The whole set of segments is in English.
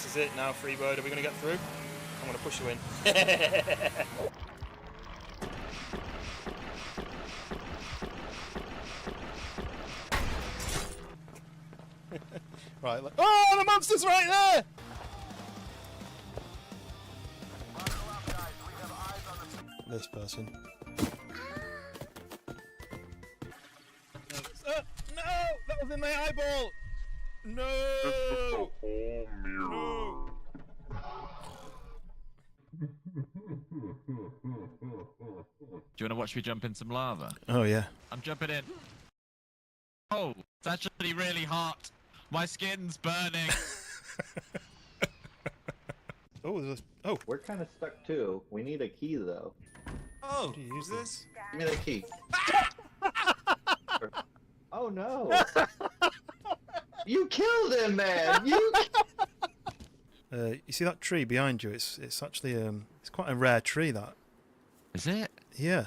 is it now, Freebird. Are we going to get through? I'm going to push you in. Right, look. Oh, the monster's right there! This person. No! That was in my eyeball! No! No! Do you want to watch me jump in some lava? Oh, yeah. I'm jumping in. Oh, it's actually really hot. My skin's burning. Oh, there's a... Oh! We're kind of stuck too. We need a key though. Oh, Do you use this? Give me the key. Oh no! You killed him, man! You see that tree behind you? It's actually it's quite a rare tree, that. Is it? Yeah.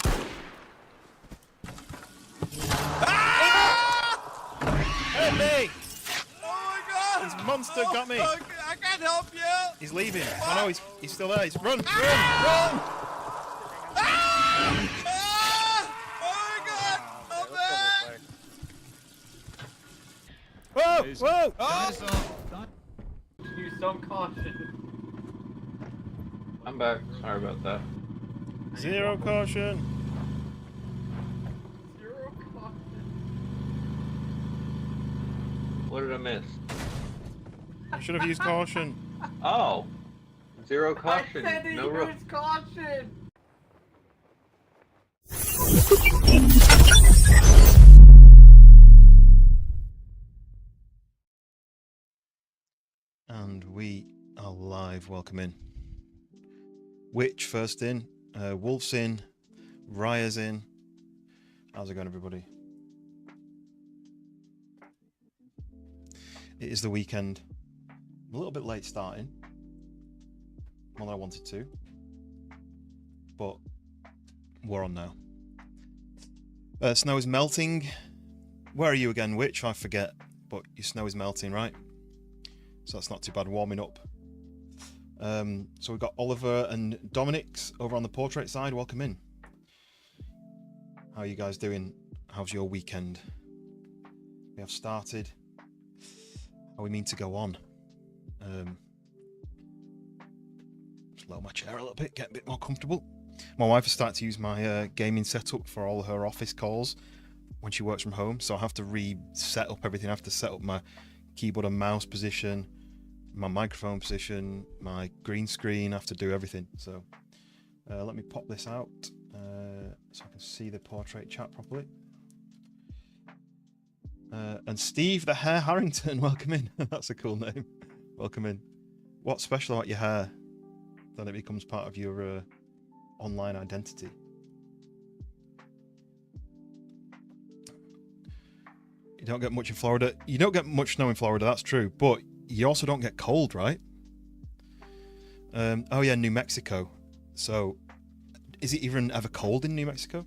Help me! oh my god! This monster got me. Oh, I can't help you! He's leaving. Oh no, he's still there. He's run! Run! Ah! Oh my god! Help me! Whoa! Whoa! Oh! Use some caution. I'm back. Sorry about that. Zero caution. Zero caution. What did I miss? You should have used caution. Oh! Zero caution. I said to No roof. use caution. And we are live. Welcome in. Witch first in. Wolf's in. Raya's in. How's it going, everybody? It is the weekend. I'm a little bit late starting. More than I wanted to. But we're on now. Snow is melting. Where are you again, Witch? I forget. But your snow is melting, right? So that's not too bad. Warming up. So we've got Oliver and Dominic's over on the portrait side. Welcome in. How are you guys doing? How's your weekend? We have started. How we mean to go on? Just lower my chair a little bit, get a bit more comfortable. My wife has started to use my gaming setup for all her office calls when she works from home. So I have to reset up everything. I have to set up my keyboard and mouse position, my microphone position, my green screen. I have to do everything. So let me pop this out so I can see the portrait chat properly. And Steve the Hair Harrington, welcome in. That's a cool name. Welcome in. What's special about your hair that it becomes part of your online identity? You don't get much in Florida. You don't get much snow in Florida, that's true. But you also don't get cold, right? Oh yeah, New Mexico. So, is it even ever cold in New Mexico?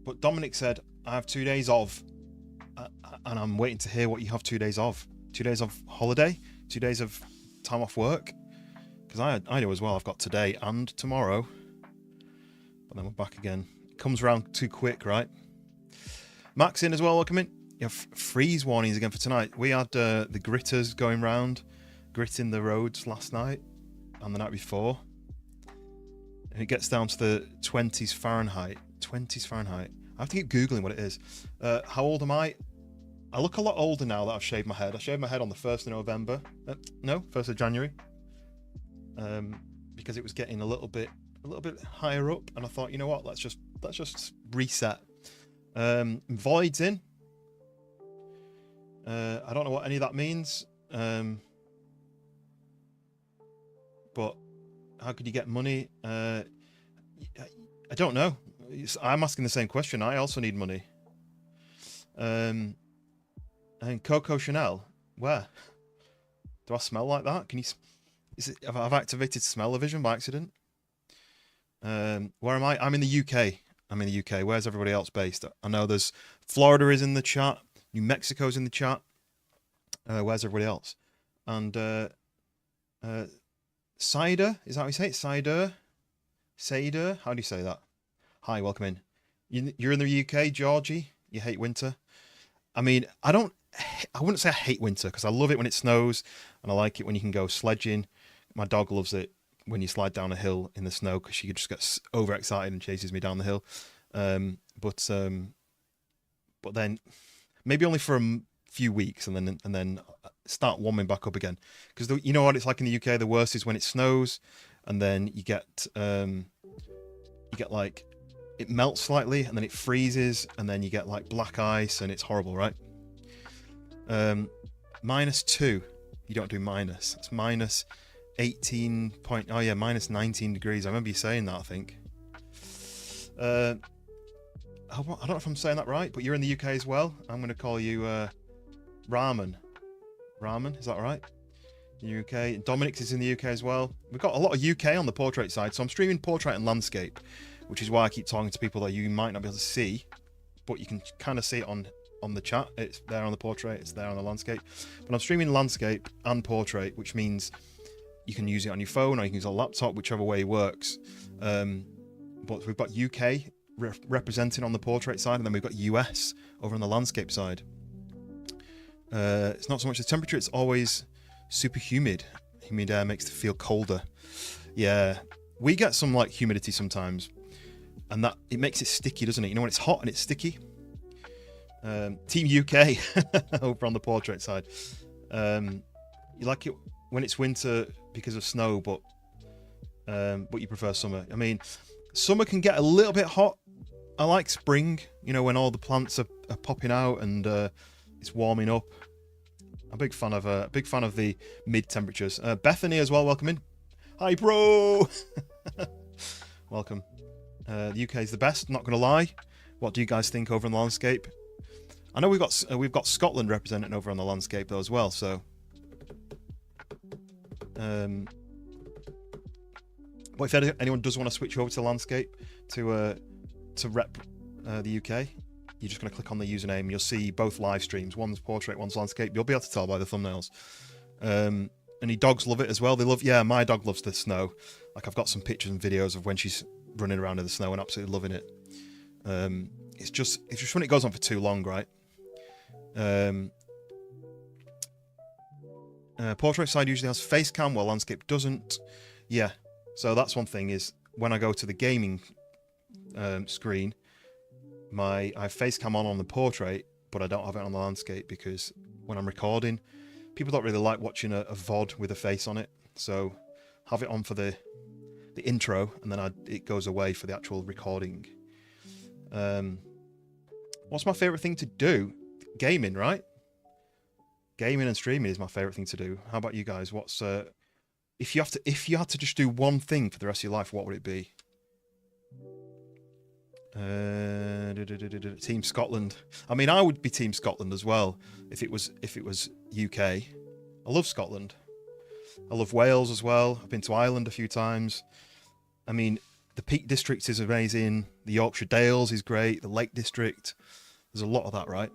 But Dominic said, I have 2 days off. And I'm waiting to hear what you have 2 days of. 2 days of holiday? 2 days of time off work? Because I do as well. I've got today and tomorrow. But then we're back again. It comes around too quick, right? Max in as well, welcome in. You have freeze warnings again for tonight. We had the gritters going round, gritting the roads last night and the night before. And it gets down to the 20s Fahrenheit. 20s Fahrenheit. I have to keep Googling what it is. How old am I? I look a lot older now that I've shaved my head. I shaved my head on the 1st of November. No, 1st of January. Because it was getting a little bit higher up, and I thought, you know what, let's just reset. Void's in. I don't know what any of that means. But how could you get money? I don't know. I'm asking the same question. I also need money. And Coco Chanel, where? Do I smell like that? Can you? Have I activated smell-o-vision by accident? Where am I? I'm in the UK. I'm in the UK. Where's everybody else based? I know there's Florida is in the chat. New Mexico's in the chat. Where's everybody else? And Cider, is that how you say it? Cider? Cider? How do you say that? Hi, welcome in. You're in the UK, Georgie? You hate winter? I mean, I wouldn't say I hate winter, because I love it when it snows, and I like it when you can go sledging. My dog loves it when you slide down a hill in the snow, because she just gets overexcited and chases me down the hill. But then maybe only for a few weeks, and then start warming back up again. Because you know what it's like in the UK. The worst is when it snows, and then you get like it melts slightly, and then it freezes, and then you get like black ice, and it's horrible, right? -2. You don't do minus. It's minus 18 point. Oh yeah, minus 19 degrees. I remember you saying that. I think. I don't know if I'm saying that right, but you're in the UK as well. I'm going to call you Ramen. Ramen, is that right? In the UK. Dominic's is in the UK as well. We've got a lot of UK on the portrait side, so I'm streaming portrait and landscape, which is why I keep talking to people that you might not be able to see, but you can kind of see it on the chat. It's there on the portrait, it's there on the landscape. But I'm streaming landscape and portrait, which means you can use it on your phone or you can use it on a laptop, whichever way works. But we've got UK representing on the portrait side, and then we've got US over on the landscape side. It's not so much the temperature, it's always super humid. Humid air makes it feel colder. Yeah, we get some like humidity sometimes, and that it makes it sticky, doesn't it? You know when it's hot and it's sticky? Team UK over on the portrait side. You like it when it's winter because of snow, but you prefer summer. I mean, summer can get a little bit hot. I like spring, you know, when all the plants are popping out and it's warming up. I'm a big fan of the mid temperatures. Bethany as well, welcome in. Hi, bro. Welcome. The UK is the best, not gonna lie. What do you guys think over on the landscape? I know we've got Scotland representing over on the landscape though as well. So, but if anyone does want to switch over to landscape to rep the UK, you're just going to click on the username. You'll see both live streams. One's portrait, one's landscape. You'll be able to tell by the thumbnails. And your dogs love it as well. They love, yeah, my dog loves the snow. Like I've got some pictures and videos of when she's running around in the snow and absolutely loving it. It's just when it goes on for too long, right? Portrait side usually has face cam, while landscape doesn't. Yeah, so that's one thing is when I go to the gaming screen, I have face cam on the portrait, but I don't have it on the landscape because when I'm recording, people don't really like watching a VOD with a face on it. So have it on for the intro, and then it goes away for the actual recording. What's my favorite thing to do? Gaming, right? Gaming and streaming is my favorite thing to do. How about you guys? What's if you had to just do one thing for the rest of your life, what would it be? Team Scotland. I mean, I would be Team Scotland as well if it was UK. I love Scotland. I love Wales as well. I've been to Ireland a few times. I mean, the Peak District is amazing. The Yorkshire Dales is great. The Lake District. There's a lot of that, right?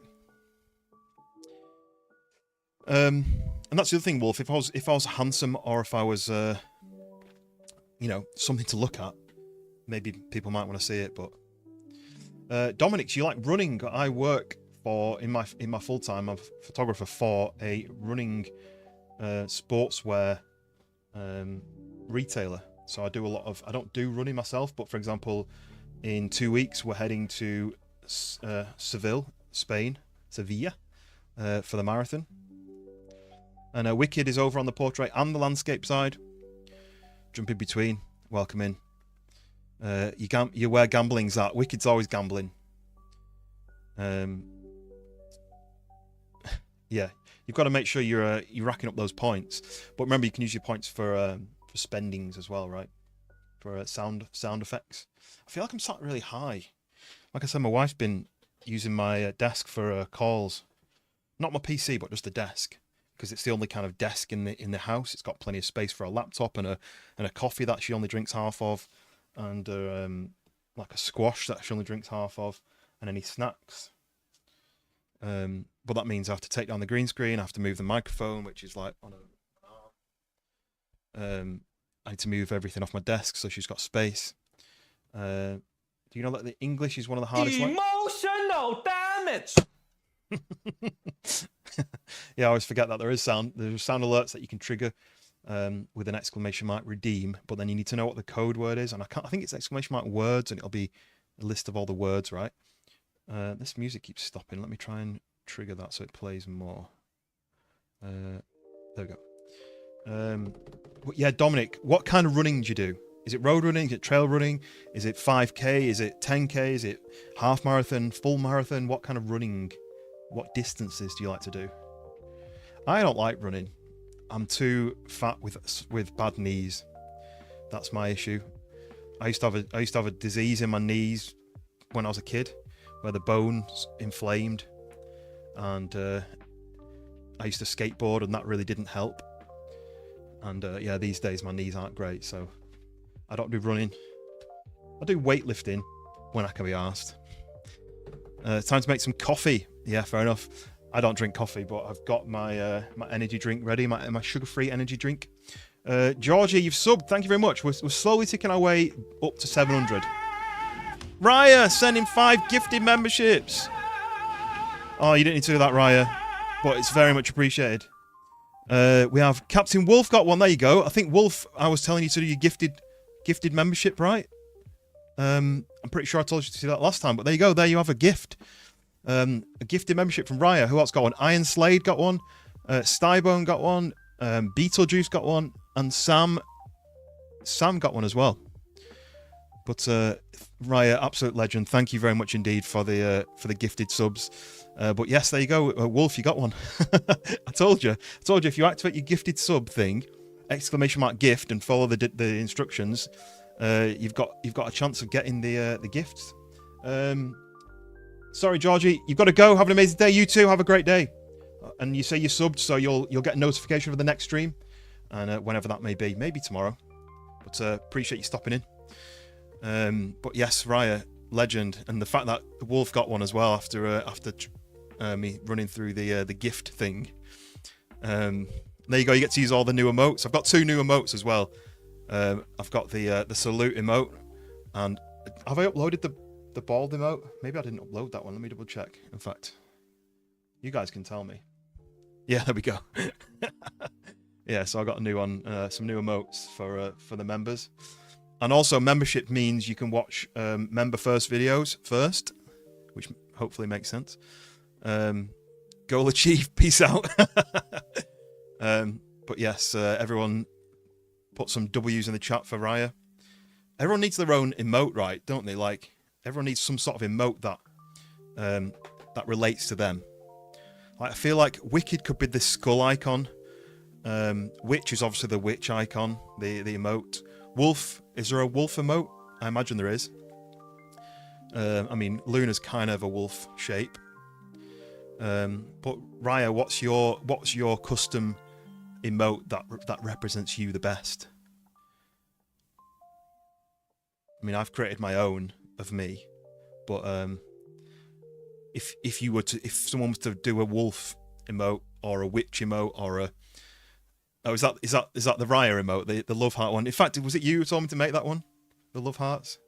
And that's the other thing, Wolf. If I was handsome, or if I was, you know, something to look at, maybe people might want to see it. But Dominic, you like running? I work in my full time. I'm a photographer for a running sportswear retailer. So I do a lot of. I don't do running myself, but for example, in 2 weeks we're heading to Seville, Spain, Sevilla, for the marathon. And Wicked is over on the portrait and the landscape side. Jump in between. Welcome in. You where gambling's at. Wicked's always gambling. Yeah, you've got to make sure you're racking up those points. But remember, you can use your points for spendings as well, right? For sound effects. I feel like I'm sat really high. Like I said, my wife's been using my desk for calls. Not my PC, but just the desk. Because it's the only kind of desk in the house. It's got plenty of space for a laptop and a coffee that she only drinks half of, and like a squash that she only drinks half of, and any snacks. But but that means I have to take down the green screen. I have to move the microphone, which is like on a. I need to move everything off my desk so she's got space. Do you know that the English is one of the hardest? Emotional damage. Yeah, I always forget that there's sound alerts that you can trigger with an exclamation mark redeem, but then you need to know what the code word is, and I think it's exclamation mark words, and it'll be a list of all the words, right? This music keeps stopping. Let me try and trigger that so it plays more. There we go. Yeah, Dominic, what kind of running do you do? Is it road running? Is it trail running? Is it 5k? Is it 10k? Is it half marathon, full marathon? What kind of running? What distances do you like to do? I don't like running. I'm too fat with bad knees. That's my issue. I used to have a disease in my knees when I was a kid, where the bones inflamed, and I used to skateboard, and that really didn't help. And yeah, these days my knees aren't great, so I don't do running. I do weightlifting when I can be arsed. It's time to make some coffee. Yeah, fair enough. I don't drink coffee, but I've got my my energy drink ready, my sugar-free energy drink. Georgie, you've subbed. Thank you very much. We're slowly ticking our way up to 700. Raya sending 5 gifted memberships. Oh, you didn't need to do that, Raya, but it's very much appreciated. We have Captain Wolf got one. There you go. I think Wolf, I was telling you to do your gifted membership, right? I'm pretty sure I told you to do that last time, but there you go. There you have a gift. A gifted membership from Raya. Who else got one? Iron Slade got one. Stybone got one. Beetlejuice got one, and Sam got one as well. But Raya, absolute legend. Thank you very much indeed for the gifted subs. But yes, there you go. Wolf, you got one. I told you. If you activate your gifted sub thing, exclamation mark gift, and follow the instructions, you've got a chance of getting the gifts. Sorry, Georgie, you've got to go. Have an amazing day. You too. Have a great day. And you say you're subbed, so you'll get a notification of the next stream, and whenever that may be, maybe tomorrow. But appreciate you stopping in. But yes, Raya, legend, and the fact that the Wolf got one as well after me running through the gift thing. There you go. You get to use all the new emotes. I've got 2 new emotes as well. I've got the salute emote, and have I uploaded the bald emote? Maybe I didn't upload that one. Let me double check. In fact, you guys can tell me. Yeah, there we go. Yeah, so I got a new one, some new emotes for the members, and also membership means you can watch member first videos first, which hopefully makes sense. Goal achieved. Peace out. But yes, everyone put some W's in the chat for Raya. Everyone needs their own emote, right? Don't they? Like, everyone needs some sort of emote that relates to them. Like, I feel like Wicked could be the skull icon. Witch is obviously the witch icon, the emote. Wolf, is there a wolf emote? I imagine there is. I mean, Luna's kind of a wolf shape. But Raya, what's your custom emote that represents you the best? I mean, I've created my own of me, but if someone was to do a wolf emote or a witch emote or is that the Raya emote, the love heart one? In fact, was it you who told me to make that one, the love hearts?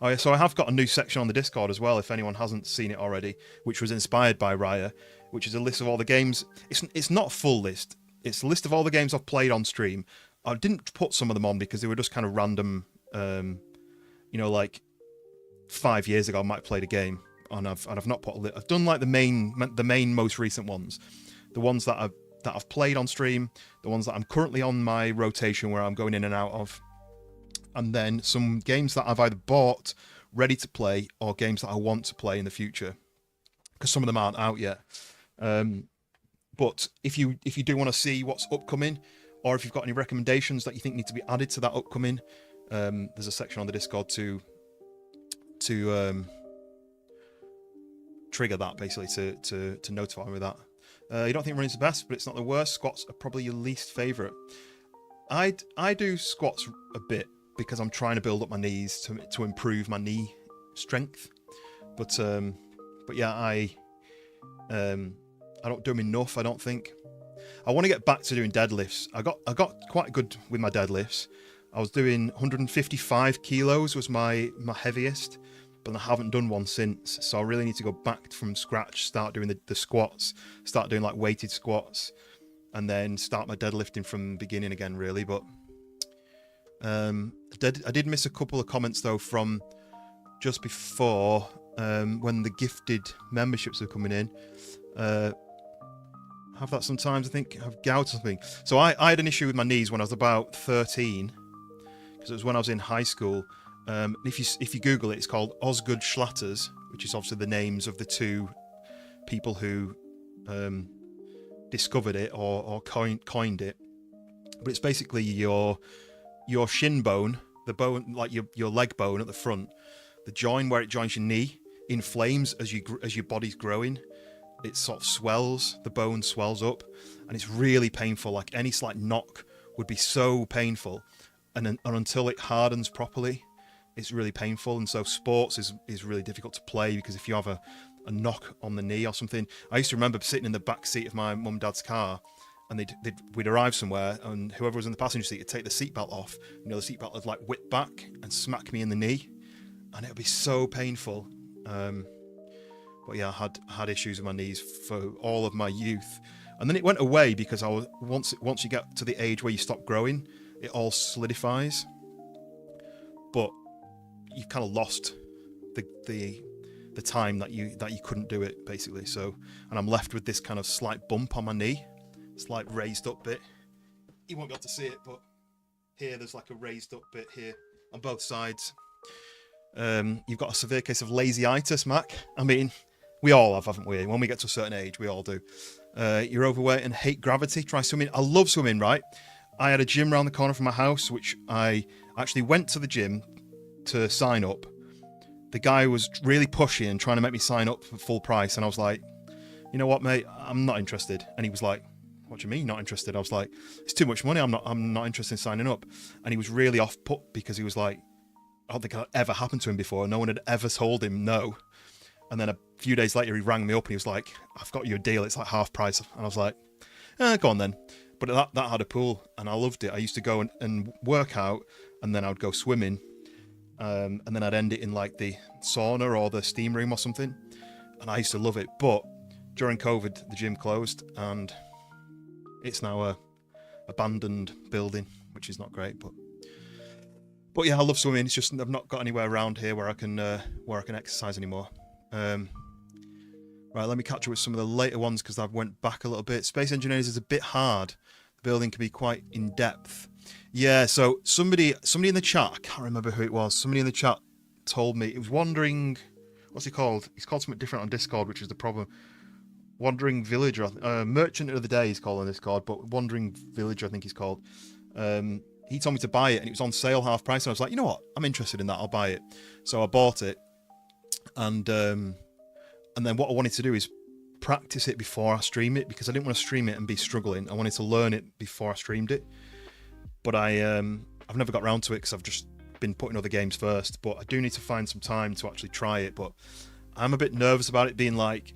Oh yeah, so I have got a new section on the Discord as well, if anyone hasn't seen it already, which was inspired by Raya, which is a list of all the games. It's not a full list. It's a list of all the games I've played on stream. I didn't put some of them on because they were just kind of random. Like 5 years ago, I might have played a game, and I've not put. I've done like the main most recent ones, the ones that I've played on stream, the ones that I'm currently on my rotation where I'm going in and out of, and then some games that I've either bought ready to play or games that I want to play in the future, because some of them aren't out yet. But if you do want to see what's upcoming, or if you've got any recommendations that you think need to be added to that upcoming, there's a section on the Discord to trigger that, basically, to notify me with that. You don't think running's the best, but it's not the worst. Squats are probably your least favourite. I do squats a bit because I'm trying to build up my knees to improve my knee strength. But yeah, I don't do them enough, I don't think. I want to get back to doing deadlifts. I got quite good with my deadlifts. I was doing 155 kilos was my heaviest, but I haven't done one since. So I really need to go back from scratch, start doing the squats, start doing like weighted squats, and then start my deadlifting from the beginning again, really. But I did miss a couple of comments though from just before when the gifted memberships are coming in. Have that sometimes, I think. Have gout or something. So I had an issue with my knees when I was about 13, because it was when I was in high school. If you Google it, it's called Osgood Schlatters, which is obviously the names of the two people who discovered it or coined it. But it's basically your shin bone, the bone like your leg bone at the front, the joint where it joins your knee inflames as your body's growing. It sort of swells, the bone swells up, and it's really painful. Like any slight knock would be so painful, and until it hardens properly, it's really painful. And so sports is really difficult to play, because if you have a knock on the knee or something. I used to remember sitting in the back seat of my mum and dad's car, and we'd arrive somewhere, and whoever was in the passenger seat would take the seatbelt off. You know, the seatbelt would like whip back and smack me in the knee, and it would be so painful. But yeah, I had issues with my knees for all of my youth, and then it went away because I was once you get to the age where you stop growing, it all solidifies. But you've kind of lost the time that you couldn't do it, basically. So, and I'm left with this kind of slight bump on my knee, slight raised up bit. You won't be able to see it, but here there's like a raised up bit here on both sides. You've got a severe case of lazy-itis, Mac. I mean, we all have, haven't we? When we get to a certain age, we all do. You're overweight and hate gravity. Try swimming. I love swimming, right? I had a gym around the corner from my house, which I actually went to the gym to sign up. The guy was really pushy and trying to make me sign up for full price. And I was like, you know what, mate? I'm not interested. And he was like, what do you mean not interested? I was like, it's too much money. I'm not interested in signing up. And he was really off put because he was like, I don't think that ever happened to him before. No one had ever told him no. And then a few days later, he rang me up and he was like, I've got you a deal. It's like half price. And I was like, go on then. But that had a pool and I loved it. I used to go and work out, and then I would go swimming. And then I'd end it in like the sauna or the steam room or something. And I used to love it. But during COVID, the gym closed and it's now a abandoned building, which is not great. But yeah, I love swimming. It's just I've not got anywhere around here where I can exercise anymore. Right, let me catch up with some of the later ones because I went back a little bit. Space Engineers is a bit hard. The building can be quite in depth. Yeah, so somebody in the chat, I can't remember who it was. Somebody in the chat told me it was Wandering. What's he called? He's called something different on Discord, which is the problem. Wandering Villager, Merchant of the Day he's called on Discord, but Wandering Villager I think he's called. He told me to buy it and it was on sale half price, and I was like, you know what, I'm interested in that, I'll buy it. So I bought it, and then what I wanted to do is practice it before I stream it, because I didn't want to stream it and be struggling. I wanted to learn it before I streamed it, but I've never got around to it because I've just been putting other games first. But I do need to find some time to actually try it, but I'm a bit nervous about it being like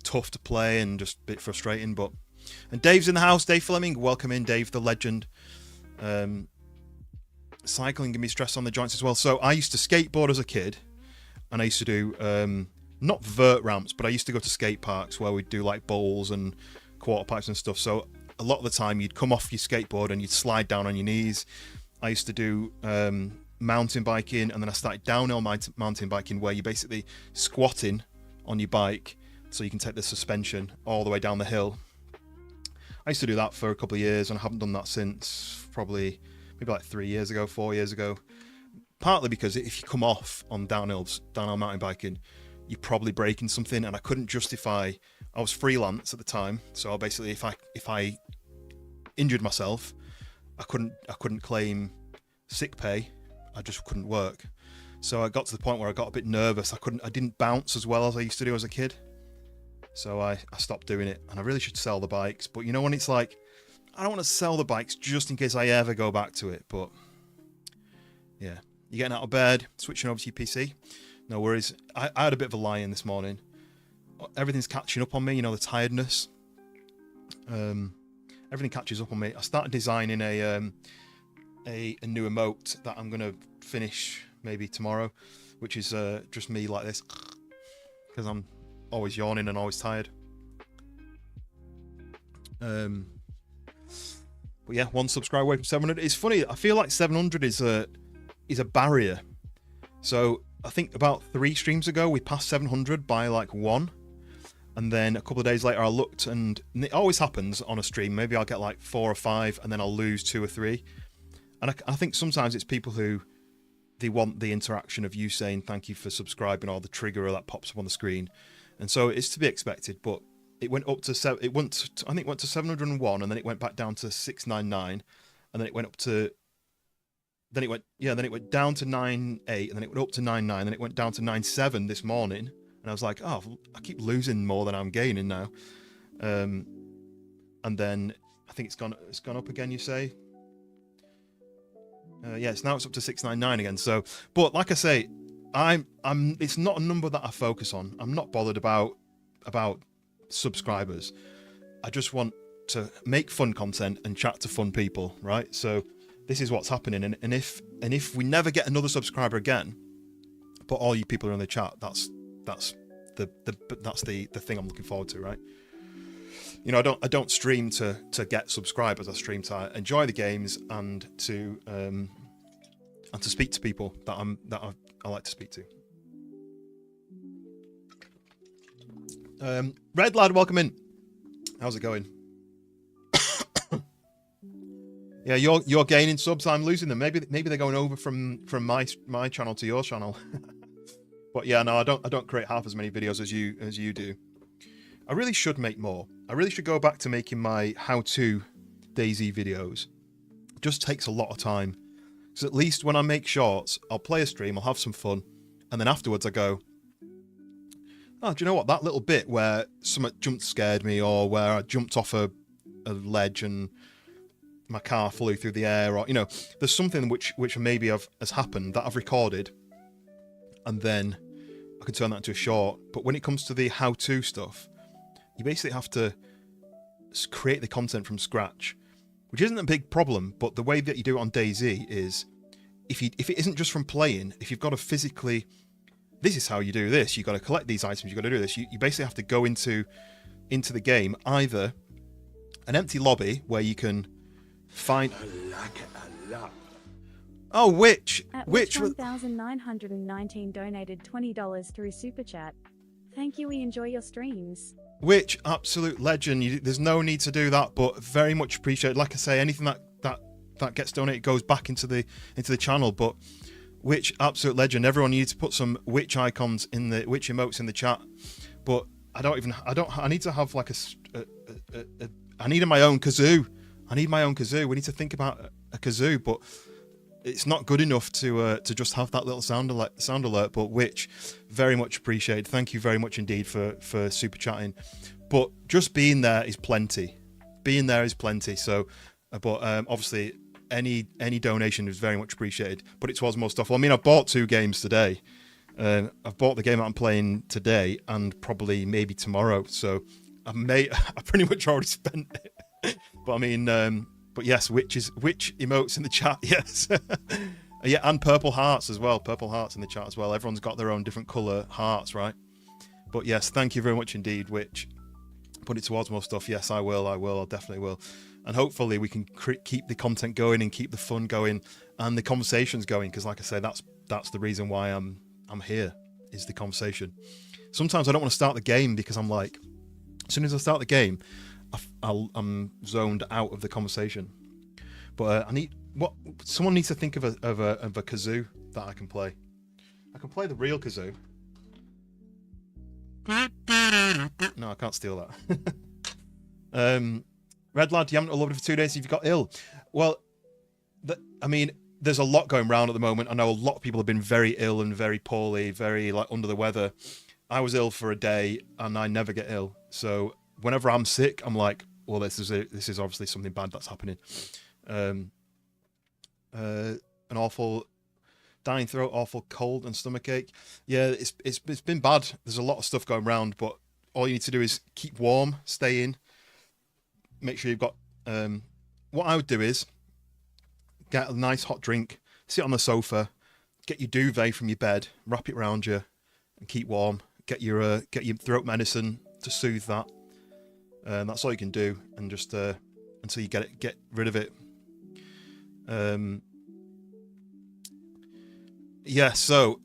tough to play and just a bit frustrating. And Dave's in the house. Dave Fleming, welcome in, Dave the legend. Cycling can be stress on the joints as well. So I used to skateboard as a kid, and I used to do not vert ramps, but I used to go to skate parks where we'd do like bowls and quarter pipes and stuff. So a lot of the time you'd come off your skateboard and you'd slide down on your knees. I used to do mountain biking, and then I started downhill mountain biking where you're basically squatting on your bike so you can take the suspension all the way down the hill. I used to do that for a couple of years, and I haven't done that since probably maybe like 4 years ago. Partly because if you come off on downhill mountain biking, you're probably breaking something, and I couldn't justify. I was freelance at the time, so basically if I injured myself, I couldn't claim sick pay. I just couldn't work. So I got to the point where I got a bit nervous. I didn't bounce as well as I used to do as a kid. So I stopped doing it, and I really should sell the bikes. But you know, when it's like, I don't want to sell the bikes just in case I ever go back to it. But yeah, you're getting out of bed, switching over to your PC. No worries. I had a bit of a lie-in this morning. Everything's catching up on me, you know, the tiredness. Everything catches up on me. I started designing a new emote that I'm gonna finish maybe tomorrow, which is just me like this, because I'm always yawning and always tired. But yeah, 1 subscriber away from 700. It's funny. I feel like 700 is a barrier. So I think about 3 streams ago we passed 700 by like 1, and then a couple of days later I looked, and it always happens on a stream. Maybe I'll get like 4 or 5, and then I'll lose 2 or 3. And I think sometimes it's people who they want the interaction of you saying thank you for subscribing, or the trigger that pops up on the screen, and so it's to be expected. But it went up to I think it went to 701, and then it went back down to 699, and then it went up to then it went down to 98, and then it went up to 99, and then it went down to 97 this morning, and I was like, oh, I keep losing more than I'm gaining now. And then I think it's gone up again, you say. Yes, now it's up to 699 again. So, but like I say, it's not a number that I focus on. I'm not bothered about subscribers. I just want to make fun content and chat to fun people, right? So this is what's happening. And if we never get another subscriber again, but all you people are in the chat, that's the thing I'm looking forward to, right? You know, I don't stream to get subscribers. I stream to enjoy the games and to speak to people that I like to speak to. Red Lad, welcome in. How's it going? Yeah, you're gaining subs. I'm losing them. Maybe they're going over from my channel to your channel. But yeah, no, I don't create half as many videos as you do. I really should make more. I really should go back to making my how-to DayZ videos. It just takes a lot of time. Because at least when I make shorts, I'll play a stream, I'll have some fun, and then afterwards I go, oh, do you know what? That little bit where something jump scared me, or where I jumped off a ledge and my car flew through the air, or, you know, there's something which maybe has happened that I've recorded, and then I can turn that into a short. But when it comes to the how-to stuff, you basically have to create the content from scratch, which isn't a big problem. But the way that you do it on DayZ is, if it isn't just from playing, if you've got to physically, this is how you do this. You've got to collect these items. You've got to do this. You basically have to go into the game, either an empty lobby where you can find. Oh, which 1,919 donated $20 through Super Chat. Thank you. We enjoy your streams. Which absolute legend. There's no need to do that, but very much appreciated. Like I say, anything that gets donated goes back into the channel. But which absolute legend. Everyone needs to put some witch icons in the witch emotes in the chat. But I need to have like I need my own kazoo. I need my own kazoo. We need to think about a kazoo, but it's not good enough to just have that little sound alert. But which, very much appreciated. Thank you very much indeed for super chatting. But just being there is plenty. Being there is plenty. So, but obviously any donation is very much appreciated. But it was more stuff. Well, I mean, I bought 2 games today. I've bought the game that I'm playing today and probably maybe tomorrow. So I pretty much already spent it. But I mean. But yes, witch emotes in the chat, yes. Yeah, and purple hearts as well. Purple hearts in the chat as well. Everyone's got their own different colour hearts, right? But yes, thank you very much indeed, Witch. Put it towards more stuff. Yes, I definitely will. And hopefully we can keep the content going and keep the fun going and the conversations going. Because like I say, that's the reason why I'm here, is the conversation. Sometimes I don't want to start the game because I'm like, as soon as I start the game, I'm zoned out of the conversation. But someone needs to think of a kazoo that I can play. I can play the real kazoo. No, I can't steal that. Red Lad, you haven't uploaded for 2 days. You've got ill. Well, I mean, there's a lot going around at the moment. I know a lot of people have been very ill and very poorly, very like under the weather. I was ill for a day, and I never get ill. So whenever I'm sick, I'm like, well, this is obviously something bad that's happening. An awful dying throat, awful cold and stomach ache. Yeah, it's been bad. There's a lot of stuff going around, but all you need to do is keep warm, stay in, make sure you've got. What I would do is get a nice hot drink, sit on the sofa, get your duvet from your bed, wrap it around you, and keep warm. Get your throat medicine to soothe that. That's all you can do, and just until you get rid of it. Yeah. So,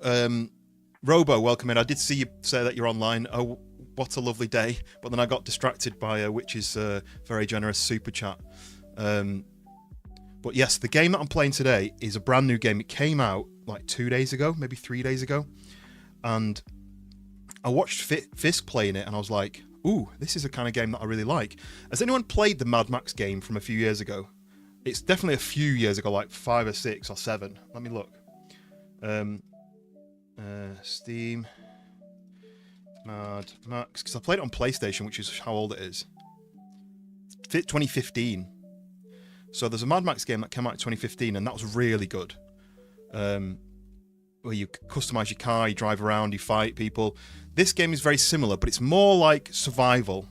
Robo, welcome in. I did see you say that you're online. Oh, what a lovely day! But then I got distracted by Witch's very generous super chat. But yes, the game that I'm playing today is a brand new game. It came out like 2 days ago, maybe 3 days ago, and I watched Fisk playing it, and I was like, "Ooh, this is the kind of game that I really like." Has anyone played the Mad Max game from a few years ago? It's definitely a few years ago, like 5 or 6 or 7. Let me look. Steam Mad Max, because I played it on PlayStation, which is how old it is. 2015. So there's a Mad Max game that came out in 2015, and that was really good. Where you customize your car, you drive around, you fight people. This game is very similar, but it's more like survival.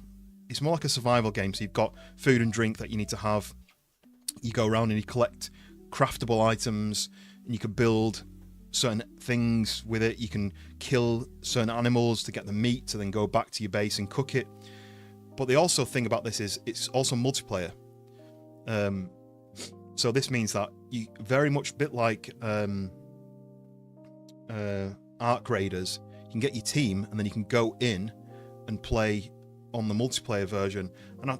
It's more like a survival game. So you've got food and drink that you need to have. You go around and you collect craftable items, and you can build certain things with it. You can kill certain animals to get the meat to then go back to your base and cook it. But the also thing about this is it's also multiplayer. So this means that you very much a bit like Ark Raiders, you can get your team and then you can go in and play on the multiplayer version. And I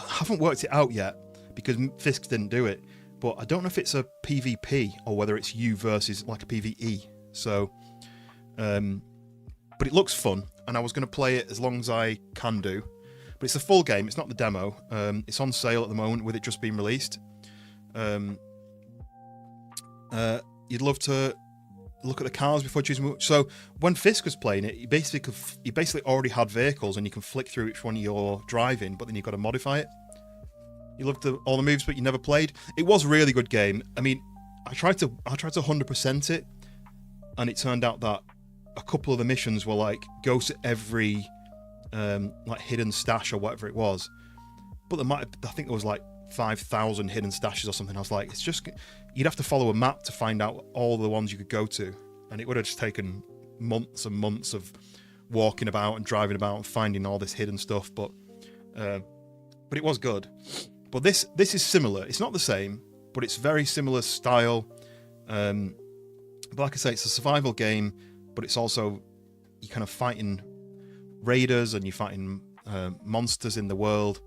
haven't worked it out yet because Fisk didn't do it, but I don't know if it's a PvP or whether it's you versus like a PvE. So, but it looks fun, and I was going to play it as long as I can do. But it's a full game, it's not the demo. It's on sale at the moment with it just being released. You'd love to look at the cars before choosing. So when Fisk was playing it, you basically already had vehicles, and you can flick through which one you're driving, but then you've got to modify it. You loved all the moves, but you never played. It was a really good game. I mean, I tried to 100% it, and it turned out that a couple of the missions were like go to every like hidden stash or whatever it was. But I think there was like 5,000 hidden stashes or something. I was like, it's just, you'd have to follow a map to find out all the ones you could go to, and it would have just taken months and months of walking about and driving about and finding all this hidden stuff. But it was good. But this is similar. It's not the same, but it's very similar style. But like I say, it's a survival game, but it's also, you're kind of fighting raiders and you're fighting monsters in the world,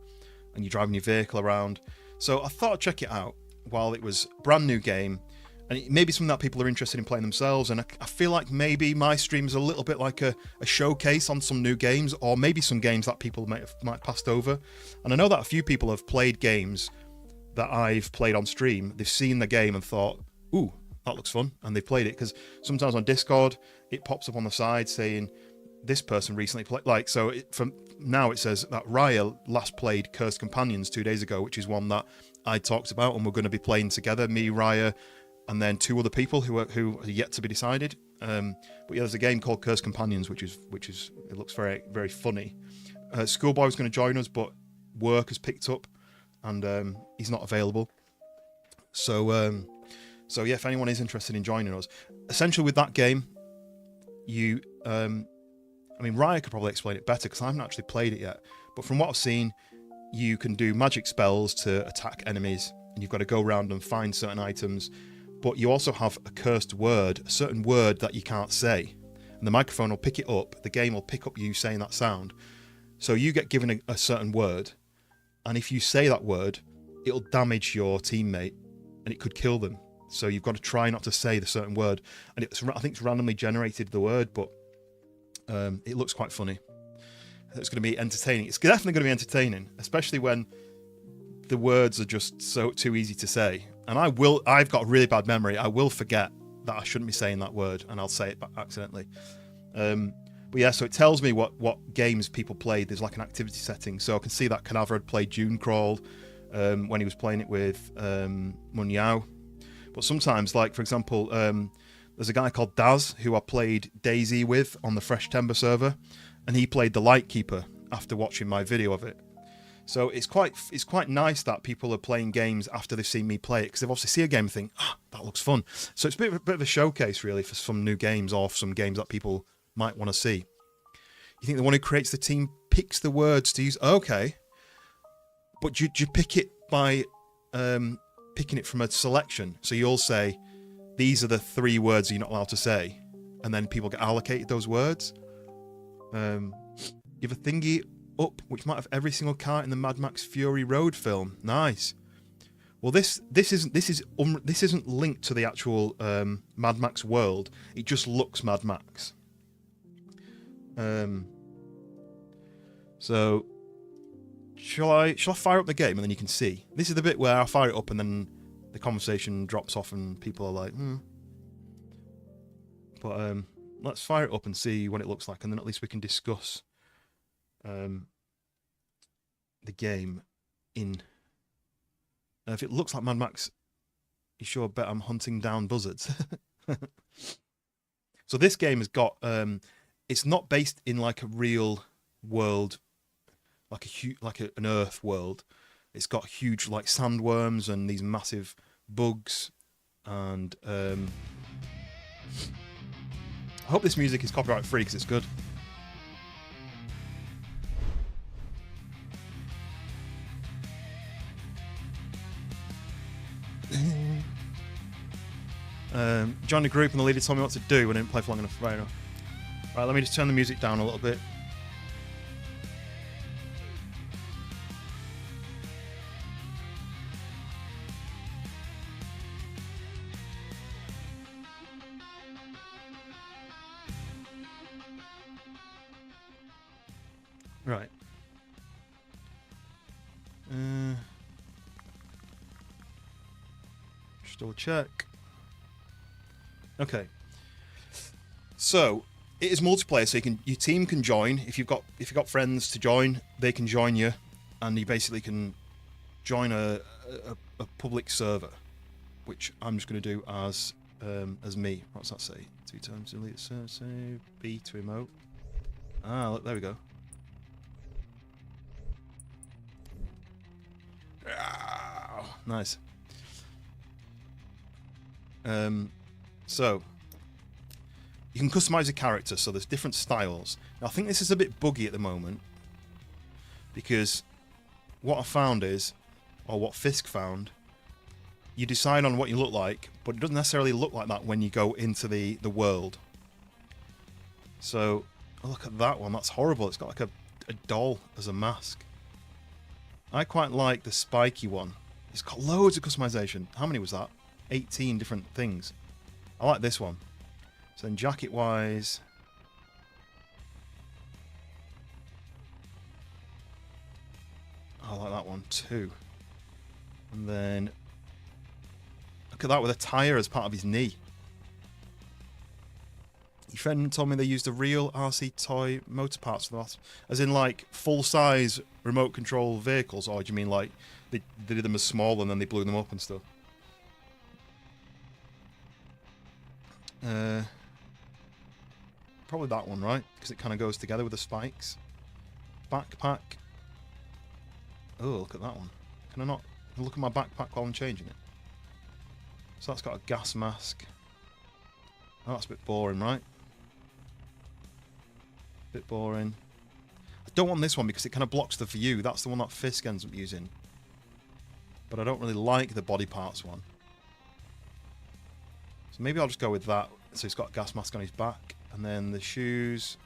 and you're driving your vehicle around. So I thought I'd check it out while it was a brand new game, and it may be something that people are interested in playing themselves. And I feel like maybe my stream is a little bit like a showcase on some new games, or maybe some games that people might have passed over. And I know that a few people have played games that I've played on stream. They've seen the game and thought, ooh, that looks fun, and they've played it. Because sometimes on Discord it pops up on the side saying this person recently played, like, so from now it says that Raya last played Cursed Companions 2 days ago, which is one that I talked about and we're going to be playing together, me, Raya, and then 2 other people who are yet to be decided. But yeah, there's a game called Cursed Companions, which is it looks very, very funny. Schoolboy was going to join us, but work has picked up, and he's not available. So yeah, if anyone is interested in joining us, essentially with that game, you, I mean, Raya could probably explain it better because I haven't actually played it yet. But from what I've seen, you can do magic spells to attack enemies, and you've got to go around and find certain items. But you also have a cursed word, a certain word that you can't say. And the microphone will pick it up, the game will pick up you saying that sound. So you get given a certain word, and if you say that word, it'll damage your teammate, and it could kill them. So you've got to try not to say the certain word. And I think it's randomly generated the word, but it looks quite funny. It's going to be entertaining. It's definitely going to be entertaining, especially when the words are just so too easy to say. And I've got a really bad memory. I will forget that I shouldn't be saying that word, and I'll say it accidentally. But yeah, so it tells me what games people played. There's like an activity setting. So I can see that Cadaver had played Dune Crawl when he was playing it with Munyao. But sometimes, like, for example, there's a guy called Daz who I played DayZ with on the Fresh Timber server, and he played the Lightkeeper after watching my video of it. So it's quite nice that people are playing games after they've seen me play it, because they've obviously see a game and think, that looks fun. So it's a bit of a showcase really for some new games or some games that people might want to see. You think the one who creates the team picks the words to use? Okay, but do you pick it by picking it from a selection? So you'll say, these are the 3 words you're not allowed to say, and then people get allocated those words. You have a thingy up which might have every single car in the Mad Max Fury Road film. Nice. Well, this isn't linked to the actual Mad Max world. It just looks Mad Max. So shall I fire up the game and then you can see? This is the bit where I fire it up and then the conversation drops off and people are like, But let's fire it up and see what it looks like, and then at least we can discuss the game in. If it looks like Mad Max, you sure bet I'm hunting down buzzards. So this game has got it's not based in like a real world, like an Earth world. It's got huge like sandworms and these massive bugs, and I hope this music is copyright free because it's good. Joined the group and the leader told me what to do when I didn't play for long enough. Right enough. Right, let me just turn the music down a little bit. Right. Just double check. Okay. So it is multiplayer, so your team can join. If you've got friends to join, they can join you, and you basically can join a public server, which I'm just going to do as me. What's that say? 2 times delete save B to emote. Ah, look, there we go. Nice. So you can customize a character, so there's different styles. Now I think this is a bit buggy at the moment because what I found is, or what Fisk found, you decide on what you look like, but it doesn't necessarily look like that when you go into the world. So look at that one, that's horrible. It's got like a doll as a mask. I quite like the spiky one. It's got loads of customization. How many was that? 18 different things. I like this one. So then jacket wise, I like that one too. And then look at that with a tyre as part of his knee. Your friend told me they used a real RC toy motor parts for that. As in like full size remote control vehicles, or do you mean like they did them as small and then they blew them up and stuff? Probably that one, right? Because it kind of goes together with the spikes. Backpack. Oh, look at that one. Can I not look at my backpack while I'm changing it? So that's got a gas mask. Oh, that's a bit boring, right? Bit boring. I don't want this one because it kind of blocks the view. That's the one that Fisk ends up using. But I don't really like the body parts one. So maybe I'll just go with that. So he's got a gas mask on his back. And then the shoes.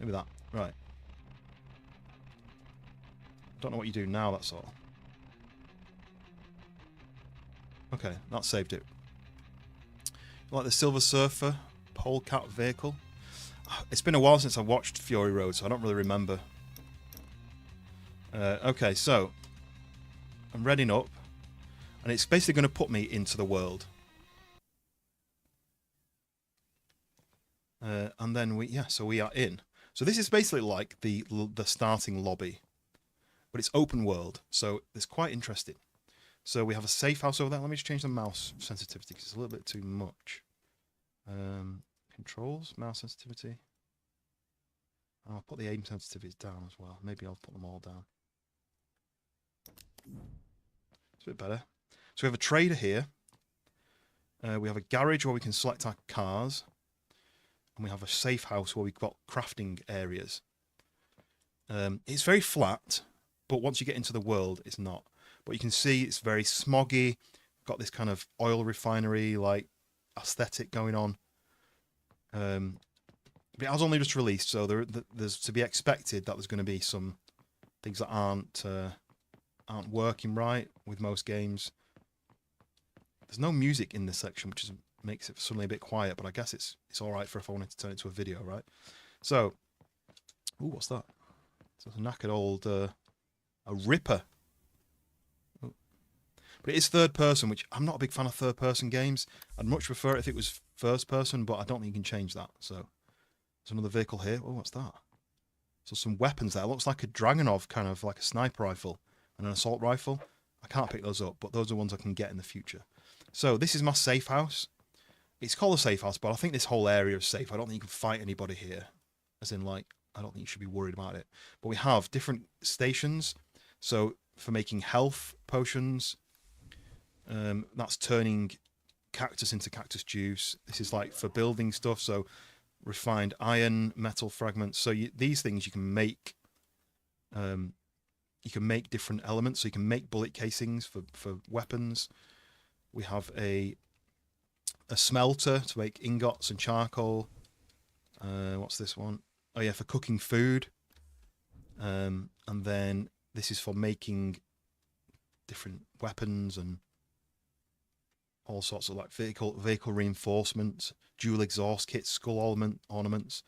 Maybe that. Right. Don't know what you do now, that's all. Okay, that saved it. Like the Silver Surfer polecat vehicle. It's been a while since I watched Fury Road, so I don't really remember. Okay, so I'm readying up, and it's basically going to put me into the world. And then so we are in. So this is basically like the starting lobby, but it's open world, so it's quite interesting. So we have a safe house over there. Let me just change the mouse sensitivity because it's a little bit too much. Controls, mouse sensitivity. I'll put the aim sensitivities down as well. Maybe I'll put them all down. It's a bit better. So we have a trader here. We have a garage where we can select our cars. And we have a safe house where we've got crafting areas. It's very flat, but once you get into the world, it's not. But you can see it's very smoggy. Got this kind of oil refinery like aesthetic going on. But it has only just released, so there's to be expected that there's going to be some things that aren't working right with most games. There's no music in this section, which makes it suddenly a bit quiet, but I guess it's all right for if I wanted to turn it to a video, right? So, ooh, what's that? So it's a knackered old a Ripper. Ooh. But it is third person, which I'm not a big fan of third person games. I'd much prefer it if it was first person, but I don't think you can change that. So there's another vehicle here. Oh, what's that? So some weapons there. It looks like a Dragunov, kind of like a sniper rifle and an assault rifle. I can't pick those up, but those are ones I can get in the future. So this is my safe house. It's called a safe house, but I think this whole area is safe. I don't think you can fight anybody here. As in, like, I don't think you should be worried about it. But we have different stations. So for making health potions, that's turning cactus into cactus juice. This is like for building stuff. So refined iron, metal fragments. So these things you can make. You can make different elements. So you can make bullet casings for weapons. We have a smelter to make ingots and charcoal. What's this one? Oh yeah, for cooking food. And then this is for making different weapons and all sorts of like vehicle reinforcement, dual exhaust kits, skull ornaments.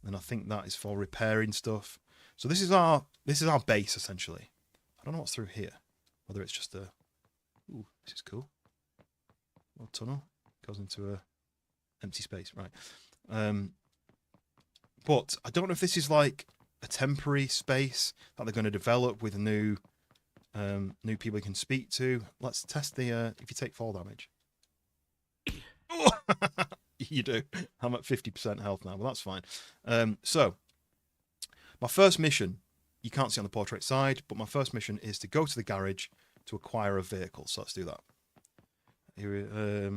And I think that is for repairing stuff. So this is our base essentially. I don't know what's through here. Whether it's just a ooh, this is cool. A tunnel goes into a empty space, right? But I don't know if this is like a temporary space that they're going to develop with new people you can speak to. Let's test the if you take fall damage. You do. I'm at 50% health now, but that's fine. So my first mission, you can't see on the portrait side, but my first mission is to go to the garage to acquire a vehicle. So let's do that. Here,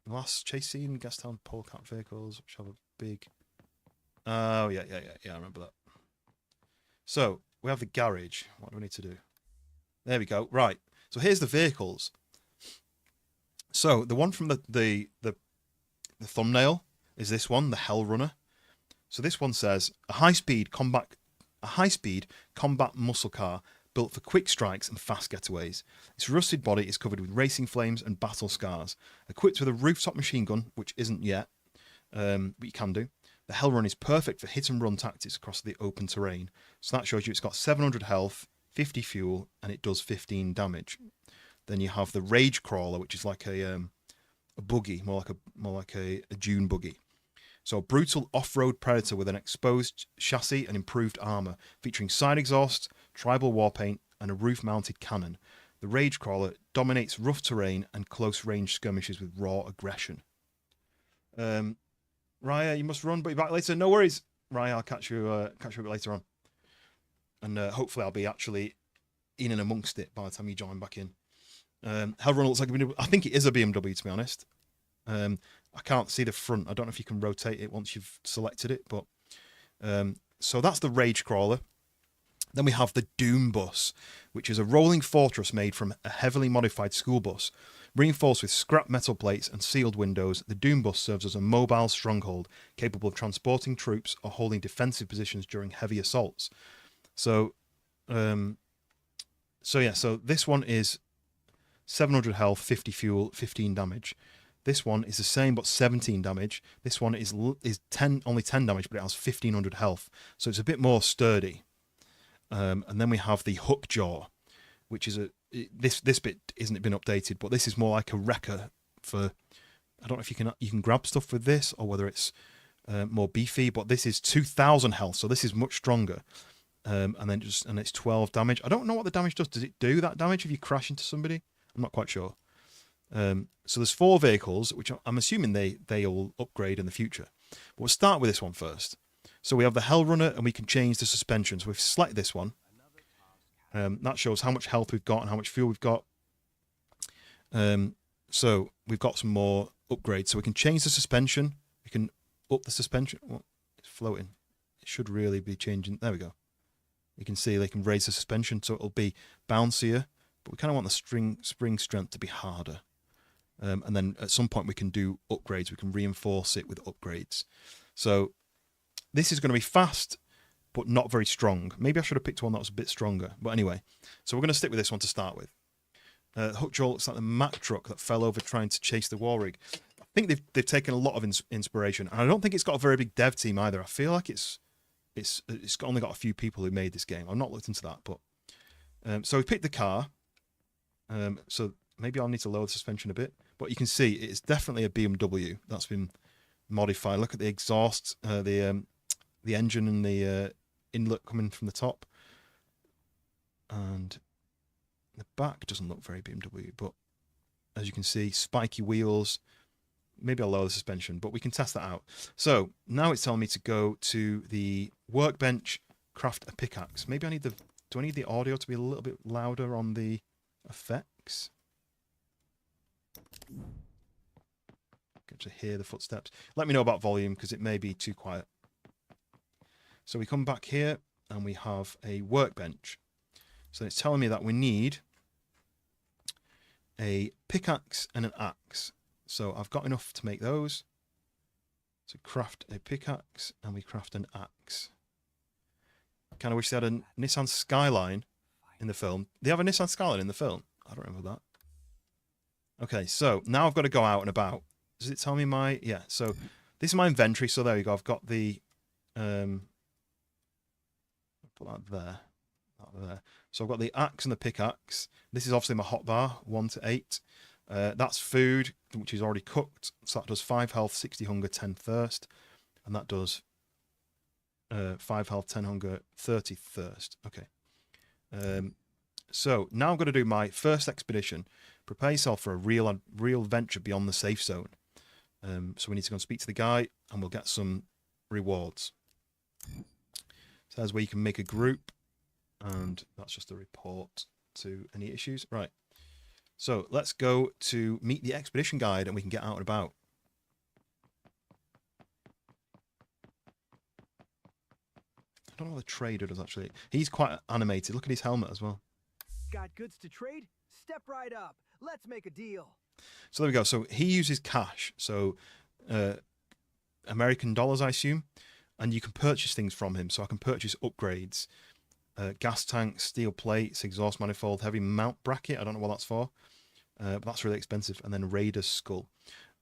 last chase scene, Gastown polecat vehicles, which have a big. Oh yeah, I remember that. So we have the garage. What do we need to do? There we go. Right. So here's the vehicles. So the one from the thumbnail is this one, the Hell Runner. So this one says a high-speed combat muscle car built for quick strikes and fast getaways. Its rusted body is covered with racing flames and battle scars. Equipped with a rooftop machine gun, which isn't yet, but you can do. The Hell Run is perfect for hit-and-run tactics across the open terrain. So that shows you it's got 700 health, 50 fuel, and it does 15 damage. Then you have the Rage Crawler, which is like a buggy, more like a dune buggy. So a brutal off-road predator with an exposed chassis and improved armour, featuring side exhaust, tribal war paint, and a roof-mounted cannon. The Rage Crawler dominates rough terrain and close-range skirmishes with raw aggression. Raya, you must run, but you're back later. No worries, Raya. I'll catch you a bit later on, and hopefully I'll be actually in and amongst it by the time you join back in. Hellrunner looks like a BMW. I think it is a BMW, to be honest. I can't see the front. I don't know if you can rotate it once you've selected it, but so that's the Rage Crawler. Then we have the Doom Bus, which is a rolling fortress made from a heavily modified school bus. Reinforced with scrap metal plates and sealed windows, the Doom Bus serves as a mobile stronghold capable of transporting troops or holding defensive positions during heavy assaults. So this one is 700 health, 50 fuel, 15 damage. This one is the same but 17 damage. This one is only 10 damage, but it has 1500 health, so it's a bit more sturdy. And then we have the Hook Jaw, which is this bit isn't been updated, but this is more like a wrecker for. I don't know if you can grab stuff with this or whether it's more beefy, but this is 2000 health, so this is much stronger. And it's 12 damage. I don't know what the damage does. Does it do that damage if you crash into somebody? I'm not quite sure. So there's 4 vehicles, which I'm assuming they all upgrade in the future. But we'll start with this one first. So we have the Hell Runner, and we can change the suspension. So we've selected this one. That shows how much health we've got and how much fuel we've got. So we've got some more upgrades. So we can change the suspension. We can up the suspension. Oh, it's floating. It should really be changing. There we go. You can see they can raise the suspension so it'll be bouncier. But we kind of want the spring strength to be harder. And then at some point we can do upgrades. We can reinforce it with upgrades. So this is going to be fast, but not very strong. Maybe I should have picked one that was a bit stronger. But anyway, so we're going to stick with this one to start with. Hook Jaw looks like the Mack truck that fell over trying to chase the war rig. I think they've taken a lot of inspiration. And I don't think it's got a very big dev team either. I feel like it's only got a few people who made this game. I've not looked into that. But so we picked the car. So maybe I'll need to lower the suspension a bit. But you can see it's definitely a BMW that's been modified. Look at the exhaust, the engine and the inlet coming from the top. And the back doesn't look very BMW, but as you can see, spiky wheels. Maybe I'll lower the suspension, but we can test that out. So now it's telling me to go to the workbench, craft a pickaxe. Maybe do I need the audio to be a little bit louder on the effects? Get to hear the footsteps. Let me know about volume because it may be too quiet. So we come back here and we have a workbench. So it's telling me that we need a pickaxe and an axe. So I've got enough to make those. So craft a pickaxe and we craft an axe. I kind of wish they had a Nissan Skyline in the film. They have a Nissan Skyline in the film? I don't remember that. Okay, so now I've got to go out and about. Does it tell me my... Yeah, so this is my inventory. So there you go. I've got the... put that there. That there. So I've got the axe and the pickaxe. This is obviously my hotbar, 1 to 8. That's food, which is already cooked. So that does 5 health, 60 hunger, 10 thirst. And that does 5 health, 10 hunger, 30 thirst. Okay. So now I'm going to do my first expedition. Prepare yourself for a real venture beyond the safe zone. So we need to go and speak to the guy, and we'll get some rewards. So that's where you can make a group, and that's just a report to any issues. Right. So let's go to meet the expedition guide, and we can get out and about. I don't know what the trader does, actually. He's quite animated. Look at his helmet as well. Got goods to trade? Step right up. Let's make a deal. So there we go. So he uses cash. So American dollars, I assume. And you can purchase things from him. So I can purchase upgrades. Gas tank, steel plates, exhaust manifold, heavy mount bracket. I don't know what that's for. But that's really expensive. And then Raider's skull.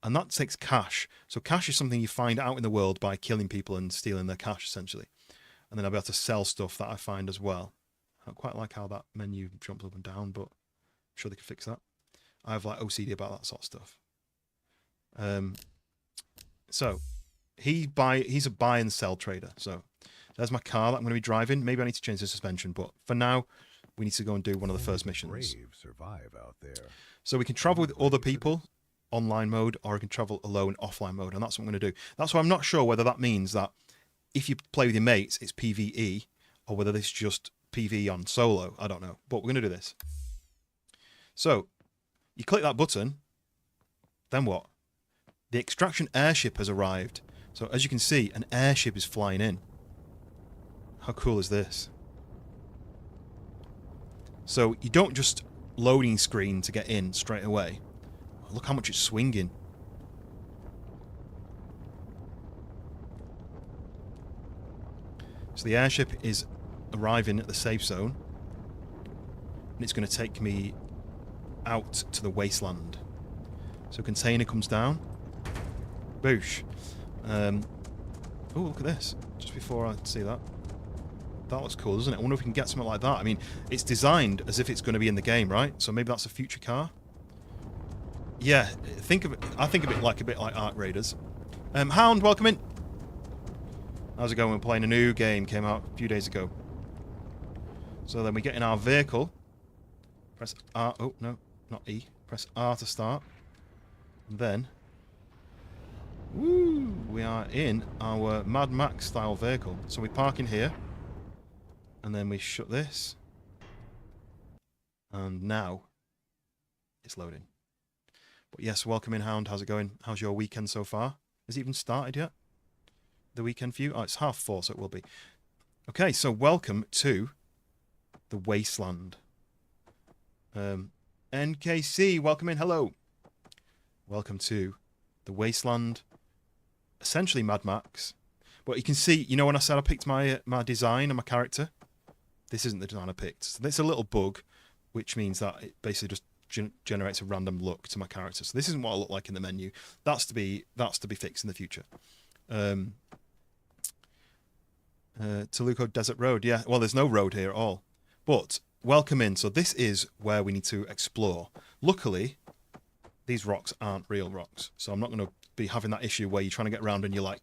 And that takes cash. So cash is something you find out in the world by killing people and stealing their cash, essentially. And then I'll be able to sell stuff that I find as well. I don't quite like how that menu jumps up and down, but I'm sure they can fix that. I have like OCD about that sort of stuff. So he's a buy and sell trader. So there's my car that I'm going to be driving. Maybe I need to change the suspension, but for now, we need to go and do one of the first missions. Survive out there. So we can travel with other people, online mode, or we can travel alone, offline mode, and that's what I'm going to do. That's why I'm not sure whether that means that if you play with your mates, it's PvE, or whether this is just PvE on solo. I don't know, but we're going to do this. So you click that button, then what? The extraction airship has arrived. So as you can see, an airship is flying in. How cool is this? So you don't just loading screen to get in straight away. Look how much it's swinging. So the airship is arriving at the safe zone. And it's going to take me out to the wasteland. So container comes down. Boosh. Oh, look at this. Just before I see that. That looks cool, doesn't it? I wonder if we can get something like that. I mean, it's designed as if it's going to be in the game, right? So maybe that's a future car. Yeah, think of it. I think of it like a bit like Ark Raiders. Hound, welcome in. How's it going? We're playing a new game. Came out a few days ago. So then we get in our vehicle. Press R. Oh no, not E. Press R to start. then, woo, we are in our Mad Max style vehicle. So we park in here, and then we shut this, and now it's loading. But yes, welcome in, Hound. How's it going? How's your weekend so far? Has it even started yet? The weekend for you? Oh, it's 4:30, so it will be. Okay, so welcome to the Wasteland. NKC, welcome in. Hello. Welcome to the Wasteland. Essentially Mad Max. But you can see, you know when I said I picked my design and my character? This isn't the design I picked. So it's a little bug, which means that it basically just generates a random look to my character. So this isn't what I look like in the menu. That's to be fixed in the future. Toluco Desert Road. Yeah, well, there's no road here at all. But welcome in. So this is where we need to explore. Luckily, these rocks aren't real rocks. So I'm not going to be having that issue where you're trying to get around and you're like,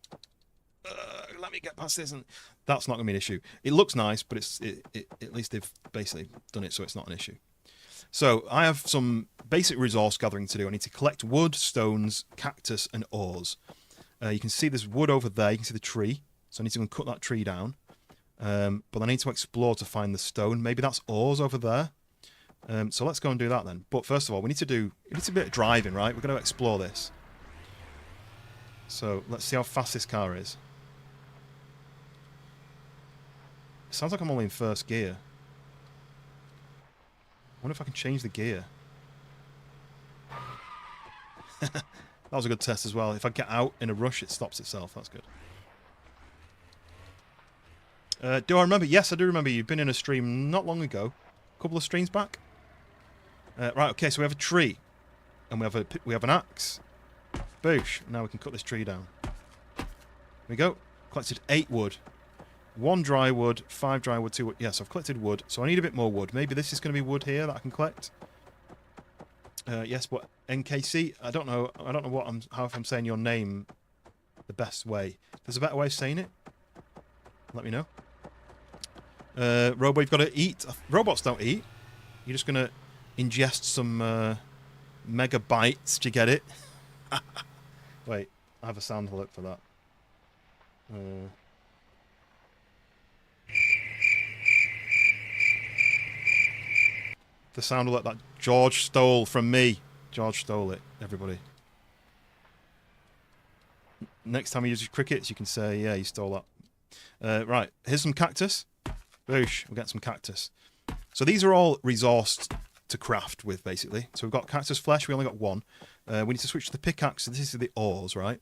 let me get past this. And that's not going to be an issue. It looks nice, but at least they've basically done it so it's not an issue. So I have some basic resource gathering to do. I need to collect wood, stones, cactus, and ores. You can see there's wood over there. You can see the tree. So I need to go and cut that tree down. But I need to explore to find the stone. Maybe that's ores over there. So let's go and do that then. But first of all, we need to do a bit of driving, right? We're going to explore this. So let's see how fast this car is. It sounds like I'm only in first gear. I wonder if I can change the gear. That was a good test as well. If I get out in a rush, it stops itself. That's good. Do I remember? Yes, I do remember. You've been in a stream not long ago. A couple of streams back. Right, okay, so we have a tree. And we have an axe. Boosh. Now we can cut this tree down. Here we go. Collected 8 wood. 1 dry wood, 5 dry wood, 2 wood. Yes, I've collected wood, so I need a bit more wood. Maybe this is going to be wood here that I can collect. Yes, but NKC, I don't know how I'm saying your name the best way. If there's a better way of saying it, let me know. Robo, you've got to eat. Robots don't eat. You're just going to ingest some megabytes to get it. Wait, I have a sound alert for that. The sound alert that George stole from me. George stole it, everybody. Next time he uses crickets, you can say, yeah, he stole that. Right, here's some cactus. Boosh, we'll get some cactus. So these are all resourced to craft with, basically. So we've got cactus flesh, we only got 1. We need to switch to the pickaxe, so this is the ores, right?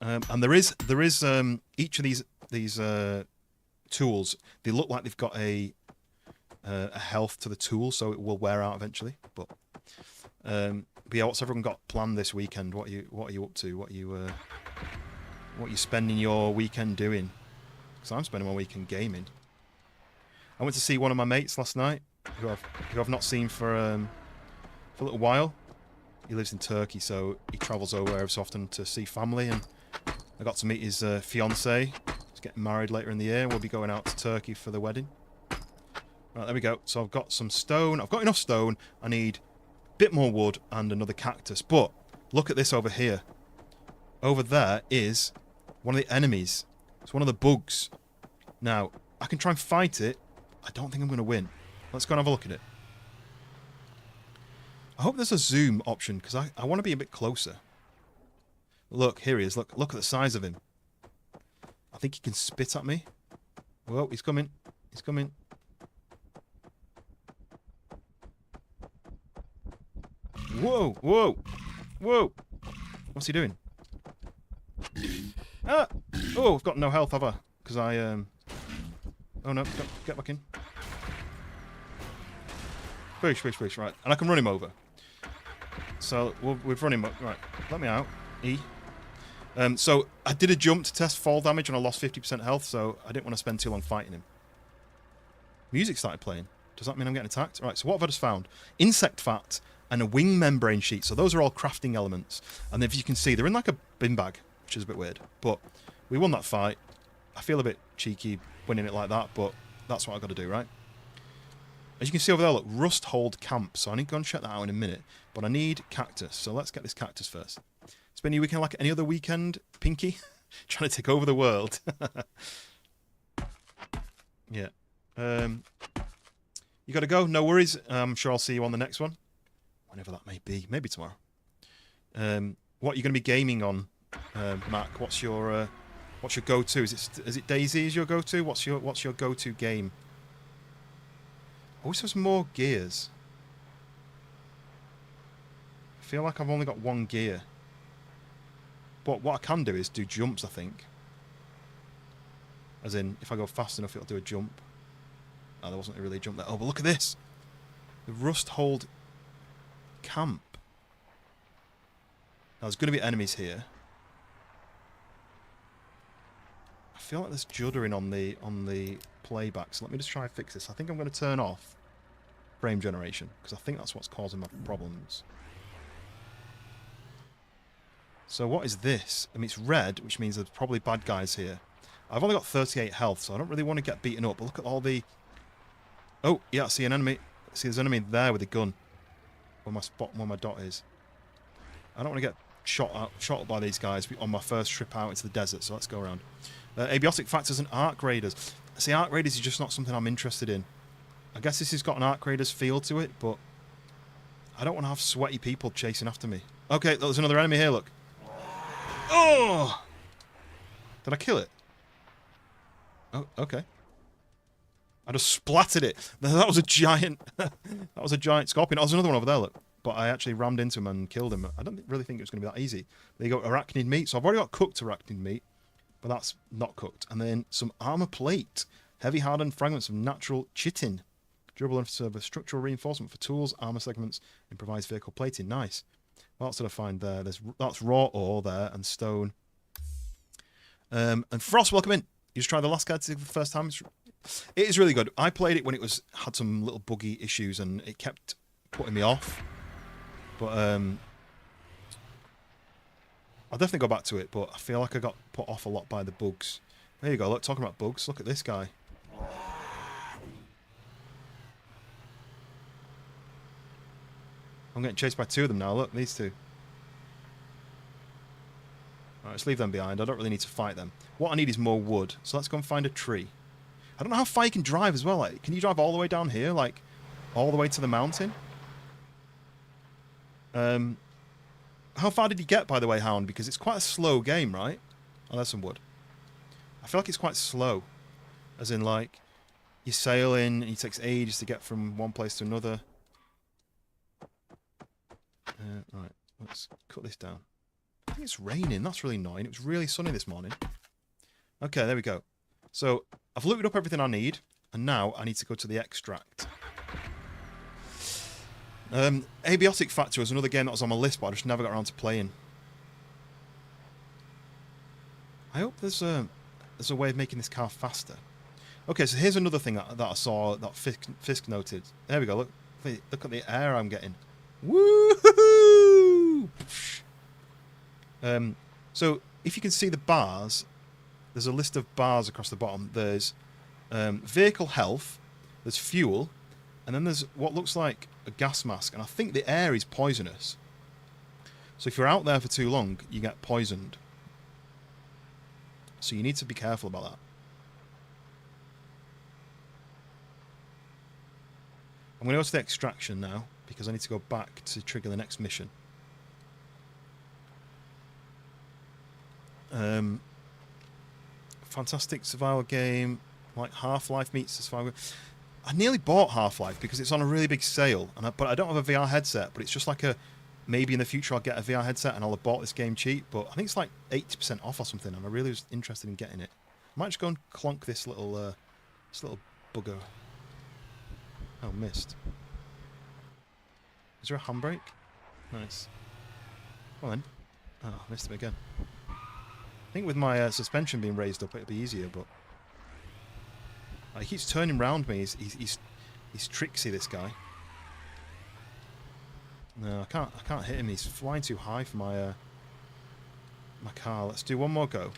And there is each of these tools, they look like they've got a health to the tool, so it will wear out eventually. But yeah, what's everyone got planned this weekend? What are you up to? What are you spending your weekend doing? Because I'm spending my weekend gaming. I went to see one of my mates last night, who I've not seen for a little while. He lives in Turkey, so he travels over every so often to see family, and I got to meet his fiancée. He's getting married later in the year. We'll be going out to Turkey for the wedding. Right, there we go. So I've got some stone. I've got enough stone. I need a bit more wood and another cactus. But look at this over here. Over there is one of the enemies. It's one of the bugs. Now, I can try and fight it. I don't think I'm going to win. Let's go and have a look at it. I hope there's a zoom option, because I want to be a bit closer. Look, here he is. Look at the size of him. I think he can spit at me. Whoa, he's coming. He's coming. Whoa, whoa, whoa. What's he doing? Ah! Oh, I've got no health, have I? Because I, Oh no, get back in. Push, push, push, right. And I can run him over. So, we've run him up. Right, let me out. E. So, I did a jump to test fall damage and I lost 50% health, so I didn't want to spend too long fighting him. Music started playing. Does that mean I'm getting attacked? Right, so what have I just found? Insect fat and a wing membrane sheet. So those are all crafting elements. And if you can see, they're in like a bin bag, which is a bit weird. But we won that fight. I feel a bit cheeky winning it like that, but that's what I've got to do, right? As you can see over there, look, Rust Hold Camp. So I need to go and check that out in a minute. But I need cactus. So let's get this cactus first. Spend your weekend like any other weekend, Pinky? Trying to take over the world. Yeah. You got to go. No worries. I'm sure I'll see you on the next one. Whenever that may be. Maybe tomorrow. What are you going to be gaming on, Mac? What's your go-to? Is it Daisy is your go-to? What's your go-to game? I wish there was more gears. I feel like I've only got one gear. But what I can do is do jumps, I think. As in, if I go fast enough, it'll do a jump. Oh, there wasn't really a jump there. Oh, but look at this! The Rust Hold Camp. Now, there's going to be enemies here. I feel like there's juddering on the playback, so let me just try and fix this. I think I'm going to turn off frame generation, because I think that's what's causing my problems. So what is this? I mean, it's red, which means there's probably bad guys here. I've only got 38 health, so I don't really want to get beaten up. But look at all the... Oh, yeah, I see an enemy. See, there's an enemy there with a gun. Where my dot is. I don't want to get shot up by these guys on my first trip out into the desert, so let's go around. Abiotic factors and arc raiders. See, arc raiders is just not something I'm interested in. I guess this has got an arc raiders feel to it, but I don't want to have sweaty people chasing after me. Okay, there's another enemy here, look. Oh! Did I kill it? Oh, okay. I just splattered it. That was a giant... that was a giant scorpion. Oh, there's another one over there, look. But I actually rammed into him and killed him. I don't really think it was going to be that easy. There you go, arachnid meat. So I've already got cooked arachnid meat, but that's not cooked. And then some armor plate. Heavy hardened fragments of natural chitin. Durable enough to serve as structural reinforcement for tools, armor segments, improvised vehicle plating. Nice. What else did I find there? That's raw ore there and stone. And Frost, welcome in. You just tried the last guide for the first time. It is really good. I played it when it had some little buggy issues and it kept putting me off. But I'll definitely go back to it, but I feel like I got put off a lot by the bugs. There you go, look, talking about bugs, look at this guy. I'm getting chased by two of them now, look, these two. Alright, let's leave them behind. I don't really need to fight them. What I need is more wood, so let's go and find a tree. I don't know how far you can drive as well. Like, can you drive all the way down here? Like, all the way to the mountain? How far did you get, by the way, Hound? Because it's quite a slow game, right? Oh, there's some wood. I feel like it's quite slow. As in, like, you're sailing and it takes ages to get from one place to another. Right, let's cut this down. I think it's raining. That's really annoying. It was really sunny this morning. Okay, there we go. So, I've looted up everything I need, and now I need to go to the extract. Abiotic Factor was another game that was on my list, but I just never got around to playing. I hope there's a way of making this car faster. Okay, so here's another thing that I saw that Fisk noted. There we go. Look at the air I'm getting. Woo-hoo-hoo! So if you can see the bars, there's a list of bars across the bottom. There's vehicle health, there's fuel, and then there's what looks like a gas mask, and I think the air is poisonous. So if you're out there for too long, you get poisoned. So you need to be careful about that. I'm going to go to the extraction now, because I need to go back to trigger the next mission. Fantastic survival game, like Half-Life meets survival. I nearly bought Half-Life because it's on a really big sale, but I don't have a VR headset. But it's just like maybe in the future I'll get a VR headset and I'll have bought this game cheap. But I think it's like 80% off or something, and I really was interested in getting it. I might just go and clonk this little bugger. Oh, missed. Is there a handbrake? Nice. Well then. Oh, missed him again. I think with my suspension being raised up, it'll be easier, but he keeps turning round me. He's tricksy, this guy. No, I can't hit him. He's flying too high for my my car. Let's do one more go.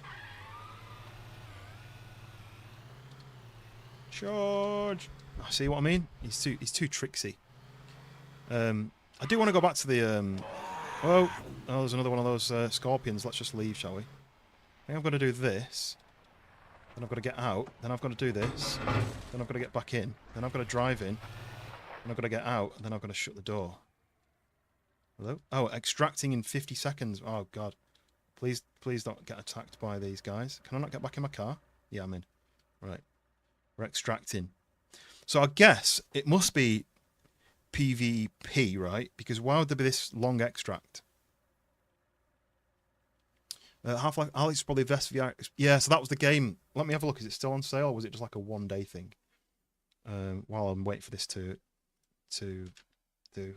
Charge! See what I mean? He's too tricksy. I do want to go back to the oh, there's another one of those scorpions. Let's just leave, shall we? I think I've got to do this. Then I've got to get out. Then I've got to do this. Then I've got to get back in. Then I've got to drive in. Then I've got to get out. And then I've got to shut the door. Hello? Oh, extracting in 50 seconds. Oh, God. Please don't get attacked by these guys. Can I not get back in my car? Yeah, I'm in. Right. We're extracting. So I guess it must be PvP, right? Because why would there be this long extract? Half-Life Alyx probably best VR. Yeah, so that was the game. Let me have a look. Is it still on sale, or was it just like a one-day thing? While I'm waiting for this to do.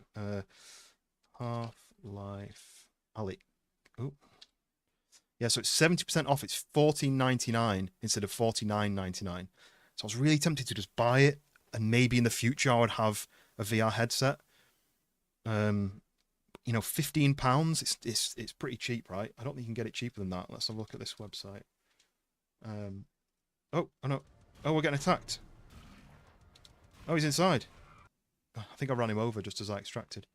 Half-Life Alyx. Oh. Yeah, so it's 70% off. It's $14.99 instead of $49.99. So I was really tempted to just buy it, and maybe in the future I would have a VR headset. You know, £15. It's pretty cheap, right? I don't think you can get it cheaper than that. Let's have a look at this website. Oh no! Oh, we're getting attacked. Oh, he's inside. I think I ran him over just as I extracted.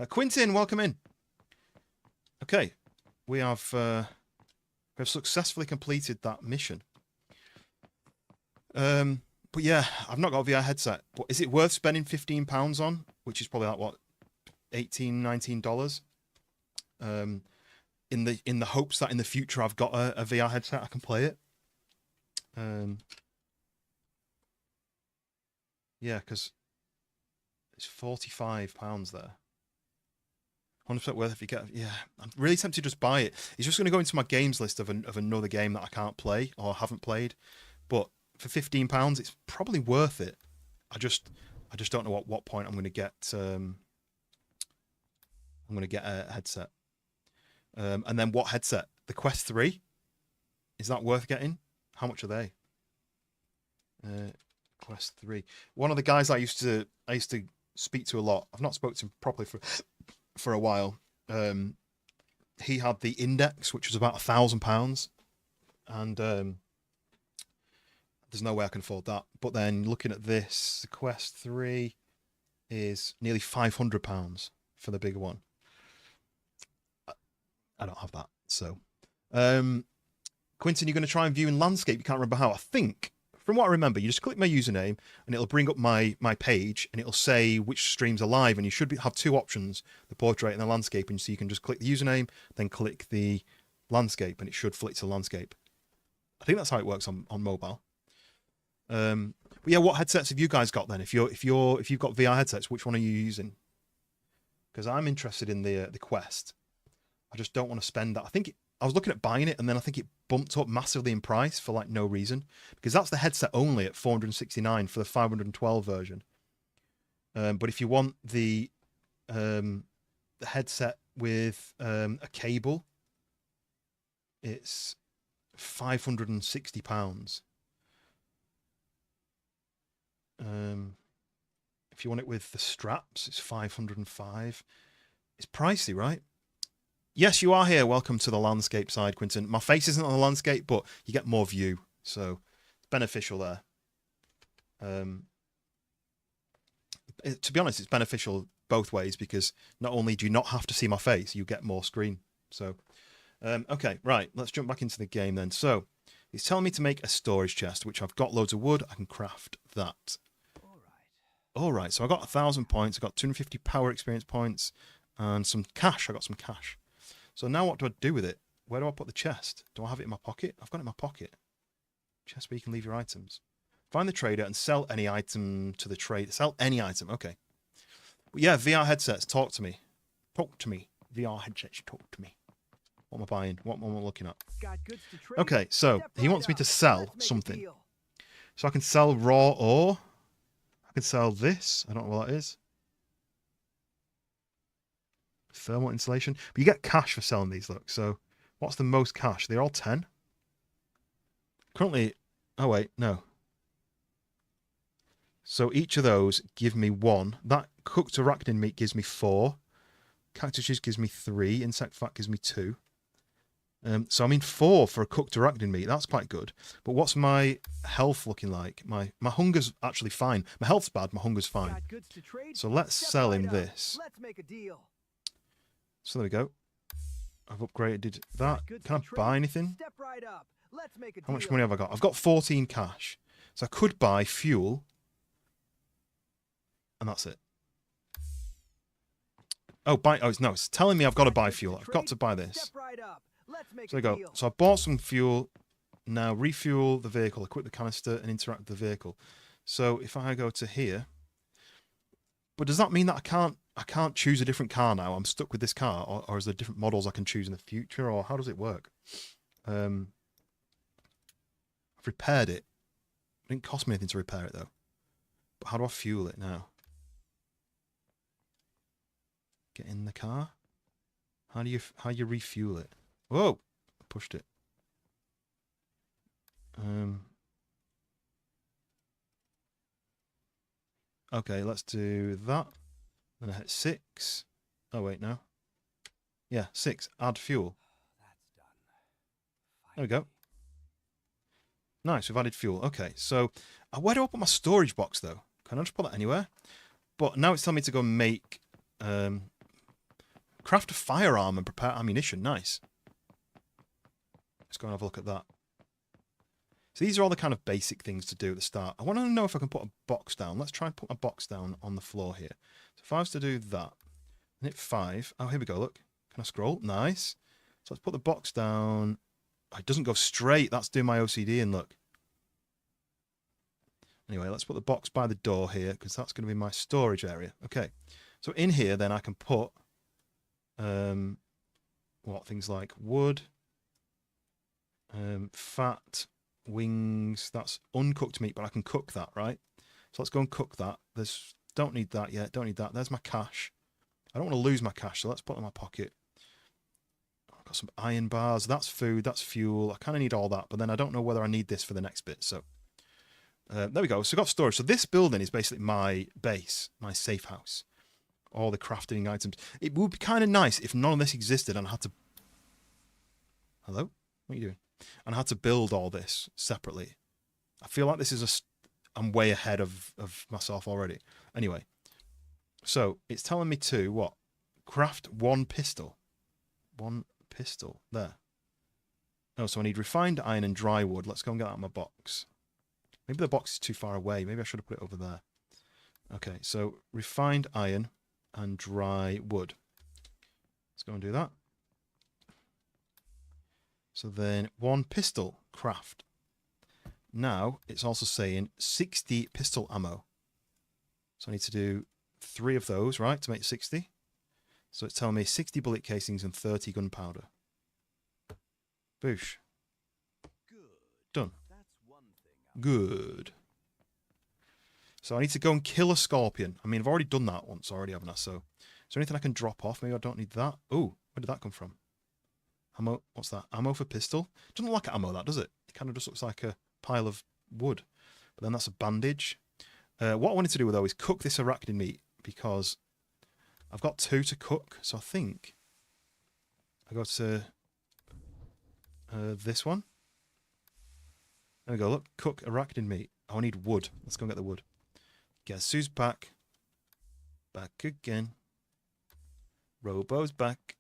Quintin, welcome in. Okay, we have successfully completed that mission. But yeah, I've not got a VR headset. But is it worth spending £15 on? Which is probably like what, $18, $19? In the hopes that in the future I've got a VR headset, I can play it. Yeah, because it's £45 there. 100% worth if you get. Yeah, I'm really tempted to just buy it. It's just going to go into my games list of another game that I can't play or haven't played. But for £15, it's probably worth it. I just don't know at what point I'm going to get. I'm going to get a headset. And then what headset? The Quest 3? Is that worth getting? How much are they? Quest 3. One of the guys I used to speak to a lot. I've not spoken to him properly for a while. He had the Index, which was about £1,000, and there's no way I can afford that. But then looking at this, the Quest 3 is nearly £500 for the bigger one. I don't have that. So, Quinton, you're going to try and view in landscape. You can't remember how. I think, from what I remember, you just click my username and it'll bring up my page and it'll say which streams are live. And you should have two options, the portrait and the landscape. And so you can just click the username, then click the landscape, and it should flick to landscape. I think that's how it works on mobile. But yeah, what headsets have you guys got then? If you've got VR headsets, which one are you using? Because I'm interested in the Quest. I just don't want to spend that. I was looking at buying it, and then I think it bumped up massively in price for like no reason, because that's the headset only at $469 for the 512 version. But if you want the headset with a cable, it's £560. If you want it with the straps, it's $505. It's pricey, right? Yes, you are here. Welcome to the landscape side, Quinton. My face isn't on the landscape, but you get more view, so it's beneficial there. To be honest, it's beneficial both ways, because not only do you not have to see my face, you get more screen. So, okay, right. Let's jump back into the game then. So, it's telling me to make a storage chest, which I've got loads of wood. I can craft that. All right. So I got 1,000 points. I got 250 power experience points and some cash. I got some cash. So now what do I do with it? Where do I put the chest? Do I have it in my pocket? I've got it in my pocket. Chest where you can leave your items. Find the trader and sell any item to the trader. Sell any item. Okay. But yeah, VR headsets. Talk to me. Talk to me. VR headsets. Talk to me. What am I buying? What am I looking at? Okay, so he wants me to sell something. So I can sell raw ore. I can sell this. I don't know what that is. Thermal insulation. But you get cash for selling these, look. So what's the most cash? They're all 10. Currently, oh wait, no. So each of those give me 1. That cooked arachnid meat gives me 4. Cactus juice gives me 3. Insect fat gives me 2. So I mean 4 for a cooked arachnid meat. That's quite good. But what's my health looking like? My hunger's actually fine. My health's bad. My hunger's fine. Got goods to trade? So let's Step sell right him up. this. Let's make a deal. So there we go. I've upgraded that. Got goods Can I to trade? buy anything? Step right up. Let's make a How much deal. money have I got? I've got 14 cash. So I could buy fuel. And that's it. Oh, it's telling me I've got to buy fuel. I've got to buy this. Step right up. Let's make So a there we go. deal. So I bought some fuel. Now refuel the vehicle, equip the canister, and interact with the vehicle. So if I go to here, but does that mean that I can't choose a different car now? I'm stuck with this car, or is there different models I can choose in the future, or how does it work? I've repaired it. It didn't cost me anything to repair it though. But how do I fuel it now? Get in the car. How do you refuel it? Whoa! I pushed it. Okay, let's do that. Then I hit 6. Oh wait, no. Yeah, 6. Add fuel. There we go. Nice, we've added fuel. Okay, so where do I put my storage box though? Can I just put that anywhere? But now it's telling me to go and make craft a firearm and prepare ammunition. Nice. Let's go and have a look at that. So these are all the kind of basic things to do at the start. I want to know if I can put a box down. Let's try and put a box down on the floor here. So if I was to do that, and hit 5. Oh, here we go, look. Can I scroll? Nice. So let's put the box down. Oh, it doesn't go straight. That's doing my OCD and look. Anyway, let's put the box by the door here because that's going to be my storage area. Okay. So in here, then I can put things like wood, fat, wings. That's uncooked meat, but I can cook that, right? So let's go and cook that. Don't need that yet. Don't need that. There's my cash. I don't want to lose my cash, so let's put it in my pocket. I've got some iron bars. That's food. That's fuel. I kind of need all that, but then I don't know whether I need this for the next bit. So there we go. So I've got storage. So this building is basically my base, my safe house. All the crafting items. It would be kind of nice if none of this existed and I had to... Hello? What are you doing? And I had to build all this separately. I feel like this is I'm way ahead of myself already. Anyway, so it's telling me to what? Craft 1 pistol. 1 pistol. There. Oh, so I need refined iron and dry wood. Let's go and get that in my box. Maybe the box is too far away. Maybe I should have put it over there. Okay, so refined iron and dry wood. Let's go and do that. So then 1 pistol craft. Now it's also saying 60 pistol ammo. So I need to do 3 of those, right, to make 60. So it's telling me 60 bullet casings and 30 gunpowder. Boosh. Done. Good. So I need to go and kill a scorpion. I mean, I've already done that once already, haven't I? So is there anything I can drop off? Maybe I don't need that. Oh, where did that come from? Ammo. What's that? Ammo for pistol? Doesn't look like ammo, that, does it? It kind of just looks like a pile of wood. But then that's a bandage. What I wanted to do, though, is cook this arachnid meat because I've got 2 to cook. So I think I go to this one. There we go. Look, cook arachnid meat. Oh, I need wood. Let's go and get the wood. Guess who's back? Back again. Robo's back.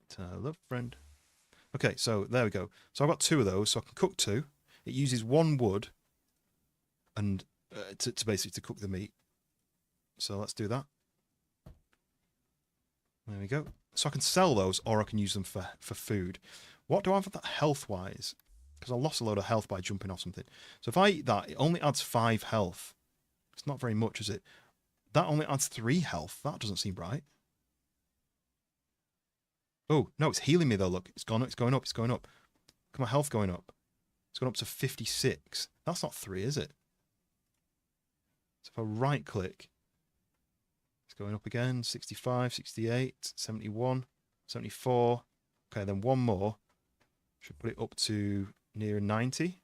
Tell a friend. Okay, so there we go. So I've got 2 of those, so I can cook 2. It uses 1 wood and to basically to cook the meat. So let's do that. There we go. So I can sell those or I can use them for food. What do I have for that health-wise? Because I lost a load of health by jumping off something. So if I eat that, it only adds 5 health. It's not very much, is it? That only adds 3 health. That doesn't seem right. Oh, no, it's healing me though, look. It's gone up, it's going up, it's going up. Look at my health going up. It's gone up to 56. That's not 3, is it? So if I right click, it's going up again. 65, 68, 71, 74. Okay, then 1 more. Should put it up to near 90.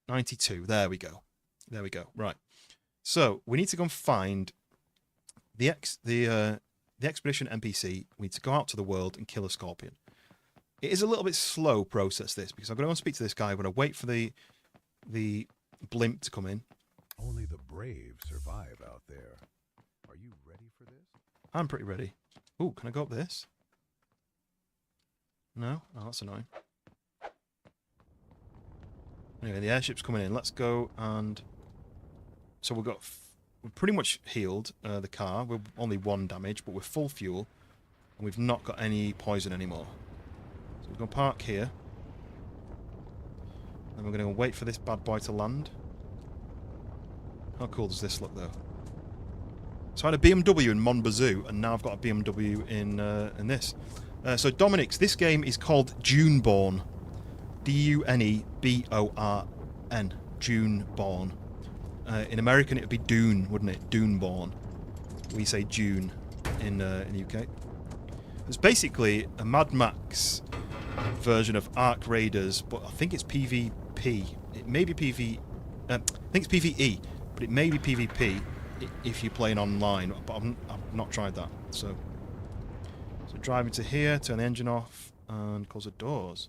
92. There we go. There we go. Right. So we need to go and find the the expedition NPC, we need to go out to the world and kill a scorpion. It is a little bit slow process, this, because I'm going to go and speak to this guy. I'm going to wait for the blimp to come in. Only the brave survive out there. Are you ready for this? I'm pretty ready. Ooh, can I go up this? No? Oh, that's annoying. Anyway, the airship's coming in. Let's go and... So we're pretty much healed the car. We're only 1 damage, but we're full fuel. And we've not got any poison anymore. So we're going to park here. And we're going to wait for this bad boy to land. How cool does this look, though? So I had a BMW in Monbazoo, and now I've got a BMW in this. So Dominic's, this game is called Duneborn. Duneborn. Duneborn. In American, it would be Dune, wouldn't it? Duneborn. We say June in the UK. It's basically a Mad Max version of Ark Raiders, but I think it's PvP. It may be I think it's PvE, but it may be PvP if you're playing online. But I've not tried that. So driving to here, turn the engine off, and close the doors.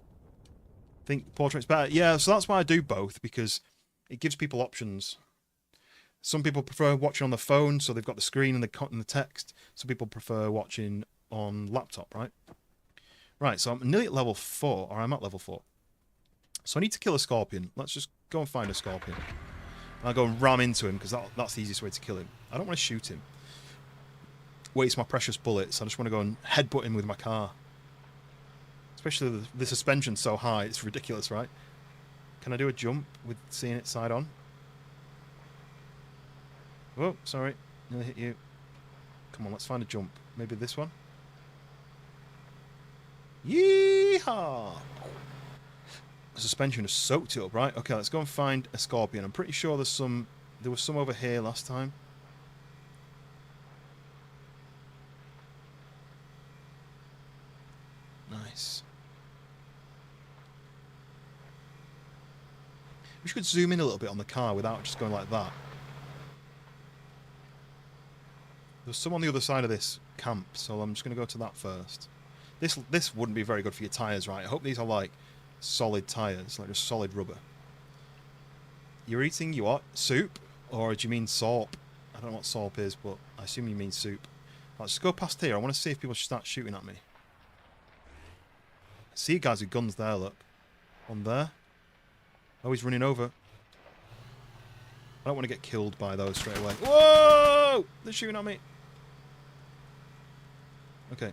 I think portrait's better. Yeah, so that's why I do both, because it gives people options. Some people prefer watching on the phone, so they've got the screen and the text. Some people prefer watching on laptop, right? Right, so I'm nearly at level 4, or I'm at level 4. So I need to kill a scorpion. Let's just go and find a scorpion. I'll go and ram into him, because that's the easiest way to kill him. I don't want to shoot him. Waste my precious bullets. I just want to go and headbutt him with my car. Especially the suspension's so high, it's ridiculous, right? Can I do a jump with seeing it side on? Oh, sorry. Nearly hit you. Come on, let's find a jump. Maybe this one? Yeehaw! The suspension has soaked it up, right? Okay, let's go and find a scorpion. I'm pretty sure there was some over here last time. Nice. We should zoom in a little bit on the car without just going like that. There's some on the other side of this camp, so I'm just going to go to that first. This wouldn't be very good for your tyres, right? I hope these are like solid tyres, like just solid rubber. You're eating your what? Soup? Or do you mean sorp? I don't know what sorp is, but I assume you mean soup. Let's just go past here. I want to see if people start shooting at me. I see guys with guns there, look. One there. Oh, he's running over. I don't want to get killed by those straight away. Whoa! They're shooting at me. Okay.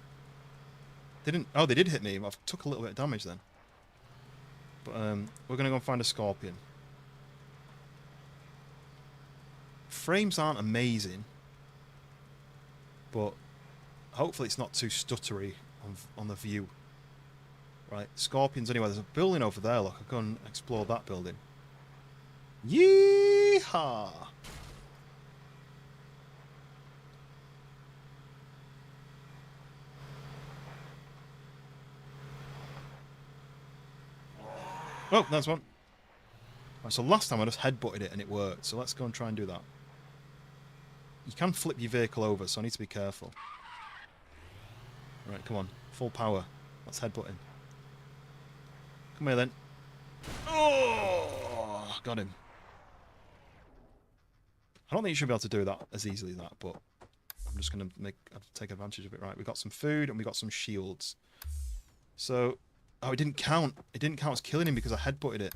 They did hit me. I took a little bit of damage then. But we're going to go and find a scorpion. Frames aren't amazing. But hopefully it's not too stuttery on the view. Right, scorpions anyway. There's a building over there, look. I'll go and explore that building. Yeehaw! Oh, that's one. Right, so last time I just headbutted it and it worked. So let's go and try and do that. You can flip your vehicle over, so I need to be careful. Right, come on. Full power. Let's headbutt him. Come here then. Oh, got him. I don't think you should be able to do that as easily as that, but I'm just going to take advantage of it. Right, we got some food and we got some shields. So, oh, it didn't count. It didn't count as killing him because I headbutted it.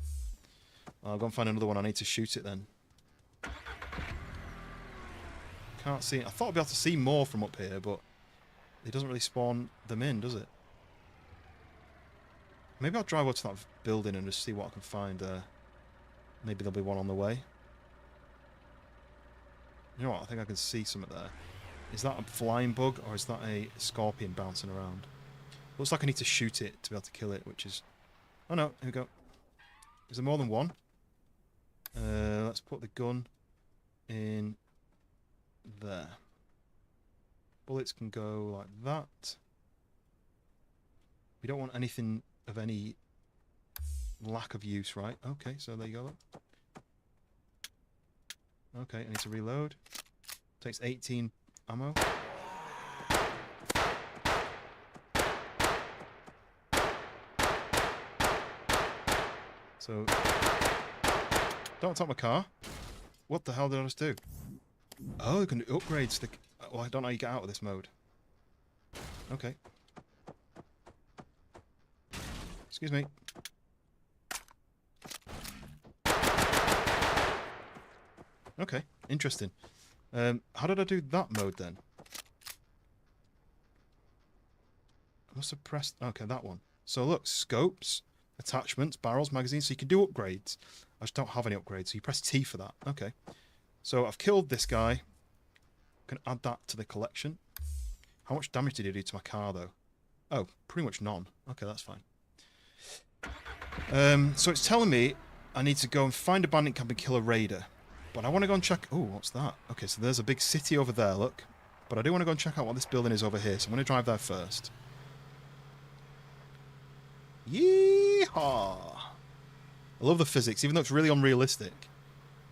I'll go and find another one. I need to shoot it then. Can't see it. I thought I'd be able to see more from up here, but it doesn't really spawn them in, does it? Maybe I'll drive over to that building and just see what I can find there. Maybe there'll be one on the way. You know what? I think I can see something there. Is that a flying bug or is that a scorpion bouncing around? Looks like I need to shoot it to be able to kill it, which is... Oh no, here we go. Is there more than one? Let's put the gun in there. Bullets can go like that. We don't want anything of any lack of use, right? Okay, so there you go. Okay, I need to reload. Takes 18 ammo. So, don't attack my car. What the hell did I just do? Oh, you can upgrade the... Well, I don't know how you get out of this mode. Okay. Excuse me. Okay, interesting. How did I do that mode then? I must have pressed... Okay, that one. So look, scopes, attachments, barrels, magazines. So you can do upgrades. I just don't have any upgrades. So you press T for that. Okay. So I've killed this guy. Can add that to the collection. How much damage did he do to my car though? Oh, pretty much none. Okay, that's fine. So it's telling me I need to go and find a bandit camp and kill a raider. But I want to go and check... Oh, what's that? Okay, so there's a big city over there, look. But I do want to go and check out what this building is over here. So I'm going to drive there first. Yeehaw! I love the physics, even though it's really unrealistic.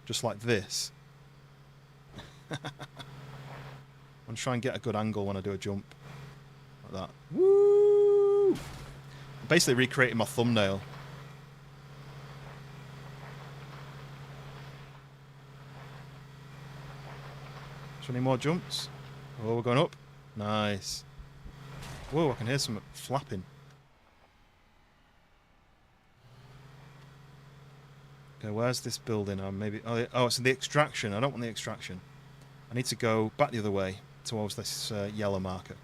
Just like this. I'm going to try and get a good angle when I do a jump. Like that. Woo! I'm basically recreating my thumbnail. Any more jumps? Oh, we're going up. Nice. Whoa, I can hear some flapping. Okay, where's this building? Maybe... Oh, it's the extraction. I don't want the extraction. I need to go back the other way towards this yellow marker.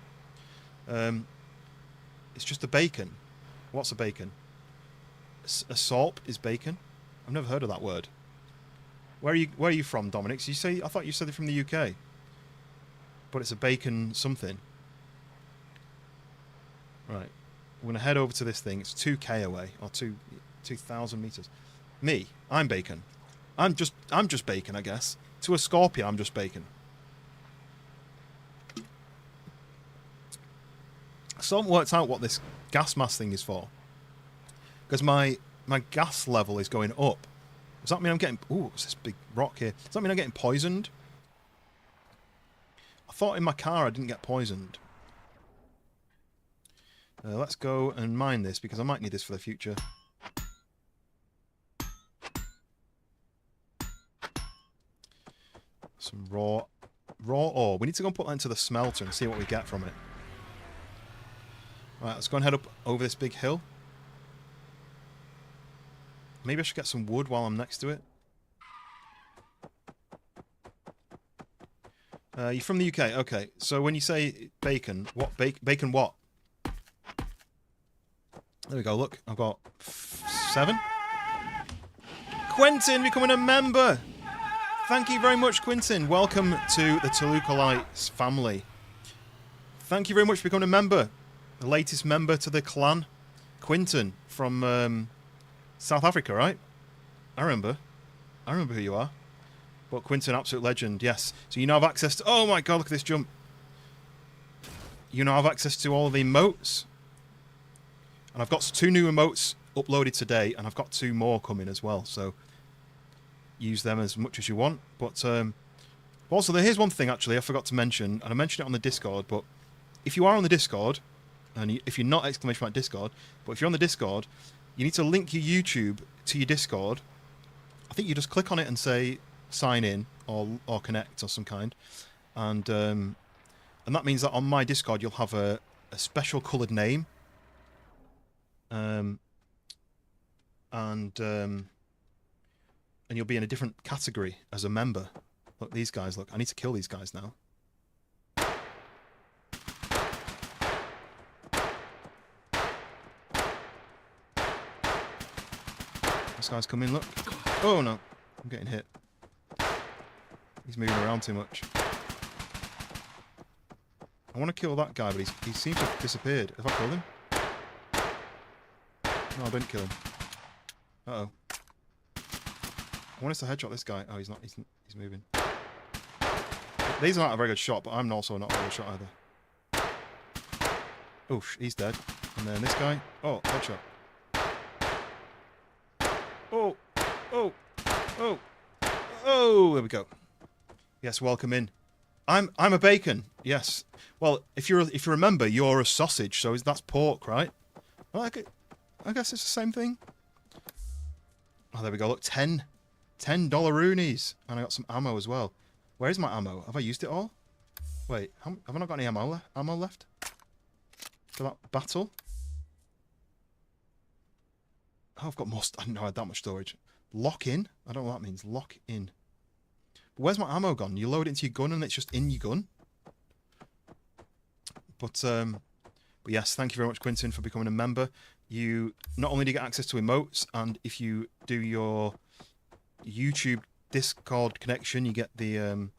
It's just a bacon. What's a bacon? A salp is bacon? I've never heard of that word. Where are you from, Dominic? So you say... I thought you said it from the UK. But it's a bacon something. Right. We're going to head over to this thing. It's 2k away. Or 2,000 meters. Me. I'm bacon. I'm just bacon, I guess. To a scorpion, I'm just bacon. I still haven't worked out what this gas mask thing is for. Because my gas level is going up. Does that mean I'm getting... Ooh, it's this big rock here. Does that mean I'm getting poisoned? I thought in my car I didn't get poisoned. Let's go and mine this, because I might need this for the future. Some raw ore. We need to go and put that into the smelter and see what we get from it. Right, let's go and head up over this big hill. Maybe I should get some wood while I'm next to it. You're from the UK, okay. So when you say bacon, what bacon what? There we go, look. I've got 7. Quentin becoming a member! Thank you very much, Quentin. Welcome to the Tolucalites family. Thank you very much for becoming a member. The latest member to the clan. Quentin from South Africa, right? I remember who you are. But Quentin, absolute legend, yes. So you now have access to... Oh my god, look at this jump. You now have access to all the emotes. And I've got 2 new emotes uploaded today, and I've got 2 more coming as well. So use them as much as you want. But also, here's one thing, actually, I forgot to mention. And I mentioned it on the Discord, but if you are on the Discord, and if you're not exclamation mark Discord, but if you're on the Discord, you need to link your YouTube to your Discord. I think you just click on it and say... sign in or connect or some kind, and that means that on my Discord you'll have a special coloured name, and you'll be in a different category as a member. Look, these guys, look, I need to kill these guys now. This guy's coming, look. Oh no, I'm getting hit. He's moving around too much. I want to kill that guy, but he seems to have disappeared. Have I killed him? No, I didn't kill him. Uh-oh. I want us to headshot this guy. Oh, he's not. He's moving. These aren't a very good shot, but I'm also not a very good shot either. Oof, he's dead. And then this guy. Oh, headshot. Oh, oh, oh, oh, there we go. Yes, welcome in. I'm a bacon. Yes. Well, if you remember, you're a sausage, so that's pork, right? Well, I guess it's the same thing. Oh, there we go. Look, $10 and I got some ammo as well. Where is my ammo? Have I used it all? Wait, have I not got any ammo left for that battle? Oh, I've got more. I didn't know I had that much storage. Lock in? I don't know what that means. Lock in. But where's my ammo gone? You load it into your gun and it's just in your gun. But yes, thank you very much, Quinton, for becoming a member. You not only do you get access to emotes, and if you do your YouTube Discord connection, you get the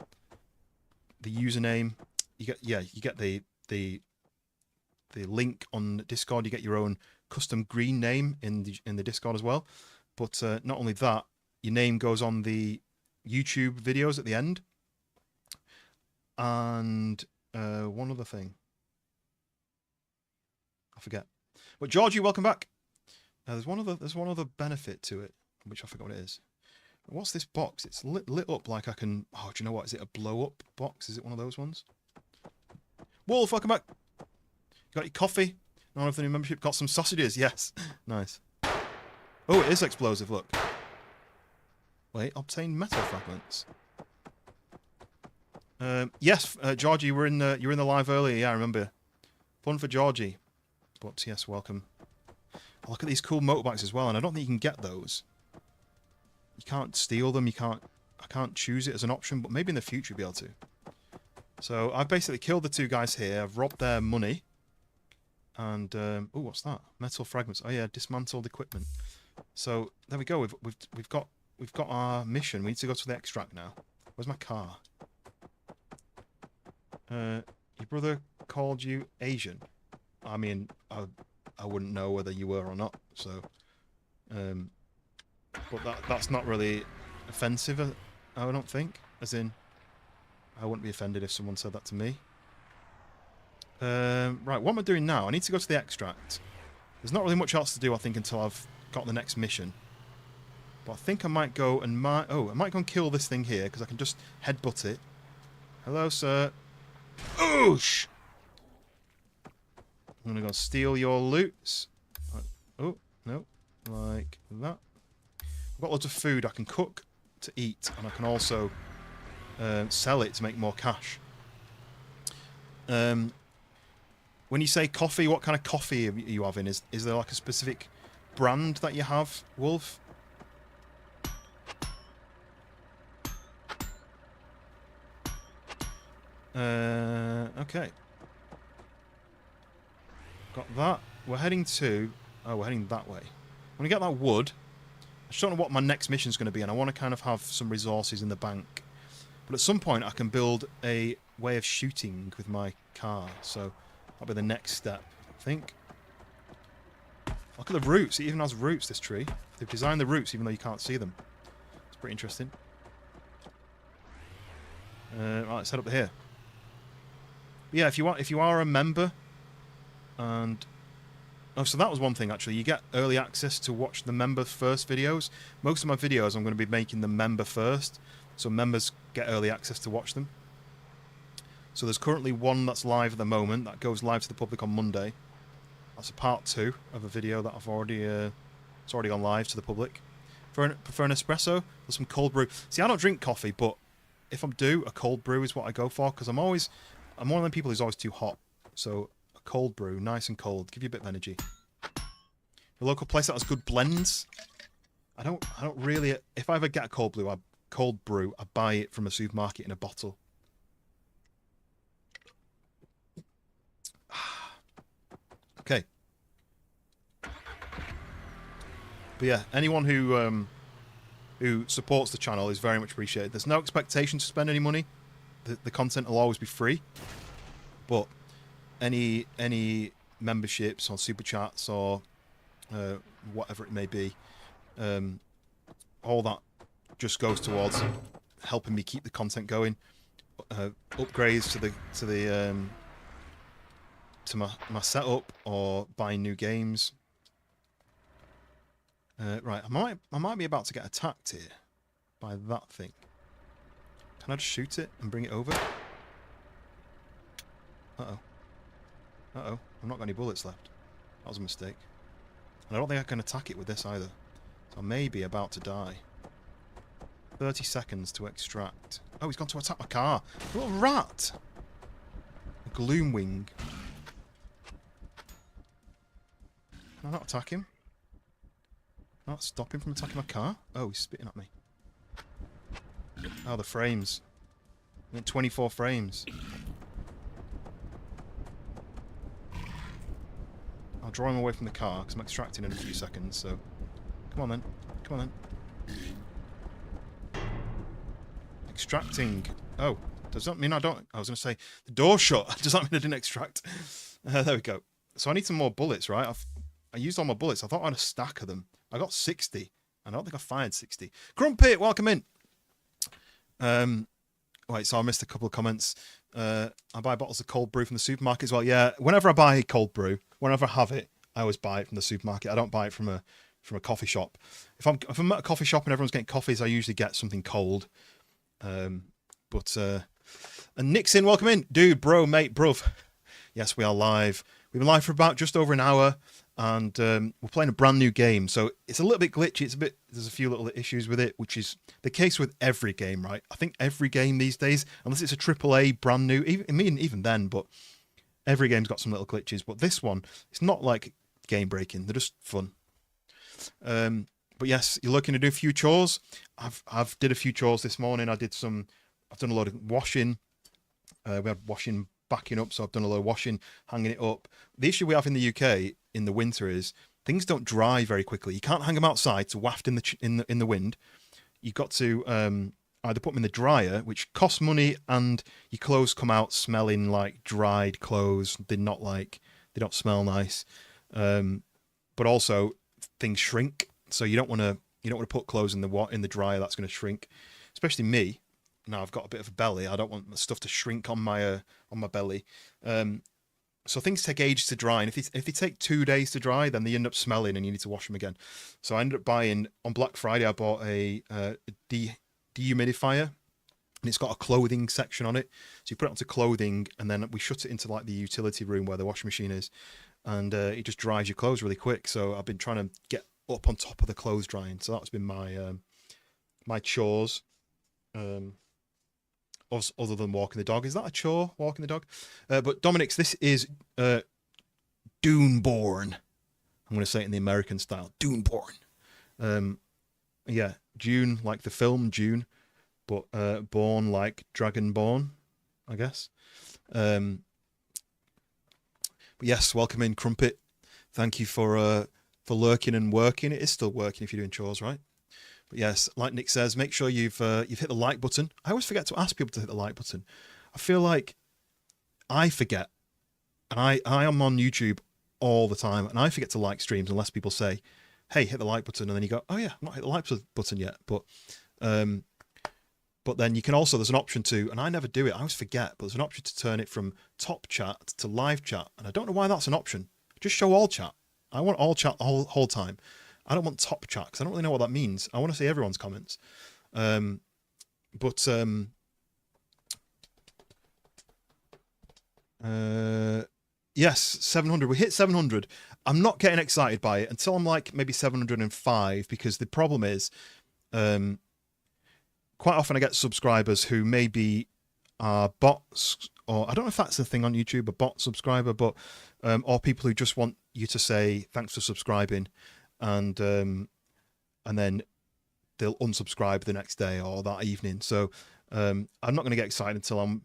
username. You get the link on Discord. You get your own custom green name in the Discord as well. But not only that, your name goes on the YouTube videos at the end. And one other thing, I forget. But Georgie, welcome back. There's one other benefit to it, which I forgot what it is. What's this box? It's lit up like I can. Oh, do you know what? Is it a blow up box? Is it one of those ones? Wolf, welcome back. Got your coffee? None of the new membership. Got some sausages. Yes, nice. Oh, it is explosive. Look. Wait, obtain metal fragments. Yes, Georgie, you were in the live earlier. Yeah, I remember. Fun for Georgie. But yes, welcome. Oh, look at these cool motorbikes as well, and I don't think you can get those. You can't steal them. I can't choose it as an option, but maybe in the future you'll be able to. So I've basically killed the two guys here. I've robbed their money. And oh, what's that? Metal fragments. Oh yeah, dismantled equipment. So there we go. We've got our mission. We need to go to the extract now. Where's my car? Your brother called you Asian. I mean, I wouldn't know whether you were or not. So, but that's not really offensive. I don't think. As in, I wouldn't be offended if someone said that to me. Right, what am I doing now? I need to go to the extract. There's not really much else to do, I think, until I've got the next mission. But I think I might go and I might go and kill this thing here, because I can just headbutt it. Hello, sir. Oosh! I'm going to go steal your loots. Oh, no. Like that. I've got loads of food I can cook to eat, and I can also sell it to make more cash. When you say coffee, what kind of coffee are you having? Is there like a specific brand that you have, Wolf? Okay. Got that. We're heading to... Oh, we're heading that way. When we get that wood, I just don't know what my next mission's going to be, and I want to kind of have some resources in the bank. But at some point, I can build a way of shooting with my car, so that'll be the next step, I think. Look at the roots. It even has roots, this tree. They've designed the roots even though you can't see them. It's pretty interesting. Right, let's head up here. But yeah, if you are a member, and oh, so that was one thing actually. You get early access to watch the member first videos. Most of my videos I'm going to be making them member first, so members get early access to watch them. So there's currently one that's live at the moment that goes live to the public on Monday. That's a part 2 of a video that I've already it's already gone live to the public. Prefer an espresso or some cold brew? See, I don't drink coffee, but if I do, a cold brew is what I go for, because I'm one of them people who's always too hot. So a cold brew, nice and cold, give you a bit of energy. A local place that has good blends. I don't really. If I ever get a cold brew, I buy it from a supermarket in a bottle. Okay. But yeah, anyone who supports the channel is very much appreciated. There's no expectation to spend any money. The content will always be free. But any memberships or super chats or whatever it may be, all that just goes towards helping me keep the content going. Upgrades to my setup or buying new games. Right, I might be about to get attacked here by that thing. Can I just shoot it and bring it over? Uh-oh. I've not got any bullets left. That was a mistake. And I don't think I can attack it with this either. So I may be about to die. 30 seconds to extract. Oh, he's gone to attack my car. A little rat. A gloomwing. Can I not attack him? Can I not stop him from attacking my car? Oh, he's spitting at me. Oh, the frames. I'm at 24 frames. I'll draw him away from the car because I'm extracting in a few seconds, so... Come on then. Come on then. Extracting. Oh, does that mean I don't... I was going to say, the door's shut. Does that mean I didn't extract? There we go. So I need some more bullets, right? I used all my bullets. I thought I had a stack of them. I got 60. I don't think I fired 60. Crumpet, welcome in. Wait, so I missed a couple of comments. I buy bottles of cold brew from the supermarket as well. Yeah, whenever I buy cold brew, whenever I have it, I always buy it from the supermarket. I don't buy it from a coffee shop. If I'm at a coffee shop and everyone's getting coffees, I usually get something cold. And Nixon, welcome in. Dude, bro, mate, bruv. Yes, we are live. We've been live for about just over an hour, and we're playing a brand new game. So it's a little bit glitchy. There's a few little issues with it, which is the case with every game, right? I think every game these days, unless it's a AAA brand new, even then, but every game's got some little glitches. But this one, it's not like game breaking. They're just fun. But yes, you're looking to do a few chores. I've did a few chores this morning. I've done a lot of washing. We had washing backing up, so I've done a lot of washing, hanging it up. The issue we have in the UK in the winter is things don't dry very quickly. You can't hang them outside to waft in the wind. You've got to either put them in the dryer, which costs money, and your clothes come out smelling like dried clothes. They don't smell nice. But also things shrink, so you don't want to put clothes in the dryer. That's going to shrink, especially me. Now I've got a bit of a belly. I don't want the stuff to shrink on my belly. So things take ages to dry, and if they take 2 days to dry, then they end up smelling, and you need to wash them again. So I ended up buying on Black Friday. I bought a dehumidifier, and it's got a clothing section on it. So you put it onto clothing, and then we shut it into like the utility room where the washing machine is, and it just dries your clothes really quick. So I've been trying to get up on top of the clothes drying. So that's been my chores. Other than walking the dog. Is that a chore, walking the dog? But Dominic's, this is Duneborn. I'm going to say it in the American style. Duneborn. Yeah, June, like the film June, but born like Dragonborn, I guess. But yes, welcome in, Crumpet. Thank you for lurking and working. It is still working if you're doing chores, right? But yes, like Nick says, make sure you've hit the like button. I always forget to ask people to hit the like button. I feel like I forget, and I am on YouTube all the time, and I forget to like streams unless people say, "Hey, hit the like button," and then you go, "Oh yeah, I've not hit the like button yet." But then you can also, there's an option to, and I never do it. I always forget, but there's an option to turn it from top chat to live chat, and I don't know why that's an option. Just show all chat. I want all chat the whole time. I don't want top chat because I don't really know what that means. I want to see everyone's comments. Yes, 700. We hit 700. I'm not getting excited by it until I'm like maybe 705, because the problem is quite often I get subscribers who maybe are bots, or I don't know if that's the thing on YouTube, a bot subscriber, but or people who just want you to say thanks for subscribing, and then they'll unsubscribe the next day or that evening. So I'm not going to get excited until I'm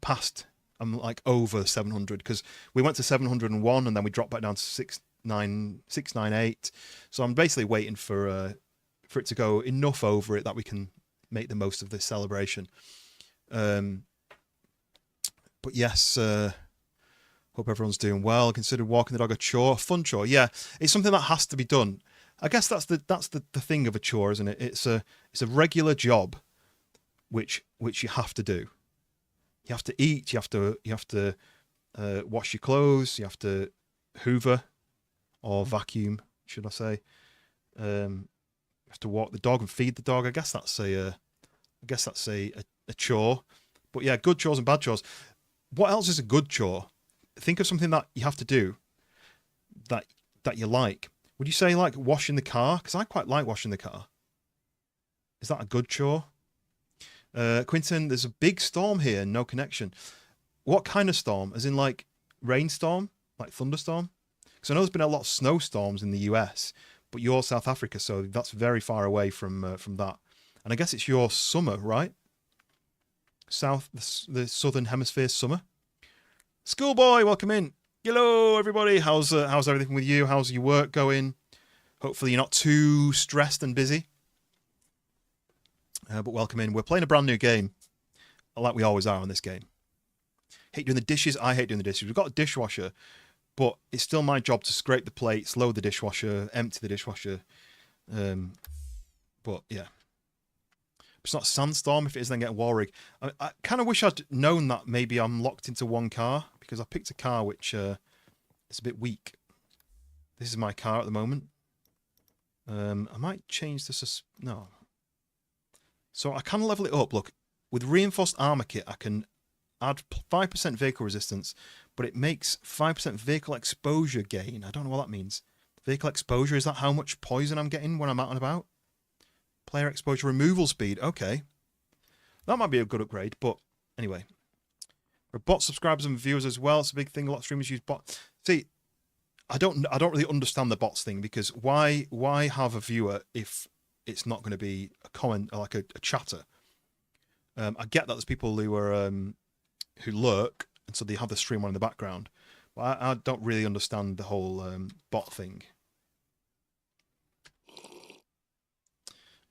past. I'm like over 700, because we went to 701 and then we dropped back down to 698. So I'm basically waiting for it to go enough over it that we can make the most of this celebration. But yes, hope everyone's doing well. Consider walking the dog a chore, a fun chore. Yeah, it's something that has to be done. I guess that's the thing of a chore, isn't it? It's a regular job, which you have to do. You have to eat. You have to wash your clothes. You have to hoover or vacuum, should I say? You have to walk the dog and feed the dog. I guess that's a chore. But yeah, good chores and bad chores. What else is a good chore? Think of something that you have to do that you like. Would you say like washing the car? Because I quite like washing the car. Is that a good chore? Quinton, there's a big storm here, no connection. What kind of storm? As in like rainstorm? Like thunderstorm? Because I know there's been a lot of snowstorms in the US, but you're South Africa, so that's very far away from that. And I guess it's your summer, right? The Southern Hemisphere summer. Schoolboy, welcome in. Hello, everybody. How's everything with you? How's your work going? Hopefully you're not too stressed and busy. But welcome in. We're playing a brand new game, like we always are on this game. Hate doing the dishes. I hate doing the dishes. We've got a dishwasher, but it's still my job to scrape the plates, load the dishwasher, empty the dishwasher. But yeah. It's not a sandstorm. If it is, then get a wall rig. I kind of wish I'd known that maybe I'm locked into one car, because I picked a car which is a bit weak. This is my car at the moment. I might change this. No. So I can level it up. Look, with reinforced armor kit, I can add 5% vehicle resistance, but it makes 5% vehicle exposure gain. I don't know what that means. Vehicle exposure, is that how much poison I'm getting when I'm out and about? Player exposure removal speed. Okay. That might be a good upgrade, but anyway. For bot subscribers and viewers as well, it's a big thing. A lot of streamers use bots. See, I don't really understand the bots thing, because why have a viewer if it's not going to be a comment, like a chatter? I get that there's people who are who lurk, and so they have the stream on in the background. But I don't really understand the whole bot thing.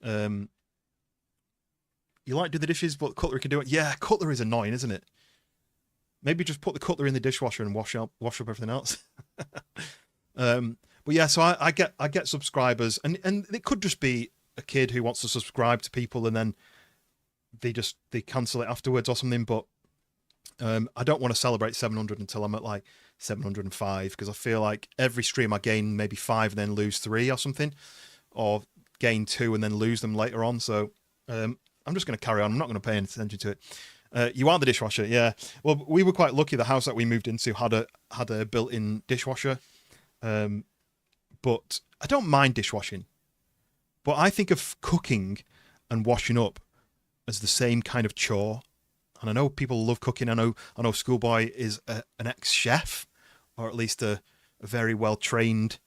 You like do the dishes, but cutlery can do it. Yeah, cutlery is annoying, isn't it? Maybe just put the cutlery in the dishwasher and wash up everything else. But yeah, so I get subscribers, and it could just be a kid who wants to subscribe to people and then they cancel it afterwards or something. But I don't want to celebrate 700 until I'm at like 705, because I feel like every stream I gain maybe 5 and then lose 3 or something, or gain 2 and then lose them later on. So I'm just going to carry on. I'm not going to pay any attention to it. You are the dishwasher, yeah. Well, we were quite lucky. The house that we moved into had a built-in dishwasher, but I don't mind dishwashing. But I think of cooking and washing up as the same kind of chore. And I know people love cooking. I know Schoolboy is an ex-chef, or at least a very well-trained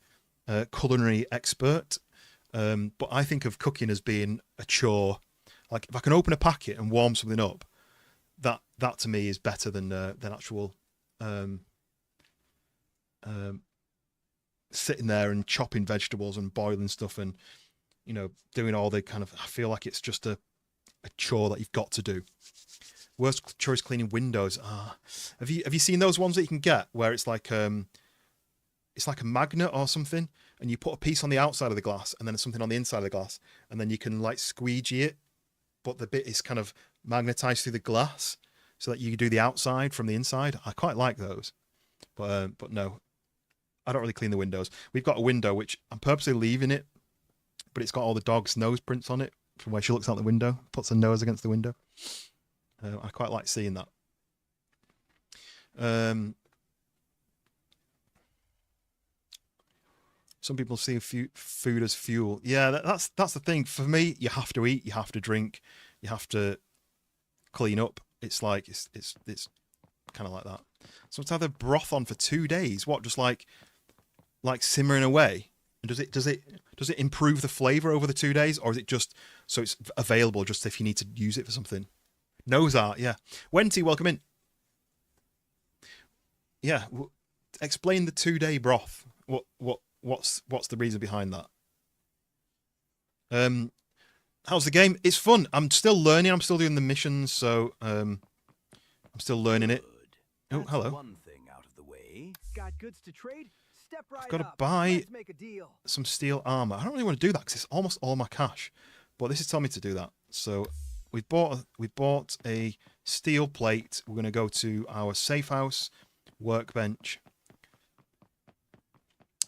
culinary expert. But I think of cooking as being a chore. Like if I can open a packet and warm something up, that to me is better than actual sitting there and chopping vegetables and boiling stuff and doing all the kind of. I feel like it's just a chore that you've got to do. Worst chore is cleaning windows. Have you seen those ones that you can get where it's like a magnet or something, and you put a piece on the outside of the glass and then something on the inside of the glass, and then you can like squeegee it, but the bit is kind of magnetized through the glass so that you can do the outside from the inside. I quite like those, but no, I don't really clean the windows. We've got a window which I'm purposely leaving it, but it's got all the dog's nose prints on it from where she looks out the window, puts her nose against the window. I quite like seeing that. Some people see food as fuel. Yeah, that's the thing. For me, you have to eat, you have to drink, you have to clean up. It's like it's kind of like that. So to have the broth on for 2 days, what, just like simmering away? And does it improve the flavor over the 2 days, or is it just so it's available just if you need to use it for something? Nose art, yeah. Wenty, welcome in. Yeah, explain the 2-day broth. What's the reason behind that? How's the game? It's fun. I'm still learning. I'm still doing the missions, so I'm still learning it. Oh, hello. One thing out of the way. Got goods to trade? Step right I've got to up. buy Let's make a deal. some steel armor. I don't really want to do that because it's almost all my cash, but this is telling me to do that. So we bought a steel plate. We're going to go to our safe house workbench.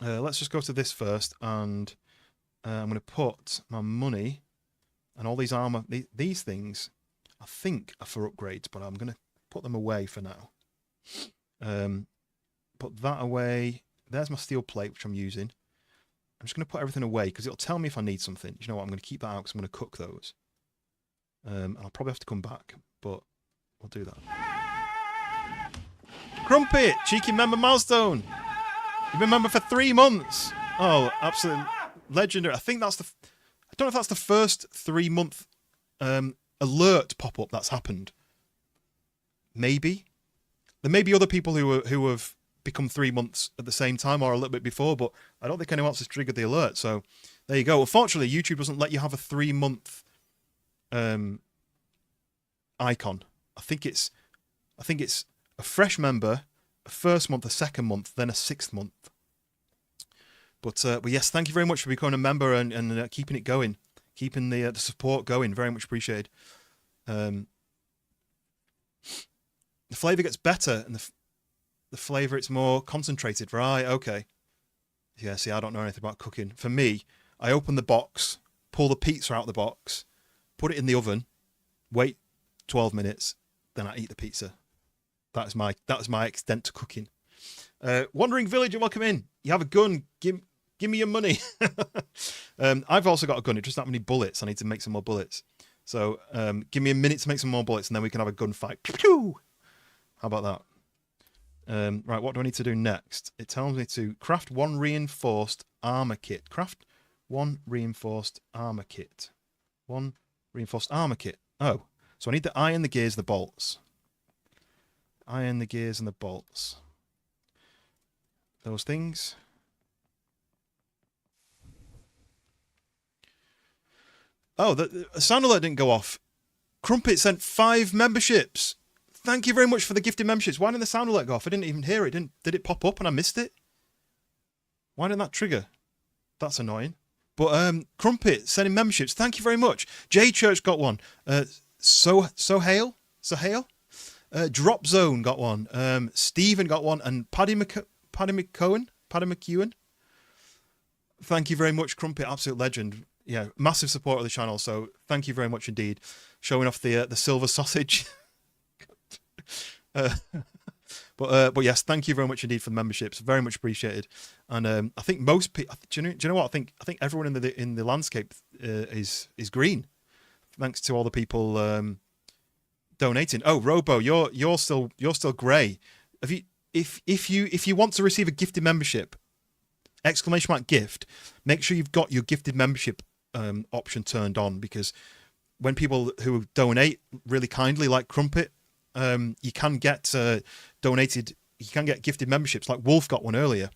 Let's just go to this first, and I'm going to put my money and all these armor. These things, I think, are for upgrades, but I'm going to put them away for now. Put that away. There's my steel plate, which I'm using. I'm just going to put everything away because it'll tell me if I need something. You know what? I'm going to keep that out because I'm going to cook those. I'll probably have to come back, but we'll do that. Crumpet, cheeky member milestone. You've been a member for 3 months. Oh, absolute legendary. I think that's the... I don't know if that's the first 3-month alert pop-up that's happened. Maybe. There may be other people who have become 3 months at the same time or a little bit before, but I don't think anyone else has triggered the alert. So there you go. Unfortunately, YouTube doesn't let you have a 3-month icon. I think it's a fresh member, a first month, a second month, then a 6th month. But yes, thank you very much for becoming a member and keeping it going, keeping the support going. Very much appreciated. The flavour gets better, and the flavour, it's more concentrated. Right, okay. Yeah, see, I don't know anything about cooking. For me, I open the box, pull the pizza out of the box, put it in the oven, wait 12 minutes, then I eat the pizza. That is my extent to cooking. Wandering Villager, welcome in. You have a gun. Give me your money. I've also got a gun. It just not many bullets. I need to make some more bullets. So give me a minute to make some more bullets, and then we can have a gunfight. How about that? Right, what do I need to do next? It tells me to craft 1 reinforced armor kit. Craft 1 reinforced armor kit. 1 reinforced armor kit. Oh, so I need the iron, the gears, the bolts. Iron, the gears, and the bolts. Those things. Oh, the sound alert didn't go off. Crumpet sent 5 memberships. Thank you very much for the gifted memberships. Why didn't the sound alert go off? I didn't even hear it. Did it pop up and I missed it? Why didn't that trigger? That's annoying. But Crumpet sending memberships. Thank you very much. J Church got one. So Hale. Drop Zone got one. Stephen got one, and Paddy McEwen. Thank you very much, Crumpet. Absolute legend. Yeah, massive support of the channel. So thank you very much indeed. Showing off the silver sausage. But yes, thank you very much indeed for the memberships. Very much appreciated. And I think most people. Do you know what? I think everyone in the landscape is green. Thanks to all the people donating. Oh, Robo, you're still grey. If you want to receive a gifted membership, !gift, make sure you've got your gifted membership option turned on, because when people who donate really kindly, like Crumpet, you can get donated. You can get gifted memberships. Like Wolf got one earlier.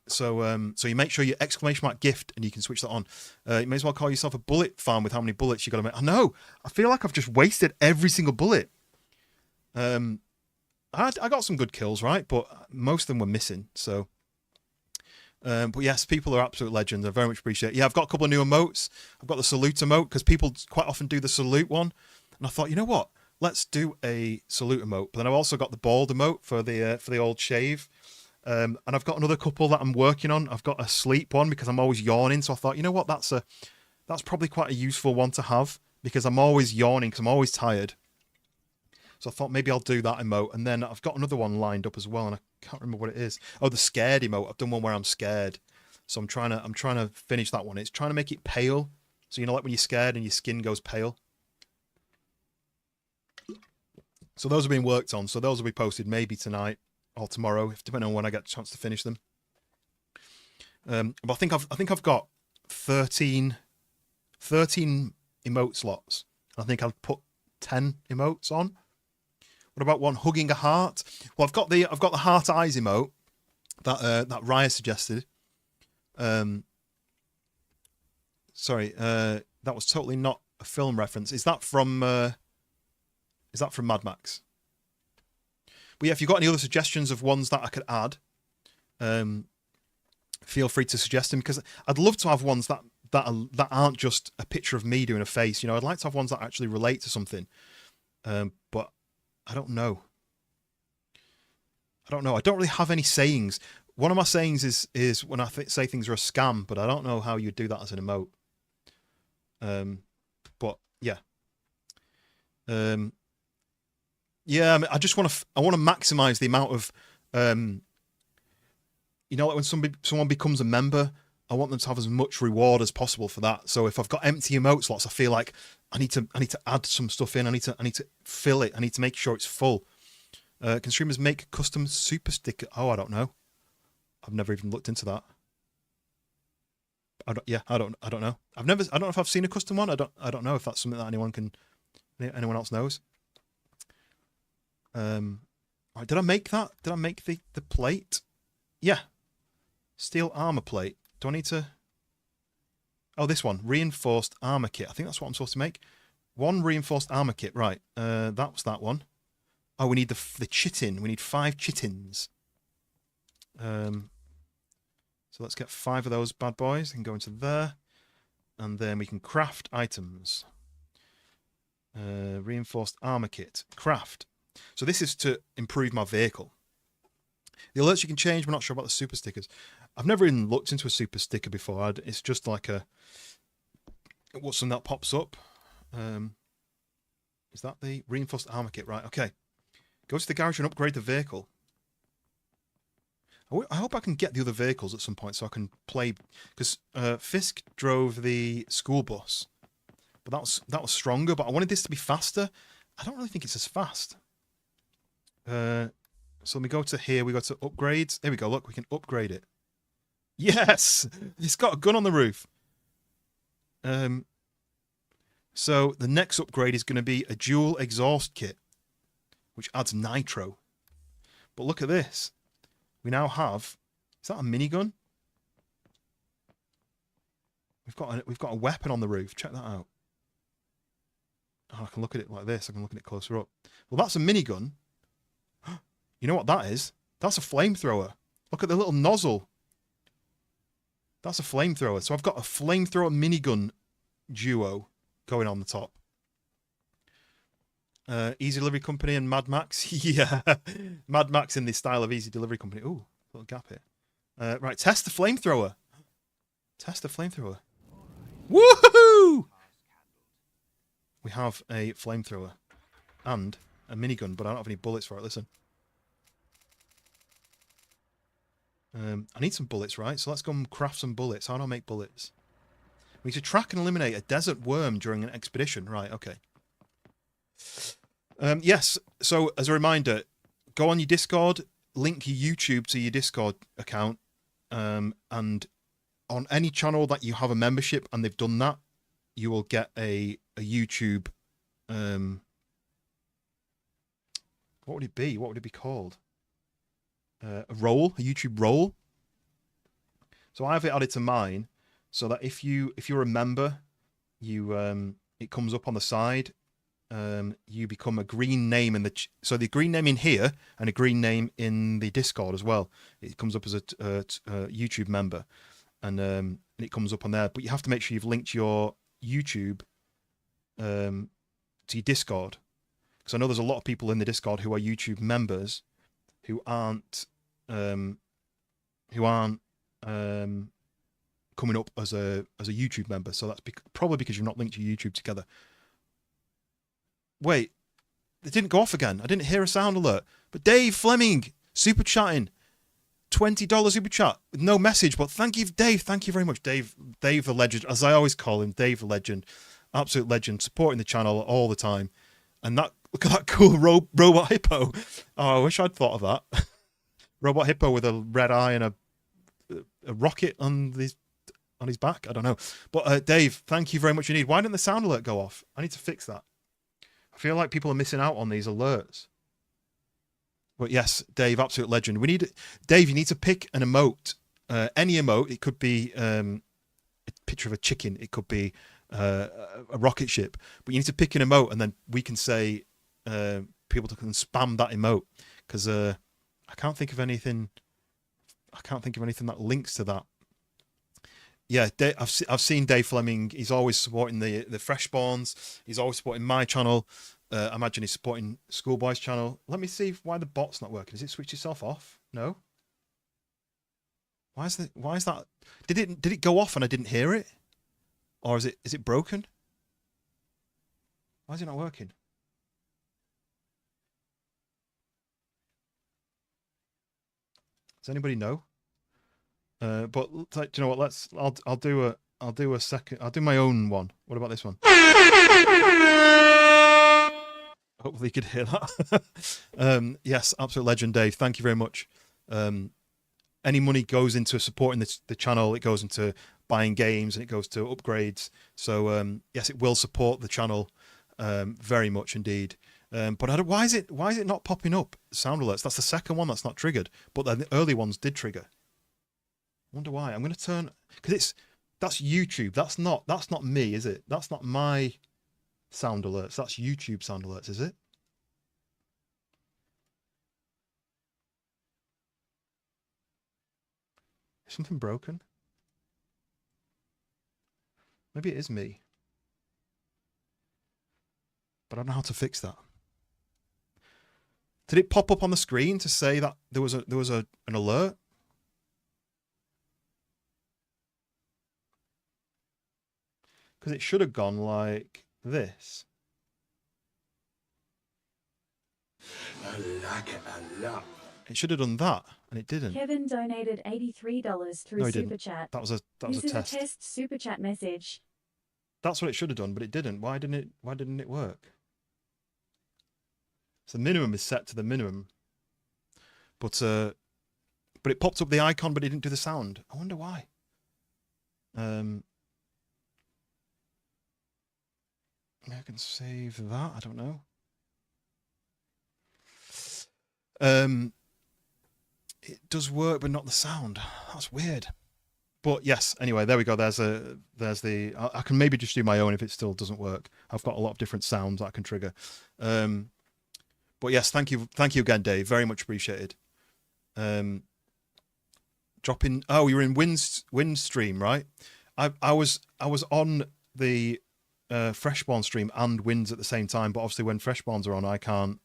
So you make sure you !gift and you can switch that on. You may as well call yourself a bullet farm with how many bullets you got to make. I know. I feel like I've just wasted every single bullet. I got some good kills, right? But most of them were missing. So, but yes, people are absolute legends. I very much appreciate it. Yeah, I've got a couple of new emotes. I've got the salute emote because people quite often do the salute one, and I thought, you know what? Let's do a salute emote. But then I've also got the bald emote for the old shave. And I've got another couple that I'm working on. I've got a sleep one because I'm always yawning. So I thought, you know what? That's probably quite a useful one to have because I'm always yawning because I'm always tired. So I thought maybe I'll do that emote. And then I've got another one lined up as well, and I can't remember what it is. Oh, the scared emote. I've done one where I'm scared. So I'm trying to finish that one. It's trying to make it pale. So like when you're scared and your skin goes pale. So those are being worked on. So those will be posted maybe tonight or tomorrow, depending on when I get a chance to finish them. But I think I've got 13 emote slots. I think I've put 10 emotes on. What about one hugging a heart? Well, I've got the heart eyes emote that Raya suggested. Sorry, that was totally not a film reference. Is that from Mad Max? But yeah, if you've got any other suggestions of ones that I could add, feel free to suggest them, because I'd love to have ones that aren't just a picture of me doing a face. I'd like to have ones that actually relate to something. But I don't know. I don't really have any sayings. One of my sayings is when I say things are a scam, but I don't know how you do that as an emote. But yeah. Yeah, I just want to maximize the amount of you know, like when someone becomes a member, I want them to have as much reward as possible for that. So if I've got empty emote slots, I feel like I need to add some stuff in. I need to fill it. I need to make sure it's full. Can streamers make custom super sticker? Oh, I don't know. I've never even looked into that. I don't know. I don't know if I've seen a custom one. I don't know if that's something that anyone else knows. Right, did I make that? Did I make the plate? Yeah. Steel armor plate. Do I need to? Oh, this one. Reinforced armor kit. I think that's what I'm supposed to make. One reinforced armor kit. Right. That was that one. Oh, we need the chitin. We need 5 chitins. So let's get 5 of those bad boys and go into there. And then we can craft items. Reinforced armor kit. Craft. So this is to improve my vehicle. The alerts you can change. We're not sure about the super stickers. I've never even looked into a super sticker before. It's just like what's something that pops up. Is that the reinforced armor kit? Right, okay. Go to the garage and upgrade the vehicle. I hope I can get the other vehicles at some point so I can play, because Fisk drove the school bus, but that was stronger. But I wanted this to be faster. I don't really think it's as fast. So let me go to here. We go to upgrades. There we go. Look, we can upgrade it. Yes, it's got a gun on the roof. So the next upgrade is going to be a dual exhaust kit, which adds nitro. But look at this. We now have, is that a minigun? We've got a weapon on the roof. Check that out. Oh, I can look at it like this. I can look at it closer up. Well, that's a minigun. You know what that is? That's a flamethrower. Look at the little nozzle. That's a flamethrower. So I've got a flamethrower minigun duo going on the top. Easy Delivery Company and Mad Max. Yeah. Mad Max in the style of Easy Delivery Company. Ooh, little gap here. Right, test the flamethrower. Test the flamethrower. Woohoo! We have a flamethrower and a minigun, but I don't have any bullets for it. Listen. I need some bullets, right? So let's go and craft some bullets. How do I make bullets? We need to track and eliminate a desert worm during an expedition. Right, okay. Yes, so as a reminder, go on your Discord, link your YouTube to your Discord account, and on any channel that you have a membership and they've done that, you will get a YouTube, what would it be? What would it be called? A YouTube role. So I have it added to mine, so that if you're a member, it comes up on the side. You become a green name in so the green name in here and a green name in the Discord as well. It comes up as a YouTube member, and it comes up on there. But you have to make sure you've linked your YouTube to your Discord, because I know there's a lot of people in the Discord who are YouTube members who aren't coming up as a YouTube member. So that's probably because you've not linked your YouTube together. Wait, it didn't go off again. I didn't hear a sound alert. But Dave Fleming, super chatting, $20 super chat with no message. But thank you, Dave. Thank you very much, Dave. Dave the legend, as I always call him, Dave the legend, absolute legend, supporting the channel all the time. And that, look at that cool robot hippo. Oh, I wish I'd thought of that. Robot hippo with a red eye and a rocket on his back. I don't know. But Dave, thank you very much indeed. Why didn't the sound alert go off? I need to fix that. I feel like people are missing out on these alerts. But yes, Dave, absolute legend. Dave, you need to pick an emote. Any emote. It could be a picture of a chicken. It could be a rocket ship. But you need to pick an emote, and then we can say people can spam that emote, because I can't think of anything. I can't think of anything that links to that. Yeah, I've seen Dave Fleming. He's always supporting the Freshborns. He's always supporting my channel. I imagine he's supporting Schoolboy's channel. Let me see why the bot's not working. Has it switched itself off? No. Why is that? Did it go off and I didn't hear it, or is it broken? Why is it not working? Does anybody know? But do you know what? I'll do a second. I'll do my own one. What about this one? Hopefully you could hear that. Yes, absolute legend, Dave. Thank you very much. Any money goes into supporting the channel. It goes into buying games and it goes to upgrades. So yes, it will support the channel very much indeed. But why is it not popping up sound alerts? That's the second one that's not triggered, but the early ones did trigger. I wonder why. I'm going to turn, because that's YouTube. That's not me, is it? That's not my sound alerts. That's YouTube sound alerts, is it? Is something broken? Maybe it is me. But I don't know how to fix that. Did it pop up on the screen to say that there was an alert? Because it should have gone like this. It should have done that, and it didn't. Kevin donated $83 through No, he Super didn't. Chat. That was a This is test. a test Super Chat message. That's what it should have done, but it didn't. Why didn't it work? So the minimum is set to the minimum. But it popped up the icon, but it didn't do the sound. I wonder why. Maybe I can save that. I don't know. It does work, but not the sound. That's weird. But yes, anyway, there we go. There's the. I can maybe just do my own if it still doesn't work. I've got a lot of different sounds that I can trigger. But yes, thank you again, Dave. Very much appreciated. Dropping. Oh, you were in Wind stream, right? I was on the Freshborn stream and Winds at the same time, but obviously when Freshborns are on, I can't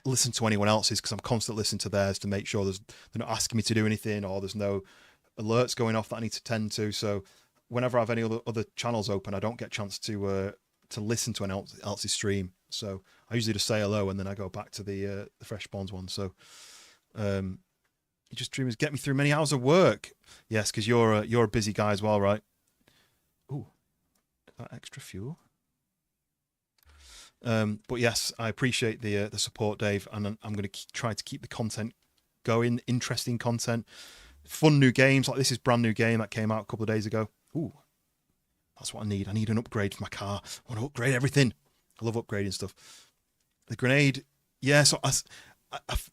listen to anyone else's because I'm constantly listening to theirs to make sure they're not asking me to do anything or there's no alerts going off that I need to tend to. So whenever I have any other channels open, I don't get a chance to listen to anyone else's stream. So I usually just say hello and then I go back to the Freshborns one. So you just dreamers get me through many hours of work. Yes, because you're a busy guy as well, right? Ooh, that extra fuel. But yes, I appreciate the support, Dave, and I'm going to try to keep the content going, interesting content, fun new games. Like this is brand new game that came out a couple of days ago. Ooh, that's what I need. I need an upgrade for my car. I want to upgrade everything. I love upgrading stuff. The grenade, yeah. So do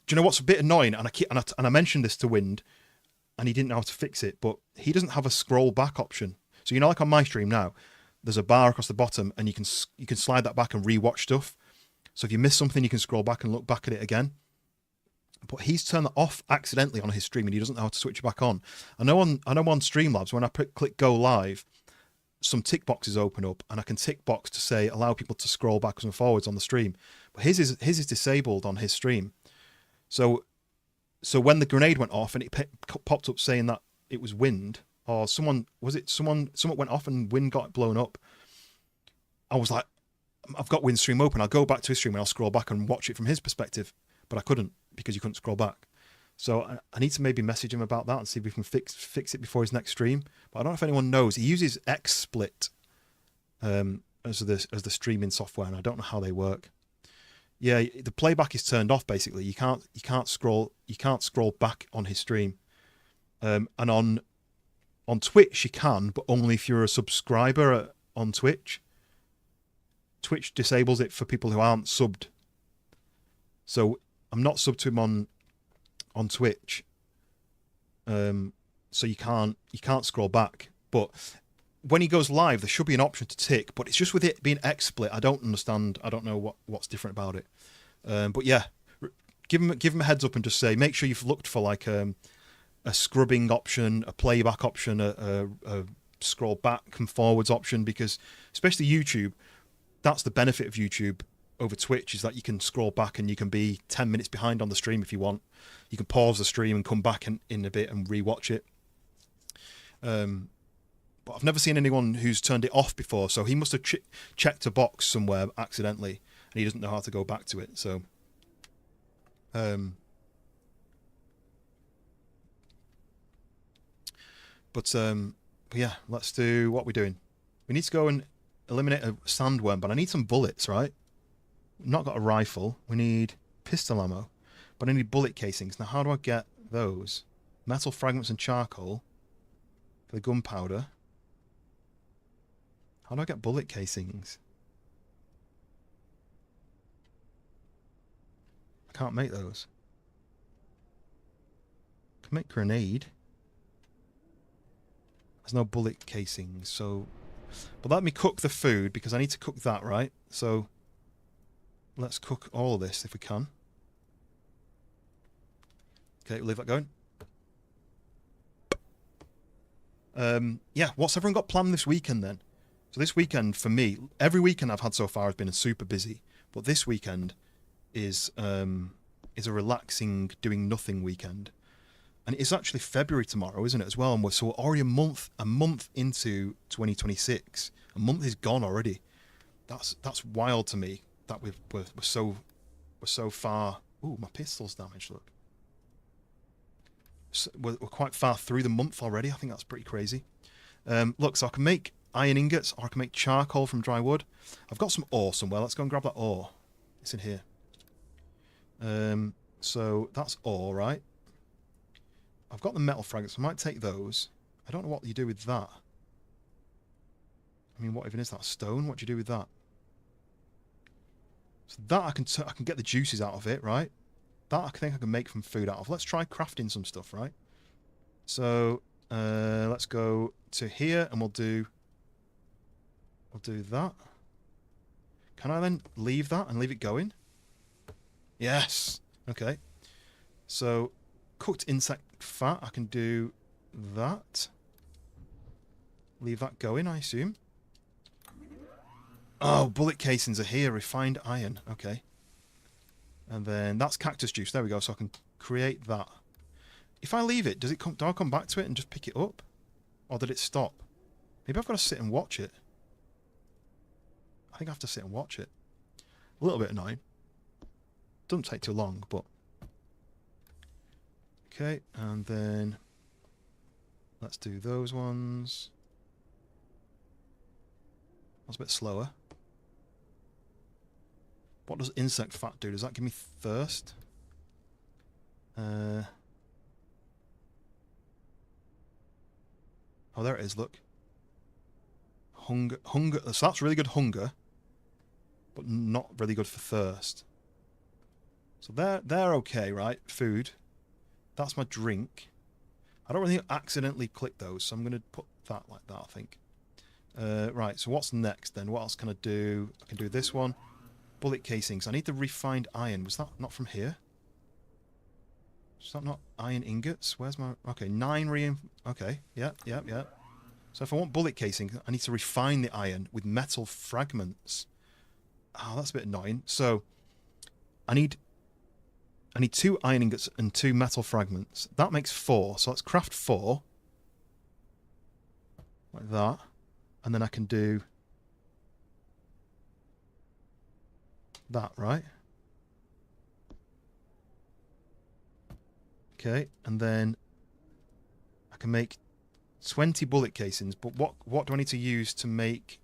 you know what's a bit annoying? And I mentioned this to Wind, and he didn't know how to fix it, but he doesn't have a scroll back option. So like on my stream now, there's a bar across the bottom and you can slide that back and rewatch stuff. So if you miss something, you can scroll back and look back at it again. But he's turned that off accidentally on his stream and he doesn't know how to switch it back on. I know on Streamlabs, when I click go live, some tick boxes open up and I can tick box to say allow people to scroll backwards and forwards on the stream. But his is disabled on his stream. So when the grenade went off and it popped up saying that it was Wind, or someone went off and Wind got blown up. I was like, I've got Wind stream open. I'll go back to his stream and I'll scroll back and watch it from his perspective. But I couldn't because you couldn't scroll back. So I need to maybe message him about that and see if we can fix it before his next stream. But I don't know if anyone knows. He uses XSplit as the streaming software, and I don't know how they work. Yeah, the playback is turned off basically. You can't scroll back on his stream. And on Twitch you can, but only if you're a subscriber on Twitch. Twitch disables it for people who aren't subbed. So I'm not subbed to him on Twitch. So you can't scroll back. But when he goes live, there should be an option to tick, but it's just with it being XSplit. I don't understand. I don't know what's different about it. But yeah, give him a heads up and just say, make sure you've looked for like a scrubbing option, a playback option, a scroll back and forwards option, because especially YouTube, that's the benefit of YouTube over Twitch, is that you can scroll back and you can be 10 minutes behind on the stream if you want. You can pause the stream and come back in a bit and rewatch it. But I've never seen anyone who's turned it off before, so he must have checked a box somewhere accidentally and he doesn't know how to go back to it. So But yeah, let's do what we're doing. We need to go and eliminate a sandworm, but I need some bullets, right? We've not got a rifle. We need pistol ammo, but I need bullet casings. Now, how do I get those? Metal fragments and charcoal for the gunpowder. How do I get bullet casings? I can't make those. I can make grenade. There's no bullet casings, so... But let me cook the food, because I need to cook that, right? So, let's cook all of this, if we can. Okay, we'll leave that going. Yeah, what's everyone got planned this weekend, then? So this weekend, for me, every weekend I've had so far has been super busy. But this weekend is a relaxing, doing nothing weekend. And it's actually February tomorrow, isn't it, as well? And we're already a month into 2026. A month is gone already. That's wild to me that we're so far. Ooh, my pistol's damaged. Look, so we're quite far through the month already. I think that's pretty crazy. Look, so I can make iron ingots, or I can make charcoal from dry wood. I've got some ore somewhere. Let's go and grab that ore. It's in here. So that's ore, right? I've got the metal fragments. I might take those. I don't know what you do with that. I mean, what even is that? Stone? What do you do with that? So that I can get the juices out of it, right? That I think I can make from food out of. Let's try crafting some stuff, right? So let's go to here and we'll do that. Can I then leave that and leave it going? Yes. Okay. So cooked insect fat, I can do that. Leave that going, I assume. Oh, bullet casings are here. Refined iron. Okay. And then that's cactus juice. There we go. So I can create that. If I leave it, do I come back to it and just pick it up? Or did it stop? Maybe I've got to sit and watch it. I think I have to sit and watch it. A little bit annoying. Doesn't take too long, but... Okay, and then... Let's do those ones. That's a bit slower. What does insect fat do? Does that give me thirst? Oh, there it is, look. Hunger. So that's really good hunger, but not really good for thirst. So they're okay, right? Food. That's my drink. I don't really accidentally click those, so I'm going to put that like that, I think. Right, so what's next then? What else can I do? I can do this one. Bullet casings. I need the refined iron. Was that not from here? Is that not iron ingots? Where's my... Okay, 9 Okay, yeah. So if I want bullet casing, I need to refine the iron with metal fragments. Oh, that's a bit annoying. So, I need 2 iron ingots and 2 metal fragments. That makes 4. So let's craft 4. Like that. And then I can do... that, right? Okay, and then I can make 20 bullet casings, but what do I need to use to make...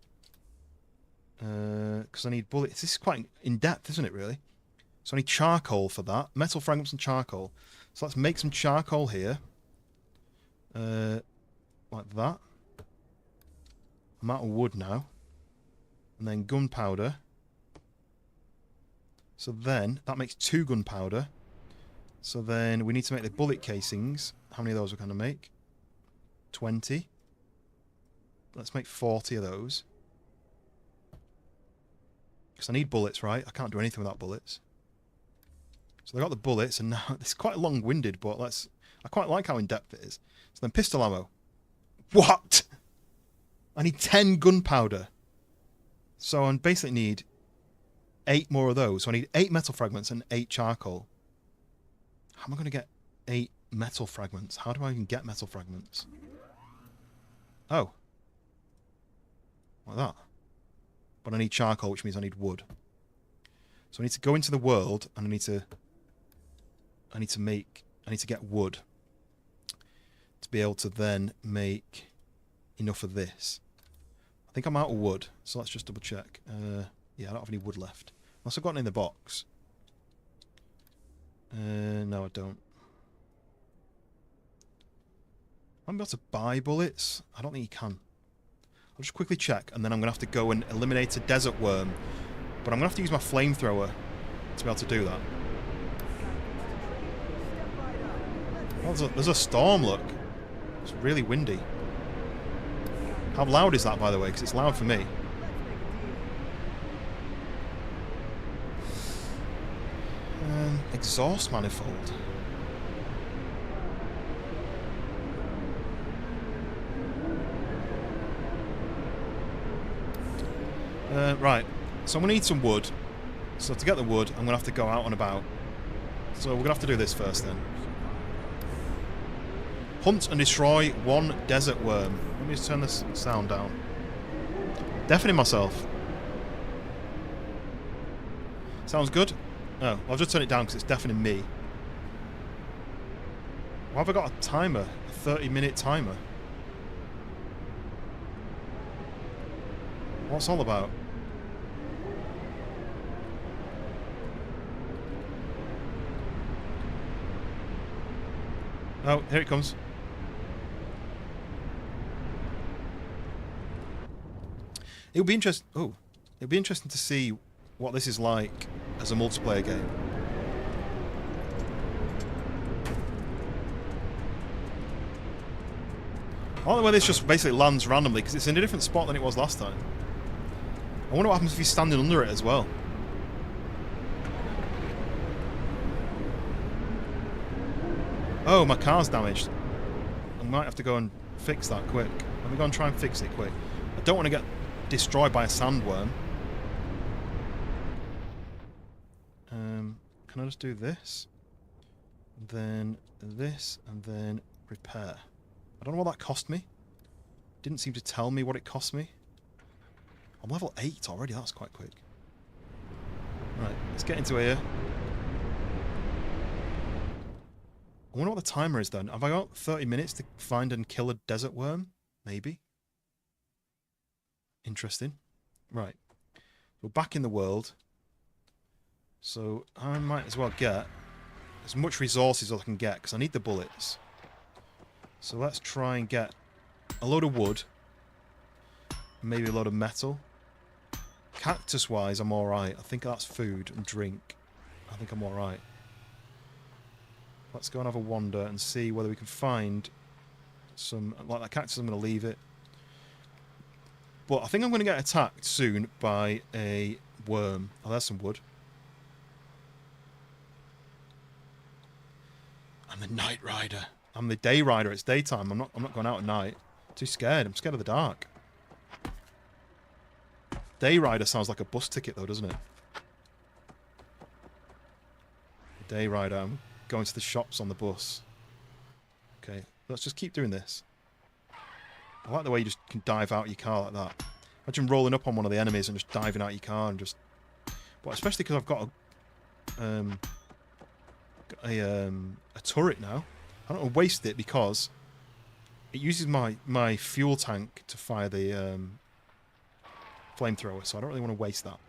because I need bullets. This is quite in-depth, isn't it, really? So I need charcoal for that. Metal fragments and charcoal. So let's make some charcoal here. Like that. I'm out of wood now. And then gunpowder. So then, that makes 2 gunpowder. So then, we need to make the bullet casings. How many of those are we going to make? 20. Let's make 40 of those. Because I need bullets, right? I can't do anything without bullets. So I got the bullets, and now it's quite long-winded, but I quite like how in-depth it is. So then pistol ammo. What? I need 10 gunpowder. So I basically need 8 more of those. So I need 8 metal fragments and 8 charcoal. How am I going to get 8 metal fragments? How do I even get metal fragments? Oh. Like that. But I need charcoal, which means I need wood. So I need to go into the world and I need to get wood. to be able to then make enough of this. I think I'm out of wood, so let's just double check. Yeah, I don't have any wood left. Unless I've got it in the box. No, I don't. I'm able to buy bullets. I don't think you can. I'll just quickly check, and then I'm going to have to go and eliminate a desert worm. But I'm going to have to use my flamethrower to be able to do that. Oh, there's a storm, look. It's really windy. How loud is that, by the way? Because it's loud for me. Exhaust manifold. Right, so I'm going to need some wood. So to get the wood, I'm going to have to go out and about. So we're going to have to do this first then. Hunt and destroy one desert worm. Let me just turn this sound down. Deafening myself. Sounds good? Oh, I'll just turn it down because it's deafening me. Why have I got a timer? A 30-minute timer? What's all about? Oh, here it comes. It'll be interesting. Oh, it'll be interesting to see what this is like as a multiplayer game. I don't know whether this just basically lands randomly because it's in a different spot than it was last time. I wonder what happens if you're standing under it as well. Oh, my car's damaged. I might have to go and fix that quick. Let me go and try and fix it quick. I don't want to get destroyed by a sandworm. Can I just do this? And then this, and then repair. I don't know what that cost me. Didn't seem to tell me what it cost me. I'm level 8 already, that's quite quick. Right, let's get into here. I wonder what the timer is then. Have I got 30 minutes to find and kill a desert worm? Maybe. Interesting. Right. We're back in the world. So I might as well get as much resources as I can get because I need the bullets. So let's try and get a load of wood. Maybe a load of metal. Cactus-wise, I'm alright. I think that's food and drink. I think I'm alright. Let's go and have a wander and see whether we can find some... Like that cactus, I'm going to leave it. But I think I'm going to get attacked soon by a worm. Oh, there's some wood. I'm the night rider. I'm the day rider. It's daytime. I'm not going out at night. Too scared. I'm scared of the dark. Day rider sounds like a bus ticket though, doesn't it? Day rider. I'm going to the shops on the bus. Okay, let's just keep doing this. I like the way you just can dive out your car like that. Imagine rolling up on one of the enemies and just diving out your car and just... But especially because I've got a turret now. I don't want to waste it because it uses my fuel tank to fire the flamethrower, so I don't really want to waste that.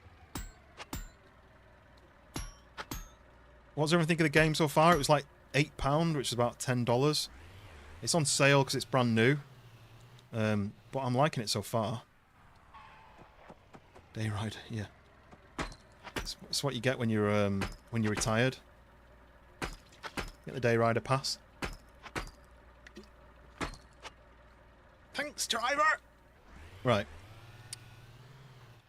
What does everyone think of the game so far? It was like £8, which is about $10. It's on sale because it's brand new. But I'm liking it so far. Day ride, yeah. It's what you get when you're retired. Get the day rider pass. Thanks, driver. Right.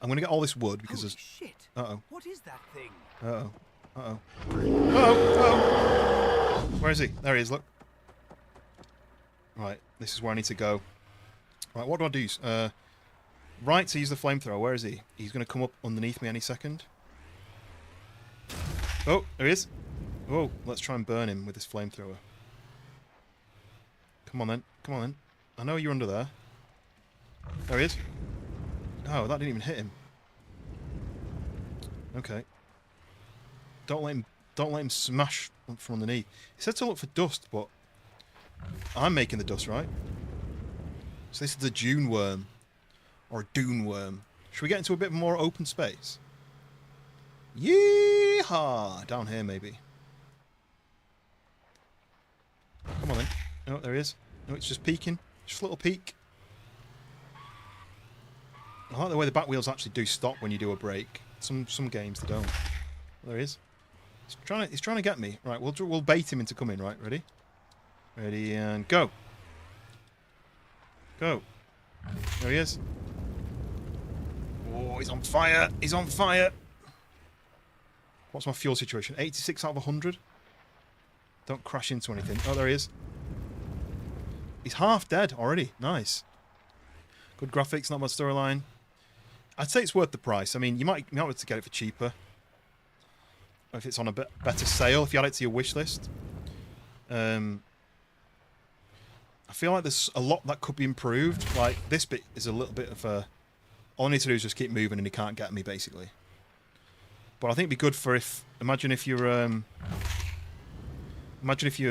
I'm gonna get all this wood because there's. Shit. Uh-oh. What is that thing? Uh-oh. Uh-oh. Uh-oh. Uh-oh. Where is he? There he is, look. Right, this is where I need to go. Right, what do I do? Right to use the flamethrower. Where is he? He's going to come up underneath me any second. Oh, there he is. Oh, let's try and burn him with this flamethrower. Come on then. Come on then. I know you're under there. There he is. Oh, that didn't even hit him. Okay. Don't let him smash from underneath. He said to look for dust, but I'm making the dust, right? So this is the Dune worm. Or a Dune worm. Should we get into a bit more open space? Yeehaw! Down here, maybe. Come on then. Oh, there he is. No, it's just peeking. Just a little peek. I like the way the back wheels actually do stop when you do a brake. Some games they don't. There he is. He's trying to get me. Right, we'll bait him into coming. Right, ready? Ready and go. Go. There he is. Oh, he's on fire. He's on fire. What's my fuel situation? 86 out of 100. Don't crash into anything. Oh, there he is. He's half dead already. Nice. Good graphics, not much storyline. I'd say it's worth the price. I mean, you might be able to get it for cheaper. Or if it's on a better sale, if you add it to your wish list. I feel like there's a lot that could be improved. Like, this bit is a little bit of a... All I need to do is just keep moving and he can't get me, basically. But I think it'd be good for if... Imagine if you're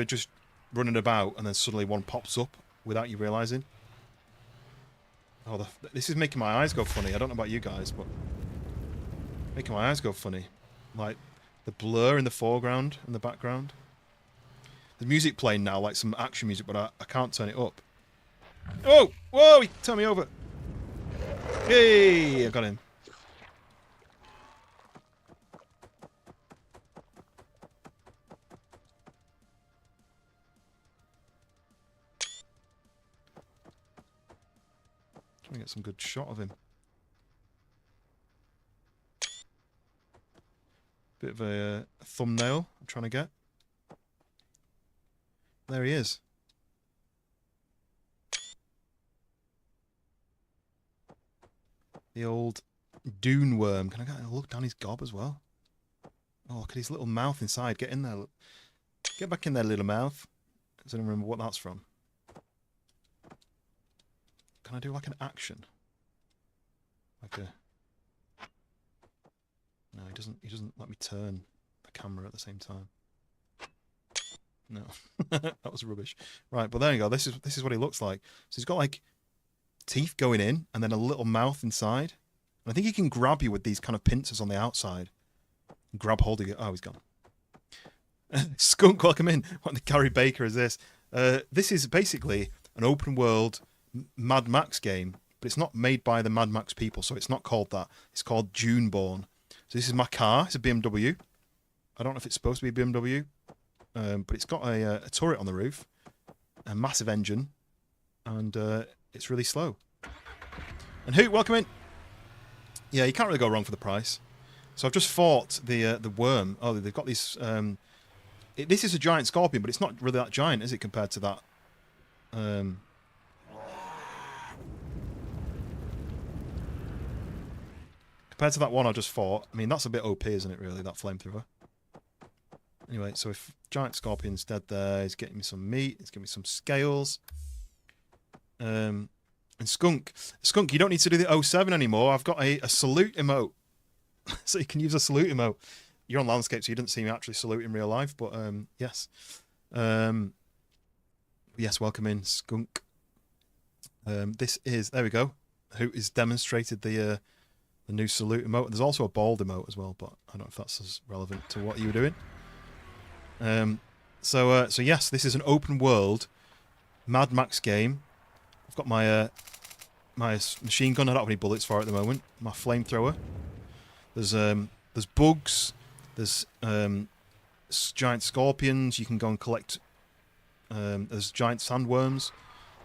just running about and then suddenly one pops up without you realising. Oh, this is making my eyes go funny. I don't know about you guys, but... Making my eyes go funny. Like, the blur in the foreground and the background. The music playing now, like some action music, but I can't turn it up. Oh! Whoa! He turned me over! Hey! I got him. Trying to get some good shot of him. Bit of a thumbnail I'm trying to get. There he is. The old Dune worm. Can I get a look down his gob as well? Oh, look at his little mouth inside. Get in there. Get back in there, little mouth. Does anyone remember what that's from? Can I do like an action? Like a... No, he doesn't let me turn the camera at the same time. No. That was rubbish. Right, but there you go. This is what he looks like. So he's got like teeth going in and then a little mouth inside. And I think he can grab you with these kind of pincers on the outside. Grab hold of you. Oh, he's gone. Skunk, welcome in. What the Gary Baker is this? This is basically an open world Mad Max game, but it's not made by the Mad Max people, so it's not called that. It's called Duneborn. So this is my car. It's a BMW. I don't know if it's supposed to be a BMW, but it's got a turret on the roof, a massive engine, and it's really slow. And Hoot, welcome in. Yeah, you can't really go wrong for the price. So I've just fought the worm. Oh, they've got these... this is a giant scorpion, but it's not really that giant, is it, compared to that? Compared to that one I just fought, I mean, that's a bit OP, isn't it, really, that flamethrower? Anyway, so if giant scorpion's dead there, he's getting me some meat, he's giving me some scales. And Skunk, you don't need to do the 07 anymore. I've got a salute emote. So you can use a salute emote. You're on landscape, so you didn't see me actually salute in real life, but yes. Yes, welcome in, Skunk. This is, there we go. Who is demonstrated the new salute emote. There's also a bald emote as well, but I don't know if that's as relevant to what you were doing. So yes, this is an open world Mad Max game. I've got my my machine gun. I don't have any bullets for it at the moment. My flamethrower. There's bugs. There's giant scorpions. You can go and collect. There's giant sandworms.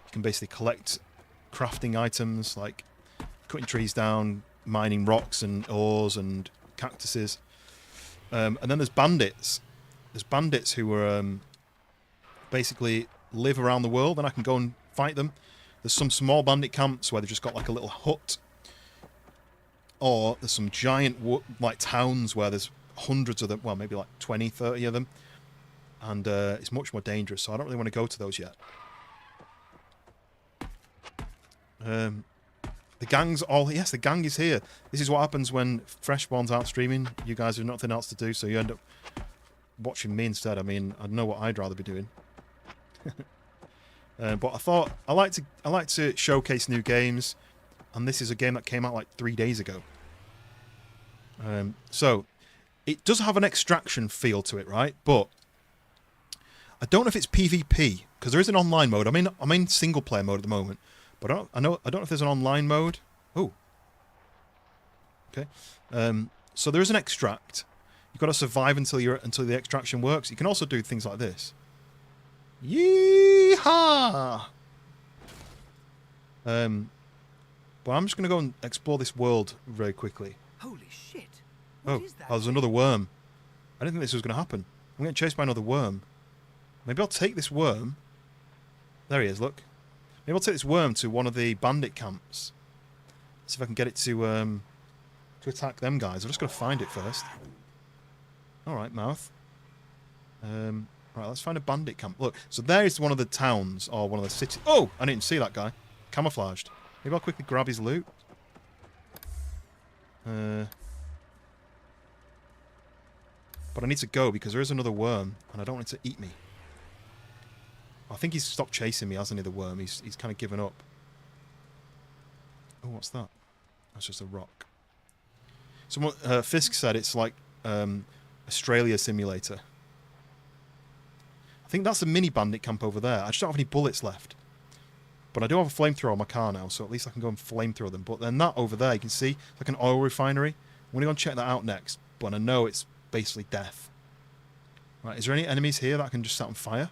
You can basically collect crafting items like cutting trees down, mining rocks and ores and cactuses. And then there's bandits. There's bandits who are basically live around the world, and I can go and fight them. There's some small bandit camps where they've just got like a little hut. Or there's some giant like towns where there's hundreds of them, well, maybe like 20, 30 of them. And it's much more dangerous, so I don't really want to go to those yet. The gang's all... Yes, the gang is here. This is what happens when Freshborn's out streaming. You guys have nothing else to do, so you end up watching me instead. I mean, I know what I'd rather be doing. But I thought I like to showcase new games, and this is a game that came out like 3 days ago. So it does have an extraction feel to it, right? But I don't know if it's PvP because there is an online mode. I'm in single player mode at the moment, but I don't know if there's an online mode. Oh, okay. So there is an extract. You've got to survive until the extraction works. You can also do things like this. Yeehaw! But I'm just going to go and explore this world very quickly. Holy shit. Oh, What is that? there's another worm. I didn't think this was going to happen. I'm getting chased by another worm. Maybe I'll take this worm. There he is, look. Maybe I'll take this worm to one of the bandit camps. See if I can get it to attack them guys. I'm just going to find it first. Alright, mouth. Right, let's find a bandit camp. Look, so there is one of the towns, or one of the cities. Oh, I didn't see that guy. Camouflaged. Maybe I'll quickly grab his loot. But I need to go because there is another worm, and I don't want it to eat me. I think he's stopped chasing me, hasn't he, the worm? He's kind of given up. Oh, what's that? That's just a rock. Someone, Fisk said it's like Australia Simulator. I think that's a mini bandit camp over there. I just don't have any bullets left. But I do have a flamethrower on my car now, so at least I can go and flamethrower them. But then that over there, you can see, it's like an oil refinery. I'm going to go and check that out next. But I know it's basically death. Right, is there any enemies here that I can just set on fire?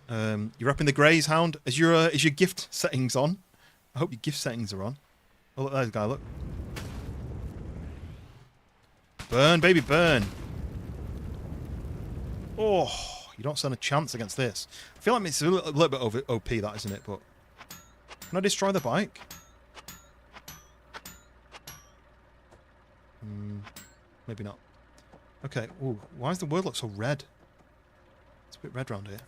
You're up in the greys, Hound. Is your gift settings on? I hope your gift settings are on. Oh, look, there's a guy, look. Burn, baby, burn. Oh, you don't stand a chance against this. I feel like it's a little bit over OP, that, isn't it? But can I destroy the bike? Maybe not. Okay. Ooh, why does the world look so red? It's a bit red around here.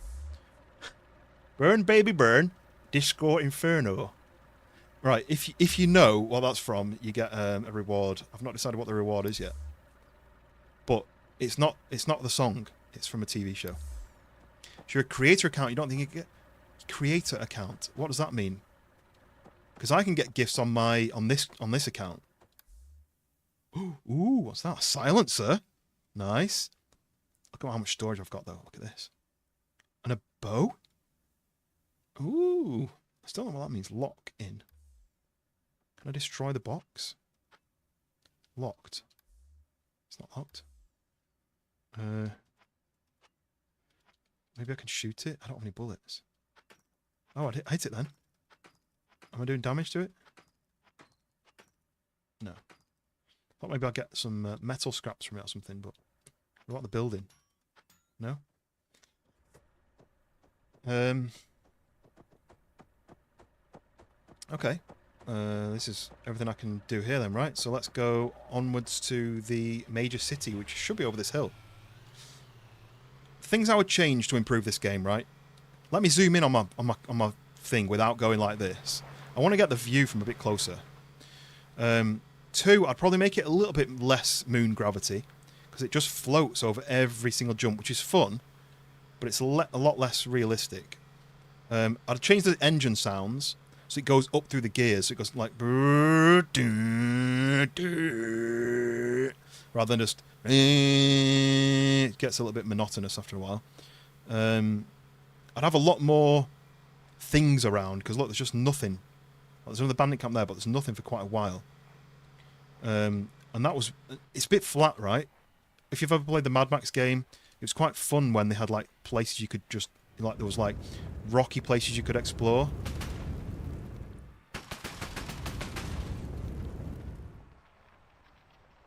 Burn, baby, burn. Disco Inferno. Right, if you know what that's from, you get a reward. I've not decided what the reward is yet. But it's not the song. It's from a TV show. If you're a creator account, you don't think you get creator account. What does that mean? Because I can get gifts on this account. Ooh, what's that? A silencer. Nice. Look at how much storage I've got though. Look at this. And a bow. Ooh. I still don't know what that means. Lock in. Can I destroy the box? Locked. It's not locked. Maybe I can shoot it? I don't have any bullets. Oh, I hit it then. Am I doing damage to it? No. Thought maybe I'll get some metal scraps from it or something, but what about the building? No? Okay. This is everything I can do here then, right? So let's go onwards to the major city, which should be over this hill. Things I would change to improve this game, right? Let me zoom in on my thing without going like this. I want to get the view from a bit closer. 2, I'd probably make it a little bit less moon gravity because it just floats over every single jump, which is fun, but it's a lot less realistic. I'd change the engine sounds so it goes up through the gears. So it goes like rather than just it gets a little bit monotonous after a while. I'd have a lot more things around because look, there's just nothing. There's another bandit camp there, but there's nothing for quite a while. And it's a bit flat, right? If you've ever played the Mad Max game, it was quite fun when they had like places you could just, like there was like rocky places you could explore.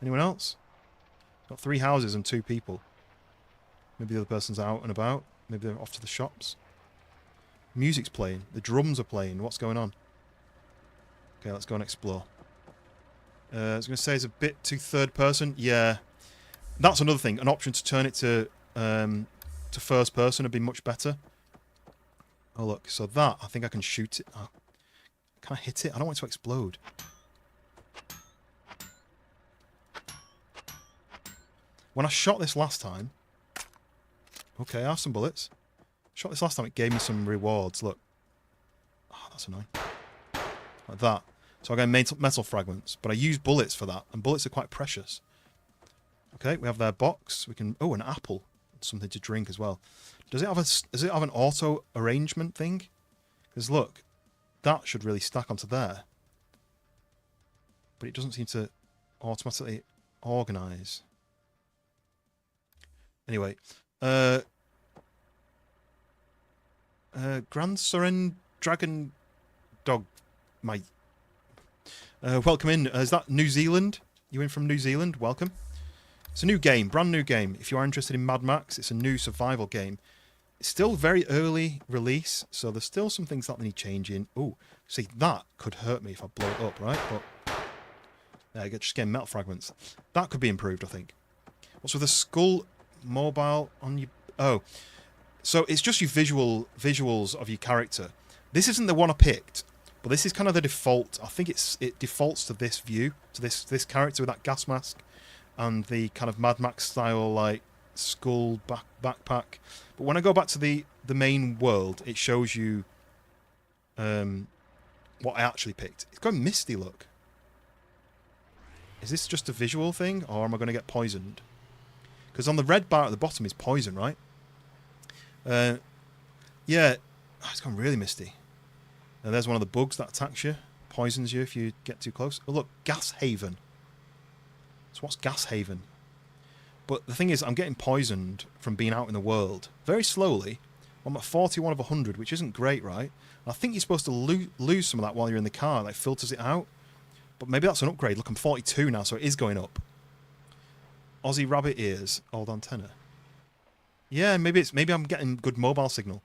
Anyone else? Got 3 houses and 2 people. Maybe the other person's out and about. Maybe they're off to the shops. Music's playing. The drums are playing. What's going on? Okay, let's go and explore. I was going to say it's a bit too third person. Yeah. That's another thing. An option to turn it to first person would be much better. Oh, look. So that, I think I can shoot it. Oh, can I hit it? I don't want it to explode. When I shot this last time... Okay, I have some bullets. Shot this last time, it gave me some rewards. Look. Oh, that's annoying. Like that. So I get metal fragments, but I use bullets for that, and bullets are quite precious. Okay, we have their box. We can... Oh, an apple. Something to drink as well. Does it have an auto arrangement thing? Because look, that should really stack onto there. But it doesn't seem to automatically organise. Anyway, Grand Soren Dragon Dog, mate. Welcome in. Is that New Zealand? You in from New Zealand? Welcome. It's a new game, brand new game. If you are interested in Mad Max, it's a new survival game. It's still very early release, so there's still some things that need changing. Oh, see, that could hurt me if I blow it up, right? But there, just getting metal fragments. That could be improved, I think. What's with the skull mobile on you? Oh, so it's just your visuals of your character. This isn't the one I picked, but this is kind of the default. I think it defaults to this view, to this character with that gas mask and the kind of Mad Max style like skull backpack. But when I go back to the main world, it shows you what I actually picked. It's got a misty look. Is this just a visual thing, or am I going to get poisoned? Because on the red bar at the bottom is poison, right? Yeah, oh, it's gone really misty. And there's one of the bugs that attacks you, poisons you if you get too close. Oh look, gas haven. So what's gas haven? But the thing is, I'm getting poisoned from being out in the world very slowly. I'm at 41 of 100, which isn't great, right? I think you're supposed to lose some of that while you're in the car, like filters it out. But maybe that's an upgrade. Look, I'm 42 now, so it is going up. Aussie rabbit ears, old antenna. Yeah, maybe I'm getting good mobile signal.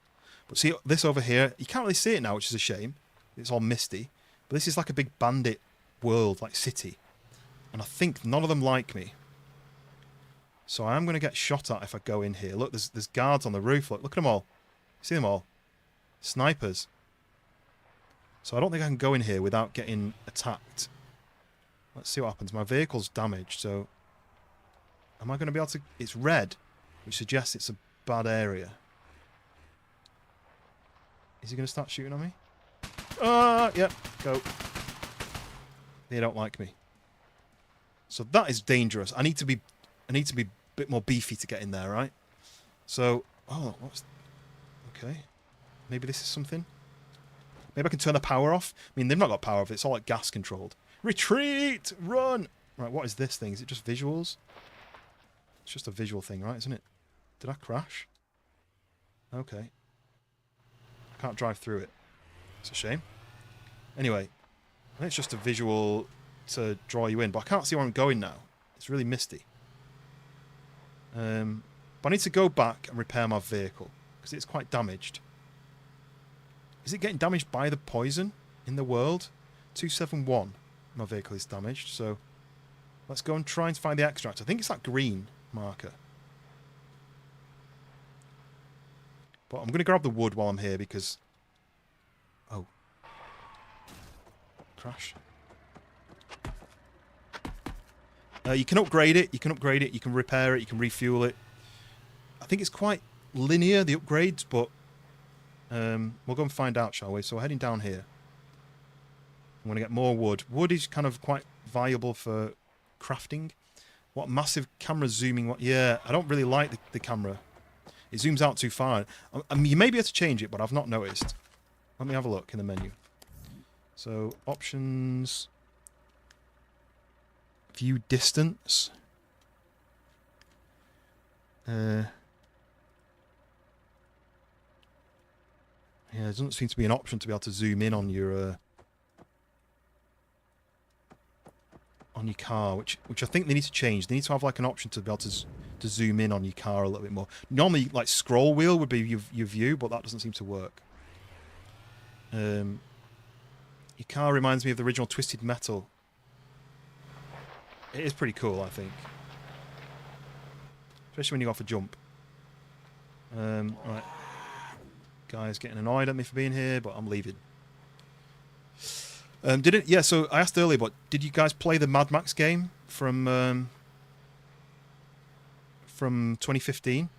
But see this over here, you can't really see it now, which is a shame. It's all misty. But this is like a big bandit world, like city. And I think none of them like me. So I am going to get shot at if I go in here. Look, there's guards on the roof. Look at them all. See them all? Snipers. So I don't think I can go in here without getting attacked. Let's see what happens. My vehicle's damaged, so... Am I going to be able to... It's red, which suggests it's a bad area. Is he going to start shooting on me? Ah, yep, go. They don't like me. So that is dangerous. I need to be a bit more beefy to get in there, right? So, oh, what's... Okay. Maybe this is something. Maybe I can turn the power off. I mean, they've not got power off. It's all like gas controlled. Retreat! Run! Right, what is this thing? Is it just visuals? It's just a visual thing, right? Isn't it? Did I crash? Okay. I can't drive through it. It's a shame. Anyway, I think it's just a visual to draw you in, but I can't see where I'm going now. It's really misty. But I need to go back and repair my vehicle because it's quite damaged. Is it getting damaged by the poison in the world? 271. My vehicle is damaged, so let's go and try and find the extract. I think it's that green marker. But I'm going to grab the wood while I'm here because... Oh. Crash. You can upgrade it, you can repair it, you can refuel it. I think it's quite linear, the upgrades, but we'll go and find out, shall we? So we're heading down here. I'm going to get more wood. Wood is kind of quite viable for crafting. What massive camera zooming... What? Yeah, I don't really like the camera. It zooms out too far. I mean, you may be able to change it, but I've not noticed. Let me have a look in the menu. So, options... View distance. Yeah, there doesn't seem to be an option to be able to zoom in on your car, which I think they need to change. They need to have like an option to be able to zoom in on your car a little bit more. Normally, like scroll wheel would be your view, but that doesn't seem to work. Your car reminds me of the original Twisted Metal. It is pretty cool, I think. Especially when you go off a jump. Right. Guy's getting annoyed at me for being here, but I'm leaving. Yeah, so I asked earlier, but did you guys play the Mad Max game from 2015?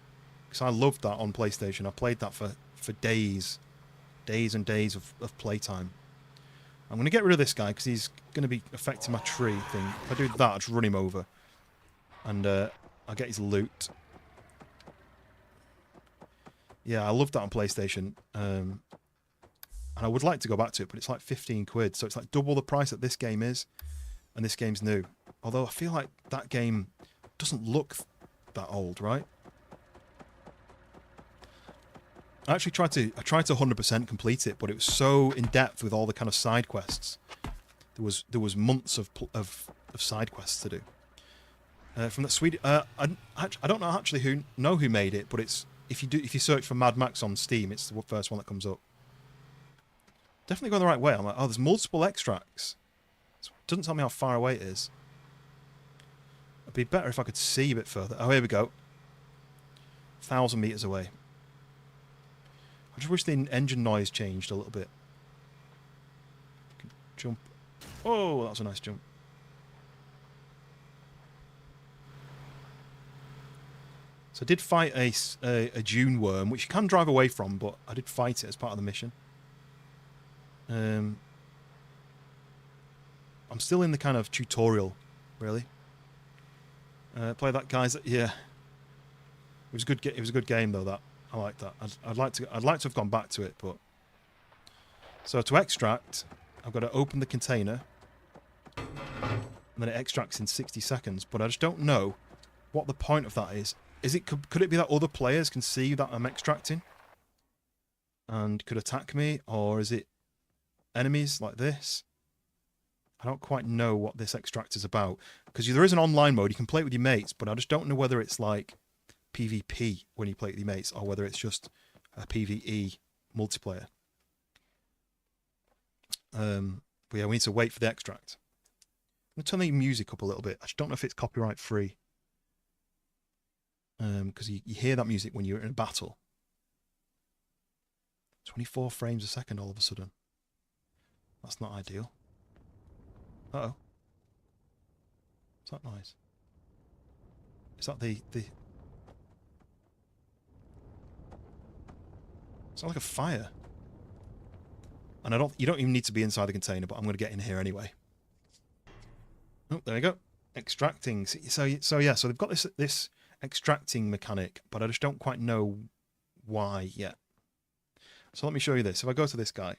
because I loved that on PlayStation. I played that for days and days of playtime. I'm going to get rid of this guy because he's going to be affecting my tree thing. If I do that, I'll just run him over. And I'll get his loot. Yeah, I loved that on PlayStation. And I would like to go back to it, but it's like 15 quid. So it's like double the price that this game is. And this game's new. Although I feel like that game doesn't look that old, right? I actually tried to 100% complete it, but it was so in depth with all the kind of side quests. There was months of side quests to do. From that Sweden, I don't know actually who made it, but it's if you search for Mad Max on Steam, it's the first one that comes up. Definitely going the right way. I'm like, oh, there's multiple extracts. It doesn't tell me how far away it is. It'd be better if I could see a bit further. Oh, here we go. 1,000 meters away. I just wish the engine noise changed a little bit. Jump. Oh, that was a nice jump. So I did fight a Dune worm, which you can drive away from, but I did fight it as part of the mission. I'm still in the kind of tutorial, really. Play that, guys. Yeah, it was good. It was a good game, though. That I like that. I'd like to have gone back to it, but so to extract, I've got to open the container, and then it extracts in 60 seconds. But I just don't know what the point of that is. Could it be that other players can see that I'm extracting and could attack me, or is it enemies like this? I don't quite know what this extract is about, because there is an online mode, you can play it with your mates, but I just don't know whether it's like PvP when you play it with your mates, or whether it's just a PvE multiplayer. But yeah, we need to wait for the extract. I'm going to turn the music up a little bit. I just don't know if it's copyright free, because you hear that music when you're in a battle. 24 frames a second all of a sudden. That's not ideal. Uh-oh. What's that noise? Is that the... It's like a fire. And you don't even need to be inside the container, but I'm going to get in here anyway. Oh, there we go. Extracting. So yeah, so they've got this extracting mechanic, but I just don't quite know why yet. So let me show you this. If I go to this guy,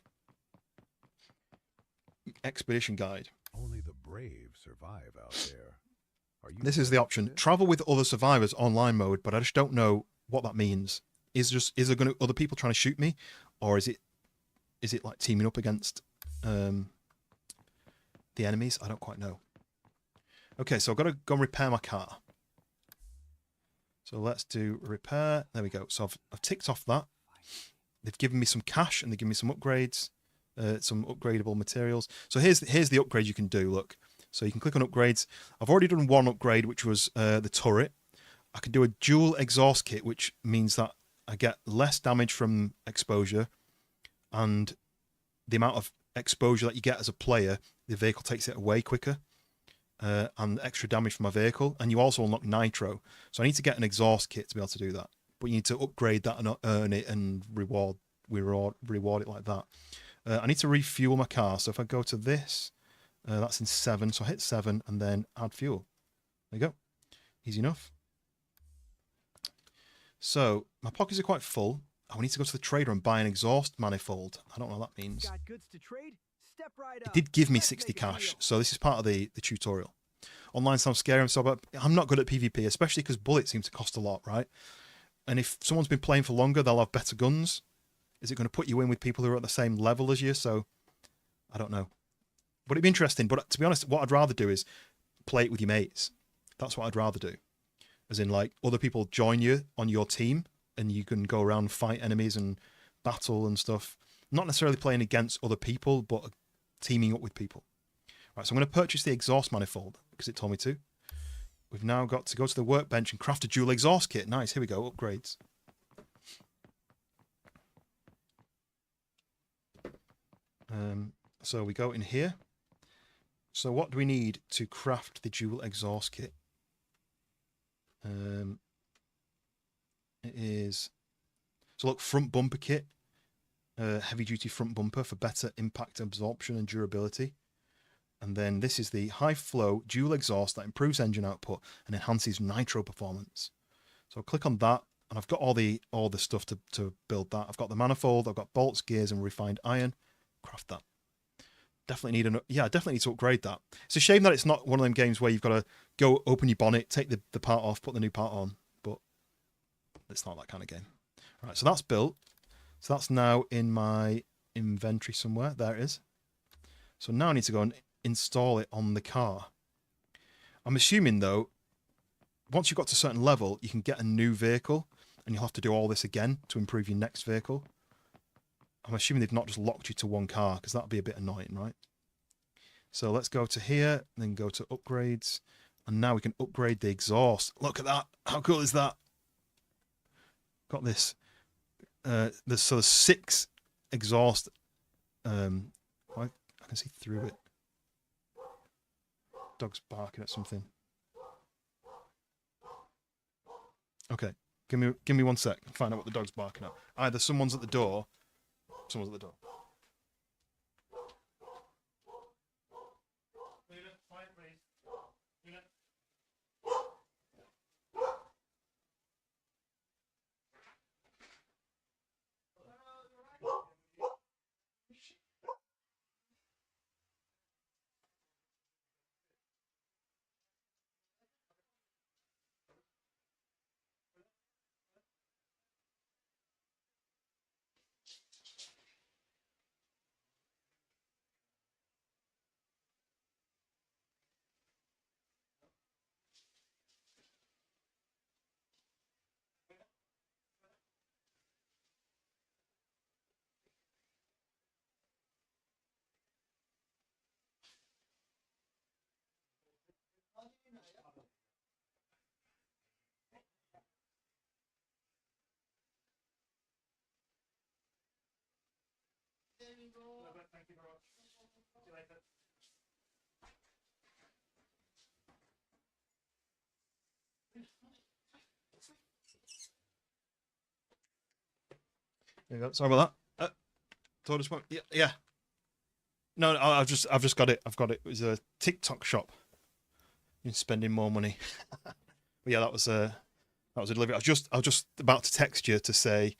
expedition guide. Only the brave survive out there. This is the option: travel with other survivors online mode, but I just don't know what that means. Is there going to other people trying to shoot me, or is it like teaming up against the enemies? I don't quite know. Okay, so I've got to go and repair my car. So let's do repair. There we go. So I've ticked off that. They've given me some cash and they've given me some upgrades, some upgradable materials. So here's the upgrade you can do. Look, so you can click on upgrades. I've already done one upgrade, which was the turret. I can do a dual exhaust kit, which means that I get less damage from exposure, and the amount of exposure that you get as a player, the vehicle takes it away quicker, and extra damage from my vehicle. And you also unlock nitro. So I need to get an exhaust kit to be able to do that. But you need to upgrade that and earn it and reward it like that. I need to refuel my car. So if I go to this, that's in 7. So I hit 7 and then add fuel. There you go. Easy enough. So my pockets are quite full. I need to go to the trader and buy an exhaust manifold. I don't know what that means. Got goods to trade? Step right It up. did give me Let's 60 make a deal. cash. So this is part of the tutorial. Online sounds scary. I'm not good at PvP, especially because bullets seem to cost a lot, right? And if someone's been playing for longer, they'll have better guns. Is it going to put you in with people who are at the same level as you? So, I don't know. But it'd be interesting. But to be honest, what I'd rather do is play it with your mates. That's what I'd rather do. As in, like, other people join you on your team, and you can go around and fight enemies and battle and stuff. Not necessarily playing against other people, but teaming up with people. Right, so I'm going to purchase the exhaust manifold, because it told me to. We've now got to go to the workbench and craft a dual exhaust kit. Nice, here we go, upgrades. So we go in here. So what do we need to craft the dual exhaust kit? It is... So look, front bumper kit. Heavy duty front bumper for better impact absorption and durability. And then this is the high flow dual exhaust that improves engine output and enhances nitro performance. So I'll click on that, and I've got all the stuff to build that. I've got the manifold, I've got bolts, gears, and refined iron. Craft that. Definitely need to upgrade that. It's a shame that it's not one of them games where you've got to go open your bonnet, take the part off, put the new part on, but it's not that kind of game. All right, so that's built. So that's now in my inventory somewhere. There it is. So now I need to go and install it on the car. I'm assuming, though, once you've got to a certain level, you can get a new vehicle, and you'll have to do all this again to improve your next vehicle. I'm assuming they've not just locked you to one car, because that would be a bit annoying, right? So let's go to here, then go to upgrades, and now we can upgrade the exhaust. Look at that. How cool is that? Got this. There's 6 exhaust. I can see through it. Dog's barking at something. Okay, give me 1 sec. Find out what the dog's barking at. Either someone's at the door. Someone's at the door. There you go. Sorry about that. Yeah. No, I've just got it. I've got it. It was a TikTok shop. You're spending more money. But yeah, that was a delivery. I was just about to text you to say,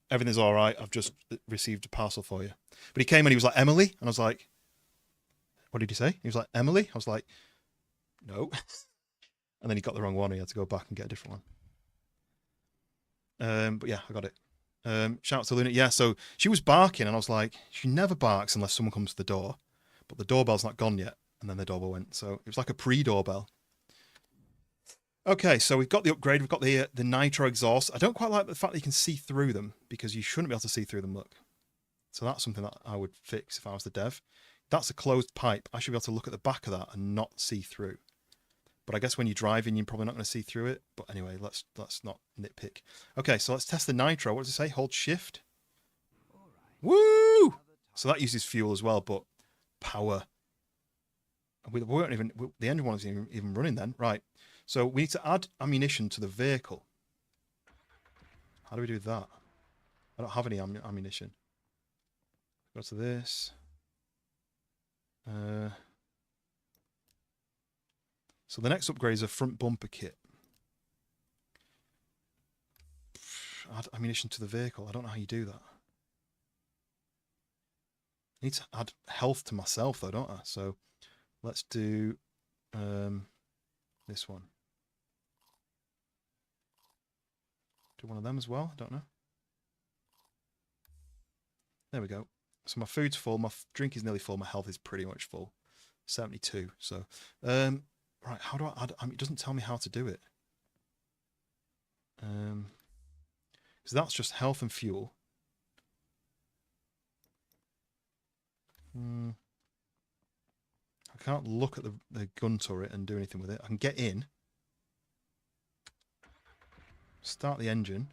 everything's all right. I've just received a parcel for you. But he came and he was like, Emily, and I was like, what did he say? He was like, Emily. I was like, no. And then he got the wrong one. He had to go back and get a different one. But yeah, I got it. Shout out to Luna. Yeah, so she was barking, and I was like, she never barks unless someone comes to the door. But the doorbell's not gone yet. And then the doorbell went. So it was like a pre-doorbell. Okay, so we've got the upgrade. We've got the nitro exhaust. I don't quite like the fact that you can see through them, because you shouldn't be able to see through them, look. So that's something that I would fix if I was the dev. That's a closed pipe. I should be able to look at the back of that and not see through. But I guess when you're driving, you're probably not going to see through it. But anyway, let's not nitpick. Okay, so let's test the nitro. What does it say? Hold shift. Woo! So that uses fuel as well, but power. We weren't even, the engine wasn't even running then. Right. So we need to add ammunition to the vehicle. How do we do that? I don't have any ammunition. Go to this. So the next upgrade is a front bumper kit. Add ammunition to the vehicle. I don't know how you do that. I need to add health to myself though, don't I? So let's do this one. Do one of them as well. I don't know. There we go. So my food's full. My drink is nearly full. My health is pretty much full. 72. So, right. How do I add? I mean, it doesn't tell me how to do it. Because that's just health and fuel. I can't look at the gun turret and do anything with it. I can get in. Start the engine.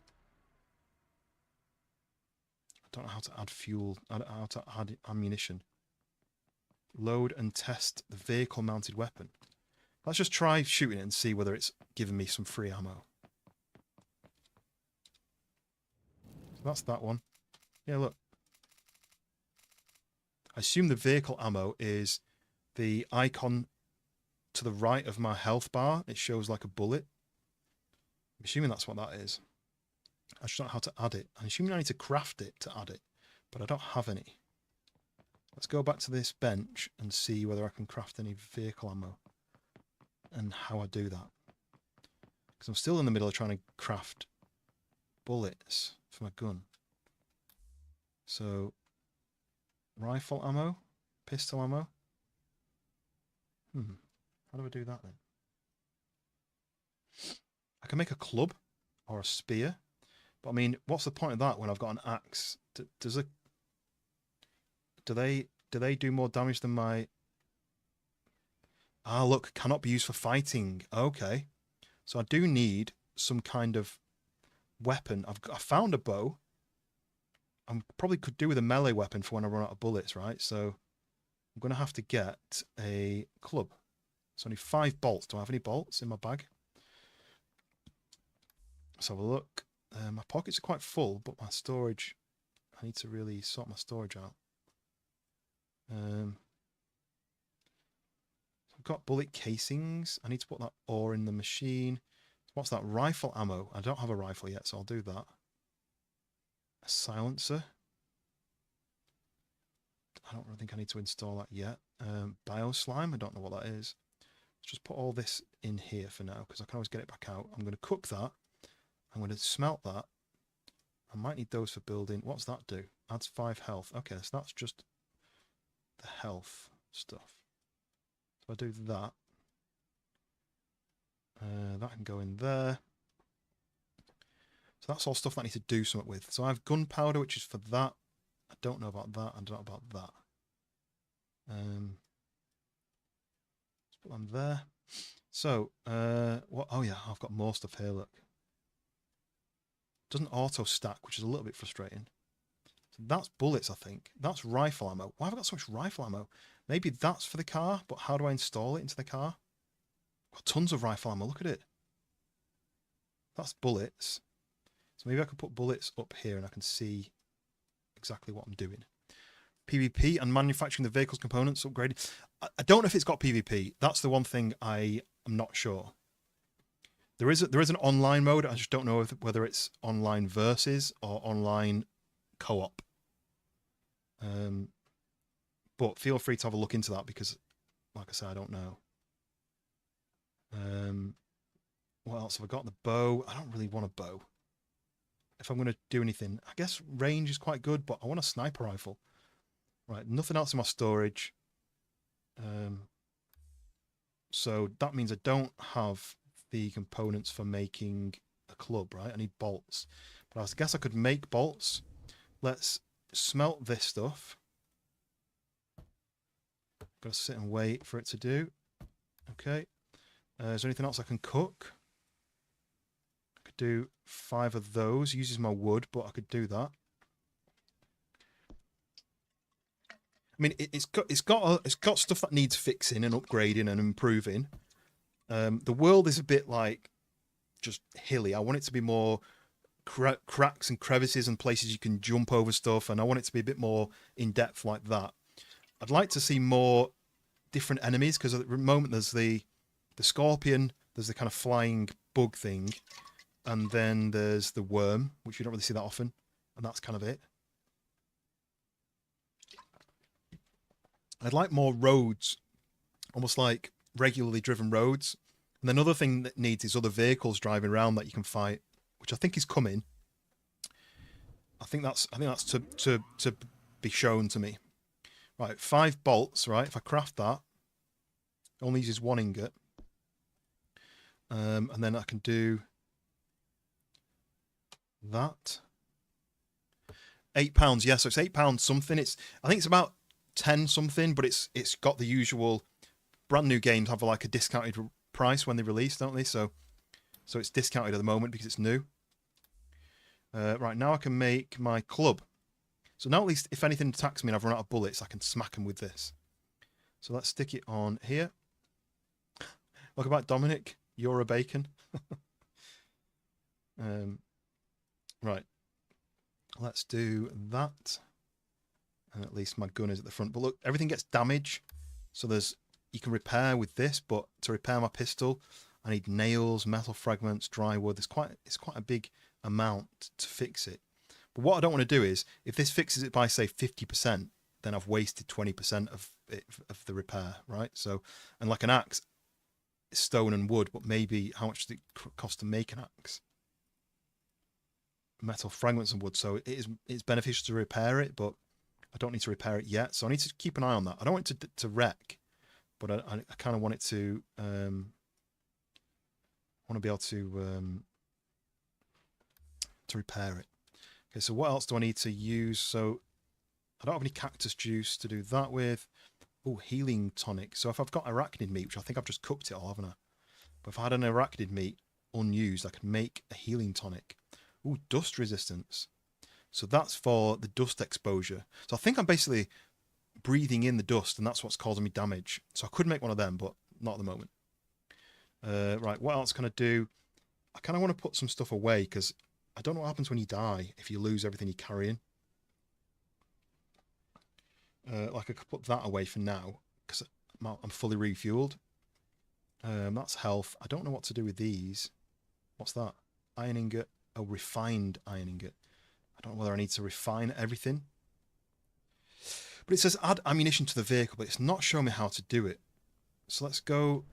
I don't know how to add fuel, how to add ammunition. Load and test the vehicle mounted weapon. Let's just try shooting it and see whether it's giving me some free ammo. that's that one. Yeah, look. I assume the vehicle ammo is the icon to the right of my health bar. It shows like a bullet. I'm assuming that's what that is. I just don't know how to add it. I'm assuming I need to craft it to add it, but I don't have any. Let's go back to this bench and see whether I can craft any vehicle ammo and how I do that. Because I'm still in the middle of trying to craft bullets for my gun. So, rifle ammo, pistol ammo. How do I do that then? I can make a club or a spear, but I mean, what's the point of that when I've got an axe? Do they do more damage than my? Ah, look, cannot be used for fighting. Okay, so I do need some kind of weapon. I found a bow. I probably could do with a melee weapon for when I run out of bullets, right? So I'm going to have to get a club. It's only 5 bolts. Do I have any bolts in my bag? Let's have a look. My pockets are quite full, but my storage, I need to really sort my storage out. So I've got bullet casings. I need to put that ore in the machine. What's that? Rifle ammo. I don't have a rifle yet, so I'll do that. A silencer. I don't really think I need to install that yet. Bioslime. I don't know what that is. Let's just put all this in here for now, because I can always get it back out. I'm going to cook that. I'm going to smelt that. I might need those for building. What's that do? Adds 5 health. Okay, so that's just the health stuff. So I do that. That can go in there. So that's all stuff that I need to do something with. So I have gunpowder, which is for that. I don't know about that. I don't know about that. Let's put them there. So, what? Oh yeah, I've got more stuff here. Look, doesn't auto stack, which is a little bit frustrating. So that's bullets, I think. That's rifle ammo. Why have I got so much rifle ammo? Maybe that's for the car, but how do I install it into the car? I've got tons of rifle ammo. Look at it. That's bullets. So maybe I can put bullets up here and I can see exactly what I'm doing. PvP and manufacturing the vehicle's components upgraded. I don't know if it's got PvP. That's the one thing I am not sure. There is an online mode. I just don't know whether it's online versus or online co-op. But feel free to have a look into that because, like I said, I don't know. What else have I got? The bow. I don't really want a bow. If I'm going to do anything, I guess range is quite good, but I want a sniper rifle. Right, nothing else in my storage. So that means I don't have the components for making a club, right? I need bolts. But I guess I could make bolts. Let's smelt this stuff. Got to sit and wait for it to do. Okay. Is there anything else I can cook? I could do 5 of those. Uses my wood, but I could do that. I mean, it's got stuff that needs fixing and upgrading and improving. The world is a bit like just hilly. I want it to be more cracks and crevices and places you can jump over stuff, and I want it to be a bit more in depth like that. I'd like to see more different enemies because at the moment there's the scorpion, there's the kind of flying bug thing, and then there's the worm, which you don't really see that often, and that's kind of it. I'd like more roads, almost like regularly driven roads. And then another thing that needs is other vehicles driving around that you can fight, which I think is coming. I think that's to be shown to me. Right, 5 bolts, right? If I craft that, it only uses 1 ingot. And then I can do that. £8, yeah, so it's £8 something. I think it's about 10 something, but it's got the usual brand new games have like a discounted price when they release, don't they? So it's discounted at the moment because it's new. Right, now I can make my club. So now at least if anything attacks me and I've run out of bullets, I can smack them with this. So let's stick it on here. Look about Dominic, you're a bacon. Right. Let's do that. And at least my gun is at the front. But look, everything gets damage. So you can repair with this, but to repair my pistol, I need nails, metal fragments, dry wood. It's quite a big amount to fix it. But what I don't want to do is, if this fixes it by say 50%, then I've wasted 20% of the repair, right? So, and like an axe, it's stone and wood, but maybe how much does it cost to make an axe? Metal fragments and wood. So it's beneficial to repair it, but I don't need to repair it yet. So I need to keep an eye on that. I don't want it to wreck, but I kind of want it to want to be able to repair it. Okay, so what else do I need to use? So I don't have any cactus juice to do that with. Oh, healing tonic. So if I've got arachnid meat, which I think I've just cooked it all, haven't I? But if I had an arachnid meat unused, I could make a healing tonic. Oh, dust resistance. So that's for the dust exposure. So I think I'm basically breathing in the dust, and that's what's causing me damage. So I could make one of them, but not at the moment. Right, what else can I do? I kind of want to put some stuff away, because I don't know what happens when you die, if you lose everything you're carrying. Like I could put that away for now, because I'm fully refueled. That's health. I don't know what to do with these. What's that? Iron ingot. Oh, refined iron ingot. I don't know whether I need to refine everything. But it says add ammunition to the vehicle, but it's not showing me how to do it. So let's go...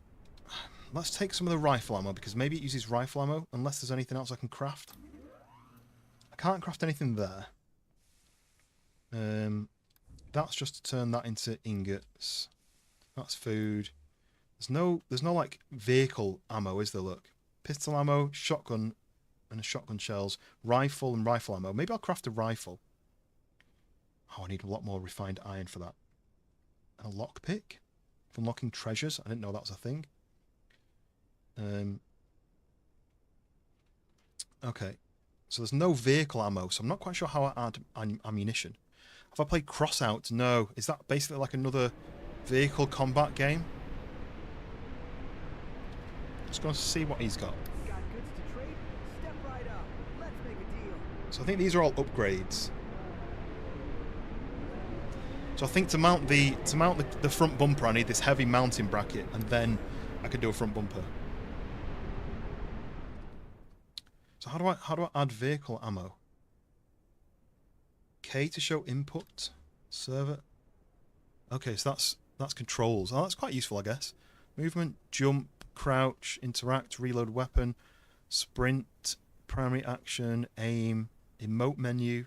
Let's take some of the rifle ammo, because maybe it uses rifle ammo, unless there's anything else I can craft. I can't craft anything there. That's just to turn that into ingots. That's food. There's no like vehicle ammo, is there? Look. Pistol ammo, shotgun, and shotgun shells, rifle and rifle ammo. Maybe I'll craft a rifle. Oh, I need a lot more refined iron for that. And a lockpick for unlocking treasures. I didn't know that was a thing. Okay, so there's no vehicle ammo, so I'm not quite sure how I add ammunition. Have I played Crossout? No. Is that basically like another vehicle combat game? Just going to see what he's got. Got goods to trade? Step right up. Let's make a deal. So I think these are all upgrades. So I think to mount the front bumper, I need this heavy mounting bracket, and then I could do a front bumper. So how do I add vehicle ammo? K to show input server. Okay, so that's controls. Oh, that's quite useful, I guess. Movement, jump, crouch, interact, reload weapon, sprint, primary action, aim, emote menu,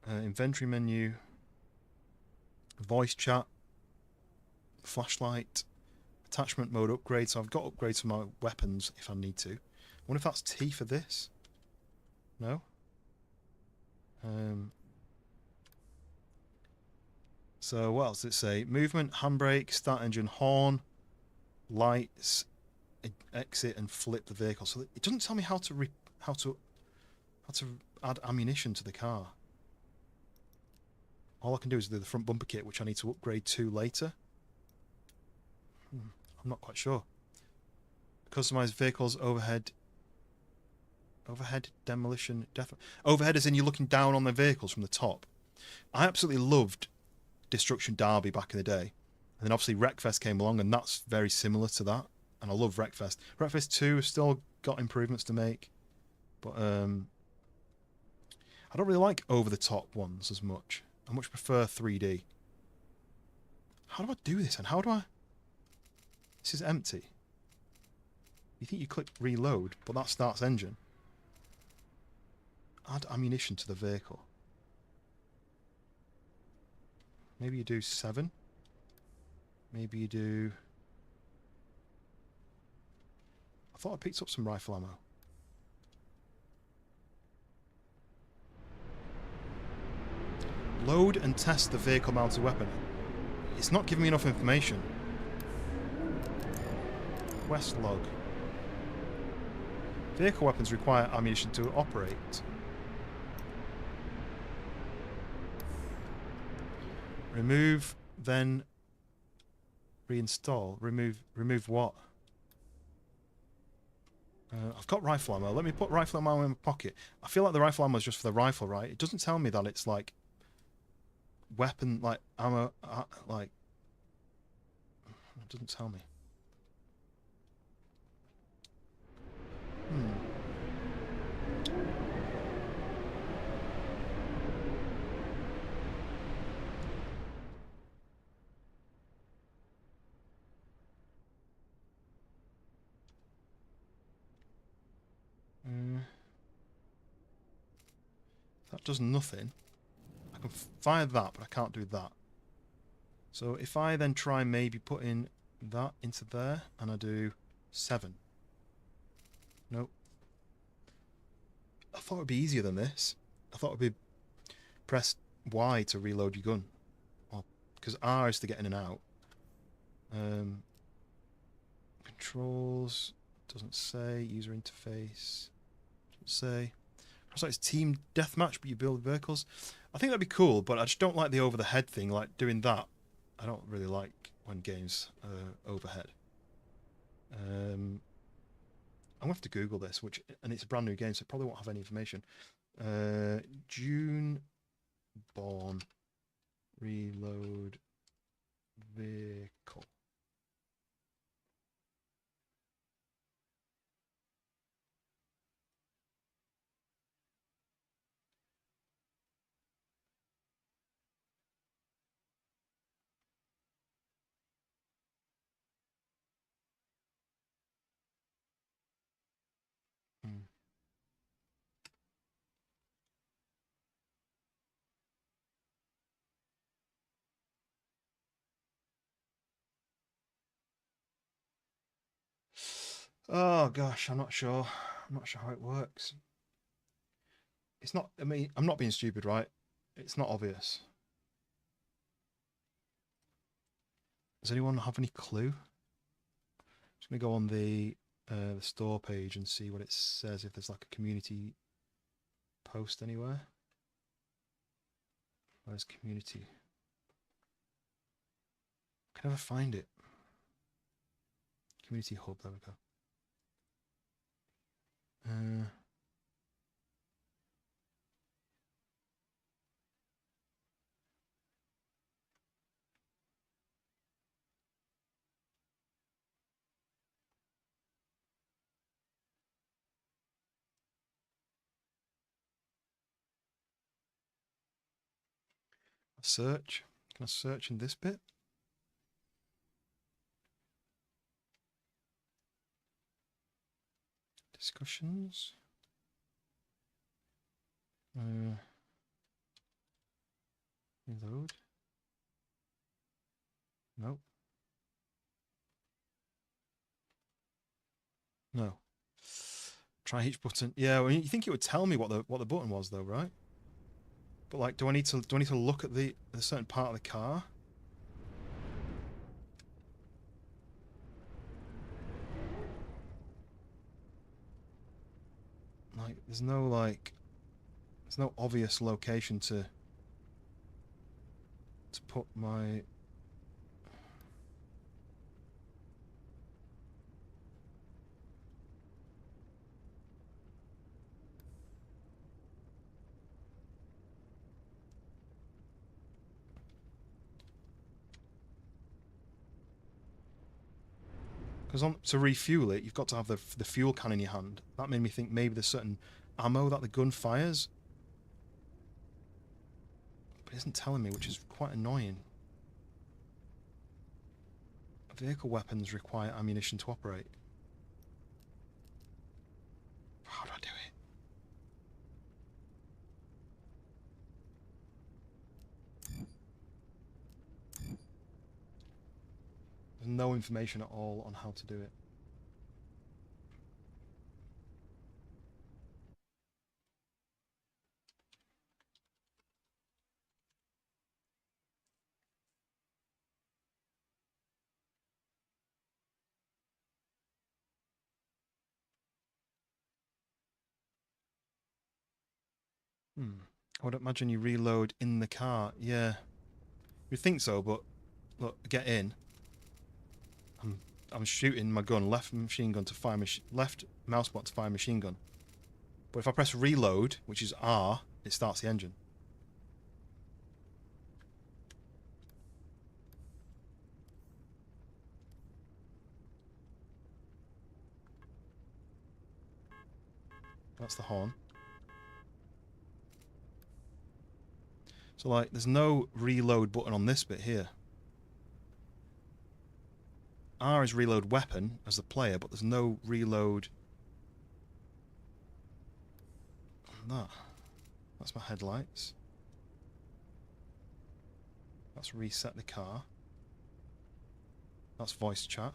inventory menu, voice chat, flashlight, attachment mode upgrade. So I've got upgrades for my weapons if I need to. I wonder if that's T for this. No? So what else does it say? Movement, handbrake, start engine, horn, lights, exit, and flip the vehicle. So it doesn't tell me how to add ammunition to the car. All I can do is do the front bumper kit, which I need to upgrade to later. I'm not quite sure. Customize vehicles, overhead demolition, death. Overhead is in you're looking down on the vehicles from the top. I absolutely loved Destruction Derby back in the day. And then obviously Wreckfest came along, and that's very similar to that. And I love Wreckfest. Wreckfest 2 has still got improvements to make. But I don't really like over-the-top ones as much. I much prefer 3D. How do I do this? And how do I... This is empty. You think you click reload, but that starts engine. Add ammunition to the vehicle. Maybe you do 7. Maybe you do... I thought I picked up some rifle ammo. Load and test the vehicle mounted weapon. It's not giving me enough information. Quest log. Vehicle weapons require ammunition to operate. Remove, then reinstall. Remove what? I've got rifle ammo. Let me put rifle ammo in my pocket. I feel like the rifle ammo is just for the rifle, right? It doesn't tell me that it's like weapon, like ammo, like it doesn't tell me. That does nothing. I can fire that, but I can't do that. So if I then try maybe putting that into there, and I do 7. Nope. I thought it would be easier than this. I thought it would be press Y to reload your gun. Because R is to get in and out. Controls, doesn't say. User interface, doesn't say. Looks like it's team deathmatch, but you build vehicles. I think that'd be cool, but I just don't like the over the head thing. Like doing that, I don't really like when games overhead. I'm gonna have to Google this, and it's a brand new game, so it probably won't have any information. Duneborn reload vehicle. Oh gosh, I'm not sure. I'm not sure how it works. It's not. I mean, I'm not being stupid, right? It's not obvious. Does anyone have any clue? Just gonna go on the store page and see what it says. If there's like a community post anywhere. Where's community? I can never find it. Community hub. There we go. Search. Can I search in this bit? Discussions. Reload. Nope. No. Try each button. Yeah, well, you think it would tell me what the button was though, right? But like, do I need to look at the certain part of the car? Like, there's no obvious location to put my. Because to refuel it, you've got to have the fuel can in your hand. That made me think maybe there's certain ammo that the gun fires. But it isn't telling me, which is quite annoying. Vehicle weapons require ammunition to operate. How do I do it? There's no information at all on how to do it. I would imagine you reload in the car. Yeah. You'd think so, but look, get in. I'm shooting my gun, left machine gun to fire left mouse button to fire machine gun. But if I press reload, which is R, it starts the engine. That's the horn. So like, there's no reload button on this bit here. R is reload weapon as the player, but there's no reload on that. That's my headlights. That's reset the car. That's voice chat.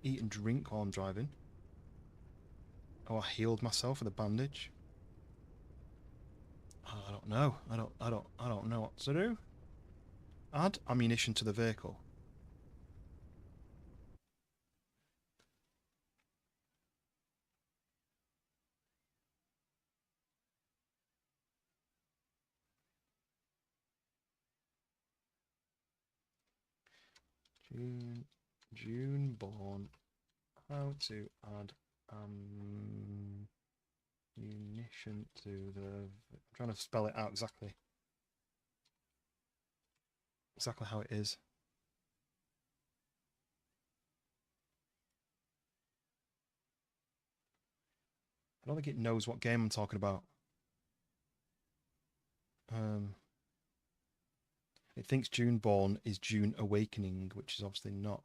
Eat and drink while I'm driving. Oh, I healed myself with a bandage. Oh, I don't know. I don't know what to do. Add ammunition to the vehicle. Duneborn. How to add ammunition to the... I'm trying to spell it out exactly. Exactly how it is. I don't think it knows what game I'm talking about. It thinks Duneborn is Dune Awakening, which is obviously not.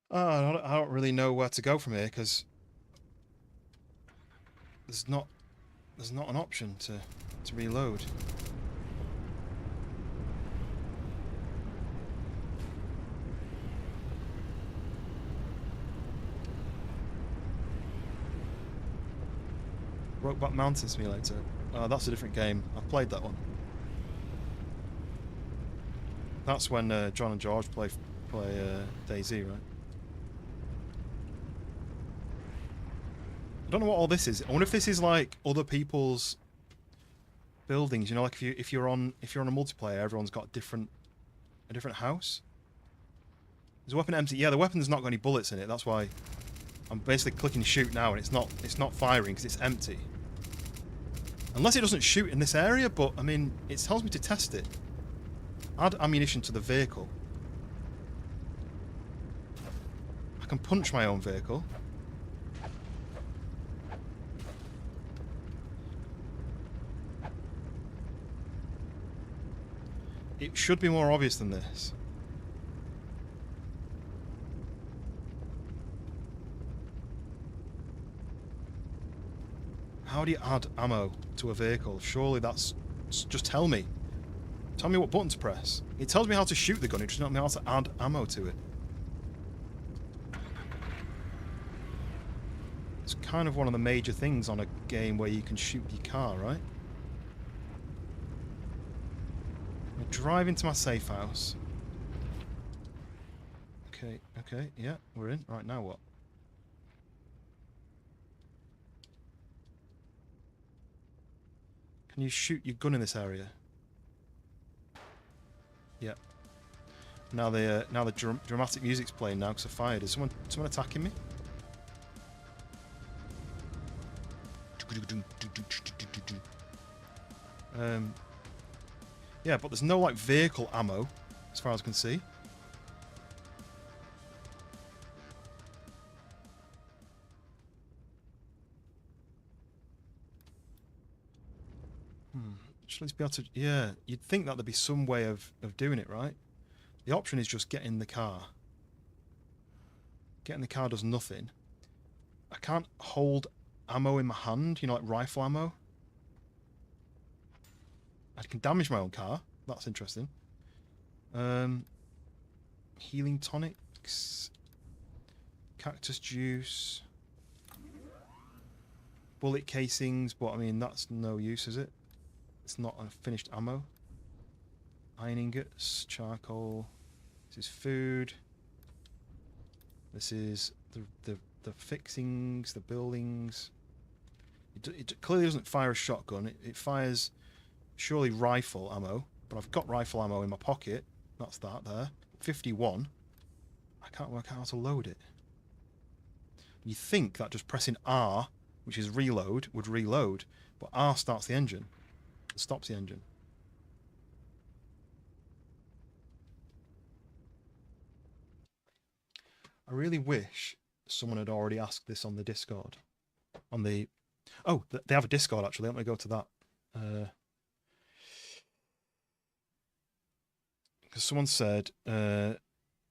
I don't really know where to go from here because there's not an option to reload. Ropeback Mountain Simulator. Oh, that's a different game. I've played that one. That's when John and George play DayZ, right? I don't know what all this is. I wonder if this is like other people's buildings. You know, like if you're on a multiplayer, everyone's got a different house. Is the weapon empty? Yeah, the weapon's not got any bullets in it. That's why I'm basically clicking shoot now, and it's not firing because it's empty. Unless it doesn't shoot in this area, but I mean, it tells me to test it. Add ammunition to the vehicle. I can punch my own vehicle. It should be more obvious than this. How do you add ammo to a vehicle? Surely that's... Just tell me. Tell me what button to press. It tells me how to shoot the gun, it does not know how to add ammo to it. It's kind of one of the major things on a game where you can shoot your car, right? I drive into my safe house. Okay, yeah, we're in. Right, now what? Can you shoot your gun in this area? Yeah. Now the dramatic music's playing now because I fired. Is someone attacking me? Yeah, but there's no like vehicle ammo as far as I can see. Should be able to... Yeah, you'd think that there'd be some way of doing it, right? The option is just get in the car. Get in the car does nothing. I can't hold ammo in my hand, you know, like rifle ammo. I can damage my own car. That's interesting. Healing tonics. Cactus juice. bullet casings, but I mean, that's no use, is it? It's not a finished ammo. Iron ingots, charcoal. This is food. This is the fixings, the buildings. It clearly doesn't fire a shotgun. It fires surely rifle ammo, but I've got rifle ammo in my pocket. That's that there. 51. I can't work out how to load it. You think that just pressing R, which is reload, would reload, but R starts the engine. It stops the engine. I really wish someone had already asked this on the Discord. On the... Oh, they have a Discord, actually. Let me go to that. Because someone said, the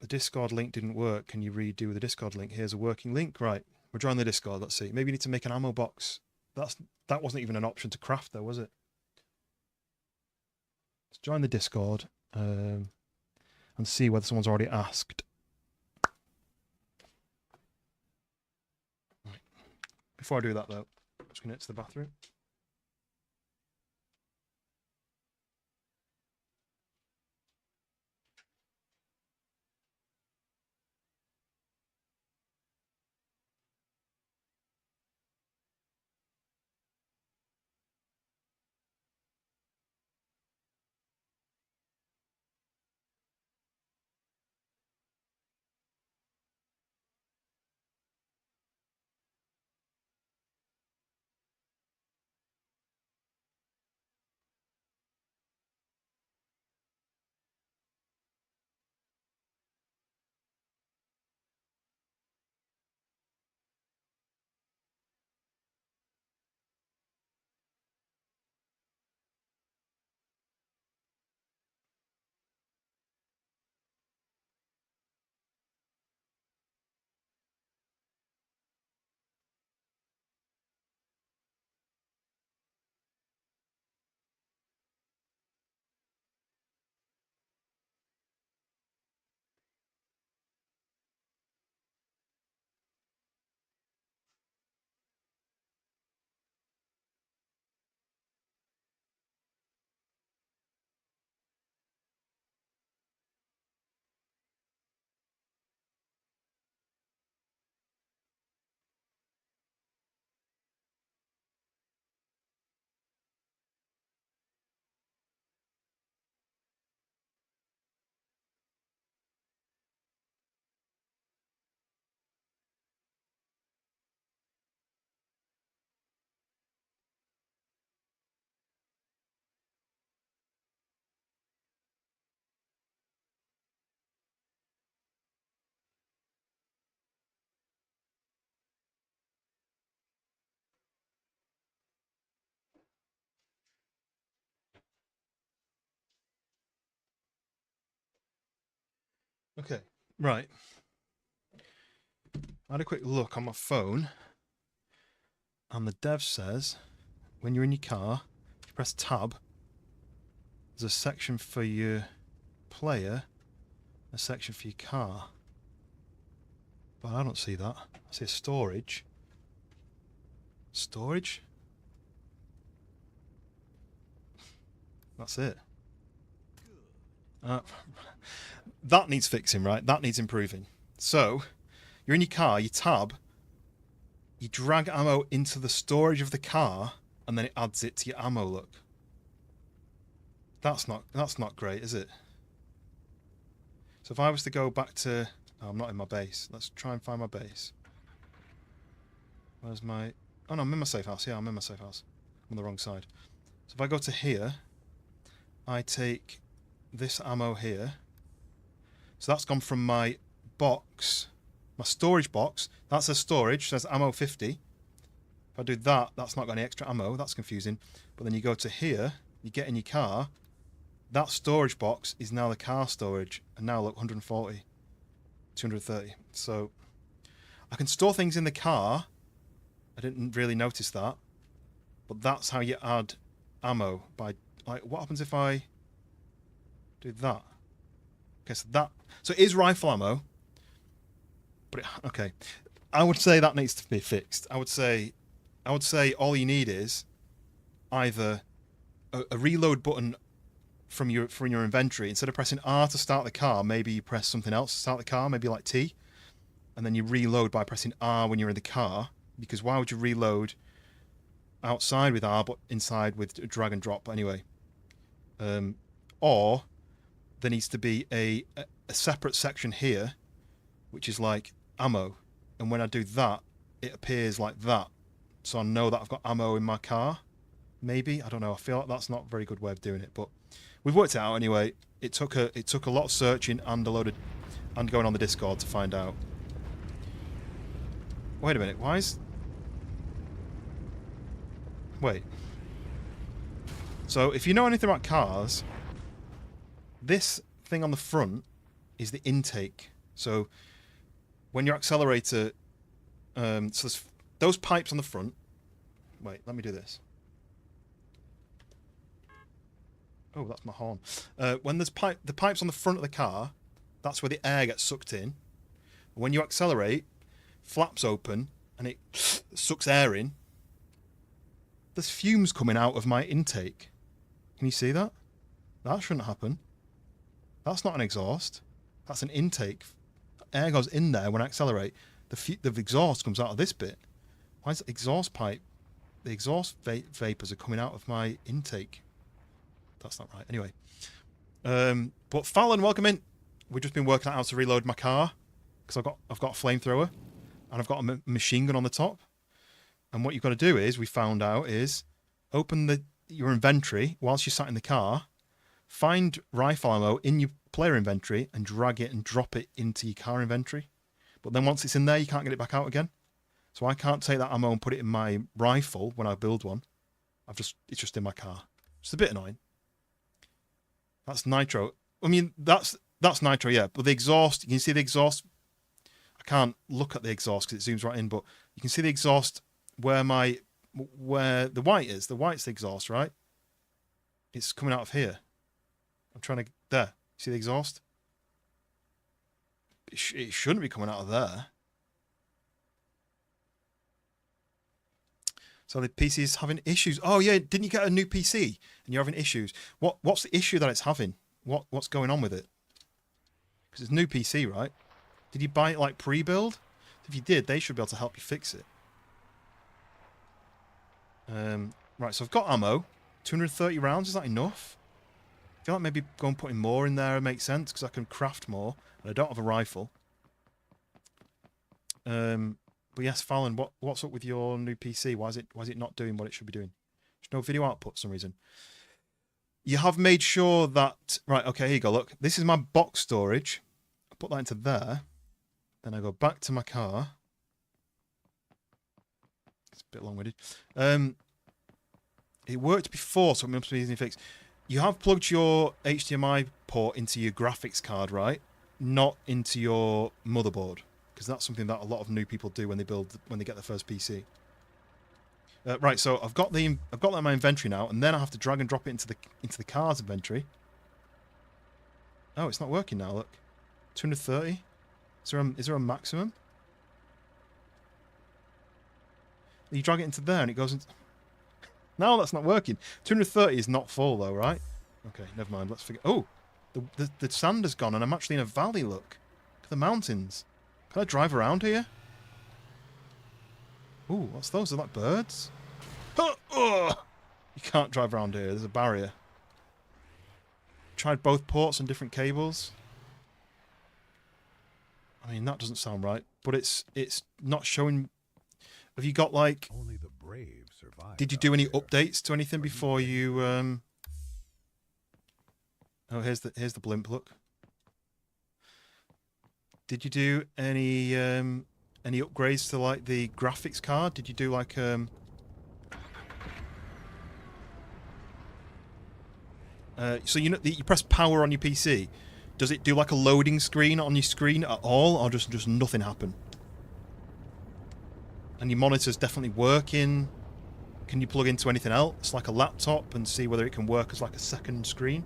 Discord link didn't work. Can you redo the Discord link? Here's a working link. Right. We're joining the Discord. Let's see. Maybe you need to make an ammo box. That wasn't even an option to craft, though, was it? Let's join the Discord and see whether someone's already asked. Right. Before I do that, though, I'm just going to head to the bathroom. Okay, right. I had a quick look on my phone, and the dev says when you're in your car, if you press tab, there's a section for your player, a section for your car. But I don't see that. I see storage. Storage? That's it. That needs fixing, right? That needs improving. So, you're in your car, you tab, you drag ammo into the storage of the car, and then it adds it to your ammo look. That's not great, is it? So if I was to go back to... Oh, I'm not in my base. Let's try and find my base. Where's my... Oh no, I'm in my safe house. Yeah, I'm in my safe house. I'm on the wrong side. So if I go to here, I take this ammo here. So that's gone from my box, my storage box. That says storage, says ammo 50. If I do that, that's not got any extra ammo. That's confusing. But then you go to here, you get in your car. That storage box is now the car storage. And now look, 140, 230. So I can store things in the car. I didn't really notice that. But that's how you add ammo. By, like, what happens if I do that? Okay, so it is rifle ammo, but okay. I would say that needs to be fixed. I would say I would say all you need is either a reload button from your inventory. Instead of pressing R to start the car, maybe you press something else to start the car, maybe like T, and then you reload by pressing R when you're in the car. Because why would you reload outside with R but inside with drag and drop anyway? Or there needs to be a separate section here, which is like ammo, and when I do that, it appears like that, so I know that I've got ammo in my car. Maybe, I don't know. I feel like that's not a very good way of doing it, but we've worked it out anyway. It took a lot of searching and and going on the Discord to find out. Wait a minute, why is... Wait. So, if you know anything about cars, this thing on the front is the intake. So, when your accelerator... so, there's those pipes on the front... Wait, let me do this. Oh, that's my horn. When there's the pipes on the front of the car, that's where the air gets sucked in. When you accelerate, flaps open, and it sucks air in. There's fumes coming out of my intake. Can you see that? That shouldn't happen. That's not an exhaust. That's an intake. Air goes in there when I accelerate. The exhaust comes out of this bit. Why is the exhaust pipe? The exhaust vapors are coming out of my intake. That's not right. Anyway. But Fallon, welcome in. We've just been working out how to reload my car. Because I've got a flamethrower. And I've got a machine gun on the top. And what you've got to do is, we found out, is open your inventory whilst you're sat in the car, find rifle ammo in your player inventory, and drag it and drop it into your car inventory. But then once it's in there, you can't get it back out again. So I can't take that ammo and put it in my rifle when I build one. It's just in my car. It's a bit annoying. That's nitro. I mean, that's nitro, yeah. But the exhaust, you can see the exhaust. I can't look at the exhaust because it zooms right in, but you can see the exhaust where the white is. The white's the exhaust, right? It's coming out of here. I'm trying to... There. See the exhaust? It shouldn't be coming out of there. So the PC is having issues. Oh yeah, didn't you get a new PC and you're having issues? What's the issue that it's having? What's going on with it? Because it's a new PC, right? Did you buy it like pre-build? If you did, they should be able to help you fix it. Right, so I've got ammo. 230 rounds, is that enough? I feel like maybe going putting more in there makes sense because I can craft more. And I don't have a rifle. But yes, Fallon, what's up with your new PC? Why is it not doing what it should be doing? There's no video output for some reason. You have made sure that... Right, okay, here you go. Look, this is my box storage. I put that into there. Then I go back to my car. It's a bit long-winded. It worked before, so it must be easy to fix. You have plugged your HDMI port into your graphics card, right? Not into your motherboard. Because that's something that a lot of new people do when they get their first PC. Right, so I've got that in my inventory now, and then I have to drag and drop it into the car's inventory. Oh, it's not working now. Look, 230. Is there a maximum? You drag it into there, and it goes into. No, that's not working. 230 is not full though, right? Okay, never mind. Let's forget. Oh, the sand has gone, and I'm actually in a valley. Look at the mountains. Can I drive around here? Ooh, what's those? Are that birds? You can't drive around here. There's a barrier. Tried both ports and different cables. I mean, that doesn't sound right. But it's not showing... Have you got, like... Only the brave survive. Did you do any updates to anything before you... Oh, here's the blimp, look. Did you do any upgrades to like the graphics card? Did you do like so you know you press power on your PC, does it do like a loading screen on your screen at all, or just nothing happen? And your monitor's definitely working. Can you plug into anything else like a laptop and see whether it can work as like a second screen?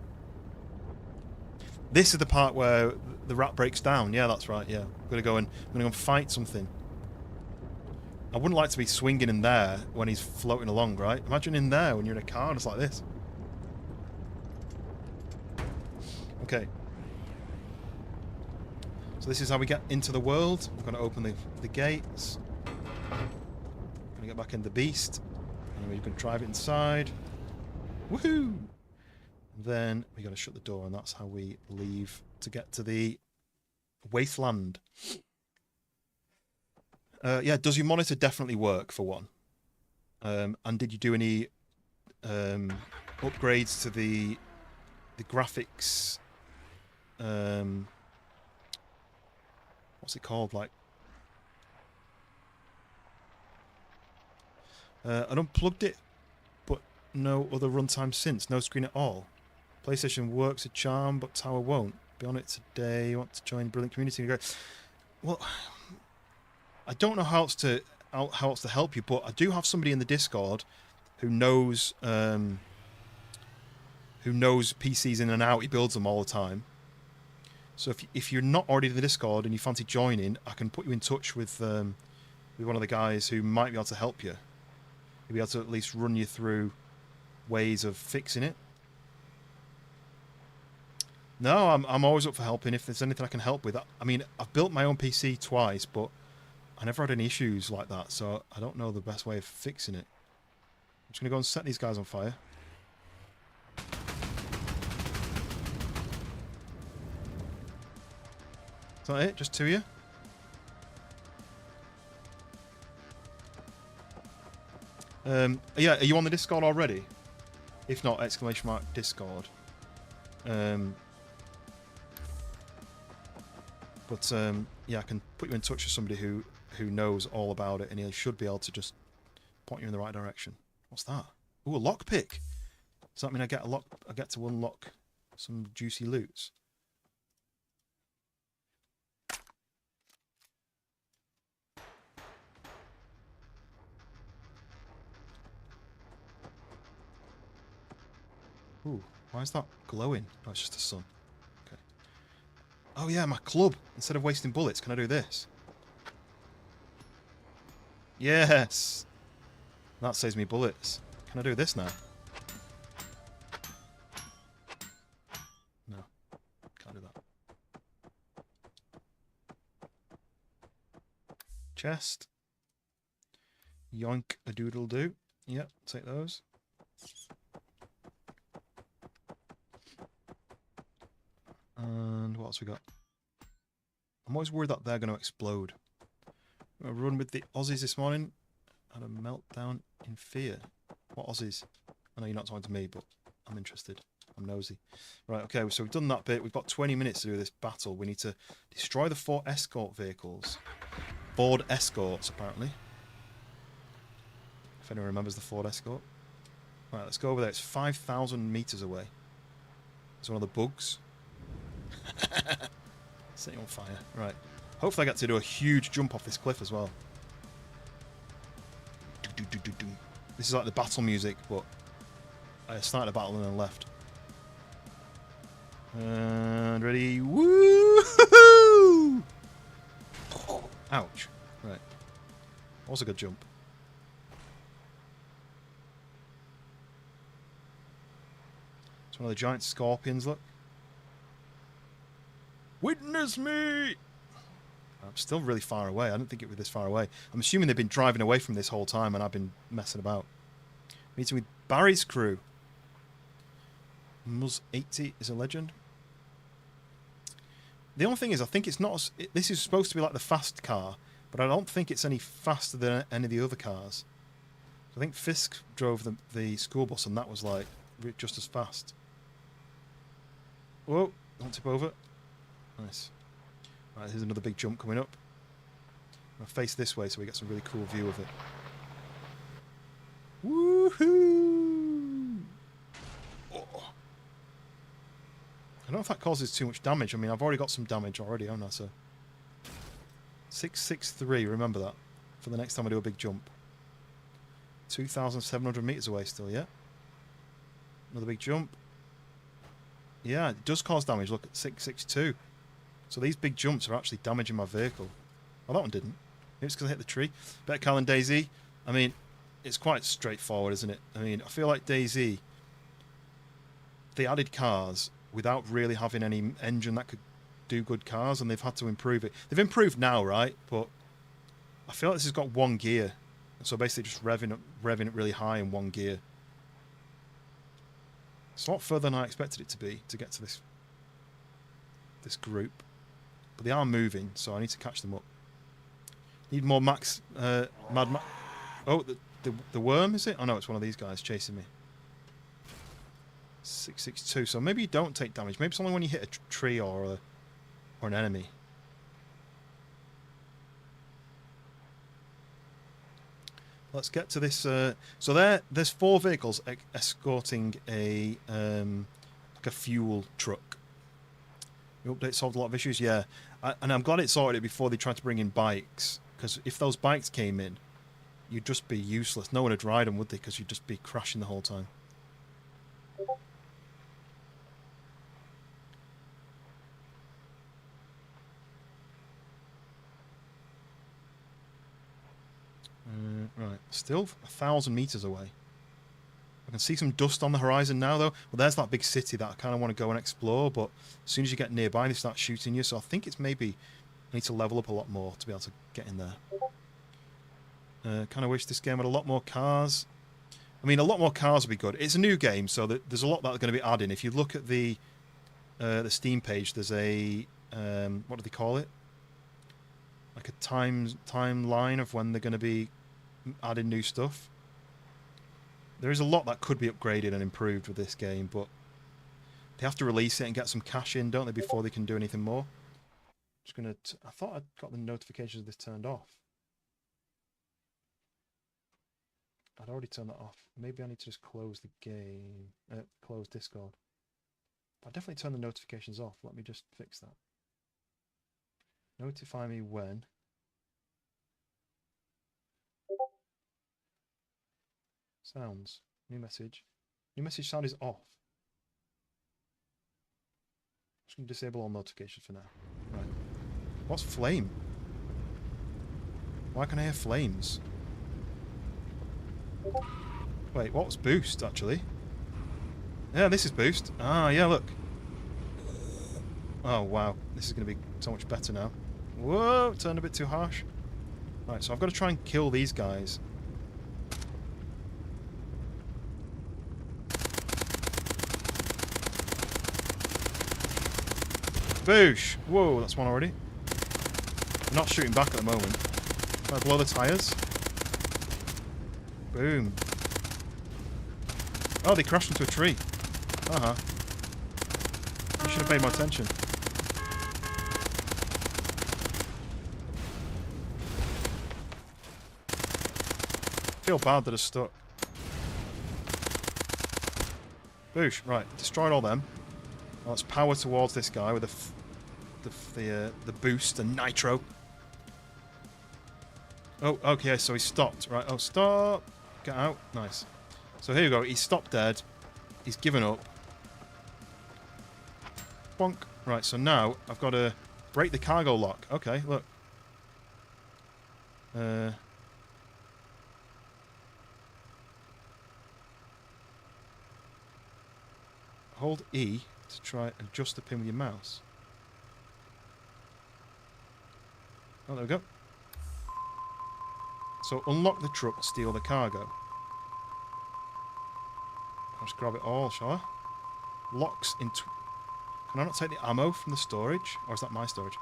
This is the part where the rat breaks down. Yeah, that's right. Yeah, I'm gonna go and fight something. I wouldn't like to be swinging in there when he's floating along, right? Imagine in there when you're in a car and it's like this. Okay. So this is how we get into the world. We're going to open the gates. Going to get back in the beast. And we can drive it inside. Woohoo! Then we got to shut the door, and that's how we leave to get to the wasteland. Yeah, does your monitor definitely work, for one? And did you do any upgrades to the graphics? What's it called? Like, I unplugged it, but no other runtime since. No screen at all. PlayStation works a charm, but Tower won't. Be on it today. Want to join brilliant community? Well, I don't know how else to help you, but I do have somebody in the Discord who knows PCs in and out. He builds them all the time. So if you're not already in the Discord and you fancy joining, I can put you in touch with one of the guys who might be able to help you. He'll be able to at least run you through ways of fixing it. No, I'm always up for helping if there's anything I can help with. I mean, I've built my own PC twice, but I never had any issues like that, so I don't know the best way of fixing it. I'm just going to go and set these guys on fire. Is that it? Just two of you? Yeah, are you on the Discord already? If not, !Discord. Yeah, I can put you in touch with somebody who knows all about it, and he should be able to just point you in the right direction. What's that? Ooh, a lockpick. Does that mean I get to unlock some juicy loots? Ooh, why is that glowing? Oh, it's just the sun. Okay. Oh yeah, my club. Instead of wasting bullets, can I do this? Yes! That saves me bullets. Can I do this now? No. Can't do that. Chest. Yoink a doodle do. Yep, take those. And what else we got? I'm always worried that they're going to explode. I run with the Aussies this morning. Had a meltdown in fear. What Aussies? I know you're not talking to me, but I'm interested. I'm nosy. Right, okay, so we've done that bit. We've got 20 minutes to do this battle. We need to destroy the 4 escort vehicles. Ford Escorts, apparently. If anyone remembers the Ford Escort. Right, let's go over there. It's 5,000 meters away. It's one of the bugs. Setting on fire. Right. Hopefully I get to do a huge jump off this cliff as well. This is like the battle music, but I started a battle and then left. And ready. Woo! Ouch. Right. That was a good jump. It's one of the giant scorpions, look. Witness me! I'm still really far away. I didn't think it was this far away. I'm assuming they've been driving away from this whole time and I've been messing about. Meeting with Barry's crew. Muzz 80 is a legend. The only thing is, I think it's not... This is supposed to be like the fast car, but I don't think it's any faster than any of the other cars. I think Fisk drove the school bus and that was like just as fast. Whoa, don't tip over. Nice. Right, here's another big jump coming up. I'm going to face this way so we get some really cool view of it. Woohoo! Oh. I don't know if that causes too much damage. I mean, I've already got some damage already, haven't I? So 663, remember that. For the next time I do a big jump. 2,700 meters away still, yeah? Another big jump. Yeah, it does cause damage. Look at 662. So these big jumps are actually damaging my vehicle. Oh, that one didn't. Maybe it's because I hit the tree. Better car than DayZ. I mean, it's quite straightforward, isn't it? I mean, I feel like DayZ, they added cars without really having any engine that could do good cars, and they've had to improve it. They've improved now, right? But I feel like this has got one gear. So basically just revving it really high in one gear. It's a lot further than I expected it to be to get to this group. But they are moving, so I need to catch them up. Need more Max... Mad Max... Oh, the worm, is it? Oh no, it's one of these guys chasing me. 662, so maybe you don't take damage. Maybe it's only when you hit a tree or an enemy. Let's get to this. So there's 4 vehicles escorting a like a fuel truck. The update solved a lot of issues, yeah. And I'm glad it sorted it before they tried to bring in bikes. Because if those bikes came in, you'd just be useless. No one would ride them, would they? Because you'd just be crashing the whole time. Right, still 1,000 meters away. I can see some dust on the horizon now, though. Well, there's that big city that I kind of want to go and explore, but as soon as you get nearby, they start shooting you. So I think it's maybe I need to level up a lot more to be able to get in there. Kind of wish this game had a lot more cars. I mean, a lot more cars would be good. It's a new game, so there's a lot that are going to be adding. If you look at the Steam page, there's a what do they call it? Like a timeline of when they're going to be adding new stuff. There is a lot that could be upgraded and improved with this game, but they have to release it and get some cash in, don't they, before they can do anything more. Just gonna. I thought I'd got the notifications of this turned off. I'd already turned that off. Maybe I need to just close the game, close Discord. I definitely turned the notifications off. Let me just fix that. Notify me when. Sounds. New message. New message sound is off. Just going to disable all notifications for now. Right. What's flame? Why can I hear flames? Wait, what was boost, actually? Yeah, this is boost. Ah, yeah, look. Oh, wow. This is going to be so much better now. Whoa, turned a bit too harsh. Right, so I've got to try and kill these guys. Boosh! Whoa, that's one already. I'm not shooting back at the moment. Can I blow the tyres? Boom. Oh, they crashed into a tree. Uh-huh. You should have paid more attention. I feel bad that it's stuck. Boosh. Right, destroyed all them. Well, let's power towards this guy with the boost and nitro. Oh, okay, so he stopped. Right, oh, stop. Get out. Nice. So here you go. He stopped dead. He's given up. Bonk. Right, so now I've got to break the cargo lock. Okay, look. Hold E to try and adjust the pin with your mouse. Oh, there we go. So unlock the truck, steal the cargo. I'll just grab it all, shall I? Locks into... Can I not take the ammo from the storage? Or is that my storage?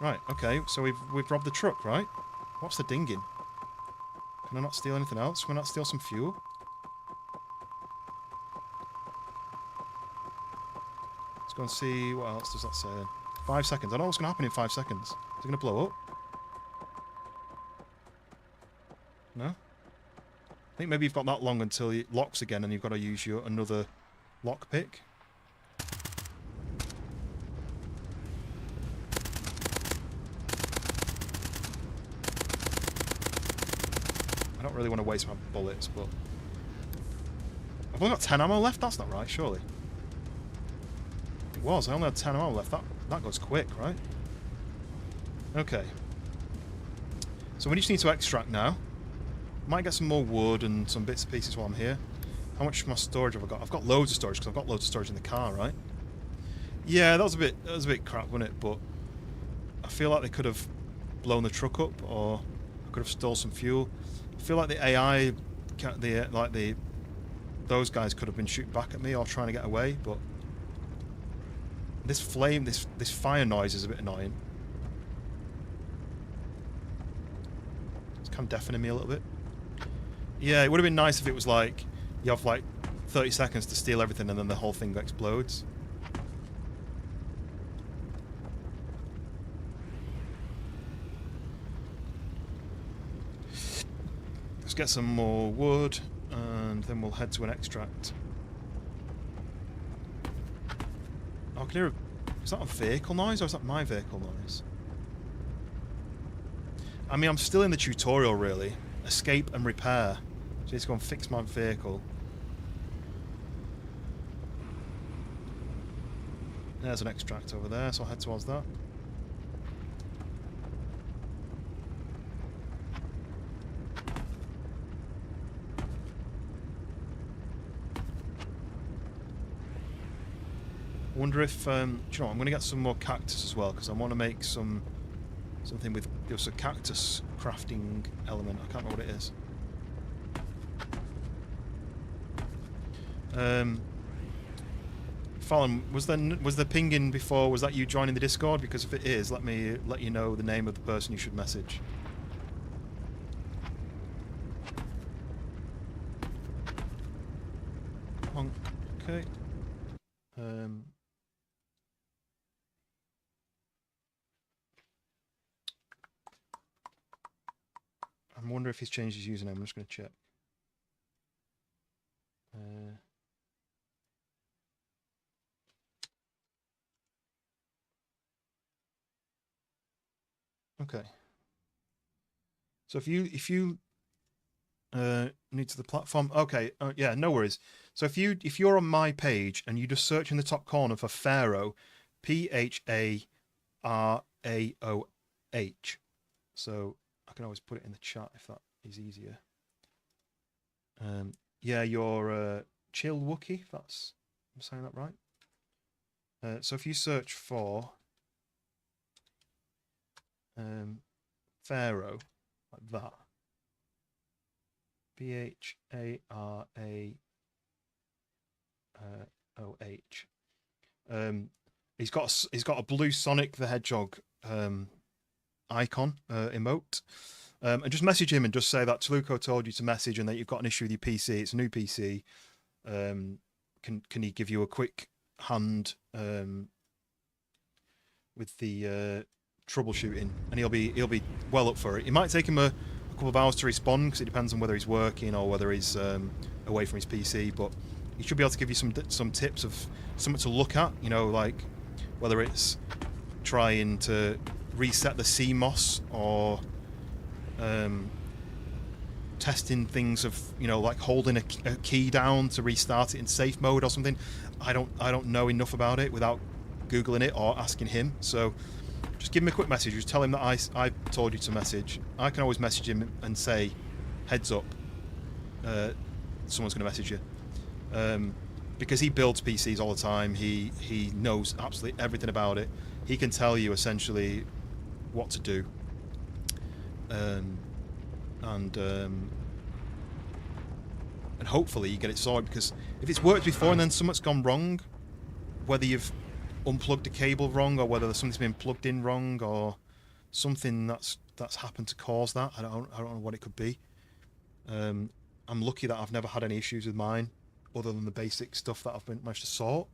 Right, okay, so we've robbed the truck, right? What's the dinging? Can I not steal anything else? Can I not steal some fuel? Let's go and see what else does that say then. 5 seconds. I don't know what's going to happen in 5 seconds. Is it going to blow up? No? I think maybe you've got that long until it locks again and you've got to use your another lockpick. I don't really want to waste my bullets, but... I've only got 10 ammo left? That's not right, surely. It was, I only had 10 ammo left. That goes quick, right? Okay. So we just need to extract now. Might get some more wood and some bits and pieces while I'm here. How much of my storage have I got? I've got loads of storage because I've got loads of storage in the car, right? Yeah, that was a bit crap, wasn't it? But I feel like they could have blown the truck up, or I could have stole some fuel. I feel like the AI, those guys could have been shooting back at me or trying to get away, but this flame, this fire noise is a bit annoying. It's kind of deafening me a little bit. Yeah, it would have been nice if it was like, you have like 30 seconds to steal everything and then the whole thing explodes. Let's get some more wood and then we'll head to an extract. Oh, I can hear is that a vehicle noise or is that my vehicle noise? I mean, I'm still in the tutorial really. Escape and repair. So let's go and fix my vehicle. There's an extract over there, so I'll head towards that. I wonder if, do you know what, I'm going to get some more cactus as well, because I want to make something with just a cactus crafting element. I can't remember what it is. Fallon, was the pinging before? Was that you joining the Discord? Because if it is, let me let you know the name of the person you should message. Okay. I wonder if he's changed his username. I'm just going to check. Okay. So if you new to the platform, okay, yeah, no worries. So if you're on my page and you just search in the top corner for Pharaoh, Pharaoh. So I can always put it in the chat if that is easier. Yeah, you're Chill Wookie, if that's, I'm saying that right. So if you search for Pharaoh, like that. Pharaoh. He's got a blue Sonic the Hedgehog icon emote. And just message him and just say that Toluco told you to message and that you've got an issue with your PC. It's a new PC. Can he give you a quick hand with the troubleshooting? And he'll be well up for it. It might take him a couple of hours to respond because it depends on whether he's working or whether he's away from his PC. But he should be able to give you some tips of something to look at. You know, like whether it's trying to reset the CMOS or testing things of, you know, like holding a key down to restart it in safe mode or something. I don't know enough about it without googling it or asking him. So just give him a quick message. Just tell him that I told you to message. I can always message him and say, heads up, someone's going to message you. Because he builds PCs all the time. He knows absolutely everything about it. He can tell you essentially what to do. And hopefully you get it sorted, because if it's worked before and then something's gone wrong, whether you've unplugged a cable wrong or whether something's been plugged in wrong or something that's happened to cause that, I don't know what it could be. I'm lucky that I've never had any issues with mine other than the basic stuff that I've managed to sort.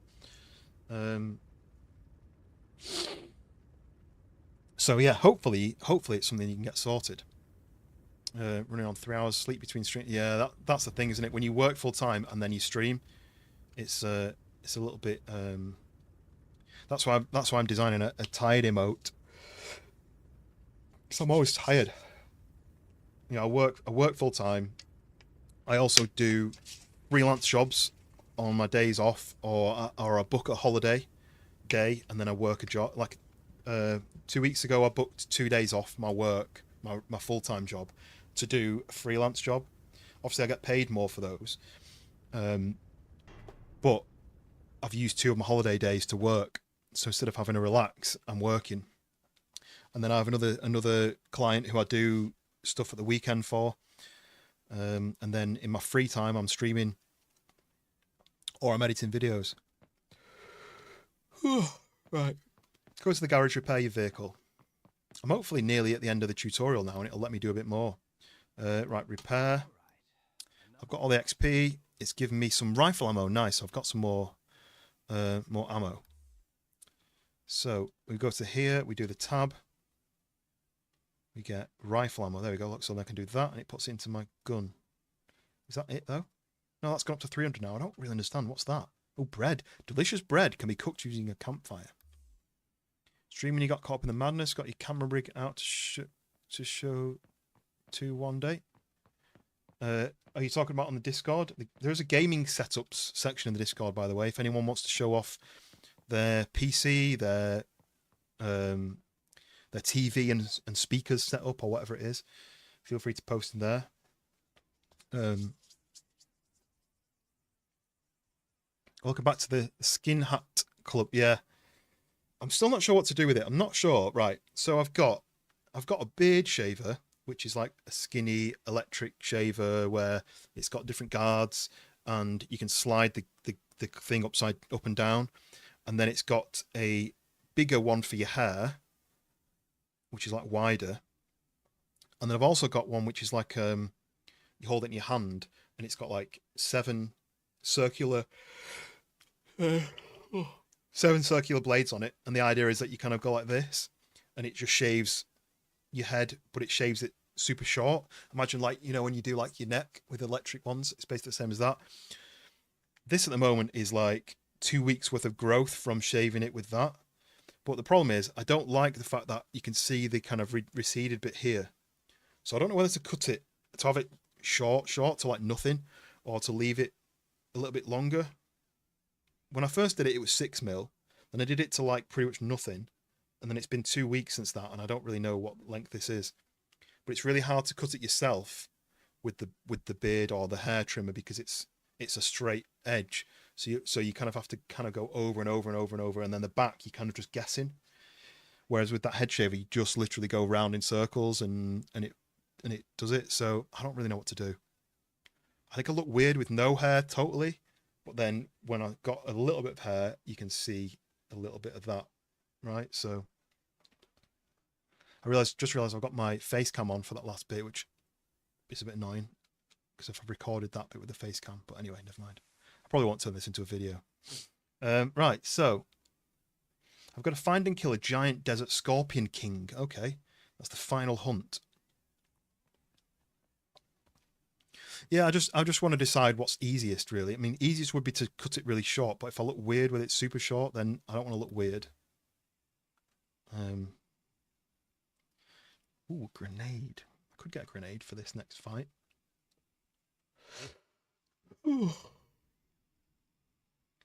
So yeah, hopefully it's something you can get sorted. Running on 3 hours sleep between stream. Yeah, that's the thing, isn't it? When you work full time and then you stream, it's a little bit. That's why I'm designing a tired emote. Because I'm always tired. You know, I work full time. I also do freelance jobs on my days off, or I book a holiday day and then I work a job. Like 2 weeks ago, I booked 2 days off my work my full-time job, to do a freelance job. Obviously, I get paid more for those, but I've used 2 of my holiday days to work. So instead of having to relax, I'm working. And then I have another client who I do stuff at the weekend for. And then in my free time, I'm streaming or I'm editing videos. Right. Go to the garage, repair your vehicle. I'm hopefully nearly at the end of the tutorial now, and it'll let me do a bit more. Right, repair. I've got all the XP. It's given me some rifle ammo. Nice. So I've got some more ammo. So we go to here. We do the tab. We get rifle ammo. There we go. Look, so I can do that, and it puts it into my gun. Is that it, though? No, that's gone up to 300 now. I don't really understand. What's that? Oh, bread. Delicious bread can be cooked using a campfire. Streaming, you got caught up in the madness. Got your camera rig out to show to one day. Are you talking about on the Discord? There's a gaming setups section in the Discord, by the way. If anyone wants to show off their PC, their TV and speakers set up or whatever it is, feel free to post in there. Welcome back to the Skin Hat Club. Yeah, I'm still not sure what to do with it. I'm not sure. Right, so I've got a beard shaver, which is like a skinny electric shaver where it's got different guards and you can slide the thing up and down. And then it's got a bigger one for your hair, which is like wider. And then I've also got one which is like you hold it in your hand and it's got like 7 circular blades on it. And the idea is that you kind of go like this and it just shaves your head, but it shaves it super short. Imagine, like, you know, when you do like your neck with electric ones, it's basically the same as that. This at the moment is like 2 weeks worth of growth from shaving it with that. But the problem is I don't like the fact that you can see the kind of receded bit here. So I don't know whether to cut it, to have it short to like nothing, or to leave it a little bit longer. When I first did it, it was 6mm. Then I did it to like pretty much nothing. And then it's been 2 weeks since that, and I don't really know what length this is. But it's really hard to cut it yourself with the beard or the hair trimmer because it's a straight edge. So you kind of have to kind of go over and over and over and over, and then the back you're kind of just guessing. Whereas with that head shaver, you just literally go round in circles and it does it. So I don't really know what to do. I think I look weird with no hair totally, but then when I got a little bit of hair, you can see a little bit of that, right? So I just realized I've got my face cam on for that last bit, which is a bit annoying because if I've recorded that bit with the face cam, but anyway, never mind. I probably won't turn this into a video. Right, so I've got to find and kill a giant desert scorpion king. Okay, that's the final hunt. Yeah, I just want to decide what's easiest, really. I mean, easiest would be to cut it really short, but if I look weird with it super short, then I don't want to look weird. Ooh, grenade. I could get a grenade for this next fight. Ooh.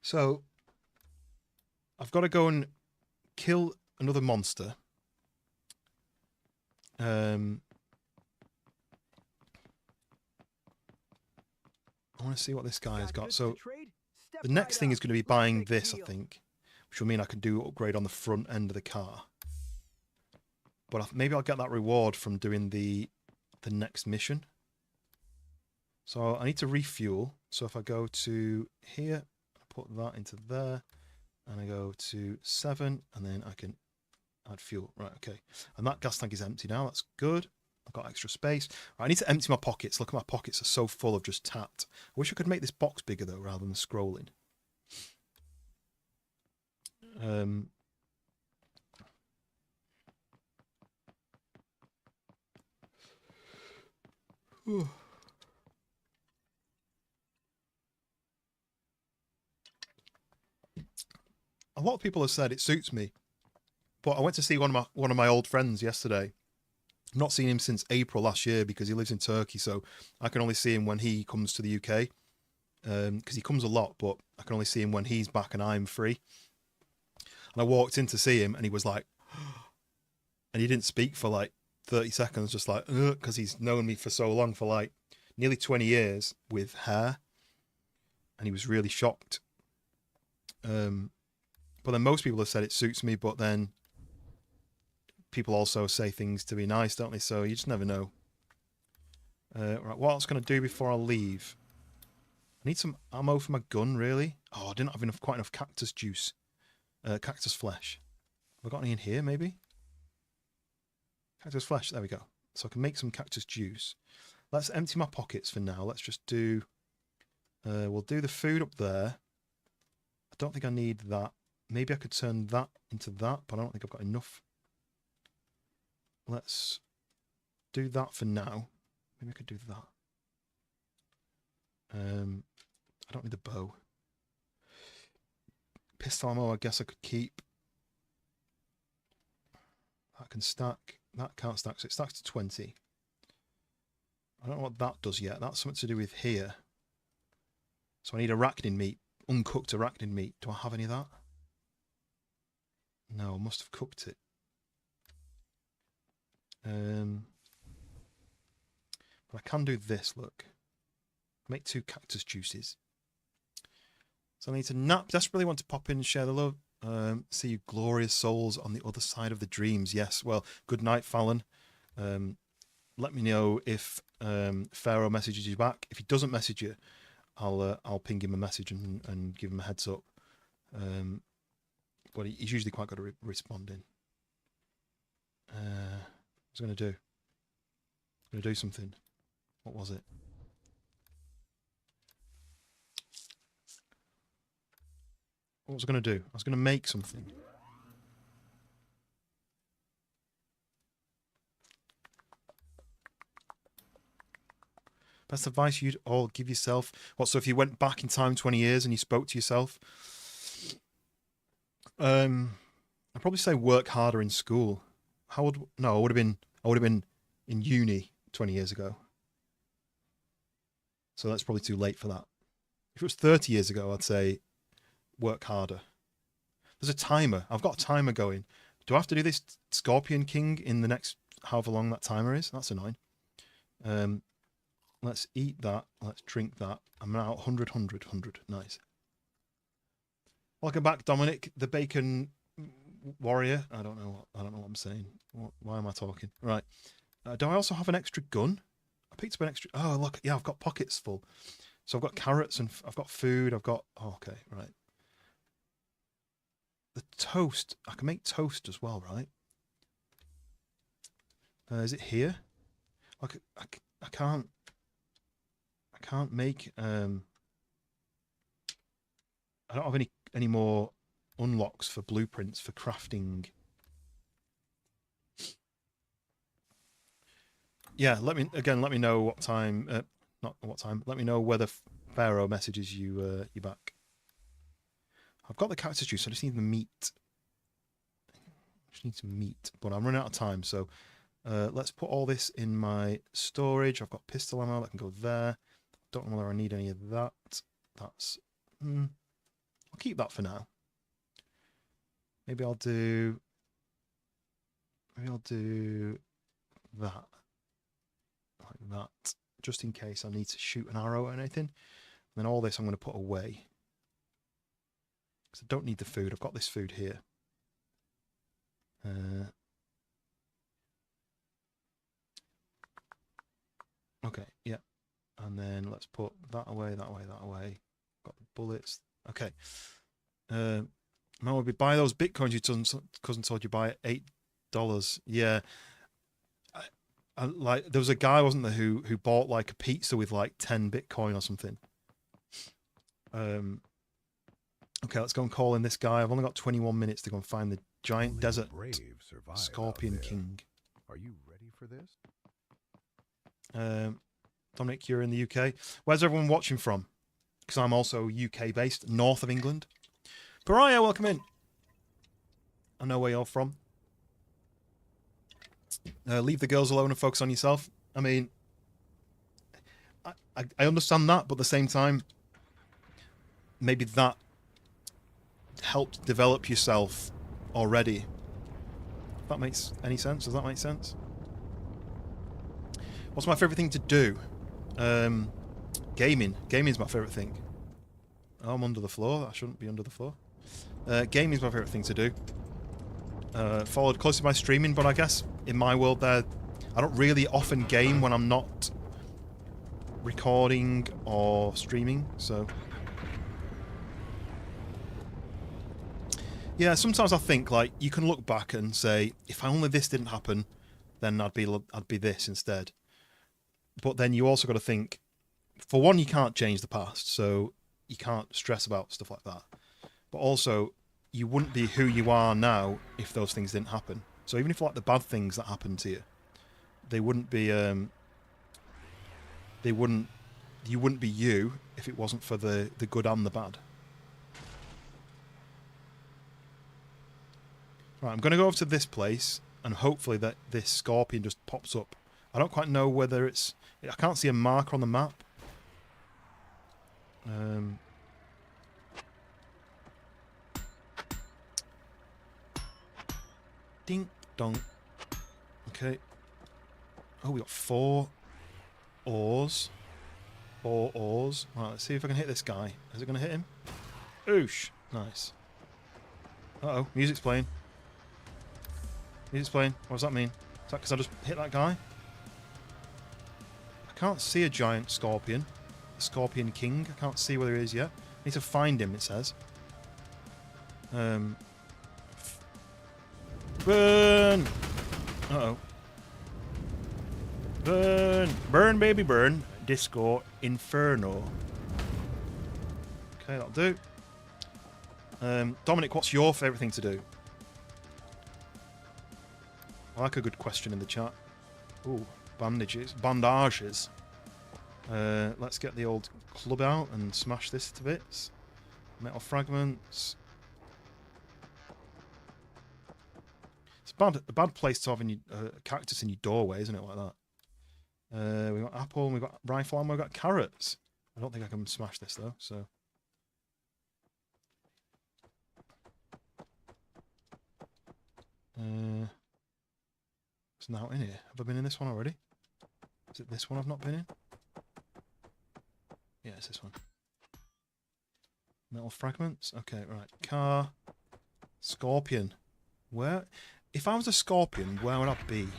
So, I've got to go and kill another monster. I want to see what this guy has got. So, the next thing is going to be buying this, I think, which will mean I can do upgrade on the front end of the car. But maybe I'll get that reward from doing the next mission. So I need to refuel. So if I go to here, I put that into there, and I go to 7, and then I can add fuel. Right, okay. And that gas tank is empty now. That's good. I've got extra space. Right, I need to empty my pockets. Look, at my pockets are so full of just tat. I wish I could make this box bigger, though, rather than scrolling. A lot of people have said it suits me, but I went to see one of my old friends yesterday. I've not seen him since April last year because he lives in Turkey, so I can only see him when he comes to the UK. Because he comes a lot, but I can only see him when he's back and I'm free. And I walked in to see him, and he was like, and he didn't speak for like 30 seconds, just like, because he's known me for so long, for like nearly 20 years with hair, and he was really shocked. But then most people have said it suits me, but then people also say things to be nice, don't they? So you just never know. Right, what else can I do before I leave? I need some ammo for my gun, really. Oh, I didn't have quite enough cactus juice. Cactus flesh. Have I got any in here, maybe? Cactus flesh, there we go. So I can make some cactus juice. Let's empty my pockets for now. Let's just do... we'll do the food up there. I don't think I need that. Maybe I could turn that into that, but I don't think I've got enough. Let's do that for now. Maybe I could do that. I don't need the bow. Pistol ammo, I guess I could keep. That can stack. That can't stack, so it stacks to 20. I don't know what that does yet. That's something to do with here. So I need arachnid meat. Uncooked arachnid meat. Do I have any of that? No, I must have cooked it. But I can do this, look. Make 2 cactus juices. So I need to nap. Desperately want to pop in and share the love. See you glorious souls on the other side of the dreams. Yes, well, good night, Fallon. Let me know if Pharaoh messages you back. If he doesn't message you, I'll ping him a message and give him a heads up. But he's usually quite good at responding. What's I going to do? I'm going to do something. What was it? What was I going to do? I was going to make something. Best advice you'd all give yourself. What, so if you went back in time 20 years and you spoke to yourself? I'd probably say work harder in school. I would have been in uni 20 years ago. So that's probably too late for that. If it was 30 years ago, I'd say work harder. There's a timer. I've got a timer going. Do I have to do this Scorpion King in the next however long that timer is? That's annoying. Let's eat that. Let's drink that. I'm now 100. Nice. Welcome back, Dominic, the bacon warrior. I don't know what I'm saying. Why am I talking? Right. Do I also have an extra gun? I picked up an extra... Oh, look. Yeah, I've got pockets full. So I've got carrots and I've got food. I've got... Oh, okay, right. The toast. I can make toast as well, right? Is it here? I can't make... I don't have any more unlocks for blueprints for crafting. Yeah, let me know what time. Not what time. Let me know whether Pharaoh messages you back. I've got the cactus juice. I just need the meat. Just need some meat, but I'm running out of time. So let's put all this in my storage. I've got pistol ammo that can go there. Don't know whether I need any of that. That's. I'll keep that for now. Maybe I'll do that. Like that. Just in case I need to shoot an arrow or anything. And then all this I'm going to put away. Because I don't need the food. I've got this food here. Okay, yeah. And then let's put that away, that away, that away. Got the bullets. Okay. Man, would we buy those bitcoins your cousin told you buy at $8? Yeah. Like there was a guy, wasn't there, who bought like a pizza with like 10 Bitcoin or something. Okay, let's go and call in this guy. I've only got 21 minutes to go and find the giant Only desert brave survive Scorpion out there. King. Are you ready for this? Dominic, you're in the UK. Where's everyone watching from? Because I'm also UK based, north of England. Pariah, welcome in. I know where you're from. Leave the girls alone and focus on yourself. I mean, I understand that, but at the same time, maybe that helped develop yourself already. If that makes any sense? Does that make sense? What's my favourite thing to do? Gaming. Gaming's my favourite thing. Oh, I'm under the floor. I shouldn't be under the floor. Gaming's my favourite thing to do. Followed closely by streaming, but I guess in my world there, I don't really often game when I'm not recording or streaming, so... Yeah, sometimes I think, like, you can look back and say, if only this didn't happen, then I'd be this instead. But then you also got to think, for one, you can't change the past, so you can't stress about stuff like that. But also, you wouldn't be who you are now if those things didn't happen. So even if, like, the bad things that happened to you, they wouldn't be, you wouldn't be you if it wasn't for the good and the bad. Right, I'm going to go over to this place, and hopefully that this scorpion just pops up. I don't quite know whether it's... I can't see a marker on the map. Ding dong. Okay. Oh, we got 4 ores. 4 ores. Right, let's see if I can hit this guy. Is it going to hit him? Oosh. Nice. Uh-oh, music's playing. Music's playing. What does that mean? Is that because I just hit that guy? I can't see a giant scorpion. The Scorpion King. I can't see where he is yet. I need to find him, it says. Burn! Uh-oh. Burn! Burn, baby, burn. Disco Inferno. Okay, that'll do. Dominic, what's your favourite thing to do? I like a good question in the chat. Ooh, bandages. Bandages. Let's get the old club out and smash this to bits. Metal fragments. It's a bad place to have in your, cactus in your doorway, isn't it? Like that. We've got apple, and we've got rifle ammo, we've got carrots. I don't think I can smash this though, so... It's now in here. Have I been in this one already? Is it this one I've not been in? Yeah, it's this one. Metal fragments. Okay, right. Car. Scorpion. Where? If I was a scorpion, where would I be? I'm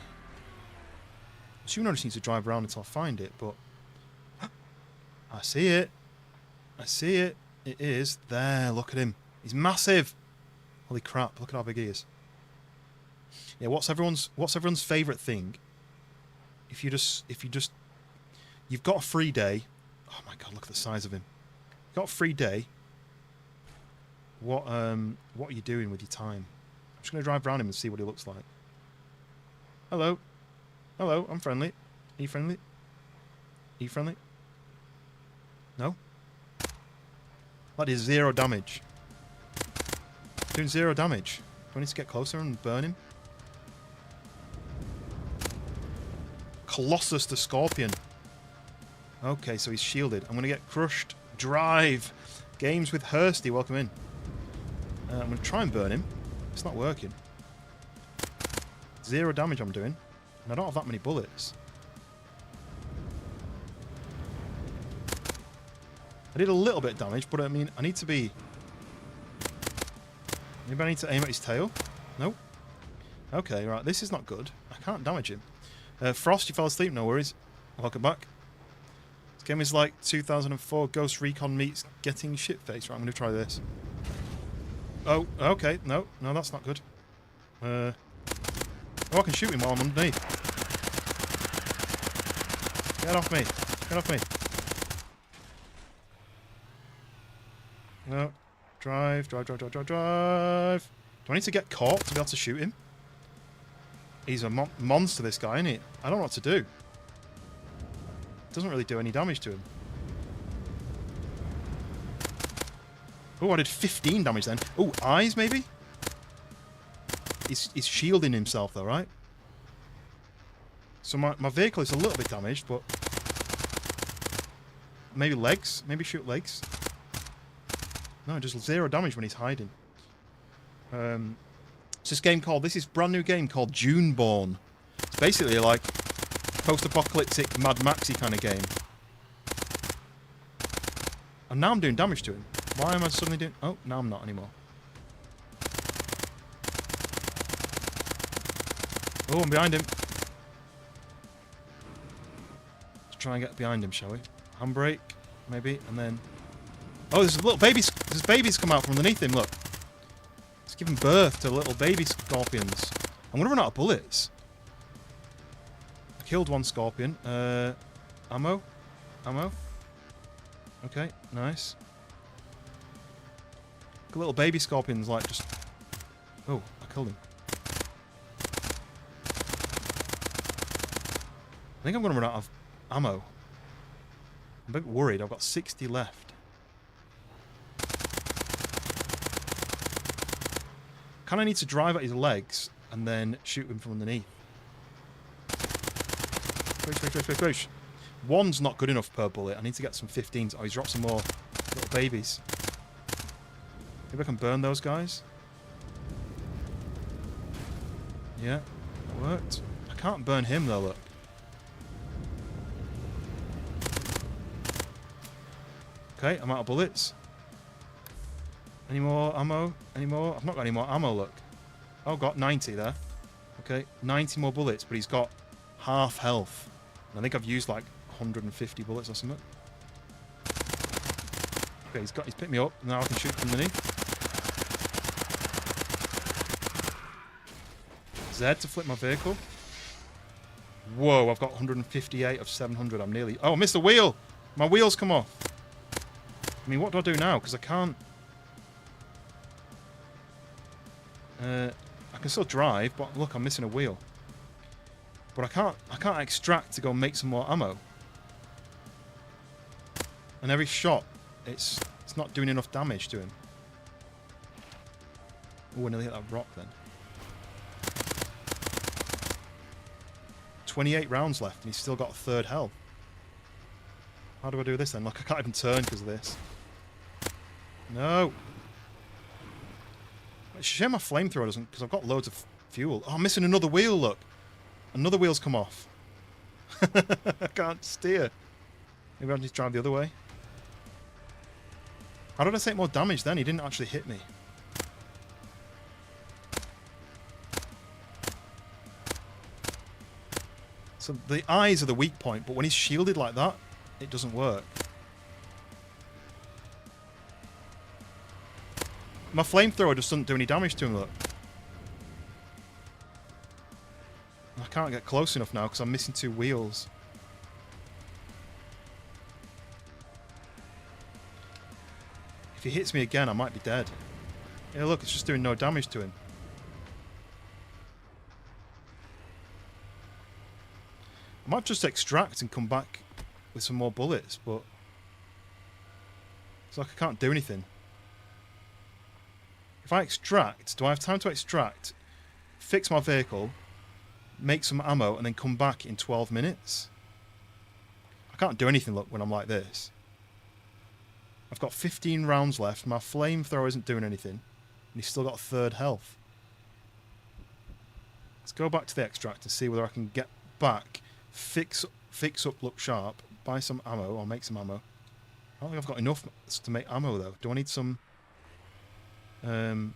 assuming I just need to drive around until I find it, but... I see it. I see it. It is. There, look at him. He's massive. Holy crap, look at how big he is. Yeah, what's everyone's favourite thing? If you just you've got a free day. Oh my god, look at the size of him. You've got a free day. What are you doing with your time? I'm just gonna drive around him and see what he looks like. Hello. Hello, I'm friendly. Are you friendly? Are you friendly? No? That is 0 damage. Doing 0 damage. Do I need to get closer and burn him? Colossus the Scorpion. Okay, so he's shielded. I'm going to get crushed. Drive. Games with Hursty, welcome in. I'm going to try and burn him. It's not working. 0 damage I'm doing. And I don't have that many bullets. I did a little bit of damage, but I mean, I need to be... Maybe I need to aim at his tail? No? Okay, right, this is not good. I can't damage him. Frost, you fell asleep, no worries. Welcome back. This game is like 2004 Ghost Recon meets Getting Shit-Faced. Right, I'm going to try this. Oh, okay, no, that's not good. Oh, I can shoot him while I'm underneath. Get off me. Get off me. No. Drive. Do I need to get caught to be able to shoot him? He's a monster, this guy, isn't he? I don't know what to do. Doesn't really do any damage to him. Oh, I did 15 damage then. Oh, eyes, maybe? He's shielding himself, though, right? So my vehicle is a little bit damaged, but... Maybe legs? Maybe shoot legs? No, just 0 damage when he's hiding. It's this game called... This is a brand new game called Duneborn. It's basically like... post-apocalyptic Mad Maxy kind of game. And now I'm doing damage to him. Why am I suddenly doing... Oh, now I'm not anymore. Oh, I'm behind him. Let's try and get behind him, shall we? Handbrake, maybe, and then... Oh, there's little babies. There's babies come out from underneath him, look. It's giving birth to little baby scorpions. I'm gonna run out of bullets. I killed one scorpion. Ammo? Ammo? Okay, nice. Little baby scorpions, like, just... Oh, I killed him. I think I'm going to run out of ammo. I'm a bit worried. I've got 60 left. Kind of need to drive at his legs and then shoot him from underneath. Push. One's not good enough per bullet. I need to get some 15s. Oh, he's dropped some more little babies. Maybe I can burn those guys. Yeah, that worked. I can't burn him though, look. Okay, I'm out of bullets. Any more ammo? Any more? I've not got any more ammo, look. Oh, got 90 there. Okay, 90 more bullets, but he's got half health. I think I've used like 150 bullets or something. Okay, he's picked me up. Now I can shoot from underneath. Z to flip my vehicle. Whoa, I've got 158 of 700. I'm nearly... Oh, I missed the wheel! My wheel's come off. I mean, what do I do now? Because I can't... I can still drive, but look, I'm missing a wheel. But I can't extract to go and make some more ammo. And every shot, it's not doing enough damage to him. Oh, I nearly hit that rock then. 28 rounds left, and he's still got a third health. How do I do this then? Look, I can't even turn because of this. No. It's a shame my flamethrower doesn't, because I've got loads of fuel. Oh, I'm missing another wheel, look. Another wheel's come off. I can't steer. Maybe I'll just drive the other way. How did I take more damage then? He didn't actually hit me. So the eyes are the weak point, but when he's shielded like that, it doesn't work. My flamethrower just doesn't do any damage to him, look. I can't get close enough now because I'm missing 2 wheels. If he hits me again, I might be dead. Yeah, look, it's just doing no damage to him. I might just extract and come back with some more bullets, but it's like I can't do anything. If I extract, do I have time to extract, fix my vehicle, make some ammo, and then come back in 12 minutes? I can't do anything, look, when I'm like this. I've got 15 rounds left, my flamethrower isn't doing anything, and he's still got a third health. Let's go back to the extract and see whether I can get back, fix up, look sharp, buy some ammo, or make some ammo. I don't think I've got enough to make ammo, though. Do I need some... I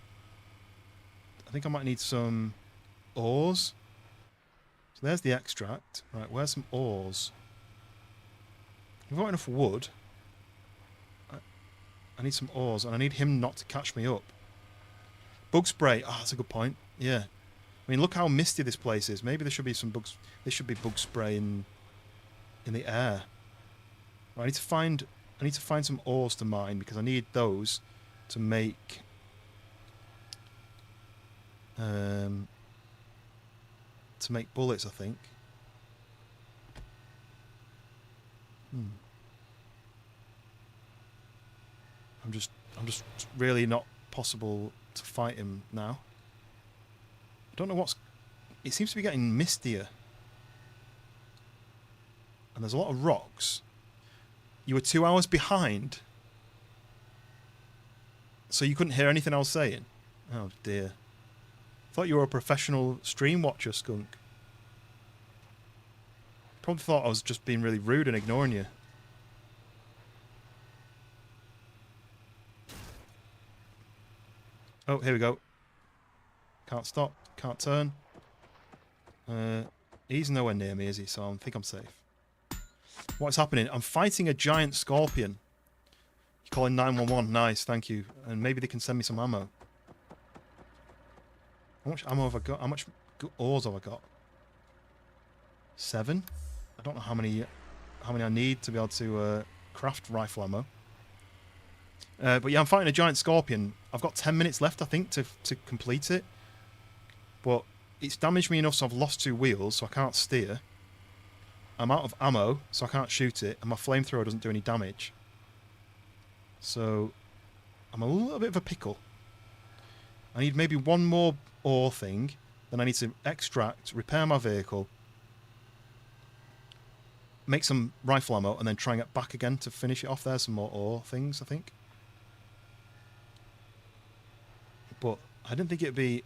think I might need some ores. So there's the extract. Right, where's some ores? I've got enough wood. I need some ores, and I need him not to catch me up. Bug spray. Ah, that's a good point. Yeah. I mean, look how misty this place is. Maybe there should be some bugs. There should be bug spray in the air. Right, I need to find some ores to mine because I need those to make bullets, I think. I'm just really not possible to fight him now. I don't know what's... It seems to be getting mistier. And there's a lot of rocks. You were 2 hours behind. So you couldn't hear anything I was saying? Oh dear. Thought you were a professional stream watcher, skunk. Probably thought I was just being really rude and ignoring you. Oh, here we go. Can't stop. Can't turn. He's nowhere near me, is he? So I think I'm safe. What's happening? I'm fighting a giant scorpion. You're calling 911. Nice, thank you. And maybe they can send me some ammo. How much ammo have I got? How much ores have I got? 7? I don't know how many I need to be able to craft rifle ammo. But yeah, I'm fighting a giant scorpion. I've got 10 minutes left, I think, to complete it. But it's damaged me enough so I've lost 2 wheels, so I can't steer. I'm out of ammo, so I can't shoot it, and my flamethrower doesn't do any damage. So I'm a little bit of a pickle. I need maybe one more ore thing. Then I need to extract, repair my vehicle, make some rifle ammo, and then try and get back again to finish it off. There's some more ore things, I think. But I didn't think it'd be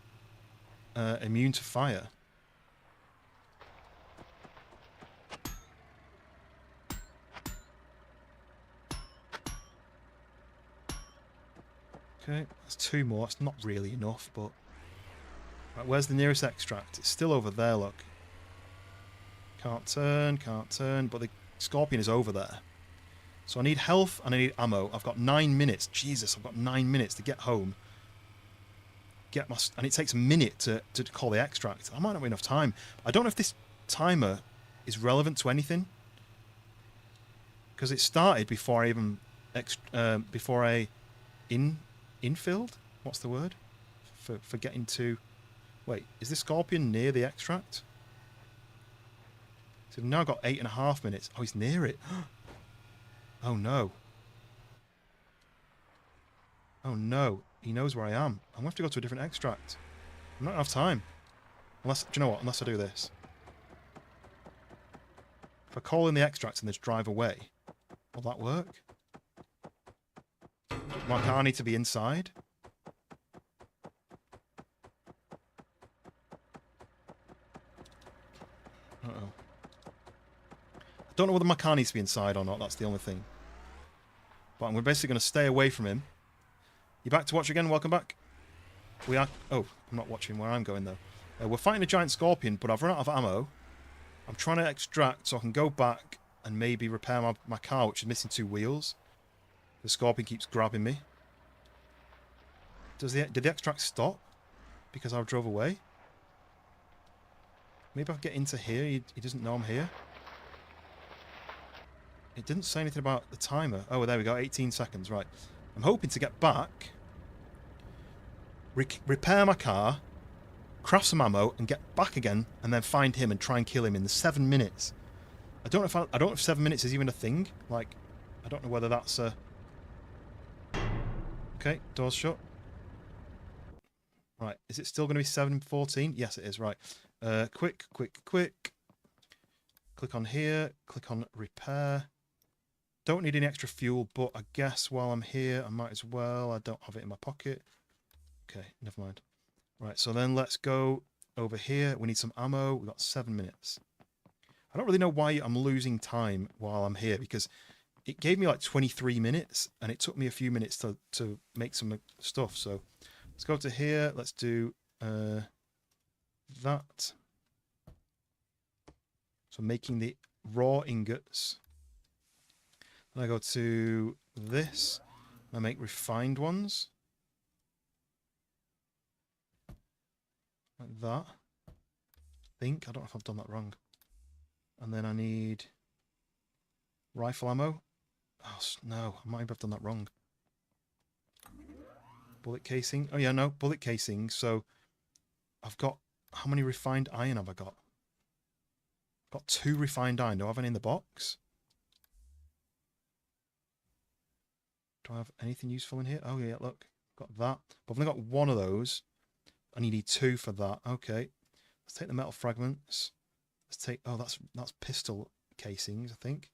immune to fire. Okay, that's 2 more. It's not really enough, but... Right, where's the nearest extract? It's still over there, look. Can't turn, but the scorpion is over there. So I need health and I need ammo. I've got 9 minutes. Jesus, I've got 9 minutes to get home. And it takes a minute to call the extract. I might not have enough time. I don't know if this timer is relevant to anything. Because it started before I even... infilled? What's the word? For getting to... Wait, is this scorpion near the extract? So we've now got 8.5 minutes. Oh, he's near it. Oh no. Oh no. He knows where I am. I'm going to have to go to a different extract. I'm not going to have time. Unless, do you know what? Unless I do this. If I call in the extract and just drive away, will that work? My car need to be inside? Uh-oh. I don't know whether my car needs to be inside or not. That's the only thing. But we're basically going to stay away from him. You back to watch again? Welcome back. We are... Oh, I'm not watching where I'm going, though. We're fighting a giant scorpion, but I've run out of ammo. I'm trying to extract so I can go back and maybe repair my car, which is missing 2 wheels. The scorpion keeps grabbing me. Did the extract stop? Because I drove away? Maybe I'll get into here. He doesn't know I'm here. It didn't say anything about the timer. Oh, there we go. 18 seconds. Right. I'm hoping to get back, repair my car, craft some ammo, and get back again, and then find him and try and kill him in the 7 minutes. I don't know if 7 minutes is even a thing. Like, I don't know whether that's a... Okay, door's shut. Right, is it still going to be 7:14? Yes, it is. Right. Quick. Click on here. Click on repair. Don't need any extra fuel, but I guess while I'm here, I might as well. I don't have it in my pocket. Okay, never mind. Right, so then let's go over here. We need some ammo. We've got 7 minutes. I don't really know why I'm losing time while I'm here, because it gave me like 23 minutes, and it took me a few minutes to make some stuff. So let's go to here. Let's do that. So making the raw ingots. Then I go to this. I make refined ones. Like that. I don't know if I've done that wrong. And then I need rifle ammo. Oh, no, I might have done that wrong. Bullet casing. Oh, yeah, no, bullet casing. So I've got... How many refined iron have I got? I've got 2 refined iron. Do I have any in the box? Do I have anything useful in here? Oh, yeah, look. Got that. But I've only got 1 of those. And you need 2 for that. Okay. Let's take the metal fragments. Let's take... Oh, that's pistol casings, I think.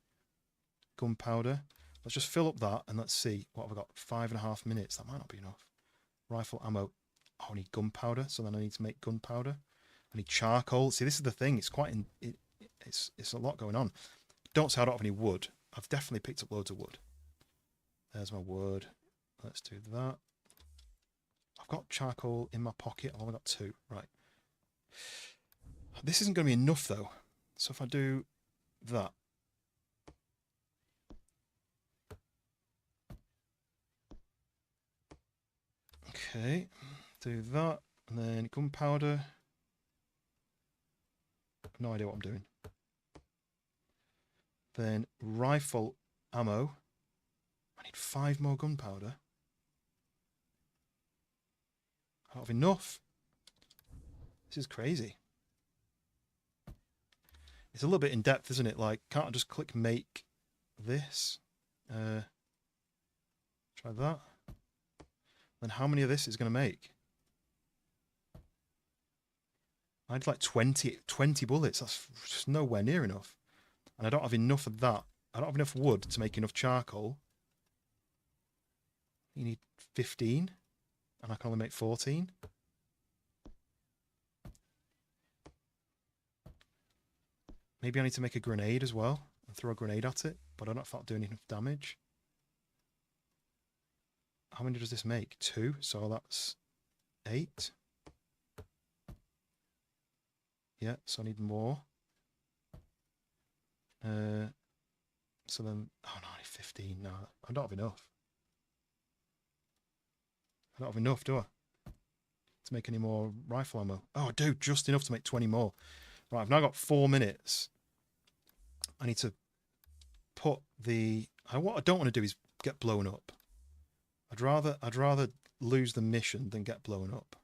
Gunpowder. Let's just fill up that and let's see. What have I got? 5.5 minutes. That might not be enough. Rifle ammo. Oh, I need gunpowder. So then I need to make gunpowder. I need charcoal. See, this is the thing. It's quite It's a lot going on. Don't say I don't have any wood. I've definitely picked up loads of wood. There's my wood. Let's do that. I've got charcoal in my pocket. I've only got 2. Right. This isn't going to be enough though. So if I do that. Okay. Do that. And then gunpowder. No idea what I'm doing. Then rifle ammo. I need 5 more gunpowder. I don't have enough. This is crazy. It's a little bit in depth, isn't it? Like, can't I just click make this? Try that. Then how many of this is going to make? I had like 20 bullets. That's just nowhere near enough. And I don't have enough of that. I don't have enough wood to make enough charcoal. You need 15. And I can only make 14. Maybe I need to make a grenade as well. And throw a grenade at it. But I don't know if that'll do enough damage. How many does this make? 2. So that's 8. Yeah, so I need more. So then, oh no, I need 15. No, I don't have enough. I don't have enough, do I? To make any more rifle ammo. Oh, I do, just enough to make 20 more. Right, I've now got 4 minutes. I need to put the... what I don't want to do is get blown up. I'd rather lose the mission than get blown up.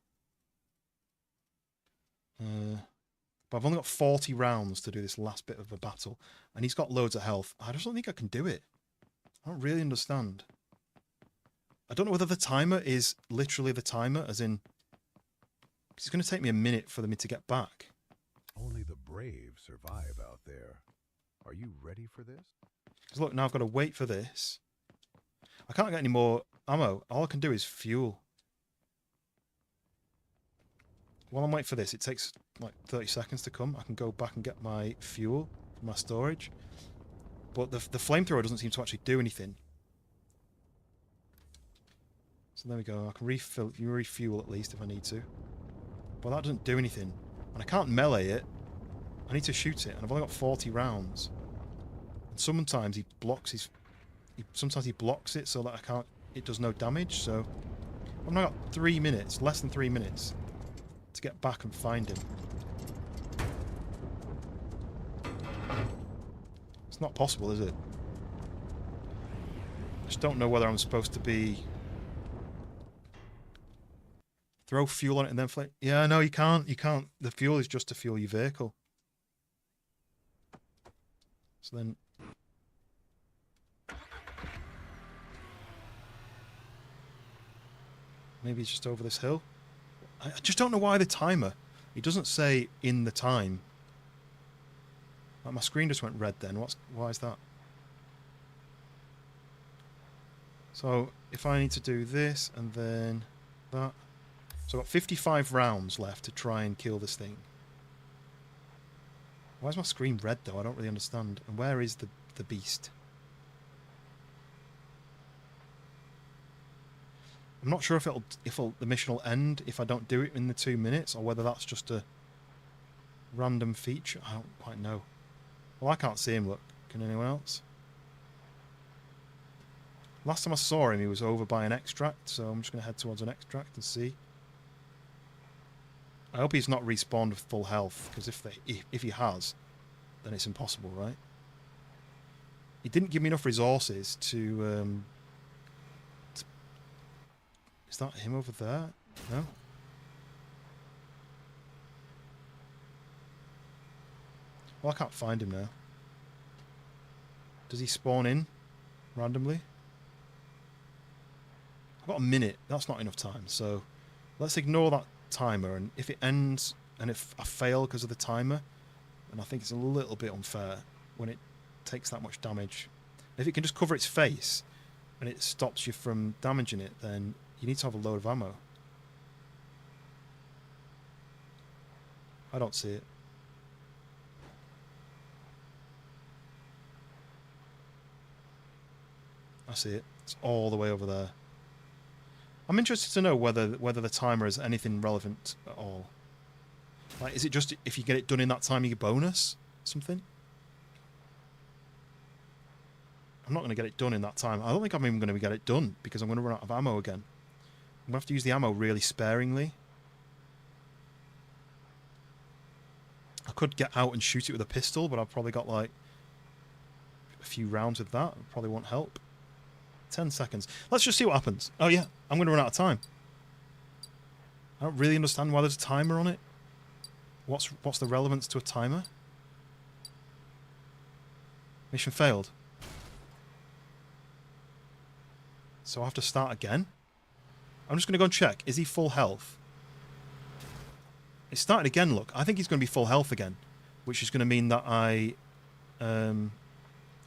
But I've only got 40 rounds to do this last bit of a battle. And he's got loads of health. I just don't think I can do it. I don't really understand. I don't know whether the timer is literally the timer, as in... It's going to take me a minute for me to get back. Only the brave survive out there. Are you ready for this? Because look, now I've got to wait for this. I can't get any more ammo. All I can do is fuel. While I'm waiting for this, it takes like 30 seconds to come. I can go back and get my fuel from my storage. But the flamethrower doesn't seem to actually do anything. So there we go. I can refuel at least if I need to. But that doesn't do anything. And I can't melee it. I need to shoot it. And I've only got 40 rounds. And sometimes he blocks his... Sometimes he blocks it so that I can't... It does no damage. So I've now got 3 minutes. Less than 3 minutes. To get back and find him. It's not possible, is it? I just don't know whether I'm supposed to be... Throw fuel on it and then flame... Yeah, no, you can't. You can't. The fuel is just to fuel your vehicle. So then... Maybe it's just over this hill. I just don't know why the timer... It doesn't say in the time. Like my screen just went red then. Why is that? So if I need to do this and then that... So I've got 55 rounds left to try and kill this thing. Why is my screen red though? I don't really understand. And where is the beast? I'm not sure if the mission will end if I don't do it in the 2 minutes, or whether that's just a random feature. I don't quite know. Well, I can't see him, look. Can anyone else? Last time I saw him, he was over by an extract, so I'm just going to head towards an extract and see. I hope he's not respawned with full health, because if he has, then it's impossible, right? He didn't give me enough resources to is that him over there? No? Well, I can't find him now. Does he spawn in randomly? I've got a minute. That's not enough time. So let's ignore that timer. And if it ends and if I fail because of the timer, then I think it's a little bit unfair when it takes that much damage. If it can just cover its face and it stops you from damaging it, then you need to have a load of ammo. I don't see it. I see it. It's all the way over there. I'm interested to know whether the timer has anything relevant at all. Like, is it just if you get it done in that time, you get bonus? Something? I'm not going to get it done in that time. I don't think I'm even going to get it done because I'm going to run out of ammo again. I'm going to have to use the ammo really sparingly. I could get out and shoot it with a pistol, but I've probably got like a few rounds with that. It probably won't help. 10 seconds. Let's just see what happens. Oh yeah, I'm going to run out of time. I don't really understand why there's a timer on it. What's the relevance to a timer? Mission failed. So I have to start again? I'm just going to go and check. Is he full health? It started again, look. I think he's going to be full health again. Which is going to mean that I don't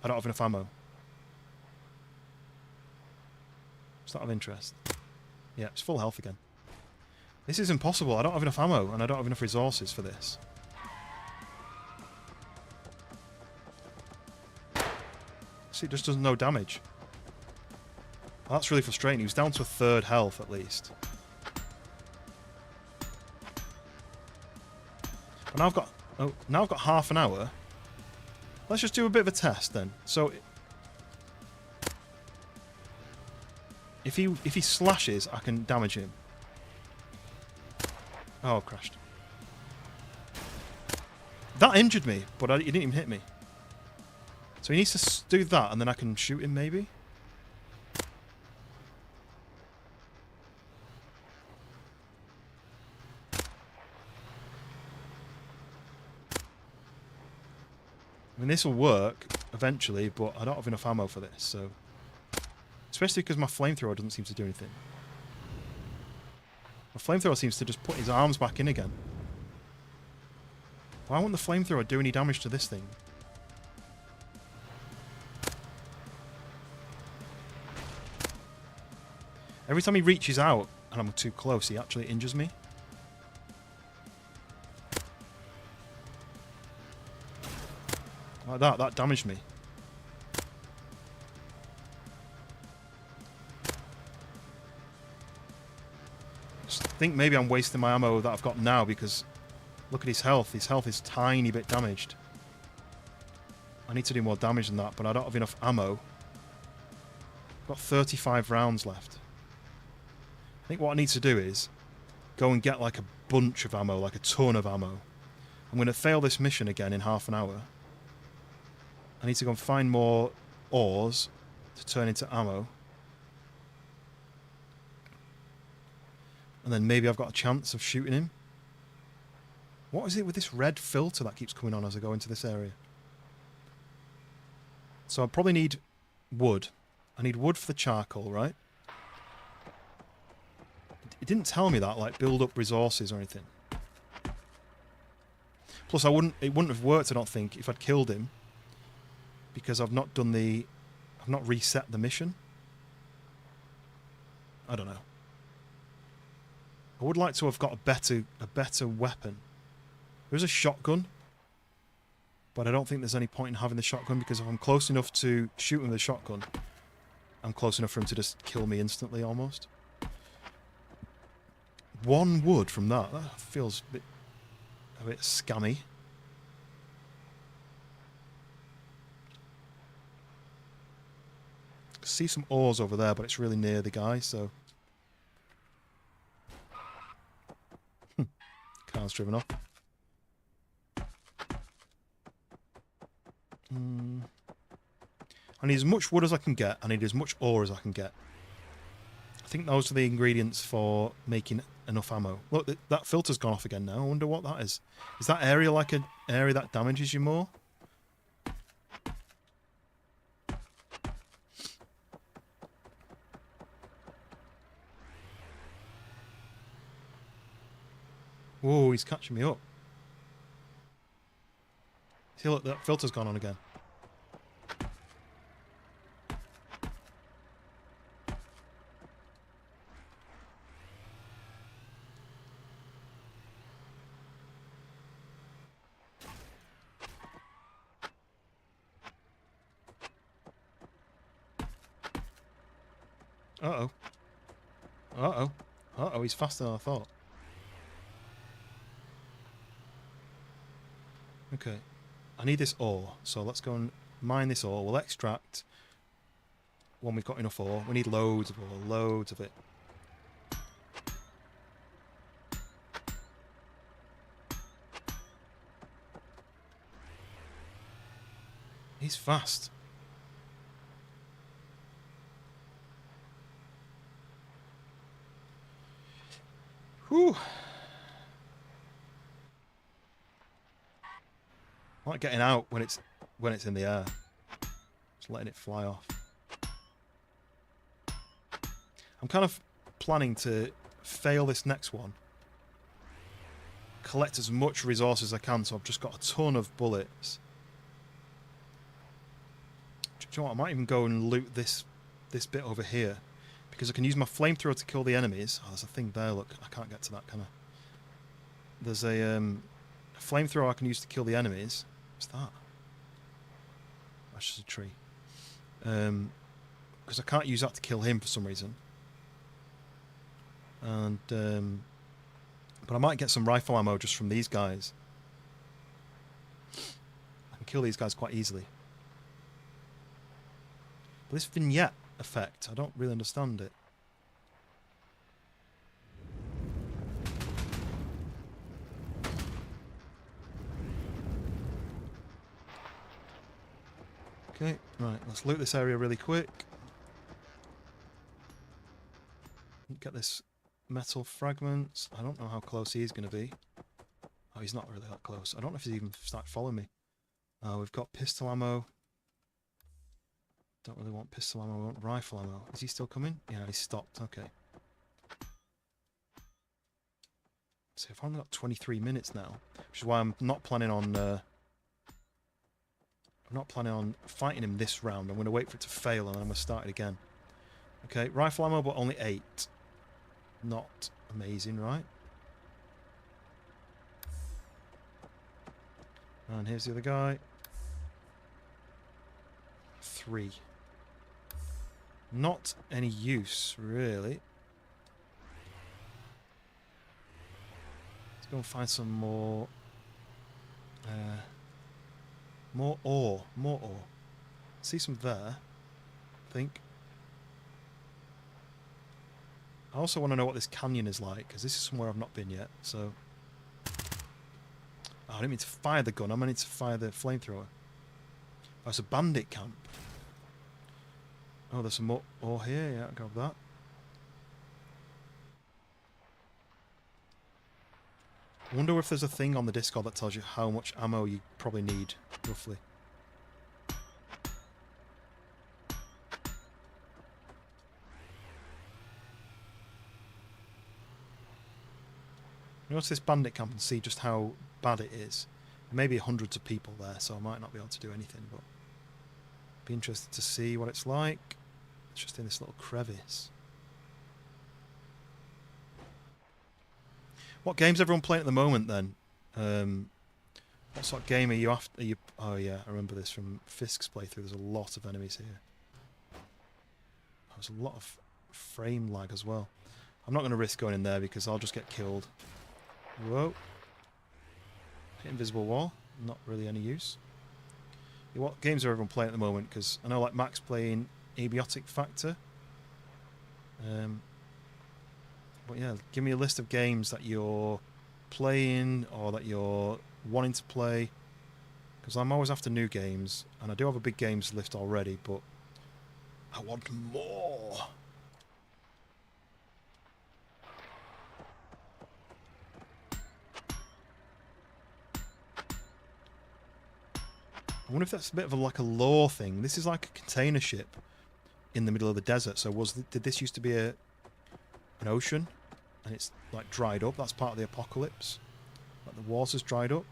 have enough ammo. It's not of interest. Yeah, it's full health again. This is impossible. I don't have enough ammo and I don't have enough resources for this. See, it just does no damage. Well, that's really frustrating. He was down to a third health at least. But now I've got half an hour. Let's just do a bit of a test then. So if he slashes, I can damage him. Oh, it crashed. That injured me, but he didn't even hit me. So he needs to do that, and then I can shoot him, maybe? I mean, this will work eventually, but I don't have enough ammo for this, so... Especially because my flamethrower doesn't seem to do anything. My flamethrower seems to just put his arms back in again. Why won't the flamethrower do any damage to this thing? Every time he reaches out and I'm too close, he actually injures me. Like that damaged me. I think maybe I'm wasting my ammo that I've got now because look at his health. His health is tiny bit damaged. I need to do more damage than that, but I don't have enough ammo. I've got 35 rounds left. I think what I need to do is go and get like a bunch of ammo, like a ton of ammo. I'm going to fail this mission again in half an hour. I need to go and find more ores to turn into ammo. And then maybe I've got a chance of shooting him. What is it with this red filter that keeps coming on as I go into this area? So I probably need wood. I need wood for the charcoal, right? It didn't tell me that, like build up resources or anything. Plus, it wouldn't have worked, I don't think, if I'd killed him, because I've not reset the mission. I don't know. I would like to have got a better weapon. There's a shotgun, but I don't think there's any point in having the shotgun because if I'm close enough to shoot him with the shotgun, I'm close enough for him to just kill me instantly almost. 1 wood from that feels a bit scammy. See some ores over there, but it's really near the guy, so... Car's driven off. I need as much wood as I can get. I need as much ore as I can get. I think those are the ingredients for making enough ammo. Look, that filter's gone off again now. I wonder what that is. Is that area like an area that damages you more? Whoa, he's catching me up. See, look, that filter's gone on again. Uh-oh. Uh-oh. Uh-oh, he's faster than I thought. Okay. I need this ore, so let's go and mine this ore. We'll extract when we've got enough ore. We need loads of ore, loads of it. He's fast. Whew. I like getting out when it's in the air. Just letting it fly off. I'm kind of planning to fail this next one. Collect as much resources as I can, so I've just got a ton of bullets. Do you know what? I might even go and loot this bit over here, because I can use my flamethrower to kill the enemies. Oh, there's a thing there. Look, I can't get to that, can I? There's a flamethrower I can use to kill the enemies. What's that? That's just a tree. Because I can't use that to kill him for some reason. And but I might get some rifle ammo just from these guys. I can kill these guys quite easily. But this vignette effect, I don't really understand it. Okay, right, let's loot this area really quick. Get this metal fragments. I don't know how close he's going to be. Oh, he's not really that close. I don't know if he's even started following me. We've got pistol ammo. Don't really want pistol ammo, I want rifle ammo. Is he still coming? Yeah, he's stopped. Okay. So I've only got 23 minutes now, which is why I'm not planning on fighting him this round. I'm going to wait for it to fail and then I'm going to start it again. Okay, rifle ammo, but only 8. Not amazing, right? And here's the other guy. 3. Not any use, really. Let's go and find some more... more ore. More ore. See some there, I think. I also want to know what this canyon is like, because this is somewhere I've not been yet, so... Oh, I didn't mean to fire the gun, I meant to fire the flamethrower. Oh, it's a bandit camp. Oh, there's some more ore here, yeah, I'll grab that. I wonder if there's a thing on the Discord that tells you how much ammo you probably need, roughly. Go to this bandit camp and see just how bad it is. There may be hundreds of people there, so I might not be able to do anything, but be interested to see what it's like. It's just in this little crevice. What game's everyone playing at the moment then? What sort of game are you after? Oh yeah, I remember this from Fisk's playthrough. There's a lot of enemies here. There's a lot of frame lag as well. I'm not going to risk going in there because I'll just get killed. Whoa. Hit invisible wall. Not really any use. Yeah, what games are everyone playing at the moment? Because I know like Max playing Abiotic Factor. But yeah, give me a list of games that you're playing or that you're wanting to play. Because I'm always after new games. And I do have a big games list already, but I want more. I wonder if that's a bit of like a lore thing. This is like a container ship in the middle of the desert. So did this used to be an ocean, and it's like dried up? That's part of the apocalypse. Like the water's dried up.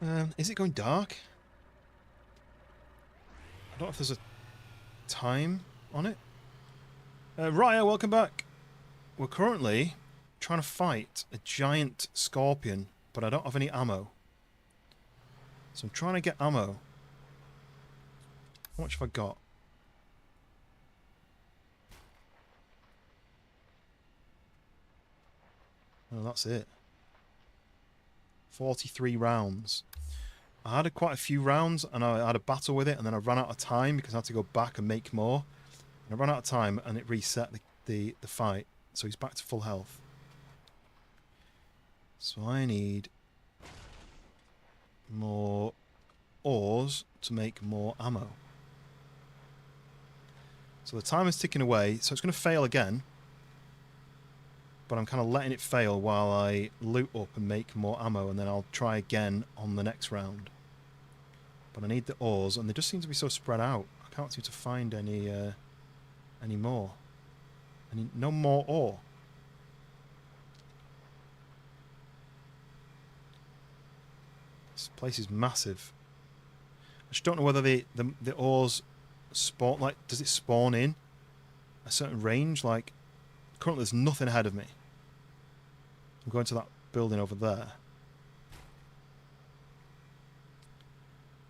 Is it going dark? I don't know if there's a time on it. Raya, welcome back. We're currently trying to fight a giant scorpion, but I don't have any ammo. So I'm trying to get ammo. How much have I got? Oh, that's it. 43 rounds. I had quite a few rounds and I had a battle with it, and then I ran out of time because I had to go back and make more. And I ran out of time and it reset the fight. So he's back to full health. So I need more ores to make more ammo. So the time is ticking away, so it's going to fail again. But I'm kind of letting it fail while I loot up and make more ammo, and then I'll try again on the next round. But I need the ores, and they just seem to be so spread out. I can't seem to find any more. No more ore. This place is massive. I just don't know whether the ores spawn, like, does it spawn in a certain range? Like, currently there's nothing ahead of me. I'm going to that building over there.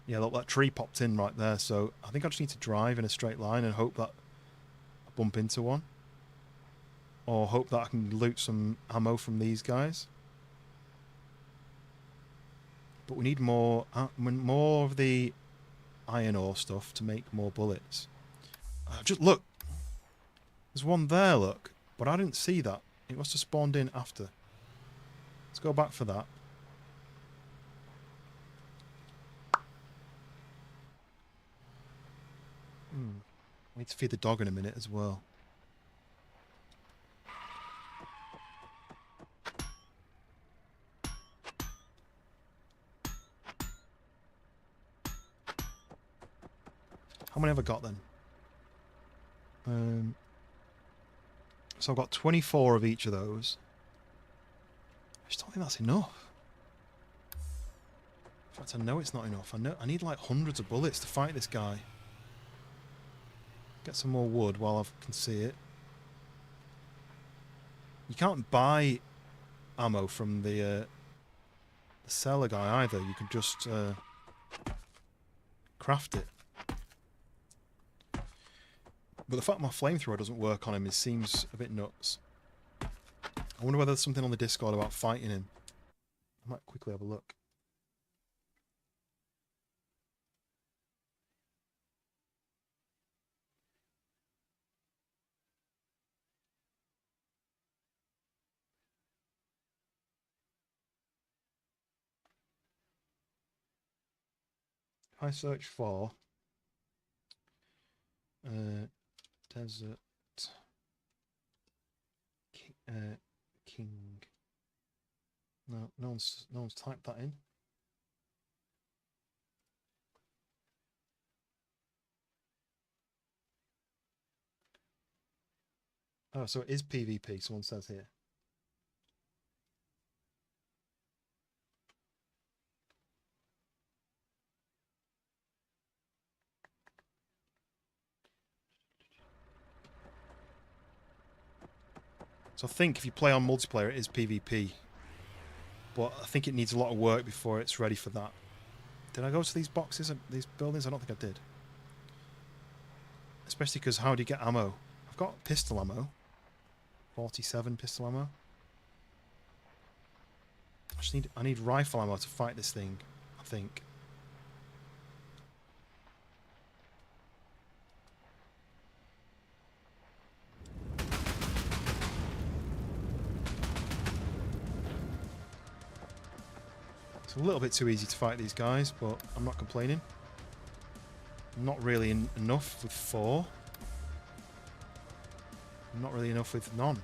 Yeah, look, that tree popped in right there, so I think I just need to drive in a straight line and hope that I bump into one. Or hope that I can loot some ammo from these guys. But we need more of the iron ore stuff to make more bullets. Just look. There's one there, look. But I didn't see that. It must have spawned in after. Let's go back for that. I need to feed the dog in a minute as well. How many have I got then? So I've got 24 of each of those. I just don't think that's enough. In fact, I know it's not enough. I need like hundreds of bullets to fight this guy. Get some more wood while I can see it. You can't buy ammo from the seller guy either. You can just craft it. But the fact my flamethrower doesn't work on him, it seems a bit nuts. I wonder whether there's something on the Discord about fighting him. I might quickly have a look. If I search for desert king. No one's typed that in. Oh, so it is PvP, someone says here. So I think if you play on multiplayer, it is PvP. But I think it needs a lot of work before it's ready for that. Did I go to these boxes, these buildings? I don't think I did. Especially because how do you get ammo? I've got pistol ammo. 47 pistol ammo. I need rifle ammo to fight this thing, I think. It's a little bit too easy to fight these guys, but I'm not complaining. Not really enough with 4. Not really enough with none.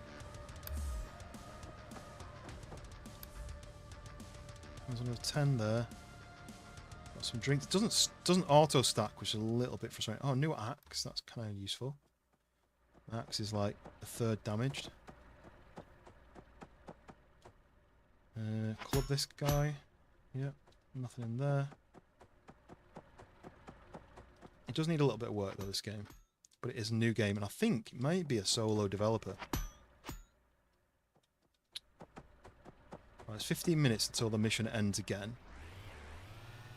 There's another 10 there. Got some drinks. It doesn't auto stack, which is a little bit frustrating. Oh, new axe. That's kind of useful. Axe is like a third damaged. Club this guy. Yeah. Nothing in there. It does need a little bit of work though, this game. But it is a new game, and I think it might be a solo developer. Right, it's 15 minutes until the mission ends again.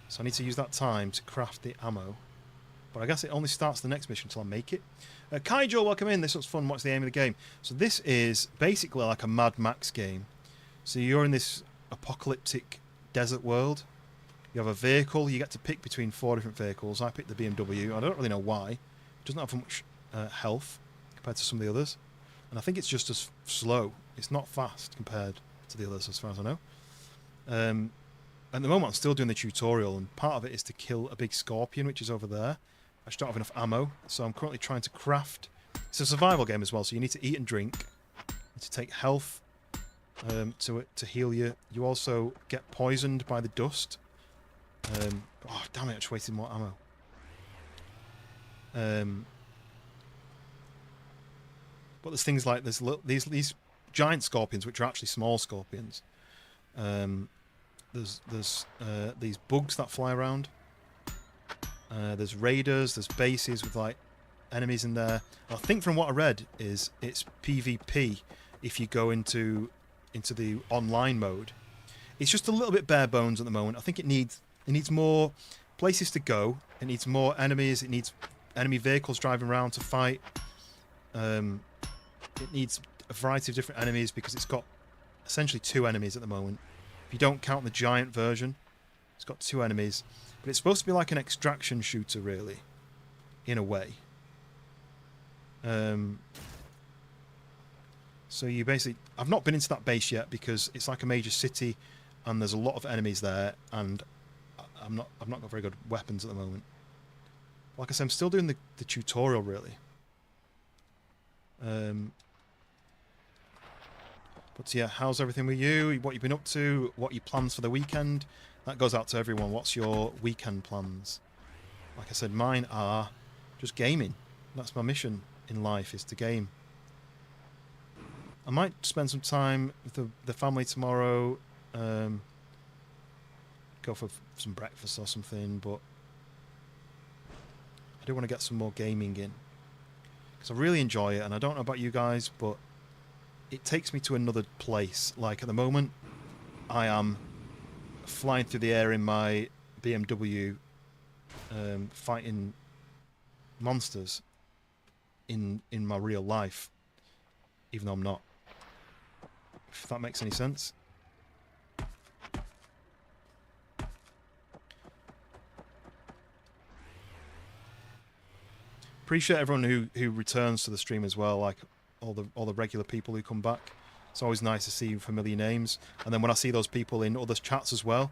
So I need to use that time to craft the ammo. But I guess it only starts the next mission until I make it. Kaijo, welcome in. This looks fun. What's the aim of the game? So this is basically like a Mad Max game. So you're in this apocalyptic desert world. You have a vehicle. You get to pick between 4 different vehicles. I picked the BMW. I don't really know why. It doesn't have much health compared to some of the others. And I think it's just as slow. It's not fast compared to the others as far as I know. At the moment I'm still doing the tutorial, and part of it is to kill a big scorpion which is over there. I just don't have enough ammo, so I'm currently trying to craft. It's a survival game as well, so you need to eat and drink. You need to take health to heal you. You also get poisoned by the dust. Oh damn it, I just wasted more ammo. But there's things like this, these giant scorpions, which are actually small scorpions. There's these bugs that fly around. There's raiders, there's bases with like enemies in there. I think from what I read is it's PvP if you go into the online mode. It's just a little bit bare bones at the moment. I think it needs more places to go. It needs more enemies. It needs enemy vehicles driving around to fight. It needs a variety of different enemies because it's got essentially 2 enemies at the moment. If you don't count the giant version, it's got 2 enemies. But it's supposed to be like an extraction shooter, really, in a way. So you basically... I've not been into that base yet because it's like a major city and there's a lot of enemies there, and I've not got very good weapons at the moment. Like I said, I'm still doing the tutorial, really. But yeah, how's everything with you? What you've been up to? What are your plans for the weekend? That goes out to everyone. What's your weekend plans? Like I said, mine are just gaming. That's my mission in life, is to game. I might spend some time with the family tomorrow. Go for some breakfast or something, but I do want to get some more gaming in. Because I really enjoy it, and I don't know about you guys, but it takes me to another place. Like at the moment, I am flying through the air in my BMW, fighting monsters in my real life, even though I'm not. If that makes any sense. Appreciate everyone who returns to the stream as well, like all the regular people who come back. It's always nice to see familiar names, and then when I see those people in other chats as well.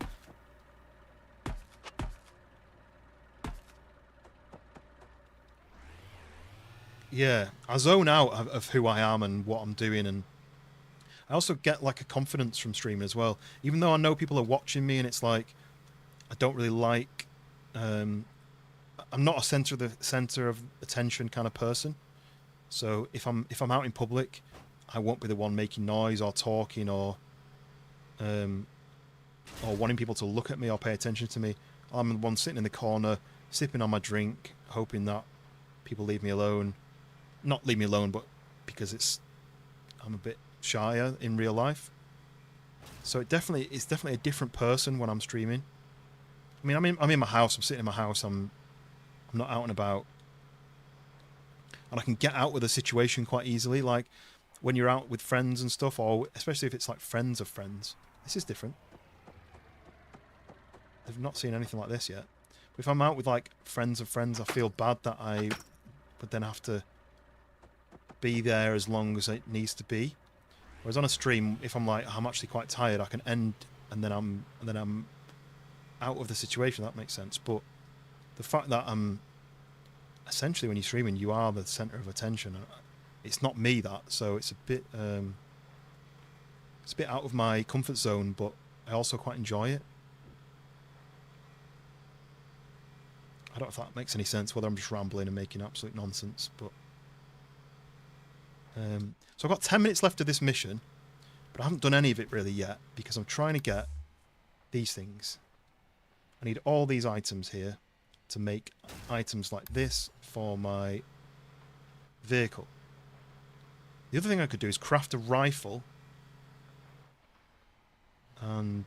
Yeah, I zone out of who I am and what I'm doing, and I also get like a confidence from streaming as well. Even though I know people are watching me, and it's like I don't really like. I'm not a center of attention kind of person. So if I'm out in public, I won't be the one making noise or talking or wanting people to look at me or pay attention to me. I'm the one sitting in the corner, sipping on my drink, hoping that people leave me alone. Not leave me alone, but because I'm a bit shyer in real life. So it's definitely a different person when I'm streaming. I mean, I'm in my house. I'm sitting in my house. I'm not out and about. And I can get out with a situation quite easily. Like when you're out with friends and stuff, or especially if it's like friends of friends. This is different. I've not seen anything like this yet. But if I'm out with like friends of friends, I feel bad that I would then have to be there as long as it needs to be. Whereas on a stream, if I'm like, I'm actually quite tired, I can end and then I'm out of the situation. That makes sense. But the fact that I'm essentially, when you're streaming, you are the center of attention. It's not me, so it's a bit out of my comfort zone, but I also quite enjoy it. I don't know if that makes any sense, whether I'm just rambling and making absolute nonsense, but so I've got 10 minutes left of this mission, but I haven't done any of it really yet because I'm trying to get these things. I need all these items here to make items like this for my vehicle. The other thing I could do is craft a rifle and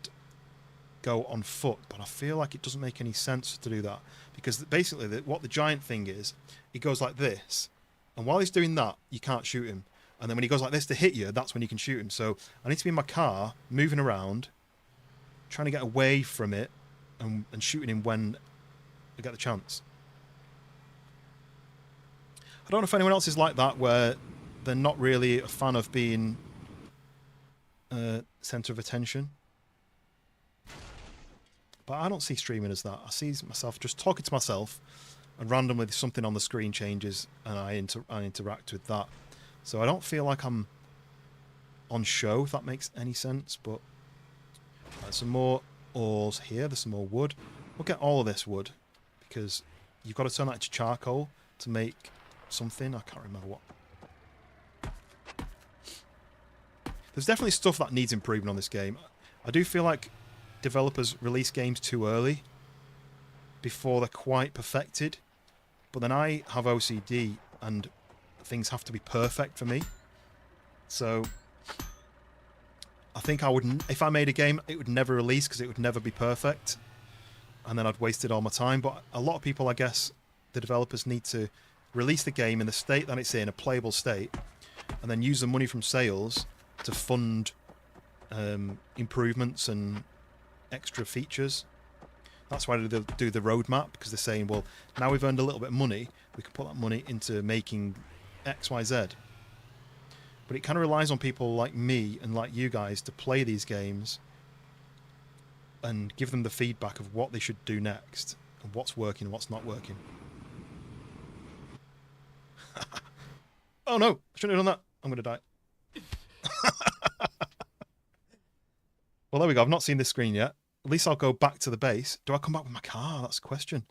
go on foot, but I feel like it doesn't make any sense to do that, because basically what the giant thing is, it goes like this, and while he's doing that you can't shoot him, and then when he goes like this to hit you, that's when you can shoot him. So I need to be in my car moving around trying to get away from it and shooting him when I get the chance. I don't know if anyone else is like that, where they're not really a fan of being centre of attention. But I don't see streaming as that. I see myself just talking to myself, and randomly something on the screen changes, and I interact with that. So I don't feel like I'm on show, if that makes any sense. But there's some more ores here. There's some more wood. We'll get all of this wood, because you've got to turn that into charcoal to make something. I can't remember what. There's definitely stuff that needs improving on this game. I do feel like developers release games too early before they're quite perfected, but then I have OCD and things have to be perfect for me. So I think I wouldn't, if I made a game, it would never release because it would never be perfect, and then I'd wasted all my time. But a lot of people, I guess, the developers need to release the game in the state that it's in, a playable state, and then use the money from sales to fund improvements and extra features. That's why they do the roadmap, because they're saying, well, now we've earned a little bit of money, we can put that money into making X, Y, Z. But it kind of relies on people like me and like you guys to play these games and give them the feedback of what they should do next and what's working and what's not working. Oh no, I shouldn't have done that. I'm going to die. Well, there we go. I've not seen this screen yet. At least I'll go back to the base. Do I come back with my car? That's the question.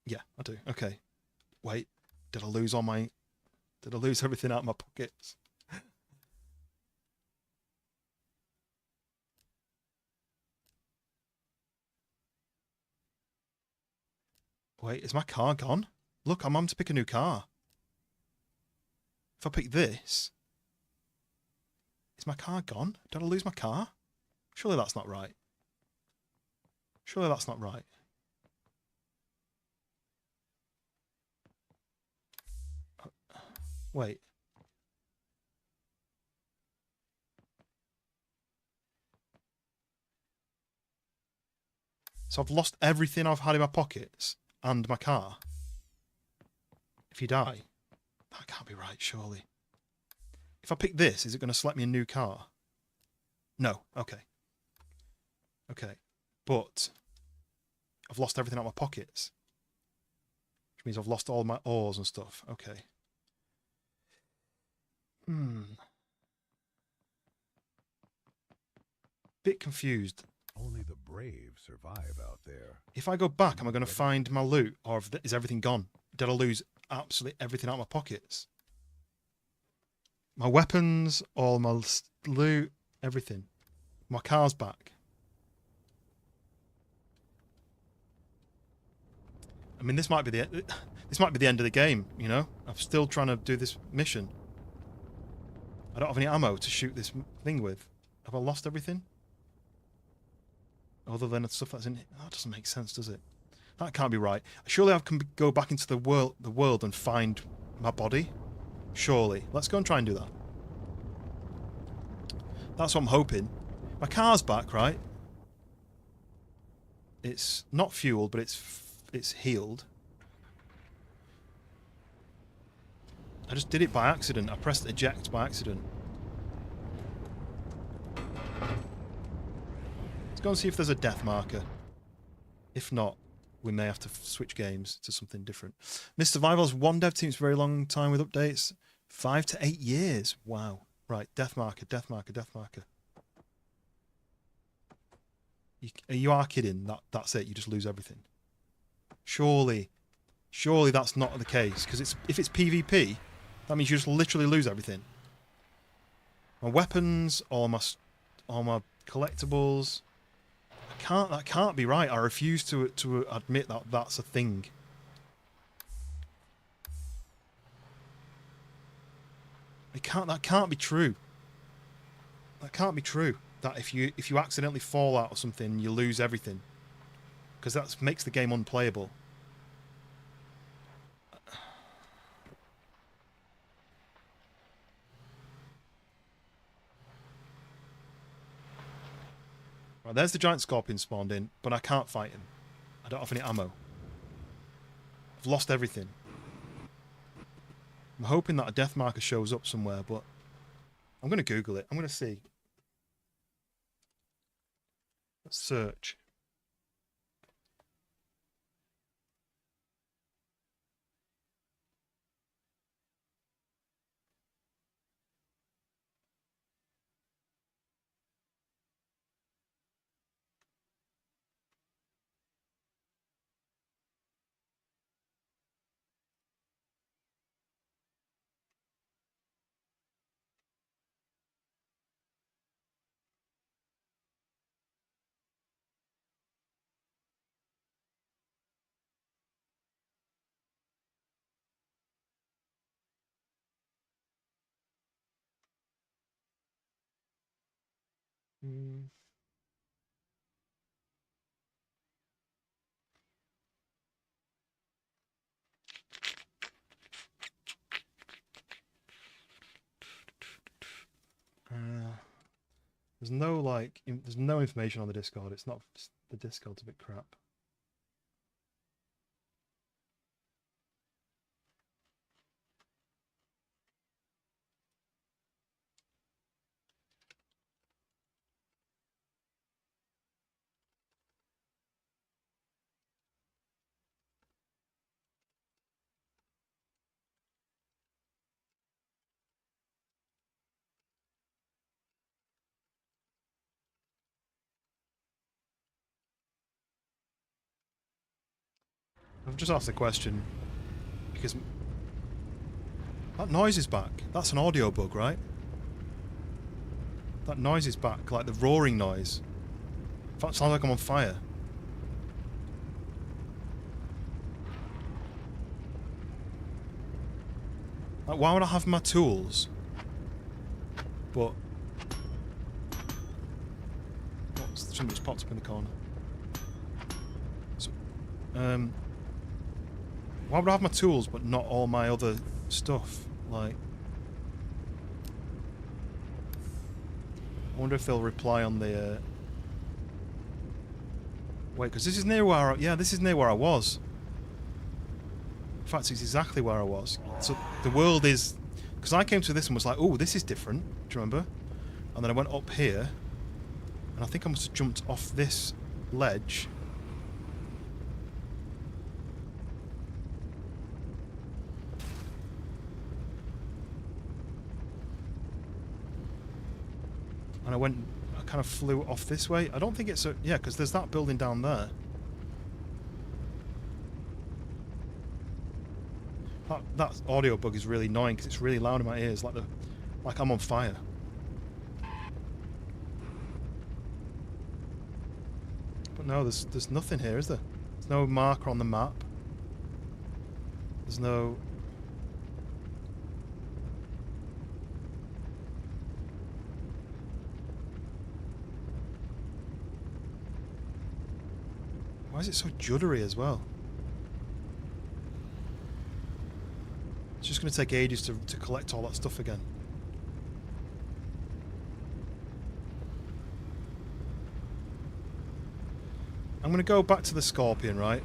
Yeah, I do. Okay. Wait. Did I lose all my... Did I lose everything out of my pockets? Wait, is my car gone? Look, I'm having to pick a new car. If I pick this... Is my car gone? Did I lose my car? Surely that's not right. Surely that's not right. Wait. So I've lost everything I've had in my pockets and my car. If you die, that can't be right, surely. If I pick this, is it going to select me a new car? No. Okay. Okay. But I've lost everything out of my pockets. Which means I've lost all my ores and stuff. Okay. Bit confused. Only the brave survive out there. If I go back, am I going to find my loot? Or is everything gone? Did I lose absolutely everything out of my pockets? My weapons, all my loot, everything. My car's back. I mean, this might be the end of the game, you know? I'm still trying to do this mission. I don't have any ammo to shoot this thing with. Have I lost everything? Other than the stuff that's in... That doesn't make sense, does it? That can't be right. Surely I can go back into the world and find my body? Surely. Let's go and try and do that. That's what I'm hoping. My car's back, right? It's not fueled, but it's healed. I just did it by accident. I pressed eject by accident. Let's go and see if there's a death marker. If not, we may have to switch games to something different. Miss Survival's one dev team's very long time with updates. 5 to 8 years. Wow. Right, death marker, death marker, death marker. You are kidding. That's it. You just lose everything. Surely that's not the case. Because if it's PvP, that means you just literally lose everything. My weapons, all my collectibles. That can't be right. I refuse to admit that that's a thing. That can't be true. That can't be true. That if you accidentally fall out of something, you lose everything. Because that makes the game unplayable. Right, there's the giant scorpion spawned in, but I can't fight him. I don't have any ammo. I've lost everything. I'm hoping that a death marker shows up somewhere, but I'm going to Google it. I'm going to see. Let's search. Hmm. There's no there's no information on the Discord. It's not, the Discord's a bit crap. I've just asked the question because that noise is back. That's an audio bug, right? That noise is back, like the roaring noise. In fact, it sounds like I'm on fire. Like, why would I have my tools? But something just popped up in the corner. So, why would I have my tools but not all my other stuff? Like, I wonder if they'll reply on the. Wait, because this is near where this is near where I was. In fact, it's exactly where I was. So the world is, because I came to this and was like, oh, this is different. Do you remember? And then I went up here, and I think I must have jumped off this ledge. And I kind of flew off this way. I don't think it's a, yeah, because there's that building down there. That audio bug is really annoying because it's really loud in my ears, like I'm on fire. But no, there's nothing here, is there? There's no marker on the map. There's no. Why is it so juddery as well? It's just going to take ages to collect all that stuff again. I'm going to go back to the scorpion, right?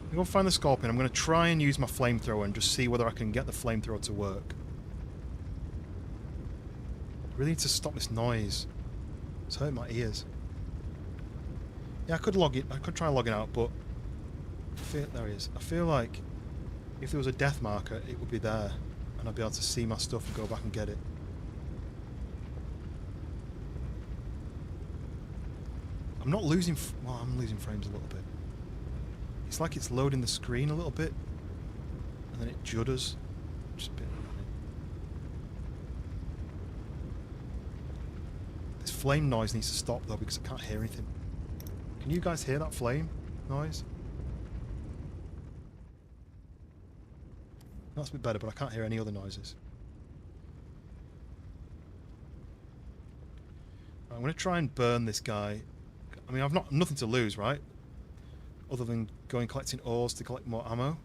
I'm going to go find the scorpion. I'm going to try and use my flamethrower and just see whether I can get the flamethrower to work. I really need to stop this noise. It's hurting my ears. Yeah, I could log it. I could try logging out, but there he is. I feel like if there was a death marker, it would be there, and I'd be able to see my stuff and go back and get it. I'm not losing. Well, I'm losing frames a little bit. It's like it's loading the screen a little bit, and then it judders. Just a bit. This flame noise needs to stop though because I can't hear anything. Can you guys hear that flame noise? That's a bit better, but I can't hear any other noises. I'm going to try and burn this guy. I mean, I've nothing to lose, right? Other than going collecting ores to collect more ammo.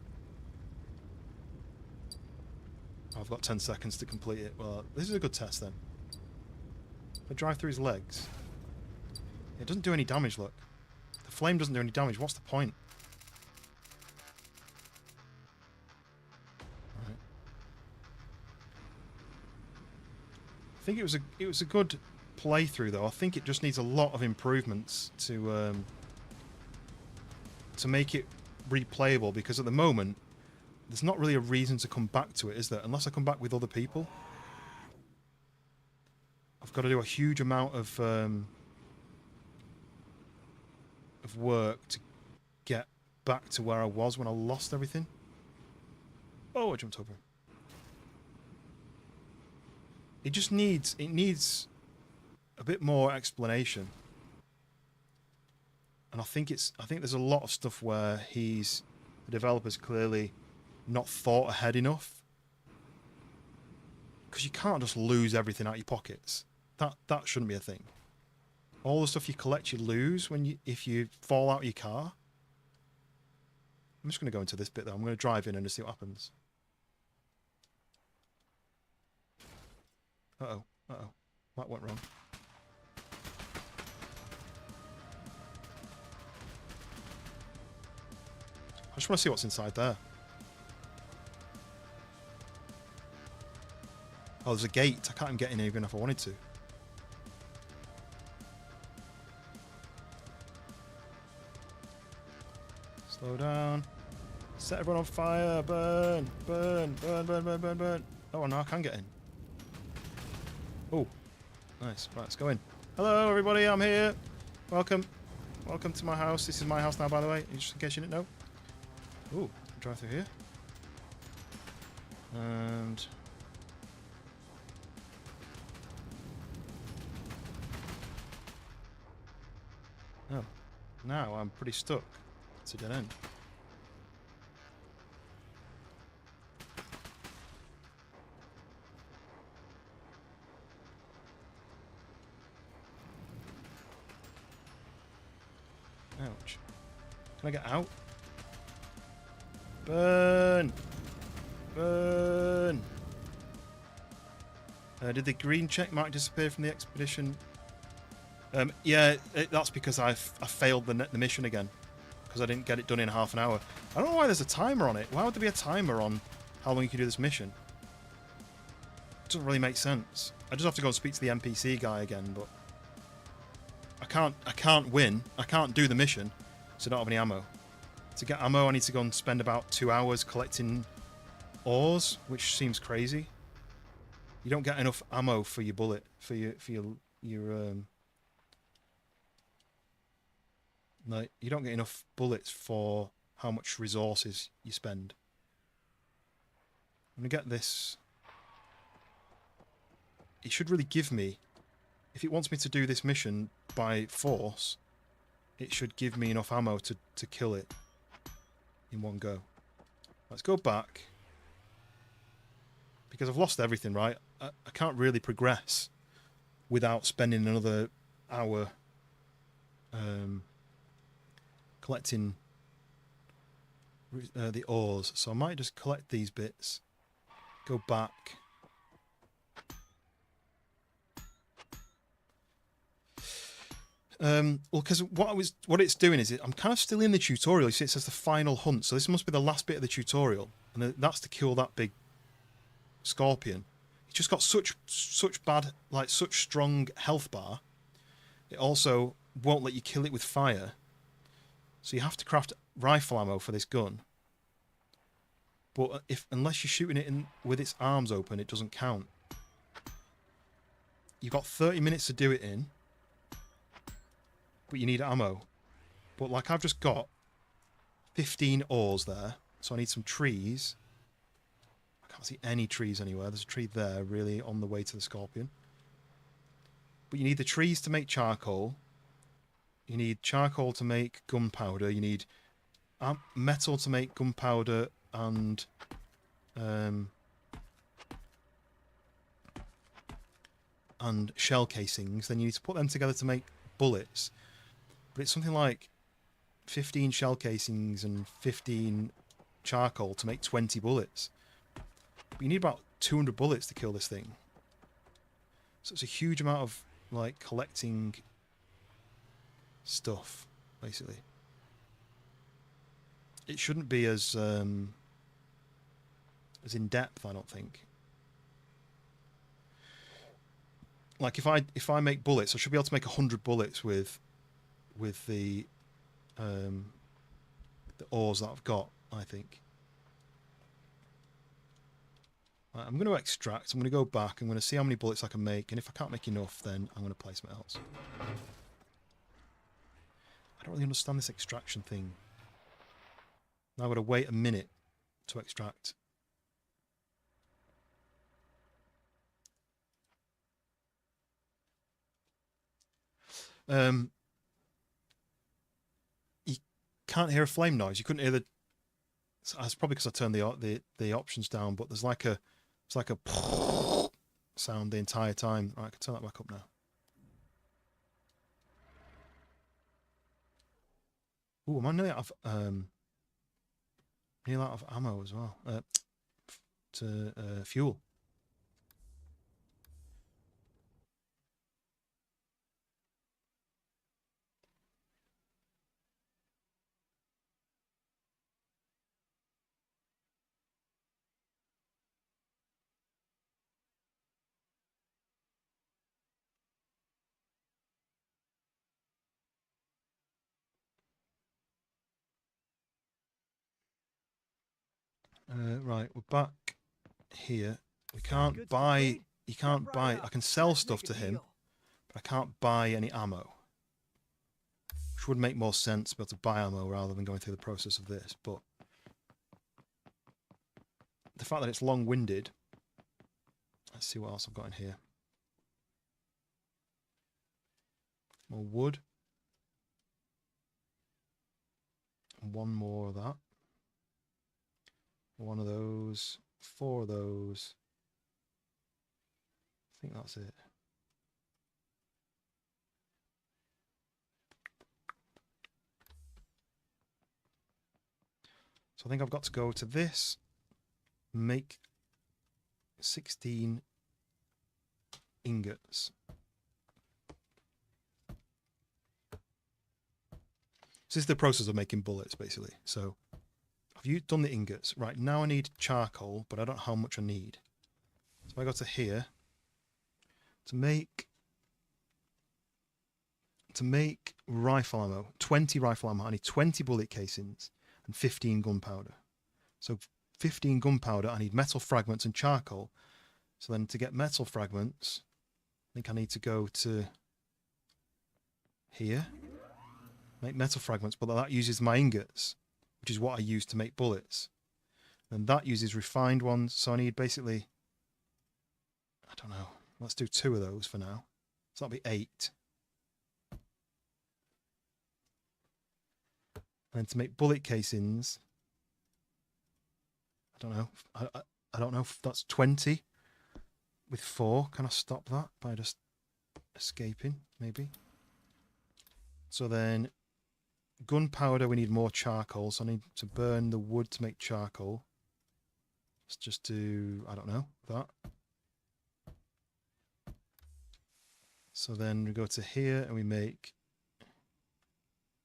I've got 10 seconds to complete it. Well, this is a good test then. If I drive through his legs. It doesn't do any damage, look. The flame doesn't do any damage. What's the point? Right. I think it was a good playthrough though. I think it just needs a lot of improvements to make it replayable, because at the moment there's not really a reason to come back to it, is there? Unless I come back with other people. I've got to do a huge amount of work to get back to where I was when I lost everything. Oh, I jumped over. It just needs a bit more explanation. And I think there's a lot of stuff where the developer's clearly not thought ahead enough. Because you can't just lose everything out of your pockets. That shouldn't be a thing. All the stuff you collect, you lose if you fall out of your car. I'm just going to go into this bit though. I'm going to drive in and just see what happens. Uh-oh. Uh-oh. That went wrong. I just want to see what's inside there. Oh, there's a gate. I can't even get in even if I wanted to. Slow down. Set everyone on fire. Burn. Burn. Burn, burn, burn, burn, burn. Oh, no, I can get in. Oh, nice. Right, let's go in. Hello, everybody. I'm here. Welcome. Welcome to my house. This is my house now, by the way, just in case you didn't know. Ooh, drive through here. And... oh, now I'm pretty stuck. It's a dead end. Ouch. Can I get out? Burn! Burn! Did the green check mark disappear from the expedition? Yeah, that's because I failed the mission again. Because I didn't get it done in half an hour. I don't know why there's a timer on it. Why would there be a timer on how long you can do this mission? It doesn't really make sense. I just have to go and speak to the NPC guy again, but... I can't win. I can't do the mission, so I don't have any ammo. To get ammo, I need to go and spend about 2 hours collecting ores, which seems crazy. You don't get enough ammo for your bullet, for your no, you don't get enough bullets for how much resources you spend. I'm gonna get this. It should really give me, if it wants me to do this mission by force, it should give me enough ammo to kill it in one go. Let's go back. Because I've lost everything, right? I can't really progress without spending another hour collecting the ores. So I might just collect these bits, go back. Well, because what it's doing is I'm kind of still in the tutorial. You see, it says the final hunt, so this must be the last bit of the tutorial, and that's to kill that big scorpion. It's just got such bad, like such strong health bar. It also won't let you kill it with fire, so you have to craft rifle ammo for this gun. But unless you're shooting it with its arms open, it doesn't count. You've got 30 minutes to do it in. But you need ammo. But like I've just got 15 ores there, so I need some trees. I can't see any trees anywhere. There's a tree there, really, on the way to the scorpion. But you need the trees to make charcoal. You need charcoal to make gunpowder. You need metal to make gunpowder and shell casings. Then you need to put them together to make bullets. But it's something like 15 shell casings and 15 charcoal to make 20 bullets. But you need about 200 bullets to kill this thing. So it's a huge amount of like collecting stuff, basically. It shouldn't be as in depth, I don't think. Like if I make bullets, I should be able to make 100 bullets with the ores that I've got, I think. Right, I'm going to extract. I'm going to go back. I'm going to see how many bullets I can make, and if I can't make enough, then I'm going to play something else. I don't really understand this extraction thing. Now I've got to wait a minute to extract. You can't hear a flame noise. You couldn't hear the. That's probably because I turned the options down. But there's like a sound the entire time. Right, I can turn that back up now. Ooh, am I nearly out of ammo as well? To fuel. Right, we're back here. We can't buy. You can't buy. I can sell stuff to him, but I can't buy any ammo. Which would make more sense to be able to buy ammo rather than going through the process of this. But the fact that it's long-winded. Let's see what else I've got in here. More wood. And one more of that. One of those. 4 of those. I think that's it. So I think I've got to go to this, make 16 ingots. This is the process of making bullets, basically. So I've done the ingots. Right, now I need charcoal, but I don't know how much I need. So if I go to here, to make rifle ammo, 20 rifle ammo, I need 20 bullet casings and 15 gunpowder. So 15 gunpowder, I need metal fragments and charcoal. So then to get metal fragments, I think I need to go to here, make metal fragments, but that uses my ingots, which is what I use to make bullets. And that uses refined ones, so I need basically, I don't know, let's do 2 of those for now. So that'll be 8. And to make bullet casings, I don't know. I don't know if that's 20 with 4. Can I stop that by just escaping? Maybe. So then, gunpowder. We need more charcoal. So I need to burn the wood to make charcoal. Let's just do, I don't know, that. So then we go to here and we make,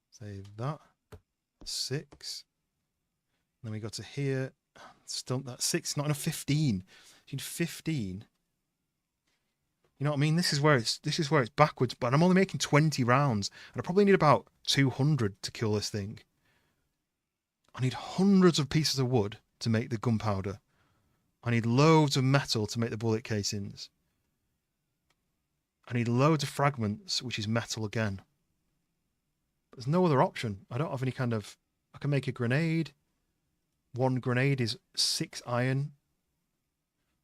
say that. 6. And then we go to here. Still, that's 6. Not enough. 15. You need 15. You know what I mean? This is where it's backwards. But I'm only making 20 rounds, and I probably need about 200 to kill this thing. I need hundreds of pieces of wood to make the gunpowder. I need loads of metal to make the bullet casings. I need loads of fragments, which is metal again. There's no other option. I don't have any kind of... I can make a grenade. 1 grenade is 6 iron.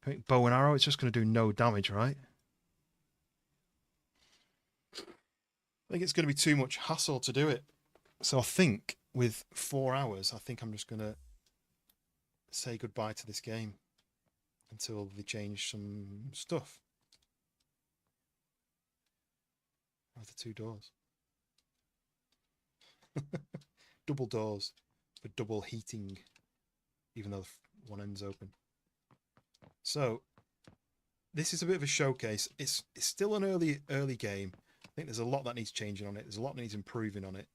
I make bow and arrow. It's just going to do no damage, right? think it's going to be too much hassle to do it. So I think with 4 hours, I think I'm just going to say goodbye to this game until they change some stuff. Are the 2 doors? Double doors for double heating, even though one end's open. So this is a bit of a showcase. It's still an early game. I think there's a lot that needs changing on it. There's a lot that needs improving on it.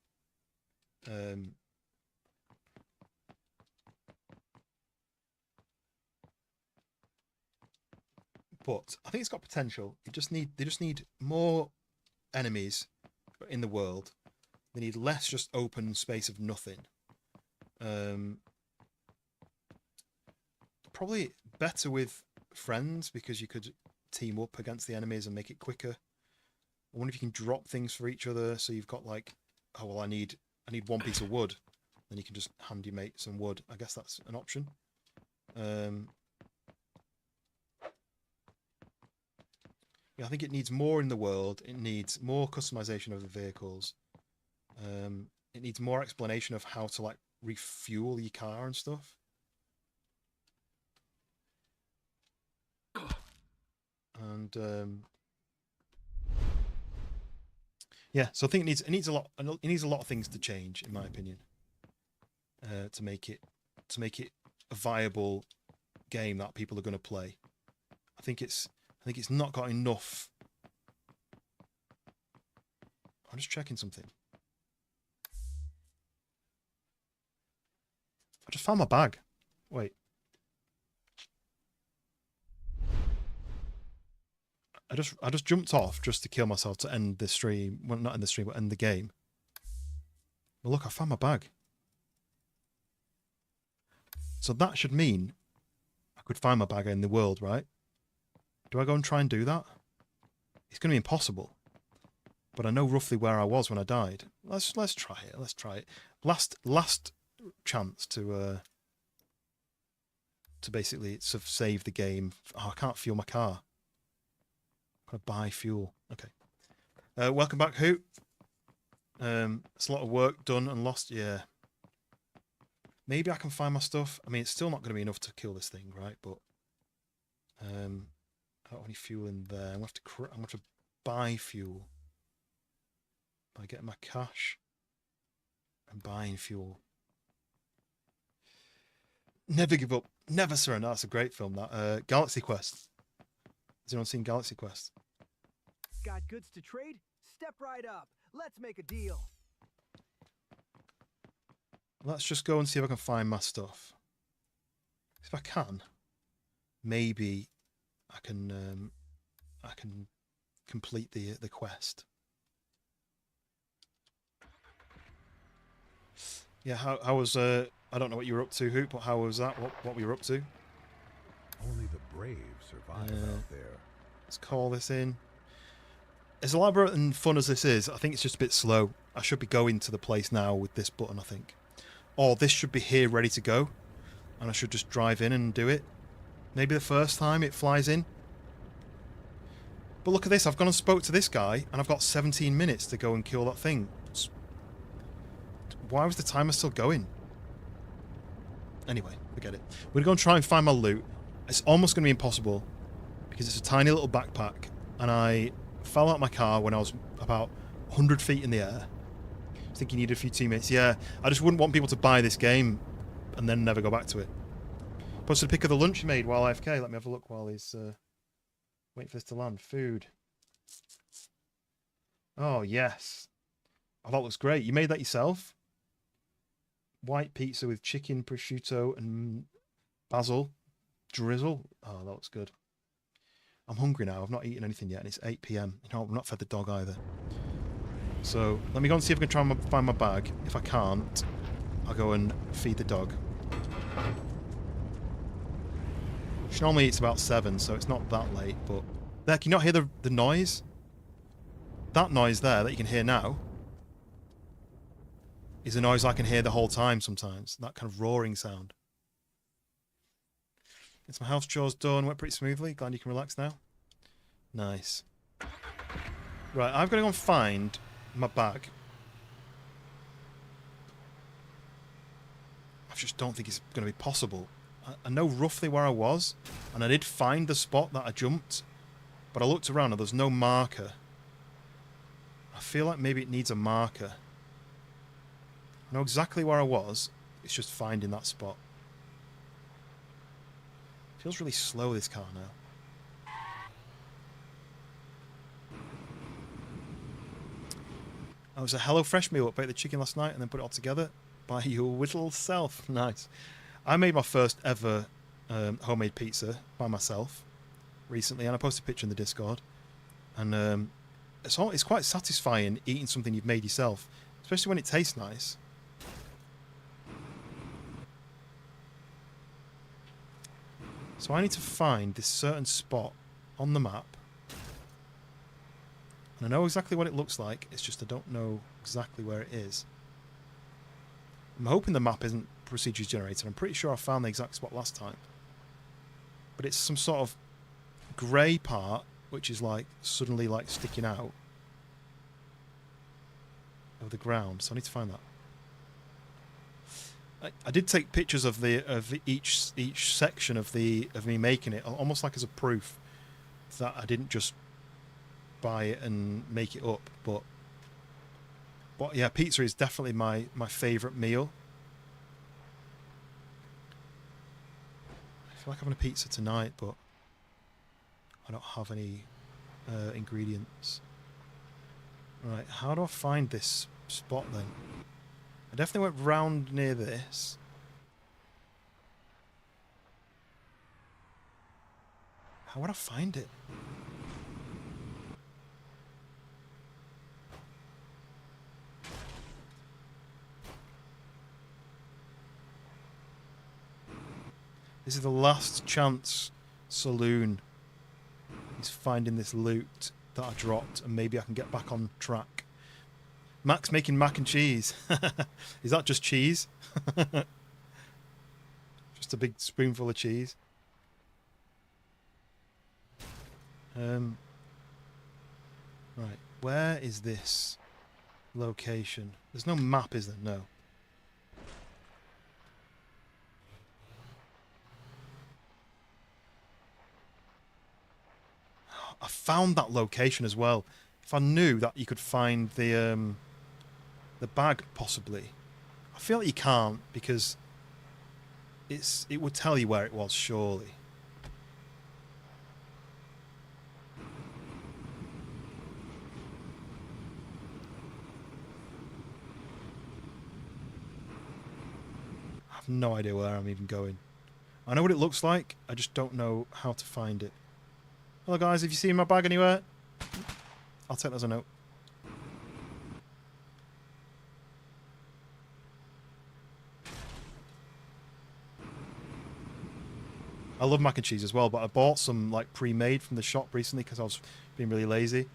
But I think it's got potential. They just need more enemies in the world. They need less just open space of nothing. Probably better with friends, because you could team up against the enemies and make it quicker. I wonder if you can drop things for each other, so you've got like, oh well, I need 1 piece of wood, then you can just hand your mate some wood. I guess that's an option. Yeah, I think it needs more in the world. It needs more customization of the vehicles. It needs more explanation of how to like refuel your car and stuff. And yeah, so I think it needs a lot of things to change, in my opinion, to make it a viable game that people are going to play. I think it's not got enough. I'm just checking something. I just found my bag. Wait. I just jumped off just to kill myself to end the stream. Well, not end the stream, but end the game. Well, look, I found my bag. So that should mean I could find my bag in the world, right? Do I go and try and do that? It's going to be impossible. But I know roughly where I was when I died. Let's try it. Let's try it. Last chance to basically sort of save the game. Oh, I can't fuel my car. Gotta buy fuel. Okay. Welcome back, Hoot. It's a lot of work done and lost. Yeah. Maybe I can find my stuff. I mean, it's still not going to be enough to kill this thing, right? But I don't have any fuel in there. I'm gonna have to buy fuel by getting my cash and buying fuel. Never give up. Never surrender. That's a great film. That Galaxy Quest. Has anyone seen Galaxy Quest? Got goods to trade? Step right up. Let's make a deal. Let's just go and see if I can find my stuff. If I can, maybe I can complete the quest. Yeah, how was I don't know what you were up to, Hoop, but how was that? What were you up to? Only the brave survive out there. Let's call this in. As elaborate and fun as this is, I think it's just a bit slow. I should be going to the place now with this button, I think. Or this should be here ready to go. And I should just drive in and do it. Maybe the first time it flies in. But look at this, I've gone and spoke to this guy, and I've got 17 minutes to go and kill that thing. Why was the timer still going? Anyway, forget it. We're going to try and find my loot. It's almost going to be impossible because it's a tiny little backpack, and I fell out of my car when I was about 100 feet in the air. I think you need a few teammates. Yeah, I just wouldn't want people to buy this game and then never go back to it. Posted a pic of the lunch you made while AFK. Let me have a look while he's waiting for this to land. Food. Oh, yes. Oh, that looks great. You made that yourself? White pizza with chicken, prosciutto, and basil drizzle. Oh, that looks good. I'm hungry now. I've not eaten anything yet, and it's 8 PM. You know, I've not fed the dog either. So let me go and see if I can try and find my bag. If I can't, I'll go and feed the dog. She normally eats about 7, so it's not that late. But there, can you not hear the noise? That noise there that you can hear now is a noise I can hear the whole time sometimes. That kind of roaring sound. It's my house chores done. Went pretty smoothly. Glad you can relax now. Nice. Right, I've got to go and find my bag. I just don't think it's going to be possible. I know roughly where I was, and I did find the spot that I jumped, but I looked around and there's no marker. I feel like maybe it needs a marker. I know exactly where I was, it's just finding that spot. Feels really slow, this car now. I was a HelloFresh meal, ate the chicken last night and then put it all together by your little self. Nice. I made my first ever homemade pizza by myself recently, and I posted a picture in the Discord. And it's quite satisfying eating something you've made yourself, especially when it tastes nice. So I need to find this certain spot on the map. And I know exactly what it looks like, it's just I don't know exactly where it is. I'm hoping the map isn't procedures generated. I'm pretty sure I found the exact spot last time. But it's some sort of grey part, which is like suddenly like sticking out of the ground. So I need to find that. I did take pictures of each section of me making it, almost like as a proof that I didn't just buy it and make it up. But yeah, pizza is definitely my favourite meal. I feel like having a pizza tonight, but I don't have any ingredients. Right, how do I find this spot then? I definitely went round near this. How would I find it? This is the last chance saloon. He's finding this loot that I dropped, and maybe I can get back on track. Mac's making mac and cheese. Is that just cheese? Just a big spoonful of cheese. Right, where is this location? There's no map, is there? No. I found that location as well. If I knew that you could find the bag, possibly. I feel like you can't, because it would tell you where it was, surely. I have no idea where I'm even going. I know what it looks like, I just don't know how to find it. Hello guys, have you seen my bag anywhere? I'll take that as a note. I love mac and cheese as well, but I bought some like pre-made from the shop recently because I was being really lazy.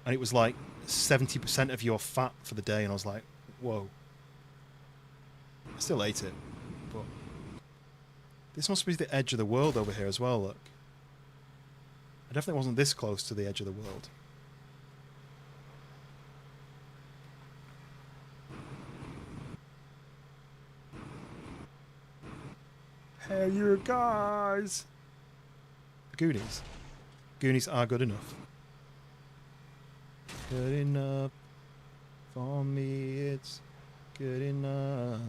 And it was like 70% of your fat for the day, and I was like, whoa. I still ate it, but this must be the edge of the world over here as well, look. I definitely wasn't this close to the edge of the world. Hey, you guys! The Goonies. Goonies are good enough. Good enough for me, it's good enough.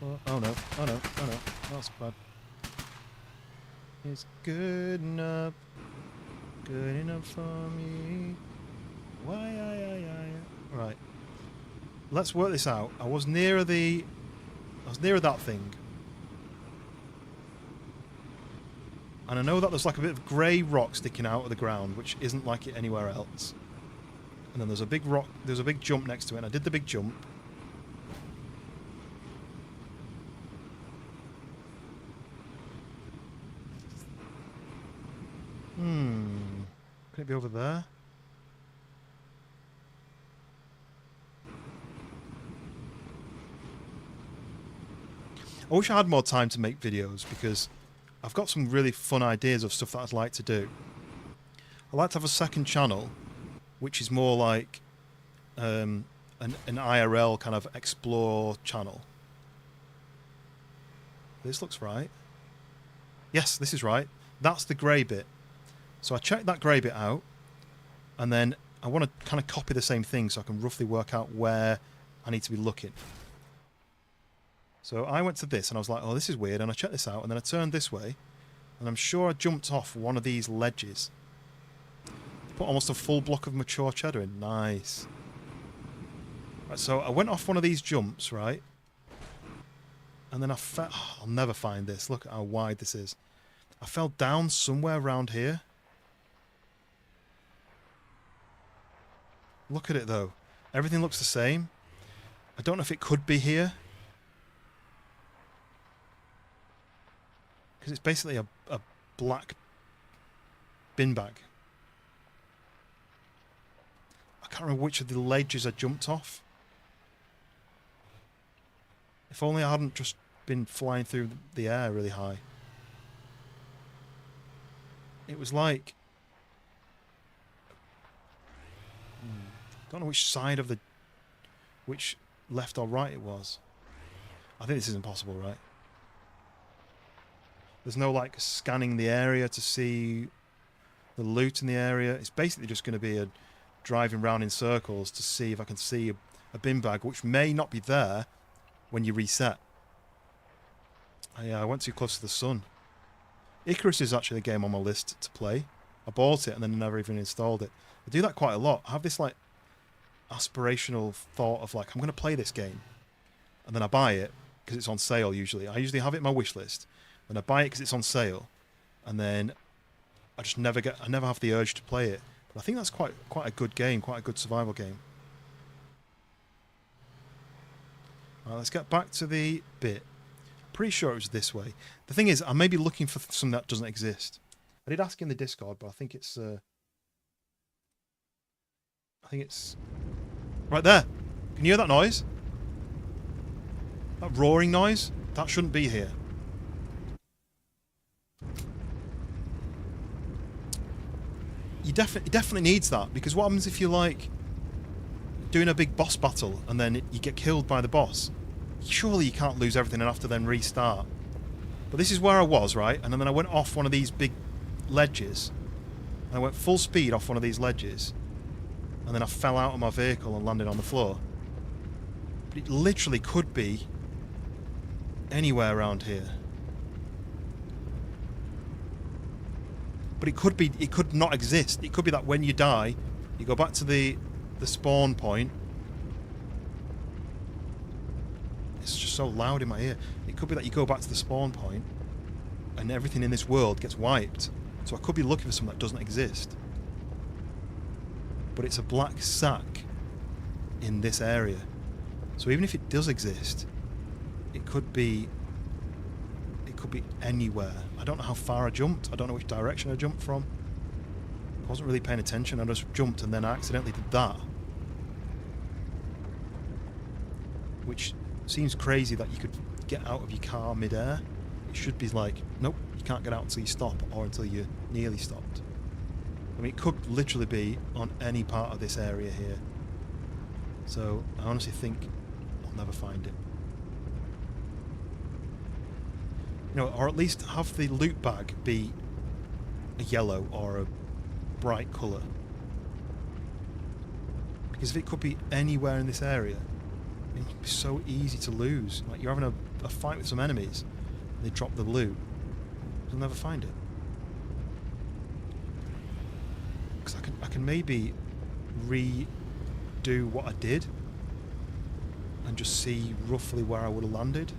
Oh no, oh no, oh no, that's bad. It's good enough for me. Why? Right. Let's work this out. I was nearer that thing. And I know that there's like a bit of grey rock sticking out of the ground, which isn't like it anywhere else. And then there's a big rock, there's a big jump next to it, and I did the big jump. Can it be over there? I wish I had more time to make videos, because I've got some really fun ideas of stuff that I'd like to do. I'd like to have a second channel, which is more like an IRL kind of explore channel. This looks right. Yes, this is right. That's the grey bit. So I checked that grey bit out, and then I want to kind of copy the same thing so I can roughly work out where I need to be looking. So I went to this and I was like, oh, this is weird, and I checked this out, and then I turned this way, and I'm sure I jumped off one of these ledges. Put almost a full block of mature cheddar in. Nice. Right, so I went off one of these jumps, right? And then I fell... Oh, I'll never find this. Look at how wide this is. I fell down somewhere around here. Look at it, though. Everything looks the same. I don't know if it could be here. Because it's basically a black bin bag. I can't remember which of the ledges I jumped off. If only I hadn't just been flying through the air really high. It was like... don't know which side of the... which left or right it was. I think this is impossible, right? There's no, like, scanning the area to see the loot in the area. It's basically just going to be a driving around in circles to see if I can see a bin bag, which may not be there when you reset. Yeah, I went too close to the sun. Icarus is actually a game on my list to play. I bought it and then never even installed it. I do that quite a lot. I have this, like, aspirational thought of, like, I'm going to play this game. And then I buy it because it's on sale usually. I usually have it in my wish list. And I buy it because it's on sale. And then I just never have the urge to play it. But I think that's quite a good game, quite a good survival game. Right, let's get back to the bit. Pretty sure it was this way. The thing is, I may be looking for something that doesn't exist. I did ask in the Discord, but I think it's right there. Can you hear that noise? That roaring noise? That shouldn't be here. It definitely needs that, because what happens if you're like doing a big boss battle and then you get killed by the boss? Surely you can't lose everything and have to then restart. But this is where I was, right? And then I went off one of these big ledges. And I went full speed off one of these ledges. And then I fell out of my vehicle and landed on the floor. But it literally could be anywhere around here. But it could not exist. It could be that when you die, you go back to the spawn point. It's just so loud in my ear. It could be that you go back to the spawn point and everything in this world gets wiped. So I could be looking for something that doesn't exist. But it's a black sack in this area. So even if it does exist, it could be anywhere. I don't know how far I jumped. I don't know which direction I jumped from. I wasn't really paying attention. I just jumped and then I accidentally did that. Which seems crazy that you could get out of your car mid-air. It should be like, nope, you can't get out until you stop or until you're nearly stopped. I mean, it could literally be on any part of this area here. So I honestly think I'll never find it. You know, or at least have the loot bag be a yellow or a bright colour. Because if it could be anywhere in this area, it would be so easy to lose. Like, you're having a fight with some enemies, and they drop the loot, you'll never find it. Because I can maybe redo what I did and just see roughly where I would have landed.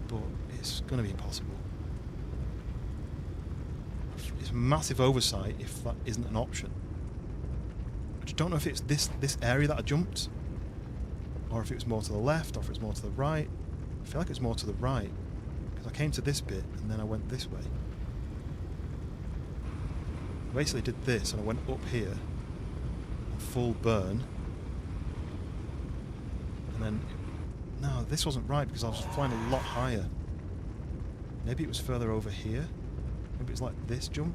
But it's going to be impossible. It's massive oversight if that isn't an option. I just don't know if it's this area that I jumped, or if it was more to the left, or if it's more to the right. I feel like it's more to the right, because I came to this bit and then I went this way. I basically did this and I went up here on full burn, and then no, this wasn't right because I was flying a lot higher. Maybe it was further over here. Maybe it's like this jump.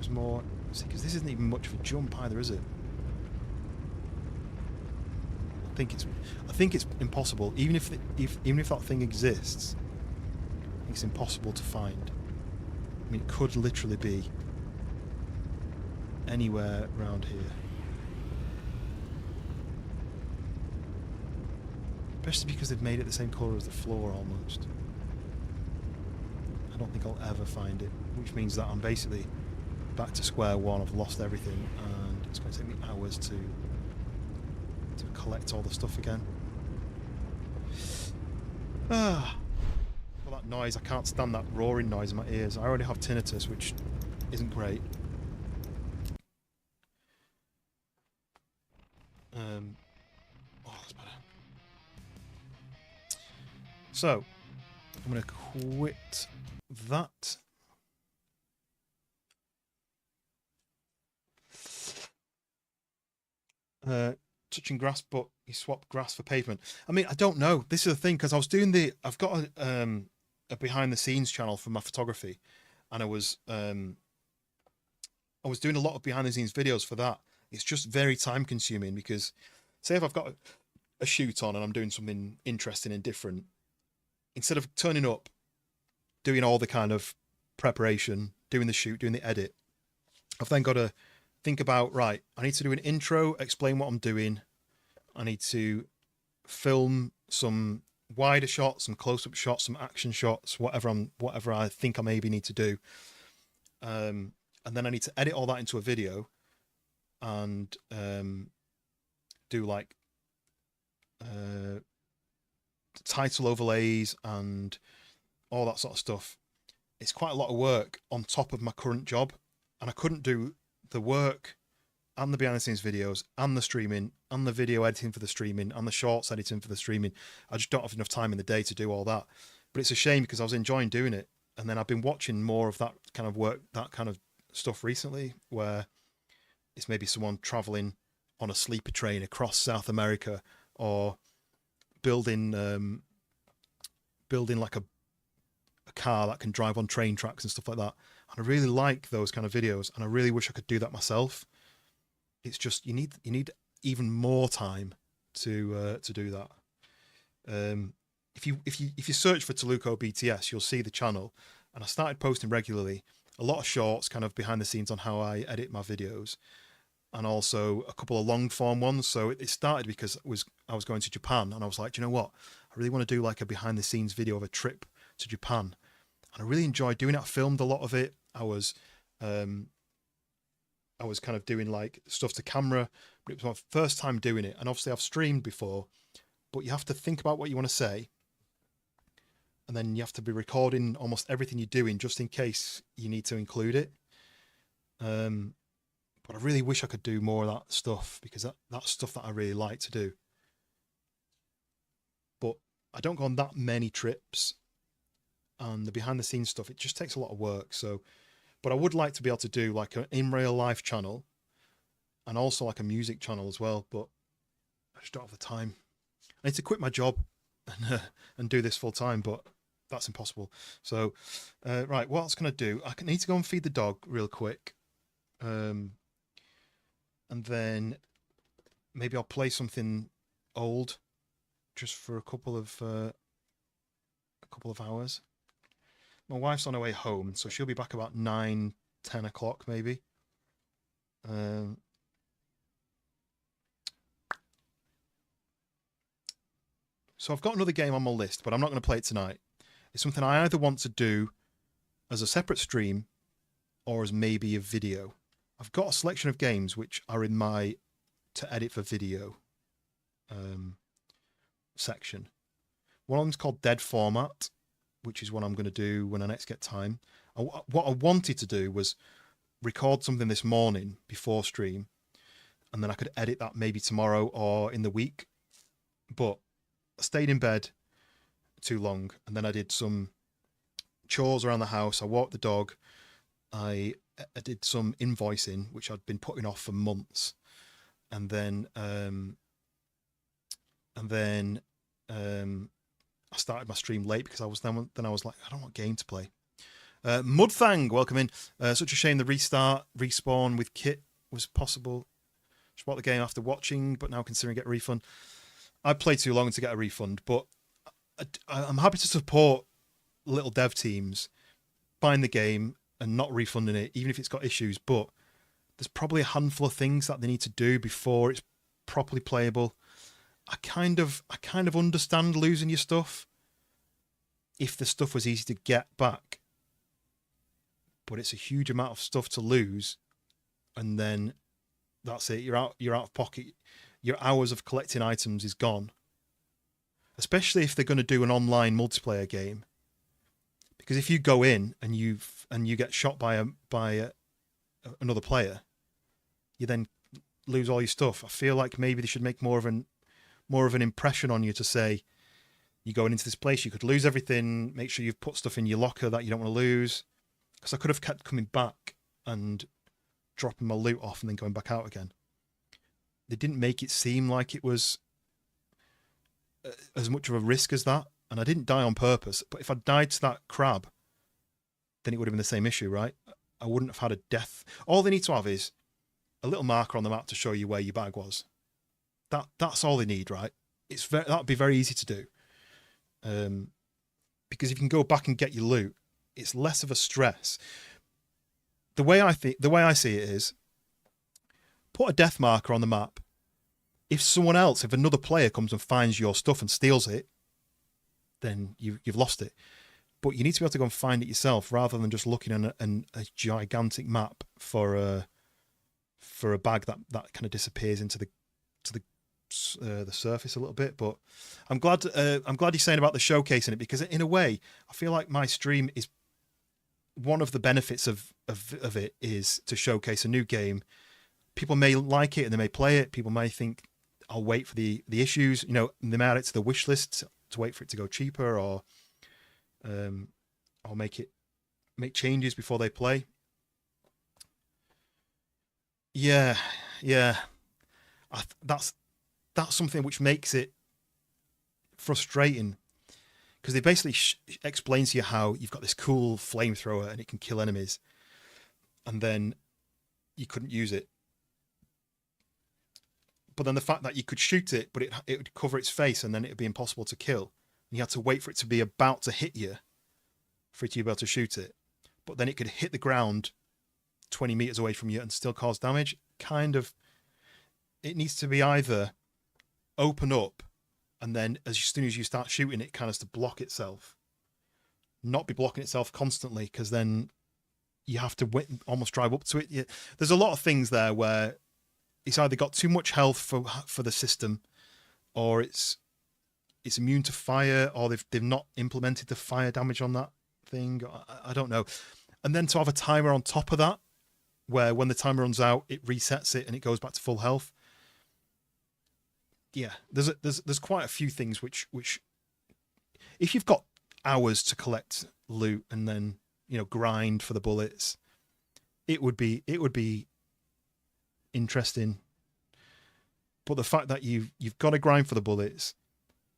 was more. See, because this isn't even much of a jump either, is it? I think it's impossible. Even if that thing exists, it's impossible to find. I mean, it could literally be anywhere around here. Especially because they've made it the same colour as the floor almost. I don't think I'll ever find it, which means that I'm basically back to square one. I've lost everything, and it's going to take me hours to collect all the stuff again. Ah, well, that noise, I can't stand that roaring noise in my ears. I already have tinnitus, which isn't great. Oh, that's better. So, I'm going to quit that. Touching grass, but you swap grass for pavement. I mean, I don't know. This is the thing, because I was doing I've got a behind the scenes channel for my photography, and I was doing a lot of behind the scenes videos for that. It's just very time consuming, because say if I've got a shoot on and I'm doing something interesting and different, instead of turning up, doing all the kind of preparation, doing the shoot, doing the edit, I've then got to think about, right, I need to do an intro, explain what I'm doing. I need to film some wider shots, some close-up shots, some action shots, whatever I think I maybe need to do. And then I need to edit all that into a video and do like title overlays and all that sort of stuff. It's quite a lot of work on top of my current job, and I couldn't do the work and the behind the scenes videos and the streaming and the video editing for the streaming and the shorts editing for the streaming. I just don't have enough time in the day to do all that. But it's a shame, because I was enjoying doing it, and then I've been watching more of that kind of work, that kind of stuff recently, where it's maybe someone traveling on a sleeper train across South America, or building like a car that can drive on train tracks and stuff like that. And I really like those kind of videos, and I really wish I could do that myself. It's just you need even more time to do that. If you search for Toluco BTS, you'll see the channel, and I started posting regularly. A lot of shorts, kind of behind the scenes on how I edit my videos, and also a couple of long form ones. So it started because I was going to Japan, and I was like, do you know what? I really want to do like a behind the scenes video of a trip to Japan, and I really enjoyed doing it. I filmed a lot of it. I was kind of doing like stuff to camera, but it was my first time doing it. And obviously I've streamed before, but you have to think about what you want to say, and then you have to be recording almost everything you're doing just in case you need to include it. But I really wish I could do more of that stuff, because that's stuff that I really like to do. But I don't go on that many trips, and the behind the scenes stuff, it just takes a lot of work. So, but I would like to be able to do like an in real life channel, and also like a music channel as well, but I just don't have the time. I need to quit my job and do this full time, but that's impossible. So, right, what else can I do? I need to go and feed the dog real quick. And then maybe I'll play something old just for a couple of hours. My wife's on her way home, so she'll be back about 9-10 o'clock maybe. So I've got another game on my list, but I'm not going to play it tonight. It's something I either want to do as a separate stream or as maybe a video. I've got a selection of games which are in my to edit for video section. One of them's called Dead Format, which is what I'm going to do when I next get time. What I wanted to do was record something this morning before stream, and then I could edit that maybe tomorrow or in the week. But I stayed in bed too long, and then I did some chores around the house. I walked the dog. I did some invoicing, which I'd been putting off for months, and then I started my stream late because I was like, I don't want game to play. Mudthang, welcome in. Such a shame the respawn with kit was possible. Just bought the game after watching, but now considering get a refund. I played too long to get a refund, but I'm happy to support little dev teams buying the game and not refunding it, even if it's got issues. But there's probably a handful of things that they need to do before it's properly playable. I kind of understand losing your stuff if the stuff was easy to get back, but it's a huge amount of stuff to lose, and then that's it. You're out of pocket. Your hours of collecting items is gone. Especially if they're going to do an online multiplayer game, because if you go in and you get shot by another player, you then lose all your stuff. I feel like maybe they should make more of an impression on you to say, you're going into this place, you could lose everything. Make sure you've put stuff in your locker that you don't want to lose. Because I could have kept coming back and dropping my loot off and then going back out again. They didn't make it seem like it was as much of a risk as that. And I didn't die on purpose. But if I died to that crab, then it would have been the same issue, right? I wouldn't have had a death. All they need to have is a little marker on the map to show you where your bag was. That's all they need, right? That'd be very easy to do. Because if you can go back and get your loot, it's less of a stress. The way I see it is, put a death marker on the map. If another player comes and finds your stuff and steals it, then you've lost it. But you need to be able to go and find it yourself, rather than just looking at a gigantic map for a bag that kind of disappears into the surface a little bit. But I'm glad you're saying about the showcasing it, because in a way I feel like my stream is one of the benefits of it is to showcase a new game. People may like it and they may play it. People may think, I'll wait for the issues, they may add it to the wish list to wait for it to go cheaper, or make changes before they play. Yeah. That's something which makes it frustrating, because they basically explain to you how you've got this cool flamethrower and it can kill enemies, and then you couldn't use it. But then the fact that you could shoot it, but it would cover its face, and then it would be impossible to kill. And you had to wait for it to be about to hit you for it to be able to shoot it. But then it could hit the ground 20 meters away from you and still cause damage. It needs to be either open up, and then as soon as you start shooting, it kind of to block itself. Not be blocking itself constantly, because then you have to almost drive up to it. There's a lot of things there where it's either got too much health for the system, or it's immune to fire, or they've not implemented the fire damage on that thing. I don't know. And then to have a timer on top of that, where when the timer runs out, it resets it and it goes back to full health. Yeah, there's quite a few things which if you've got hours to collect loot and then grind for the bullets, it would be interesting. But the fact that you've got to grind for the bullets,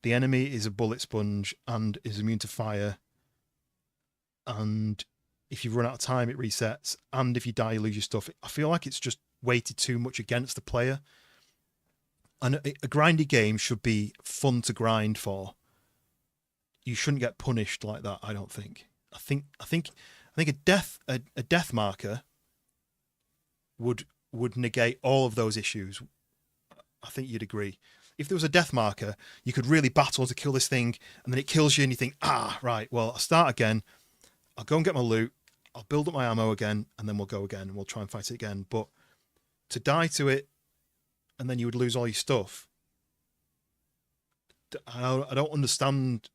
the enemy is a bullet sponge and is immune to fire, and if you run out of time it resets, and if you die you lose your stuff. I feel like it's just weighted too much against the player. And a grindy game should be fun to grind for. You shouldn't get punished like that, I don't think. I think a death marker would negate all of those issues. I think you'd agree. If there was a death marker, you could really battle to kill this thing, and then it kills you and you think, right, well, I'll start again. I'll go and get my loot. I'll build up my ammo again, and then we'll go again and we'll try and fight it again. But to die to it, and then you would lose all your stuff. I don't understand.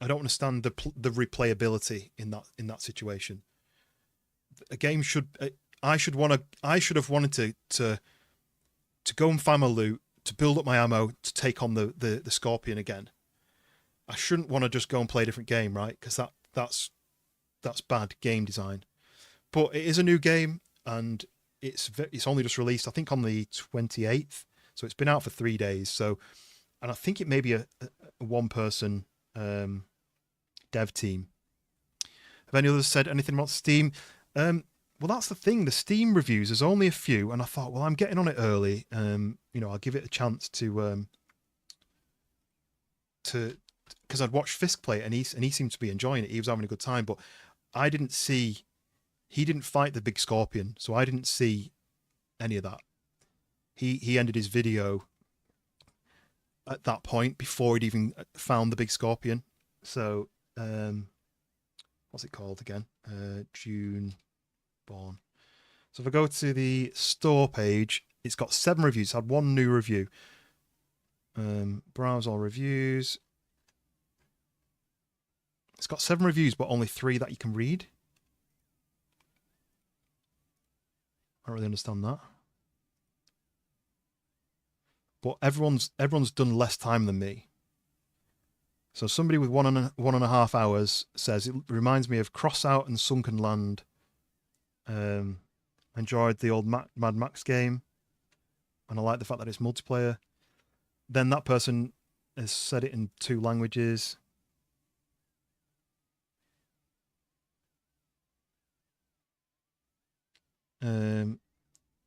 I don't understand the replayability in that situation. A game should. I should have wanted to go and find my loot, to build up my ammo, to take on the Scorpion again. I shouldn't want to just go and play a different game, right? Because that's bad game design. But it is a new game, and it's only just released, I think, on the 28th. So it's been out for 3 days. So, and I think it may be a one-person dev team Have any others said anything about Steam? Well, that's the thing. The Steam reviews, there's only a few, and I thought, well, I'm getting on it early. I'll give it a chance to because I'd watched Fisk play it, and he seemed to be enjoying it. He was having a good time, but I didn't see. He didn't fight the big scorpion, so I didn't see any of that. He ended his video at that point before he'd even found the big scorpion. So, what's it called again? Duneborn. So if I go to the store page, it's got 7 reviews. It's had 1 new review. Browse all reviews. It's got 7 reviews, but only 3 that you can read. I don't really understand that. But everyone's done less time than me. So somebody with 1.5 hours says it reminds me of Crossout and Sunken Land. Enjoyed the old Mad Max game, and I like the fact that it's multiplayer. Then that person has said it in 2 languages.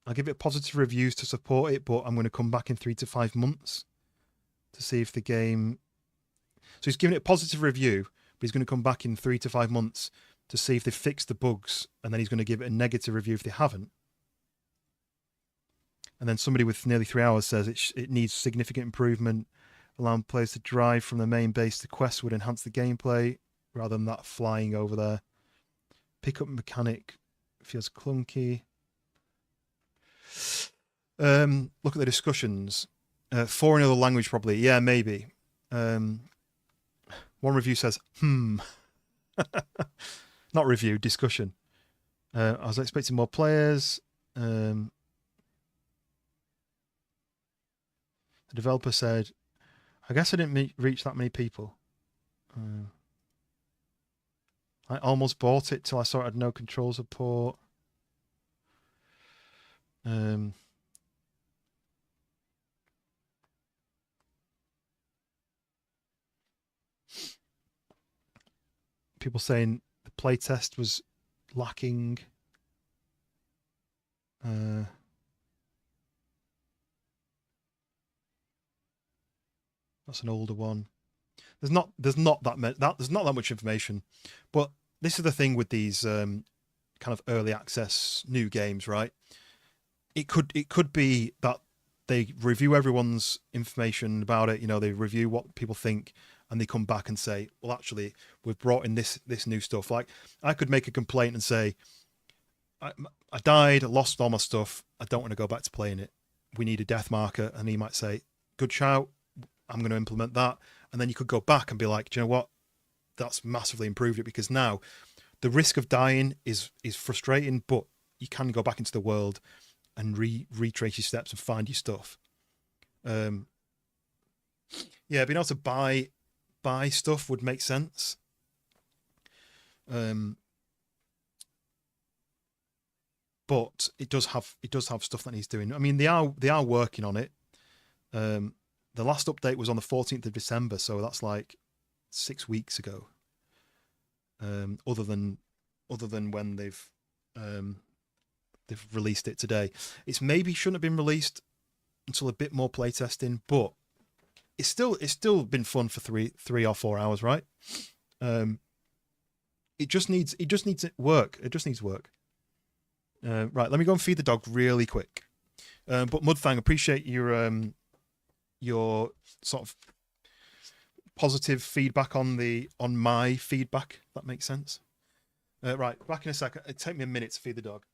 I'll give it positive reviews to support it, but I'm going to come back in 3 to 5 months to see if the game... So he's giving it a positive review, but he's going to come back in 3 to 5 months to see if they fixed the bugs, and then he's going to give it a negative review if they haven't. And then somebody with nearly 3 hours says it needs significant improvement. Allowing players to drive from the main base to quests would enhance the gameplay rather than that flying over there. Pickup mechanic feels clunky. Look at the discussions. 4 in another language probably. Yeah, maybe. One review says, Not review, discussion. I was expecting more players. The developer said, I guess I didn't reach that many people. I almost bought it till I saw it had no control support. People saying the playtest was lacking. That's an older one. There's not that much information, but this is the thing with these kind of early access new games, right? It could be that they review everyone's information about it. They review what people think, and they come back and say, well, actually, we've brought in this new stuff. Like, I could make a complaint and say, I died, I lost all my stuff, I don't want to go back to playing it. We need a death marker. And he might say, good shout, I'm going to implement that. And then you could go back and be like, do you know what? That's massively improved it, because now the risk of dying is frustrating, but you can go back into the world and retrace your steps and find your stuff. Yeah, being able to buy stuff would make sense. But it does have stuff that he's doing. I mean, they are working on it. The last update was on the 14th of December, so that's like 6 weeks ago. Other than when they've released it today. It's maybe shouldn't have been released until a bit more playtesting, but it's still been fun for 3 or 4 hours, right? It just needs work. It just needs work. Right, let me go and feed the dog really quick. But Mudfang, appreciate your sort of positive feedback on my feedback. If that makes sense. Right, back in a second. It'll take me a minute to feed the dog.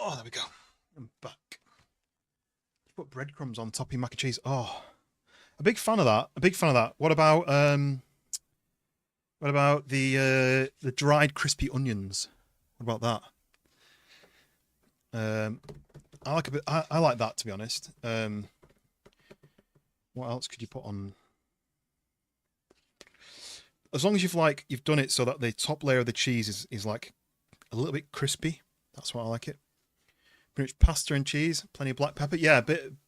Oh, there we go. I'm back. Put breadcrumbs on top of your mac and cheese. Oh, a big fan of that. A big fan of that. What about the dried crispy onions? What about that? I like a bit. I like that, to be honest. What else could you put on? As long as you've done it so that the top layer of the cheese is like a little bit crispy. That's what I like it. Pretty much pasta and cheese, plenty of black pepper. Yeah,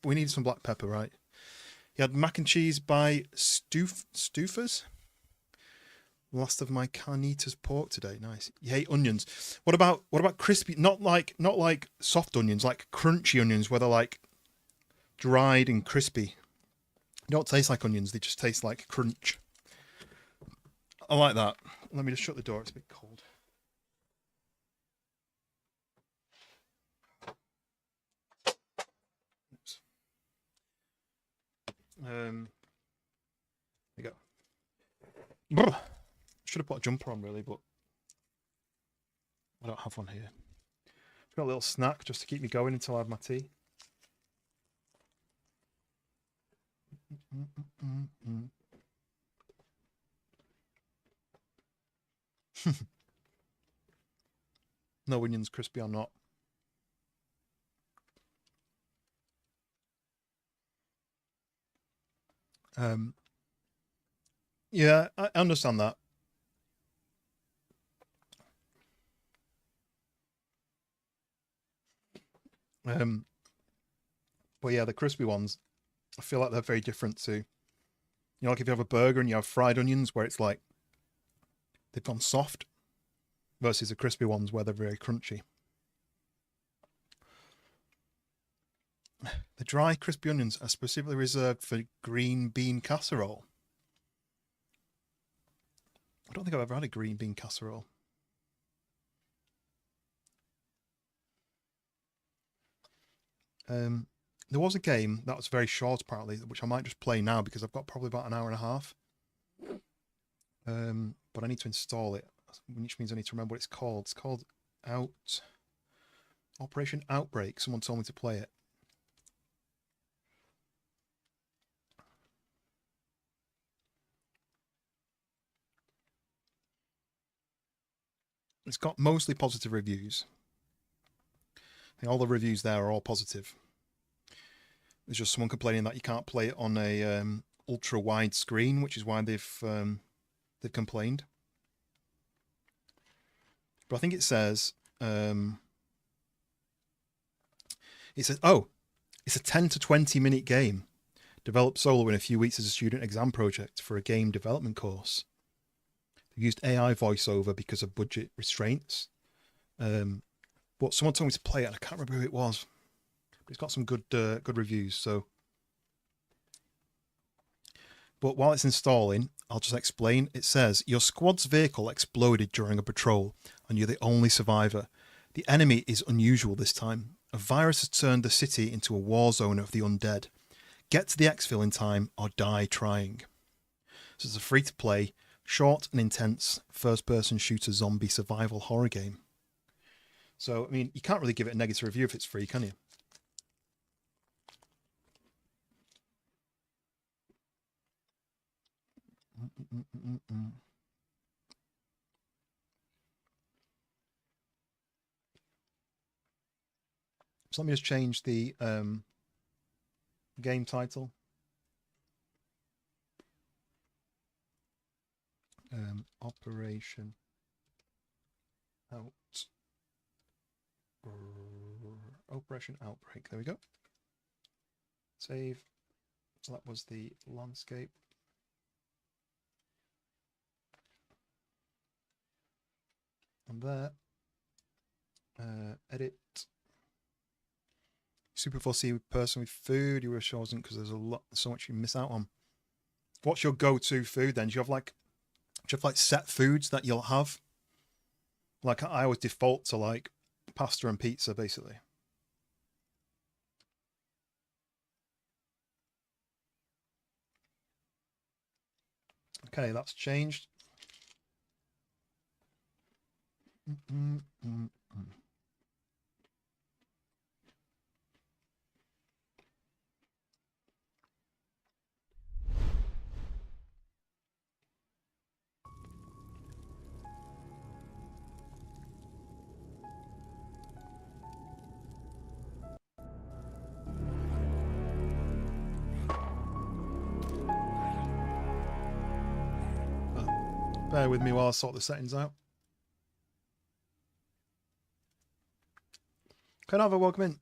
we need some black pepper, right? You had mac and cheese by Stouffer's. Last of my carnitas pork today. Nice. You hate onions. What about crispy? Not like soft onions, like crunchy onions, where they're like dried and crispy. They don't taste like onions. They just taste like crunch. I like that. Let me just shut the door. It's a bit cold. Oops. There you go. Brr. Should have put a jumper on, really, but I don't have one here. I've got a little snack just to keep me going until I have my tea. No onions, crispy or not. Yeah, I understand that. But yeah, the crispy ones, I feel like they're very different to, you know, like if you have a burger and you have fried onions where it's like they've gone soft versus the crispy ones where they're very crunchy. The dry crispy onions are specifically reserved for green bean casserole. I don't think I've ever had a green bean casserole. There was a game that was very short, apparently, which I might just play now because I've got probably about an hour and a half. But I need to install it, which means I need to remember what it's called. It's called Operation Outbreak. Someone told me to play it. It's got mostly positive reviews. I think all the reviews there are all positive. There's just someone complaining that you can't play it on a ultra wide screen, which is why they've complained. But I think it says oh, it's a 10 to 20 minute game developed solo in a few weeks as a student exam project for a game development course. They used AI voiceover because of budget restraints. But someone told me to play it, and I can't remember who it was. But it's got some good reviews. So, but while it's installing, I'll just explain. It says your squad's vehicle exploded during a patrol, and you're the only survivor. The enemy is unusual this time. A virus has turned the city into a war zone of the undead. Get to the exfil in time or die trying. So it's a free-to-play, short and intense first-person shooter zombie survival horror game. So, I mean, you can't really give it a negative review if it's free, can you? So let me just change the game title. Operation Operation Outbreak. There we go. Save. So that was the landscape. And there. Edit. Super fussy person with food. You were chosen because there's so much you miss out on. What's your go-to food then? Do you have like set foods that you'll have? Like I always default to like pasta and pizza, basically. Okay, that's changed. Bear with me while I sort the settings out. Canava, welcome in.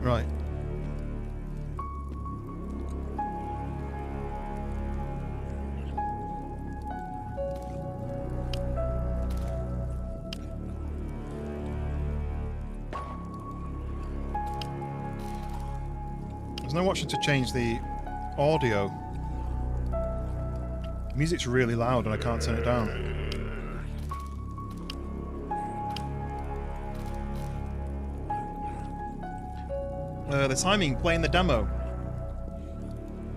Right. There's no option to change the audio. The music's really loud and I can't turn it down. The timing, playing the demo.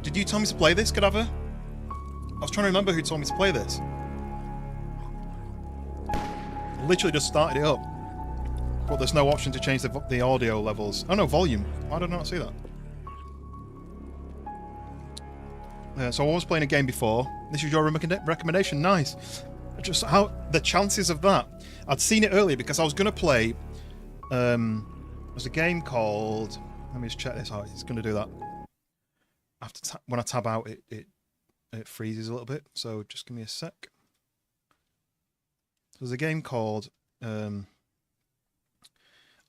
Did you tell me to play this, Cadaver? I was trying to remember who told me to play this. I literally just started it up. But there's no option to change the audio levels. Oh no, volume. Why did I not see that? So I was playing a game before. This is your recommendation. Nice. Just how the chances of that. I'd seen it earlier because I was going to play. There's a game called. Let me just check this out. It's going to do that. After when I tab out, it freezes a little bit. So just give me a sec. There's a game called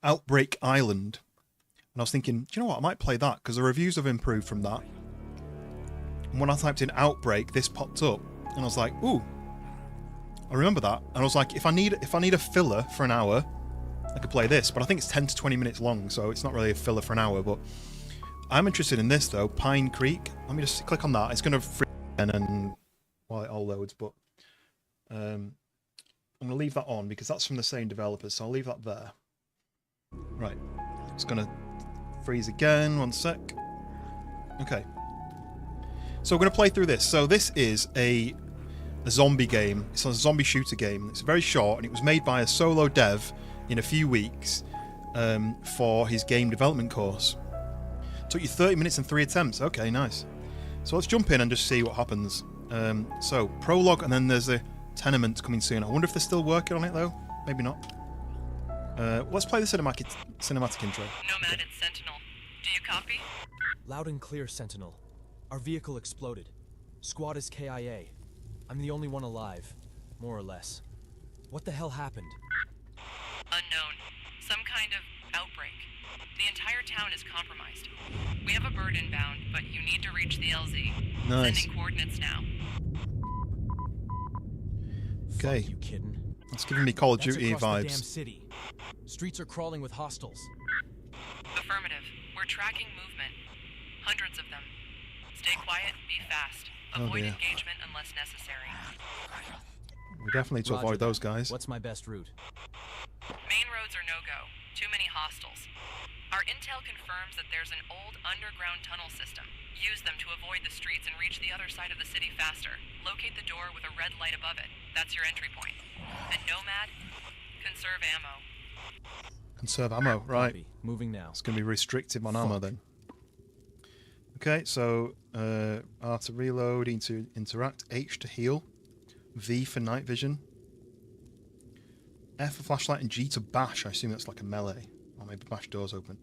Outbreak Island, and I was thinking, do you know what? I might play that because the reviews have improved from that. And when I typed in Outbreak, this popped up, and I was like, ooh, I remember that. And I was like, if I need a filler for an hour, I could play this. But I think it's 10 to 20 minutes long, so it's not really a filler for an hour. But I'm interested in this though, Pine Creek. Let me just click on that. It's going to freeze again and while it all loads, but I'm going to leave that on because that's from the same developers, so I'll leave that there. Right, it's going to freeze again. One sec. Okay. So we're going to play through this. So this is a zombie game. It's a zombie shooter game. It's very short, and it was made by a solo dev in a few weeks for his game development course. Took you 30 minutes and 3 attempts. Okay, nice. So let's jump in and just see what happens. So, prologue, and then there's a tenement coming soon. I wonder if they're still working on it, though. Maybe not. Let's play the cinematic intro. Nomad, it's Sentinel. Do you copy? Loud and clear, Sentinel. Our vehicle exploded. Squad is KIA. I'm the only one alive, more or less. What the hell happened? Unknown. Some kind of outbreak. The entire town is compromised. We have a bird inbound, but you need to reach the LZ. Nice. Sending coordinates now. Okay. Fuck you kidding? It's giving me Call of That's Duty across the vibes. damn city. Streets are crawling with hostiles. Affirmative. We're tracking movement. Hundreds of them. Stay quiet, be fast. Avoid dear. engagement unless necessary. We definitely need to Roger avoid that. those guys. What's my best route? Main roads are no-go. Too many hostiles. Our intel confirms that there's an old underground tunnel system. Use them to avoid the streets and reach the other side of the city faster. Locate the door with a red light above it. That's your entry point. And Nomad, conserve ammo. Conserve ammo, right. Copy. Moving now. It's going to be restrictive on ammo then. Okay, so R to reload, E to interact, H to heal, V for night vision, F for flashlight, and G to bash. I assume that's like a melee. Or maybe bash doors open.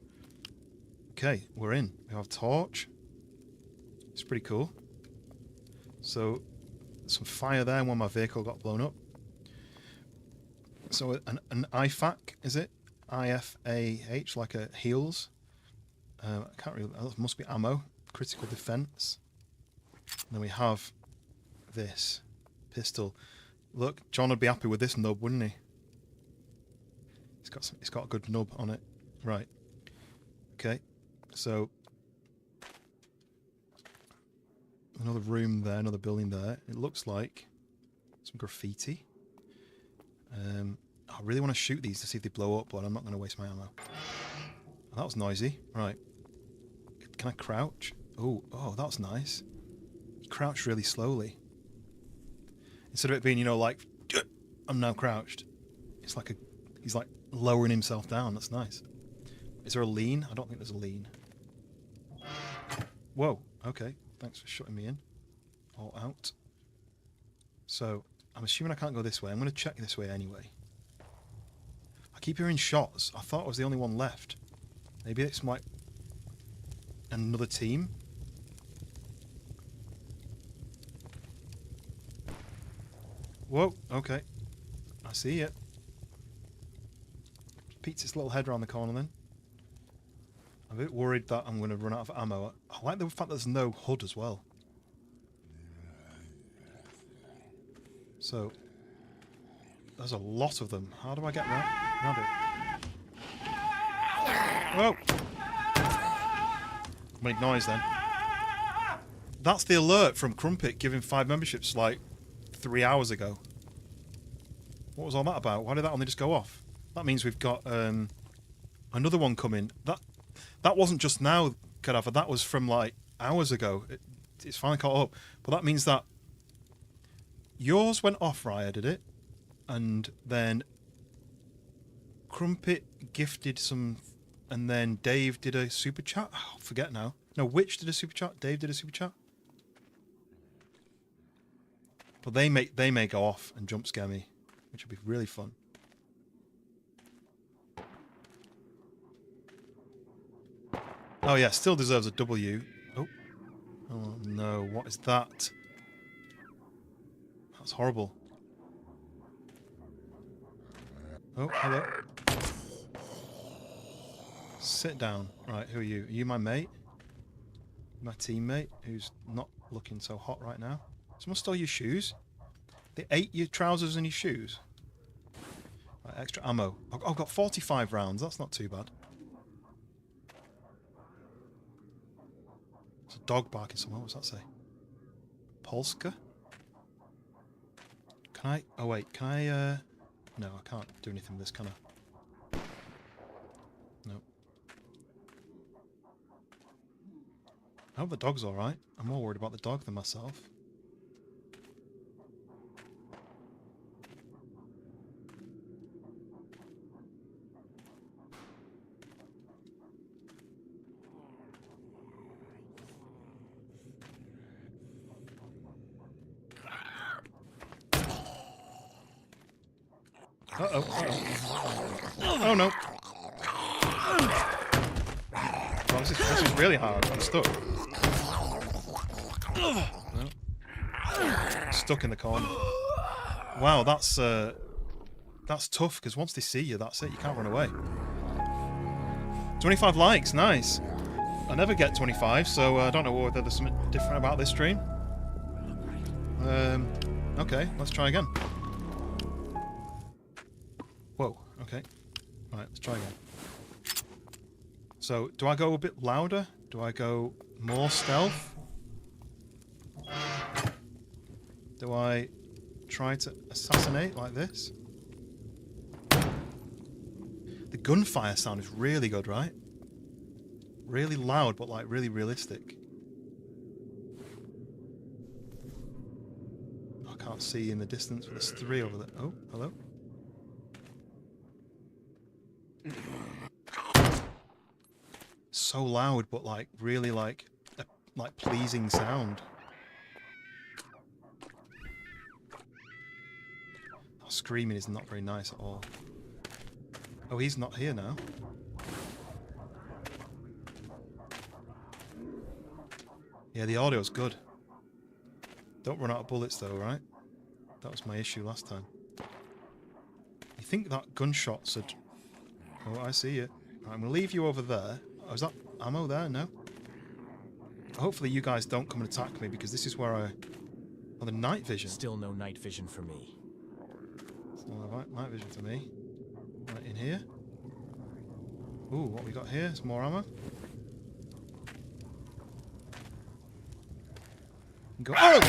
Okay, we're in. We have torch. It's pretty cool. So, some fire there when my vehicle got blown up. So, an IFAK, is it? IFAH, like a heals. I can't really... That must be ammo. Critical defense. And then we have this pistol. Look, John would be happy with this nub, wouldn't he? It's got a good nub on it. Right. Okay. So another room there, another building there. It looks like some graffiti. I really want to shoot these to see if they blow up, but I'm not going to waste my ammo. Oh, that was noisy. Right. Can I crouch? Oh, that was nice. He crouched really slowly. Instead of it being, you know, like, I'm now crouched. It's like he's like lowering himself down. That's nice. Is there a lean? I don't think there's a lean. Whoa. Okay. Thanks for shutting me in. All out. So, I'm assuming I can't go this way. I'm going to check this way anyway. I keep hearing shots. I thought I was the only one left. Maybe it's like another team. Whoa, okay. I see it. Peeks its little head around the corner then. I'm a bit worried that I'm going to run out of ammo. I like the fact that there's no HUD as well. So, there's a lot of them. How do I get around it? Whoa! Make noise then. That's the alert from Crumpet giving 5 memberships like 3 hours ago. What was all that about? Why did that only just go off? That means we've got another one coming. That wasn't just now, Cadaver. That was from like hours ago. It's finally caught up. But that means that yours went off, Raya, did it? And then Crumpet gifted some, and then Dave did a super chat. Oh, I forget now. No, Witch did a super chat. Dave did a super chat. But they may go off and jump scare me, which would be really fun. Oh yeah, still deserves a W. Oh. Oh no, what is that? That's horrible. Oh, hello. Sit down. Right, who are you? Are you my mate? My teammate, who's not looking so hot right now? Someone stole your shoes? They ate your trousers and your shoes? Right, extra ammo. I've got 45 rounds, that's not too bad. There's a dog barking somewhere, what's that say? Polska? Can I... Oh wait, can I... No, I can't do anything with this, can I? No. I hope the dog's alright. I'm more worried about the dog than myself. Uh-oh, uh-oh. Oh no. Oh, this is really hard. I'm stuck. No. Stuck in the corner. Wow, that's tough, because once they see you, that's it. You can't run away. 25 likes, nice. I never get 25, so I don't know whether there's something different about this stream. Okay, let's try again. Whoa, okay. Right, let's try again. So, do I go a bit louder? Do I go more stealth? Do I try to assassinate like this? The gunfire sound is really good, right? Really loud, but like really realistic. I can't see in the distance, but there's 3 over there. Oh, hello. So loud, but like really like a pleasing sound. Oh, screaming is not very nice at all. Oh, he's not here now. Yeah, the audio's good. Don't run out of bullets though, right? That was my issue last time. You think that gunshots had... Oh, I see you. Right, I'm going to leave you over there. Oh, is that ammo there? No? Hopefully you guys don't come and attack me, because this is where I... Oh, the night vision. Still no night vision for me. Still no night vision for me. Right, in here. Ooh, what we got here? Some more ammo. Go. Oh!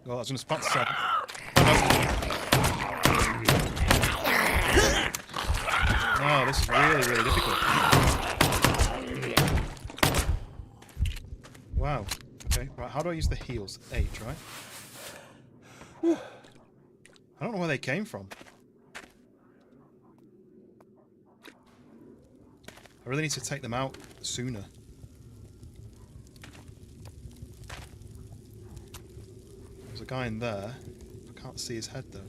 Oh, I was just about to say. Oh, this is really, really difficult. Wow. Okay, right, how do I use the heals? H, right? Whew. I don't know where they came from. I really need to take them out sooner. There's a guy in there. I can't see his head though.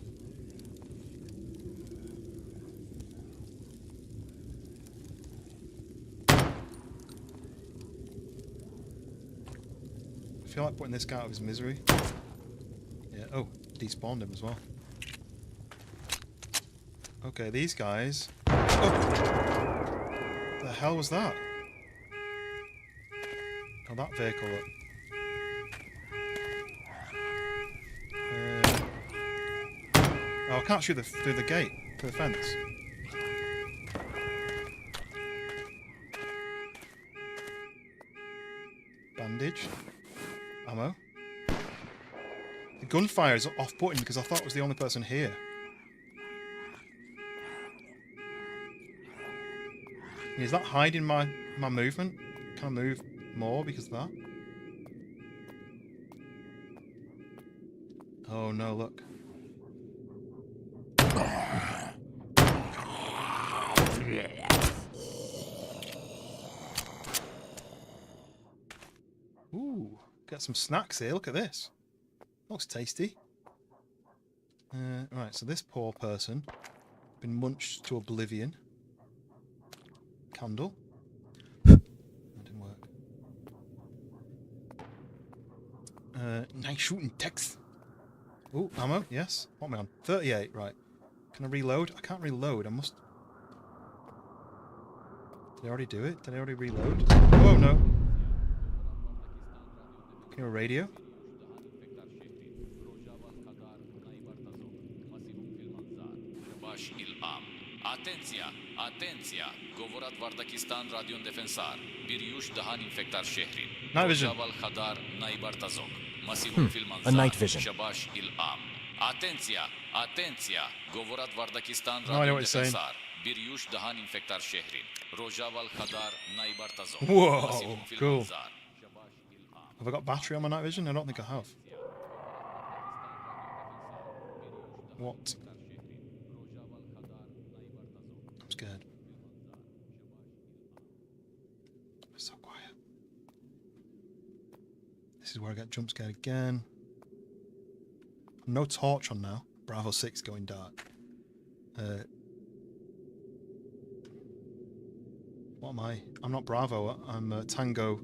I feel like putting this guy out of his misery. Yeah, oh, despawned him as well. Okay, these guys... Oh! The hell was that? Oh, that vehicle. Oh, I can't shoot through the gate, through the fence. Bandage. Ammo. The gunfire is off-putting because I thought it was the only person here. Is that hiding my movement? Can I move more because of that? Oh no, look. Ooh, got some snacks here. Look at this. Looks tasty. Right, so this poor person been munched to oblivion. Candle. That didn't work. Nice shooting, Tex. Ooh, ammo, yes. What am I on? 38, right. Can I reload? I can't reload. I must... Did I already do it? Did I already reload? Oh, no. Can you a radio? Atenția! Atenția! Говорят Вардакистан радион дефенсар. Бирюш дахан инфектар шехрин. Night vision. Jabal Khadar naibar tazok. Masivul fil A night vision. Shabash il am. Atenția! Atenția! Говорят Вардакистан No, I know радион what you're saying. дефенсар. Бирюш дахан инфектар шехрин. Rojabal Khadar naibar tazok. Whoa, cool. Have I got battery on my night vision? I don't think I have. What? I'm scared. It's so quiet. This is where I get jump scared again. No torch on now. Bravo 6 going dark. What am I? I'm not Bravo. I'm Tango.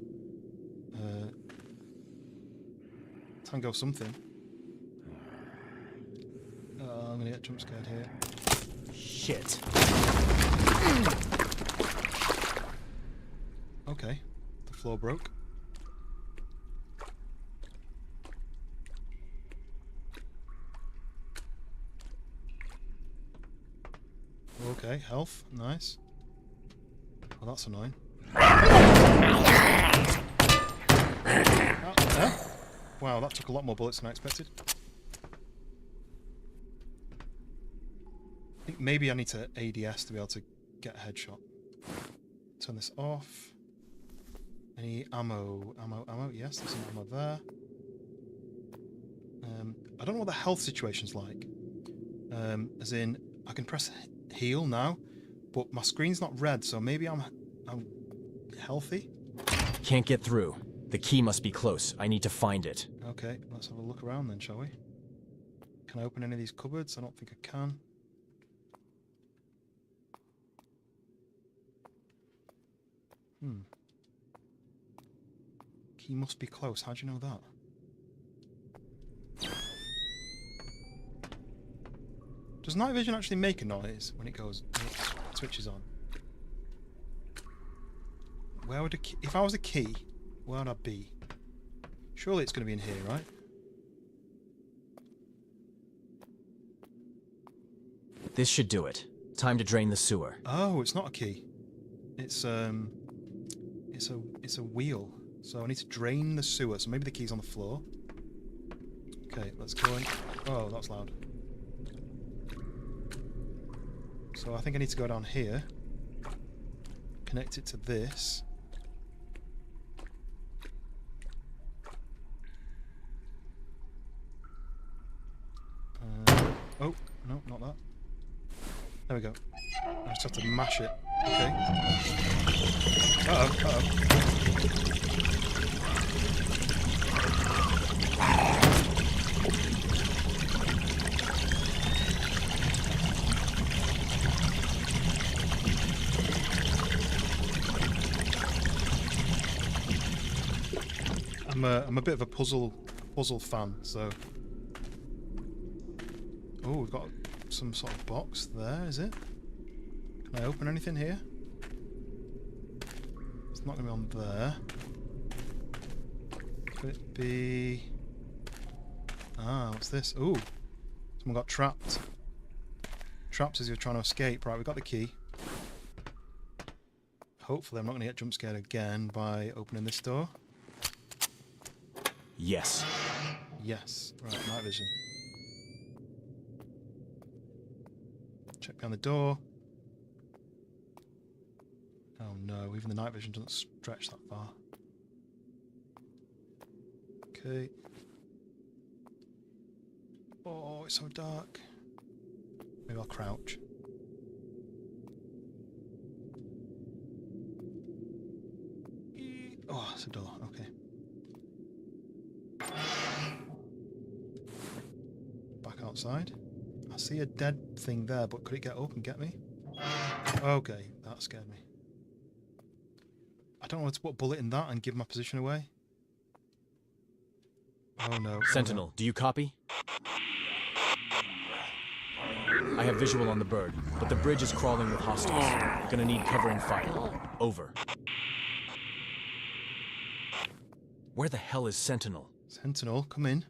Tango something. I'm gonna get jump scared here. Shit. Okay, the floor broke. Okay, health, nice. Well, that's annoying. Wow, that took a lot more bullets than I expected. I think maybe I need to ADS to be able to get a headshot. Turn this off. Any ammo? Ammo? Yes, there's some ammo there. I don't know what the health situation's like. As in, I can press heal now, but my screen's not red, so maybe I'm healthy? Can't get through. The key must be close. I need to find it. Okay, let's have a look around then, shall we? Can I open any of these cupboards? I don't think I can. Key must be close. How do you know that? Does night vision actually make a noise when it goes, when it switches on? Where would a key, if I was a key, where would I be? Surely it's going to be in here, right? This should do it. Time to drain the sewer. Oh, it's not a key. It's a wheel. So I need to drain the sewer. So maybe the key's on the floor. Okay, let's go in. Oh, that's loud. So I think I need to go down here. Connect it to this. Oh, no, not that. There we go. I just have to mash it. Okay. Uh-oh, uh-oh. I'm I'm a bit of a puzzle fan, so. Oh, we've got some sort of box there, is it? Can I open anything here? It's not going to be on there. Could it be... Ah, what's this? Ooh, someone got trapped. Trapped as you're trying to escape. Right, we've got the key. Hopefully I'm not going to get jump scared again by opening this door. Yes. Yes. Right, night vision. Check behind the door. Oh no, even the night vision doesn't stretch that far. Okay. Oh, it's so dark. Maybe I'll crouch. Oh, it's a door. Okay. Back outside. I see a dead thing there, but could it get up and get me? Okay, that scared me. I don't want to put a bullet in that and give my position away. Oh no. Sentinel, do you copy? I have visual on the bird, but the bridge is crawling with hostiles. Gonna need covering fire. Over. Where the hell is Sentinel? Sentinel, come in.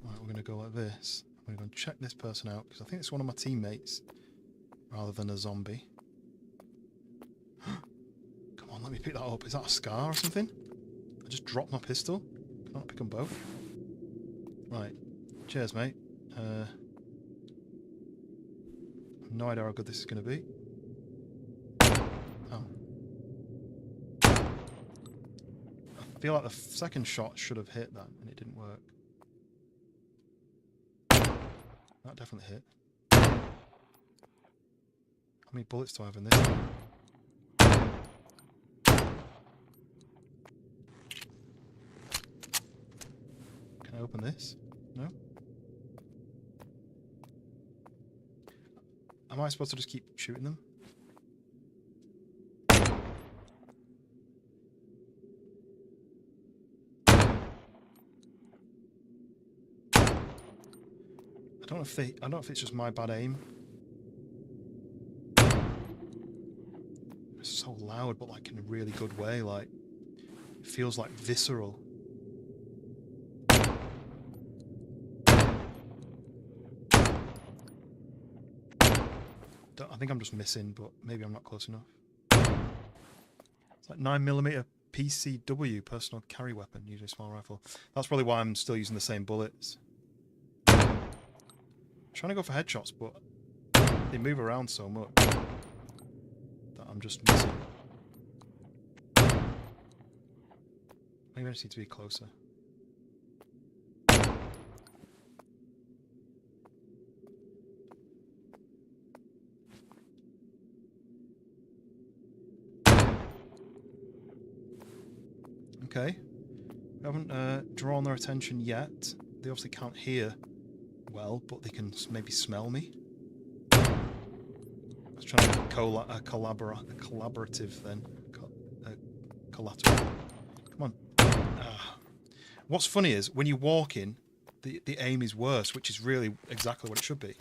Right, we're going to go like this. I'm going to go and check this person out, because I think it's one of my teammates, rather than a zombie. Come on, let me pick that up. Is that a scar or something? I just dropped my pistol. Can I not pick them both? Right. Cheers, mate. I have no idea how good this is going to be. Oh. I feel like the second shot should have hit that, and it didn't work. That definitely hit. How many bullets do I have in this one? Can I open this? No? Am I supposed to just keep shooting them? I don't know if it's just my bad aim. It's so loud, but like in a really good way. Like it feels like visceral. I think I'm just missing, but maybe I'm not close enough. It's like 9mm PCW, personal carry weapon, usually a small rifle. That's probably why I'm still using the same bullets. I'm trying to go for headshots, but they move around so much that I'm just missing. Maybe I just need to be closer. Okay. We haven't drawn their attention yet. They obviously can't hear well, but they can maybe smell me. I was trying to collaborative then. Collateral. Come on. What's funny is when you walk in, the aim is worse, which is really exactly what it should be.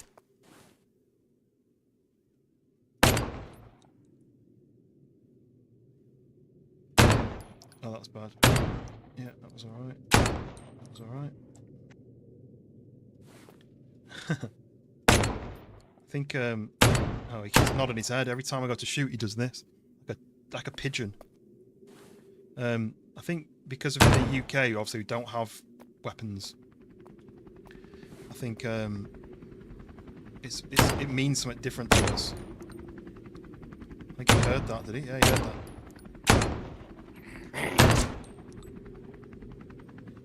Oh, that's bad. Yeah, that was alright. That was alright. I think, oh, he keeps nodding his head. Every time I go to shoot, he does this. Like a pigeon. I think because of the UK, obviously, we don't have weapons. I think, it means something different to us. I think he heard that, did he? Yeah, he heard that.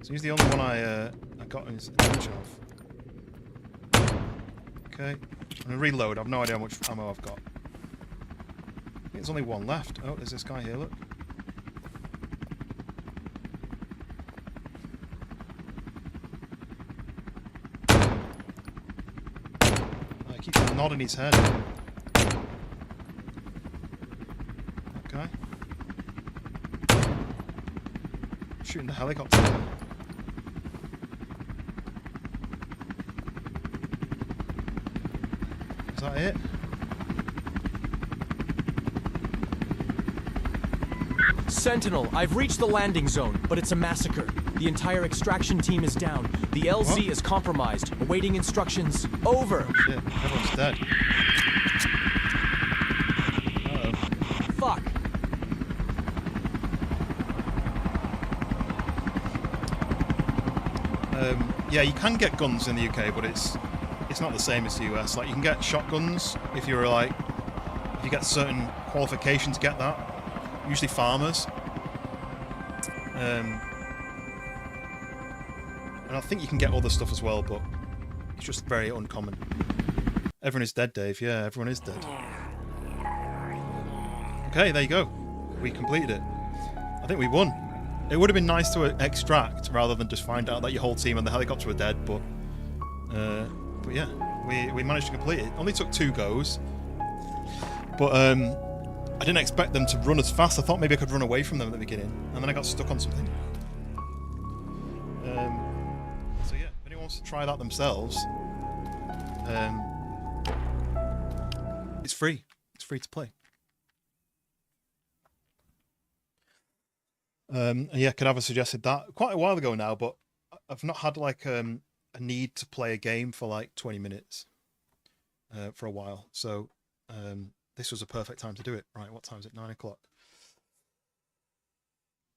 So he's the only one I got his attention of. Okay, I'm gonna reload. I've no idea how much ammo I've got. I think there's only one left. Oh, there's this guy here, look. Oh, he keeps nodding his head. That guy. shooting the helicopter. Is that it? Sentinel, I've reached the landing zone, but it's a massacre. The entire extraction team is down. The LZ is compromised. Awaiting instructions. Over. Oh, shit, everyone's dead. Uh-oh. Fuck. Yeah, you can get guns in the UK, but it's not the same as the US. Like, you can get shotguns if you're like, if you get certain qualifications to get that. Usually farmers. And I think you can get other stuff as well, but it's just very uncommon. Everyone is dead, Dave. Yeah, everyone is dead. Okay, there you go. We completed it. I think we won. It would have been nice to extract rather than just find out that your whole team and the helicopter were dead, but yeah, we managed to complete it. Only took 2 goes, but I didn't expect them to run as fast. I thought maybe I could run away from them at the beginning, and then I got stuck on something. So yeah, if anyone wants to try that themselves, it's free. It's free to play. And yeah, Cadaver suggested that quite a while ago now, but I've not had like a need to play a game for like 20 minutes for a while. So this was a perfect time to do it. Right, what time is it? 9 o'clock.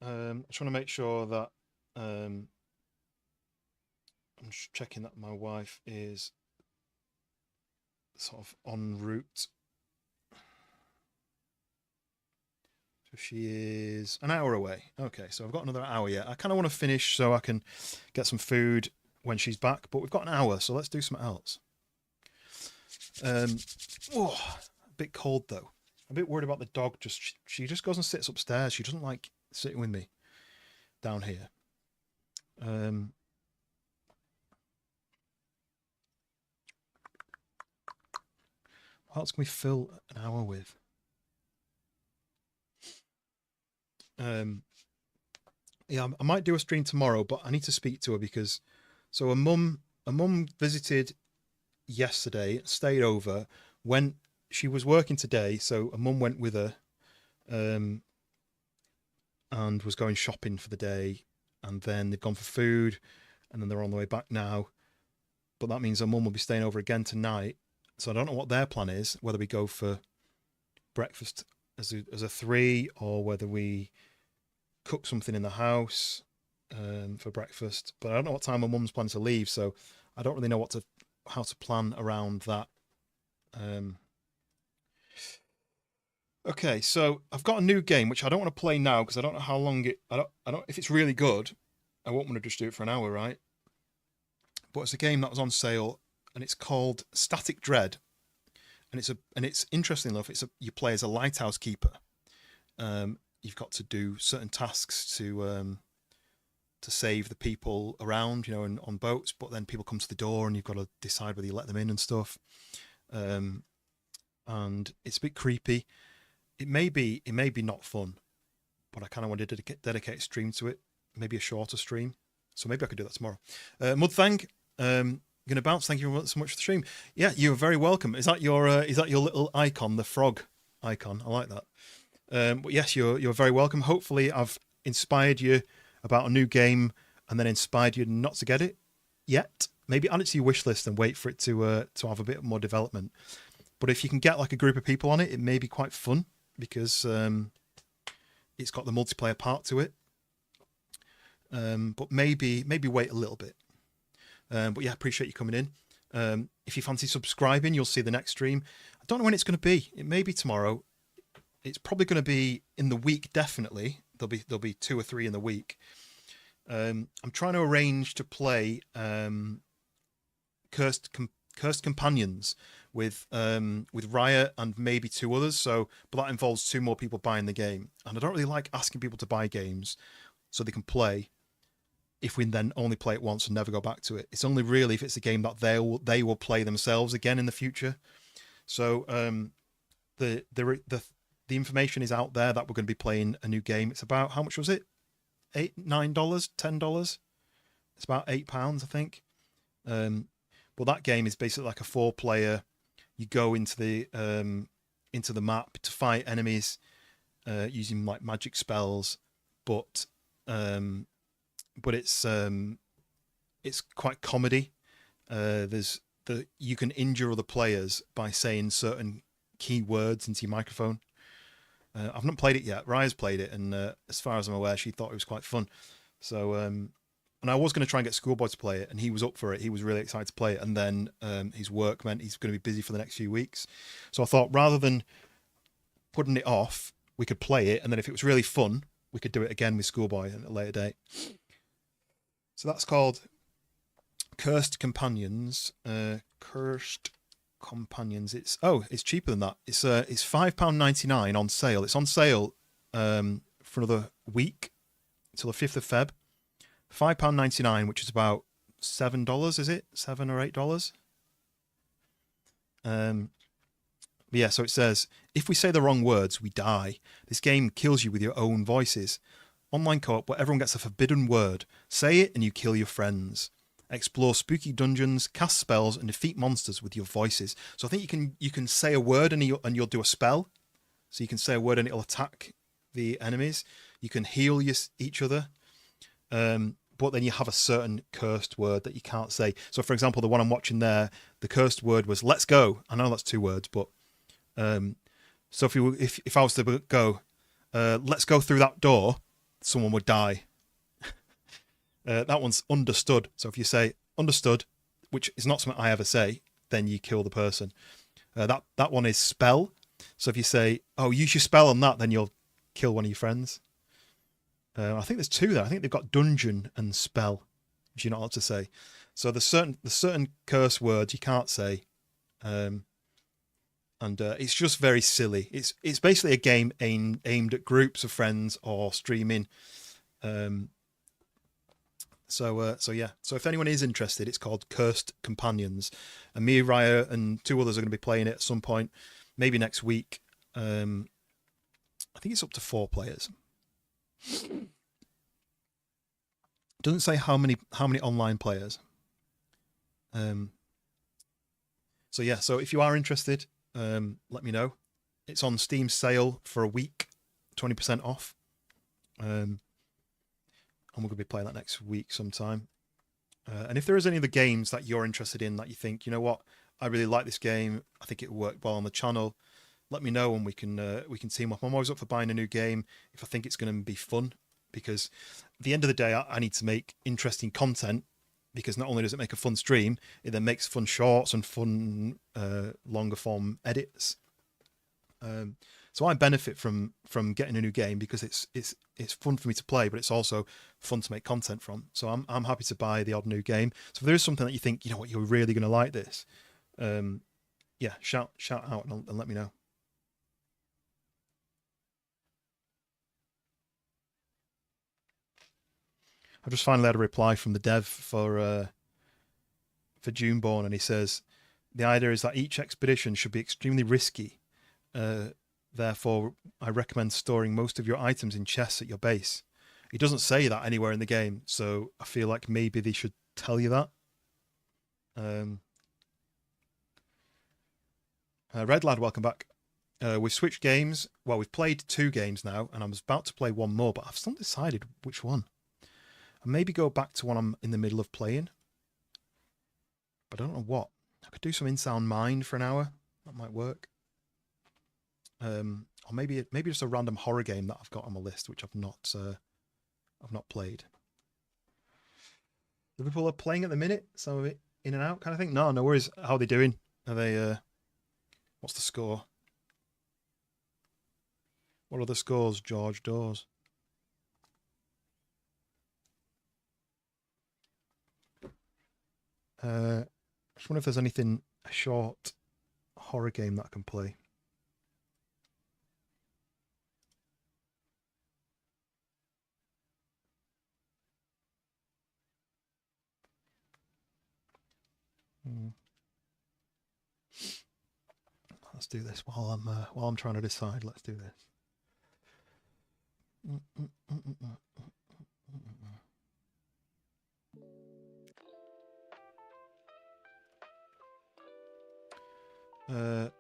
I just want to make sure that I'm just checking that my wife is sort of en route. So she is an hour away. Okay, so I've got another hour yet. I kind of want to finish so I can get some food when she's back, but we've got an hour, so let's do something else. Oh, a bit cold though. I'm a bit worried about the dog. She just goes and sits upstairs. She doesn't like sitting with me down here. What else can we fill an hour with? Yeah, I might do a stream tomorrow, but I need to speak to her because so a mum visited yesterday, stayed over, she was working today, so a mum went with her and was going shopping for the day, and then they've gone for food, and then they're on the way back now. But that means her mum will be staying over again tonight, so I don't know what their plan is, whether we go for breakfast as a 3 or whether we cook something in the house for breakfast. But I don't know what time my mum's planning to leave, so I don't really know how to plan around that. Okay, so I've got a new game which I don't want to play now because I don't know how long I don't if it's really good. I won't want to just do it for an hour, right? But it's a game that was on sale and it's called Static Dread. And it's interesting enough. You play as a lighthouse keeper. You've got to do certain tasks to save the people around, on boats. But then people come to the door, and you've got to decide whether you let them in and stuff. And it's a bit creepy. It may be not fun, but I kind of wanted to dedicate a stream to it. Maybe a shorter stream. So maybe I could do that tomorrow. Mudthang, gonna bounce. Thank you so much for the stream. Yeah, you're very welcome. Is that your little icon, the frog icon? I like that. But yes, you're very welcome. Hopefully, I've inspired you about a new game, and then inspired you not to get it yet. Maybe add it to your wish list and wait for it to have a bit more development. But if you can get like a group of people on it, it may be quite fun because it's got the multiplayer part to it. But maybe wait a little bit. But yeah, appreciate you coming in. If you fancy subscribing, you'll see the next stream. I don't know when it's going to be. It may be tomorrow. It's probably going to be in the week. Definitely, there'll be 2 or 3 in the week. I'm trying to arrange to play Cursed Companions with Riot and maybe 2 others. But that involves 2 more people buying the game, and I don't really like asking people to buy games so they can play if we then only play it once and never go back to it. It's only really if it's a game that they will play themselves again in the future. So the information is out there that we're going to be playing a new game. It's about, how much was it? $9, $10. It's about £8, I think. But that game is basically like a 4-player. You go into the map to fight enemies using like magic spells, but it's quite comedy. You can injure other players by saying certain key words into your microphone. I've not played it yet. Raya's played it, and as far as I'm aware, she thought it was quite fun. So, and I was going to try and get Schoolboy to play it, and he was up for it. He was really excited to play it, and then his work meant he's going to be busy for the next few weeks. So I thought, rather than putting it off, we could play it, and then if it was really fun, we could do it again with Schoolboy at a later date. So that's called Cursed Companions. Cursed Companions. It's cheaper than that. It's £5.99 on sale. It's on sale for another week until the 5th of Feb. £5.99, which is about $7, is it? $7 or $8? Yeah, so it says, if we say the wrong words, we die. This game kills you with your own voices. Online co-op where everyone gets a forbidden word. Say it and you kill your friends. Explore spooky dungeons, cast spells, and defeat monsters with your voices. So I think you can say a word and you'll do a spell. So you can say a word and it'll attack the enemies. You can heal each other. But then you have a certain cursed word that you can't say. So for example, the one I'm watching there, the cursed word was "let's go." I know that's 2 words, but so if I was to go, "let's go through that door," someone would die. That one's understood. So if you say understood, which is not something I ever say, then you kill the person. That one is spell. So if you say, "oh, use your spell on that," then you'll kill one of your friends. I think there's 2 there. I think they've got dungeon and spell, which you're not allowed to say. So there's certain curse words you can't say, and it's just very silly. It's basically a game aimed at groups of friends or streaming. So yeah. So if anyone is interested, it's called Cursed Companions, and me, Raya, and 2 others are going to be playing it at some point, maybe next week. I think it's up to 4 players. Doesn't say how many online players. So yeah, so if you are interested, let me know. It's on Steam sale for a week, 20% off. And we're going to be playing that next week sometime. And if there is any other games that you're interested in that you think, you know what, I really like this game, I think it will work well on the channel, let me know and we can team up. I'm always up for buying a new game if I think it's going to be fun, because at the end of the day, I need to make interesting content, because not only does it make a fun stream, it then makes fun shorts and fun longer form edits. So I benefit from getting a new game because it's fun for me to play, but it's also fun to make content from. So I'm happy to buy the odd new game. So if there is something that you think, you know what, you're really going to like this, yeah, shout out and let me know. I just finally had a reply from the dev for Duneborn, and he says the idea is that each expedition should be extremely risky. Therefore, I recommend storing most of your items in chests at your base. He doesn't say that anywhere in the game, so I feel like maybe they should tell you that. Red Lad, welcome back. We've switched games. Well, we've played 2 games now, and I was about to play one more, but I've still not decided which one. I'll maybe go back to one I'm in the middle of playing, but I don't know what. I could do some In-Sound Mind for an hour. That might work. Or maybe just a random horror game that I've got on my list, which I've not played. Liverpool are playing at the minute, some of it in and out kind of thing. No worries. How are they doing? Are they? What's the score? What are the scores, George Dawes? I just wonder if there's anything, a short horror game that I can play. Let's do this while I'm trying to decide. Let's do this. 2-1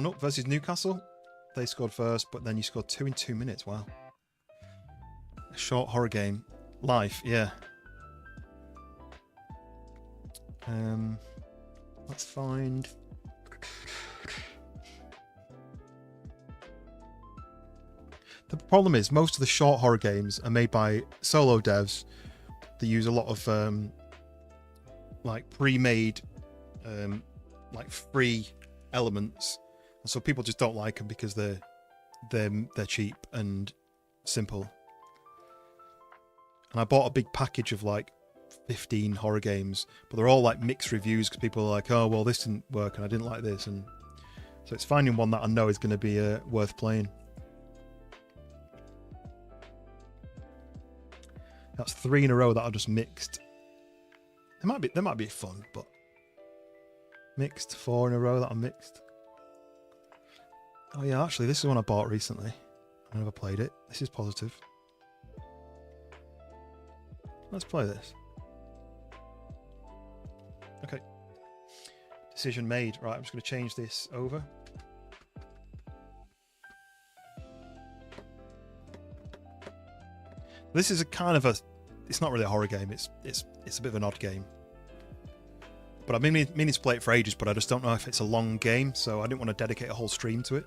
up versus Newcastle. They scored first, but then you scored 2 in 2 minutes. Wow. A short horror game. Life, yeah. Let's find... The problem is most of the short horror games are made by solo devs. They use a lot of like pre-made like free elements, and so people just don't like them because they're cheap and simple. And I bought a big package of like 15 horror games, but they're all like mixed reviews because people are like, oh well, this didn't work and I didn't like this, and so it's finding one that I know is going to be worth playing. That's 3 in a row that I just mixed. They might be fun, but mixed 4 in a row that I mixed. Oh yeah, actually this is one I bought recently. I never played it. This is positive. Let's play this. Okay. Decision made. Right, I'm just going to change this over. This is a kind of a... It's not really a horror game. It's a bit of an odd game. But I've been meaning to play it for ages, but I just don't know if it's a long game, so I didn't want to dedicate a whole stream to it.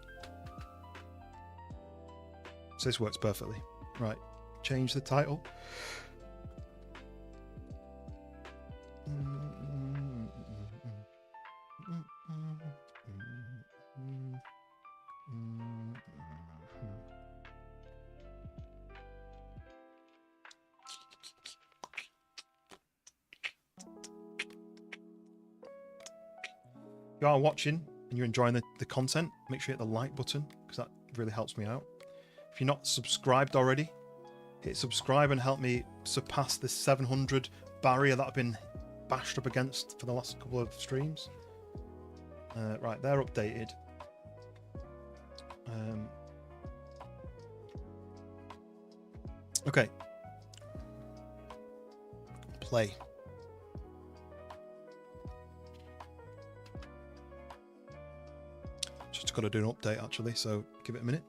So this works perfectly. Right. Change the title. If you are watching and you're enjoying the content, make sure you hit the like button because that really helps me out. If you're not subscribed already, hit subscribe and help me surpass the 700 barrier that I've been bashed up against for the last couple of streams. Right, they're updated. Okay. Play. Just got to do an update actually, so give it a minute.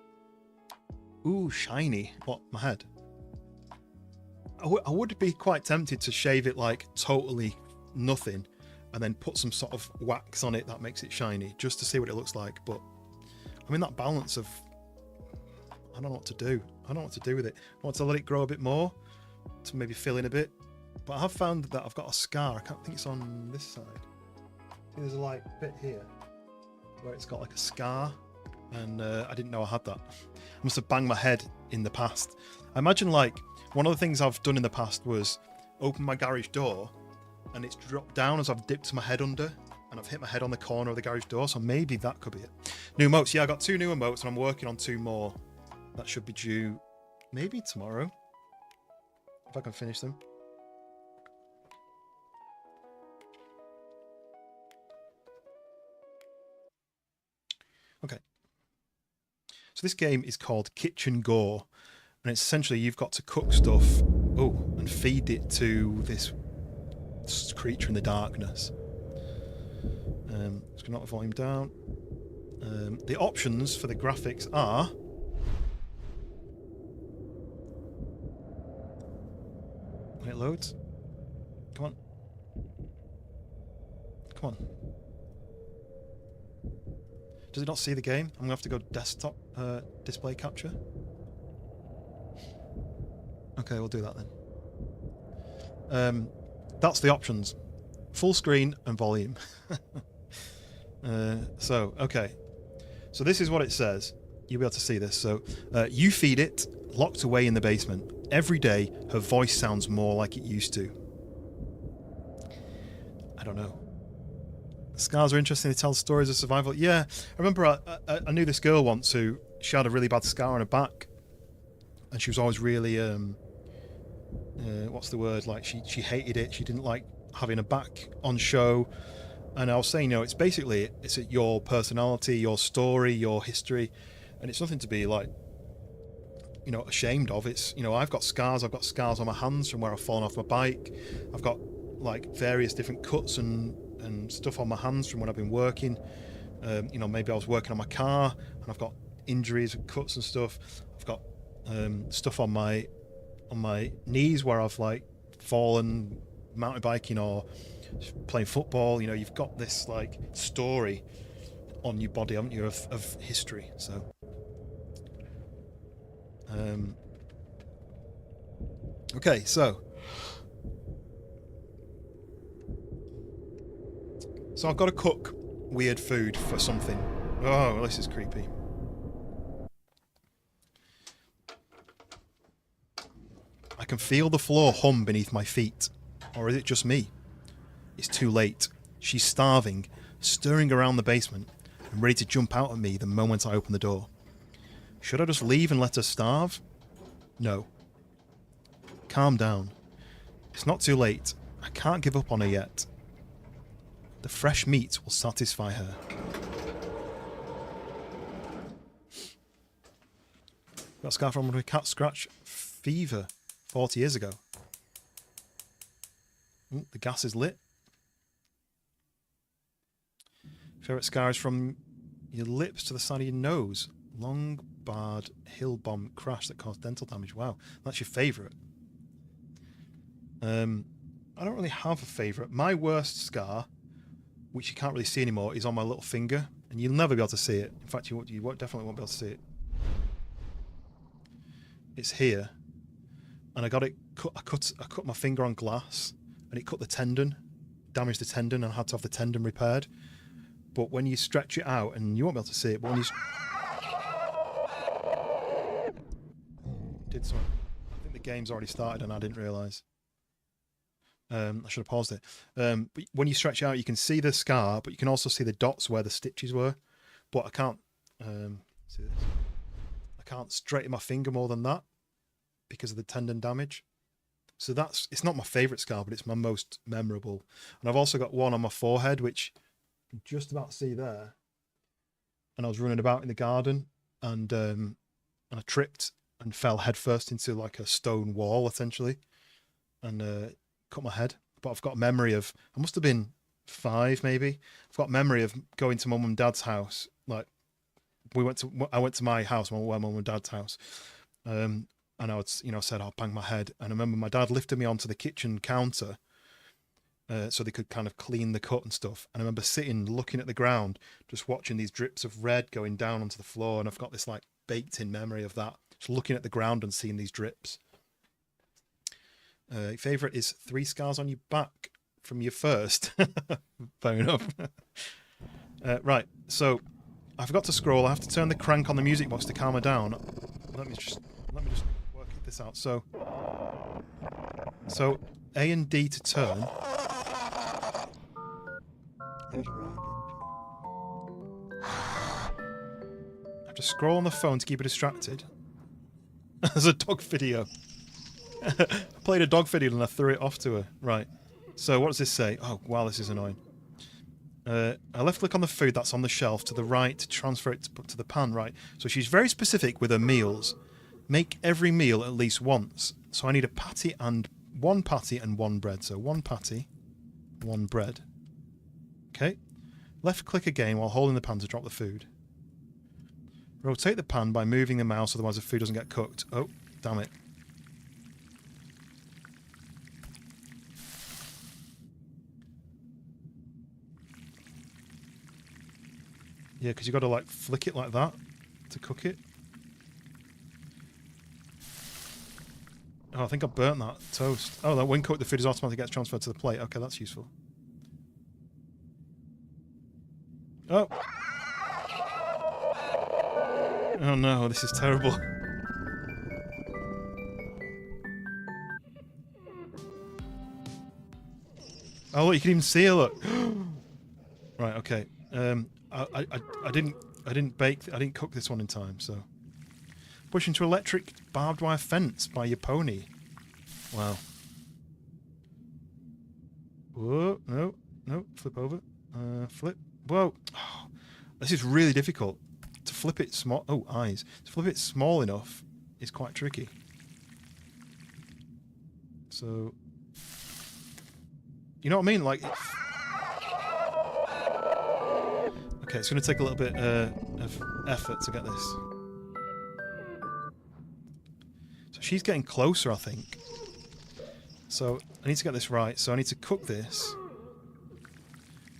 Ooh, shiny. What, my head? I would be quite tempted to shave it like totally nothing and then put some sort of wax on it that makes it shiny just to see what it looks like, but I'm in that balance of I don't know what to do. I don't know what to do with it. I want to let it grow a bit more to maybe fill in a bit, but I have found that I've got a scar. I can't think it's on this side. See, there's a like bit here where it's got like a scar, and I didn't know I had that. I must have banged my head in the past. I imagine like one of the things I've done in the past was open my garage door and it's dropped down as I've dipped my head under and I've hit my head on the corner of the garage door, so maybe that could be it. New emotes. Yeah, I got 2 new emotes and I'm working on 2 more. That should be due maybe tomorrow if I can finish them. Okay. So this game is called Kitchen Gore, and it's essentially you've got to cook stuff, and feed it to this creature in the darkness. Just gonna knock the volume down. The options for the graphics are when it loads. Come on. Come on. Does it not see the game? I'm gonna have to go desktop display capture. Okay, we'll do that then. That's the options. Full screen and volume. Okay. So this is what it says. You'll be able to see this. So, you feed it, locked away in the basement. Every day, her voice sounds more like it used to. I don't know. Scars are interesting. They tell stories of survival. Yeah, I remember I knew this girl once who she had a really bad scar on her back, and she was always really what's the word? Like she hated it. She didn't like having her back on show. And I was saying, it's basically it's your personality, your story, your history, and it's nothing to be like ashamed of. It's I've got scars. I've got scars on my hands from where I've fallen off my bike. I've got like various different cuts and and stuff on my hands from when I've been working. You know, maybe I was working on my car and I've got injuries and cuts and stuff. I've got stuff on my knees where I've like fallen mountain biking or playing football. You know, you've got this like story on your body, haven't you, of history. So okay, so I've got to cook weird food for something. Oh, this is creepy. I can feel the floor hum beneath my feet. Or is it just me? It's too late. She's starving, stirring around the basement, and ready to jump out at me the moment I open the door. Should I just leave and let her starve? No. Calm down. It's not too late. I can't give up on her yet. The fresh meat will satisfy her. Got scar from a cat scratch fever 40 years ago. Ooh, the gas is lit. Favourite scar is from your lips to the side of your nose. Long barred hill bomb crash that caused dental damage. Wow, that's your favourite. I don't really have a favourite. My worst scar, which you can't really see anymore, is on my little finger, and you'll never be able to see it. In fact, you definitely won't be able to see it. It's here, and I got it. I cut my finger on glass, and it cut the tendon, damaged the tendon, and I had to have the tendon repaired. But when you stretch it out, and you won't be able to see it, but when you did something, I think the game's already started, and I didn't realise. I should have paused it. But when you stretch it out, you can see the scar, but you can also see the dots where the stitches were. But I can't see this. I can't straighten my finger more than that because of the tendon damage. So it's not my favourite scar, but it's my most memorable. And I've also got one on my forehead, which you can just about see there. And I was running about in the garden, and I tripped and fell headfirst into like a stone wall, essentially, and cut my head. But I've got memory of, I must have been 5 maybe. I've got memory of going to mum and dad's house. Like I went to my house, mum and dad's house, and I would, said I'll bang my head. And I remember my dad lifted me onto the kitchen counter so they could kind of clean the cut and stuff. And I remember sitting, looking at the ground, just watching these drips of red going down onto the floor. And I've got this like baked in memory of that, just looking at the ground and seeing these drips. Favourite is 3 scars on your back from your first. Fair enough. Right, so I forgot to scroll. I have to turn the crank on the music box to calm her down. Let me just work this out. So A and D to turn. I have to scroll on the phone to keep her distracted. There's a dog video. I played a dog video and I threw it off to her. Right. So what does this say? Oh, wow, this is annoying. I left click on the food that's on the shelf to the right to transfer it to the pan, right? So she's very specific with her meals. Make every meal at least once. So I need one patty and 1 bread. So 1 patty, 1 bread. Okay. Left click again while holding the pan to drop the food. Rotate the pan by moving the mouse, otherwise the food doesn't get cooked. Oh, damn it. Yeah, because you've got to like flick it like that to cook it. Oh, I think I burnt that toast. Oh, that when cooked, the food is automatically gets transferred to the plate. Okay, that's useful. Oh. Oh no, this is terrible. Oh, look, you can even see her, look. Right, okay. I didn't cook this one in time, so. Push into electric barbed wire fence by your pony. Wow. Whoa, no, flip over. Flip. Whoa. Oh, this is really difficult. To flip it small. Oh, eyes. To flip it small enough is quite tricky. So. You know what I mean? Like. Okay, it's going to take a little bit of effort to get this. So she's getting closer, I think. So I need to get this right. So I need to cook this.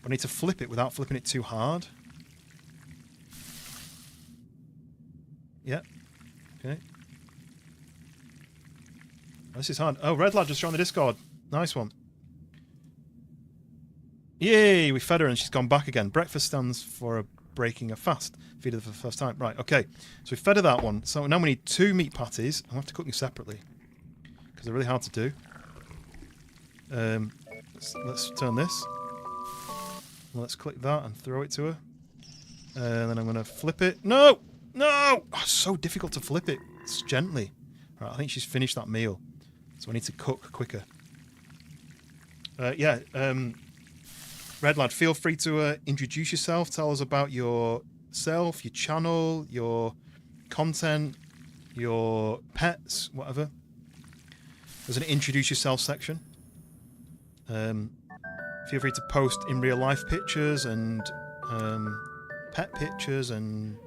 I need to flip it without flipping it too hard. Yeah. Okay. This is hard. Oh, Red Lad just joined the Discord. Nice one. Yay! We fed her and she's gone back again. Breakfast stands for breaking a fast. Feed her for the first time. Right, okay. So we fed her that one. So now we need 2 meat patties. I'll have to cook them separately. Because they're really hard to do. Let's turn this. Let's click that and throw it to her. And then I'm going to flip it. No! No! Oh, it's so difficult to flip it. It's gently. Right, I think she's finished that meal. So I need to cook quicker. Red Lad, feel free to introduce yourself. Tell us about yourself, your channel, your content, your pets, whatever. There's an introduce yourself section. Feel free to post in real life pictures and pet pictures and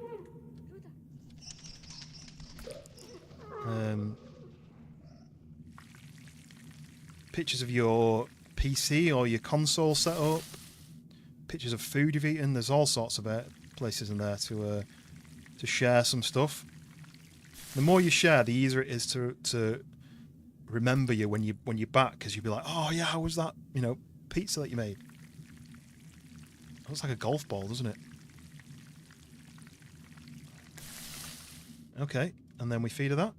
pictures of your PC or your console setup, pictures of food you've eaten. There's all sorts of places in there to share some stuff. The more you share, the easier it is to remember you when you're back, because you'll be like, oh yeah, how was that? You know, pizza that you made. It looks like a golf ball, doesn't it? Okay, and then we feed her that.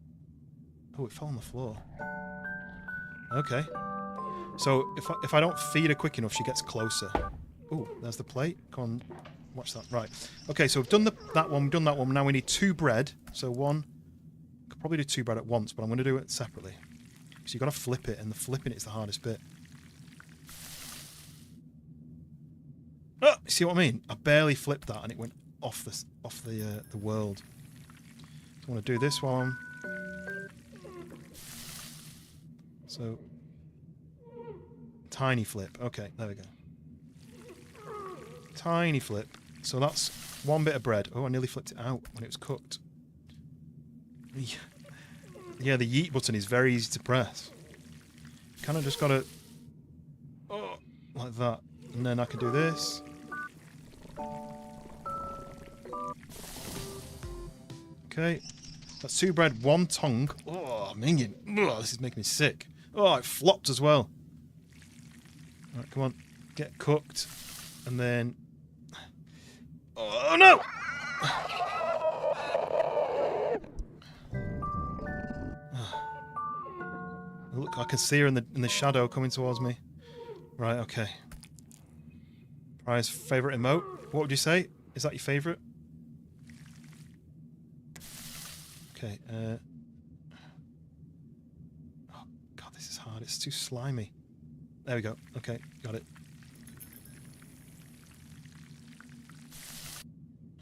Oh, it fell on the floor. Okay. So if I don't feed her quick enough, she gets closer. Oh, there's the plate. Come on, watch that. Right. Okay, so we've done that one. We've done that one. Now we need 2 bread. So one. Could probably do 2 bread at once, but I'm going to do it separately. So you've got to flip it, and the flipping it's the hardest bit. Oh, you see what I mean? I barely flipped that, and it went off the world. So I want to do this while I'm. So. Tiny flip. Okay, there we go. Tiny flip. So that's 1 bit of bread. Oh, I nearly flipped it out when it was cooked. Yeah, the yeet button is very easy to press. Kind of just got to... Oh, like that. And then I can do this. Okay. That's 2 bread, 1 tongue. Oh, minging. Oh, this is making me sick. Oh, it flopped as well. Right, come on. Get cooked. And then... Oh, no! Look, I can see her in the shadow coming towards me. Right, okay. Prize favourite emote. What would you say? Is that your favourite? Okay, oh, God, this is hard. It's too slimy. There we go. Okay, got it.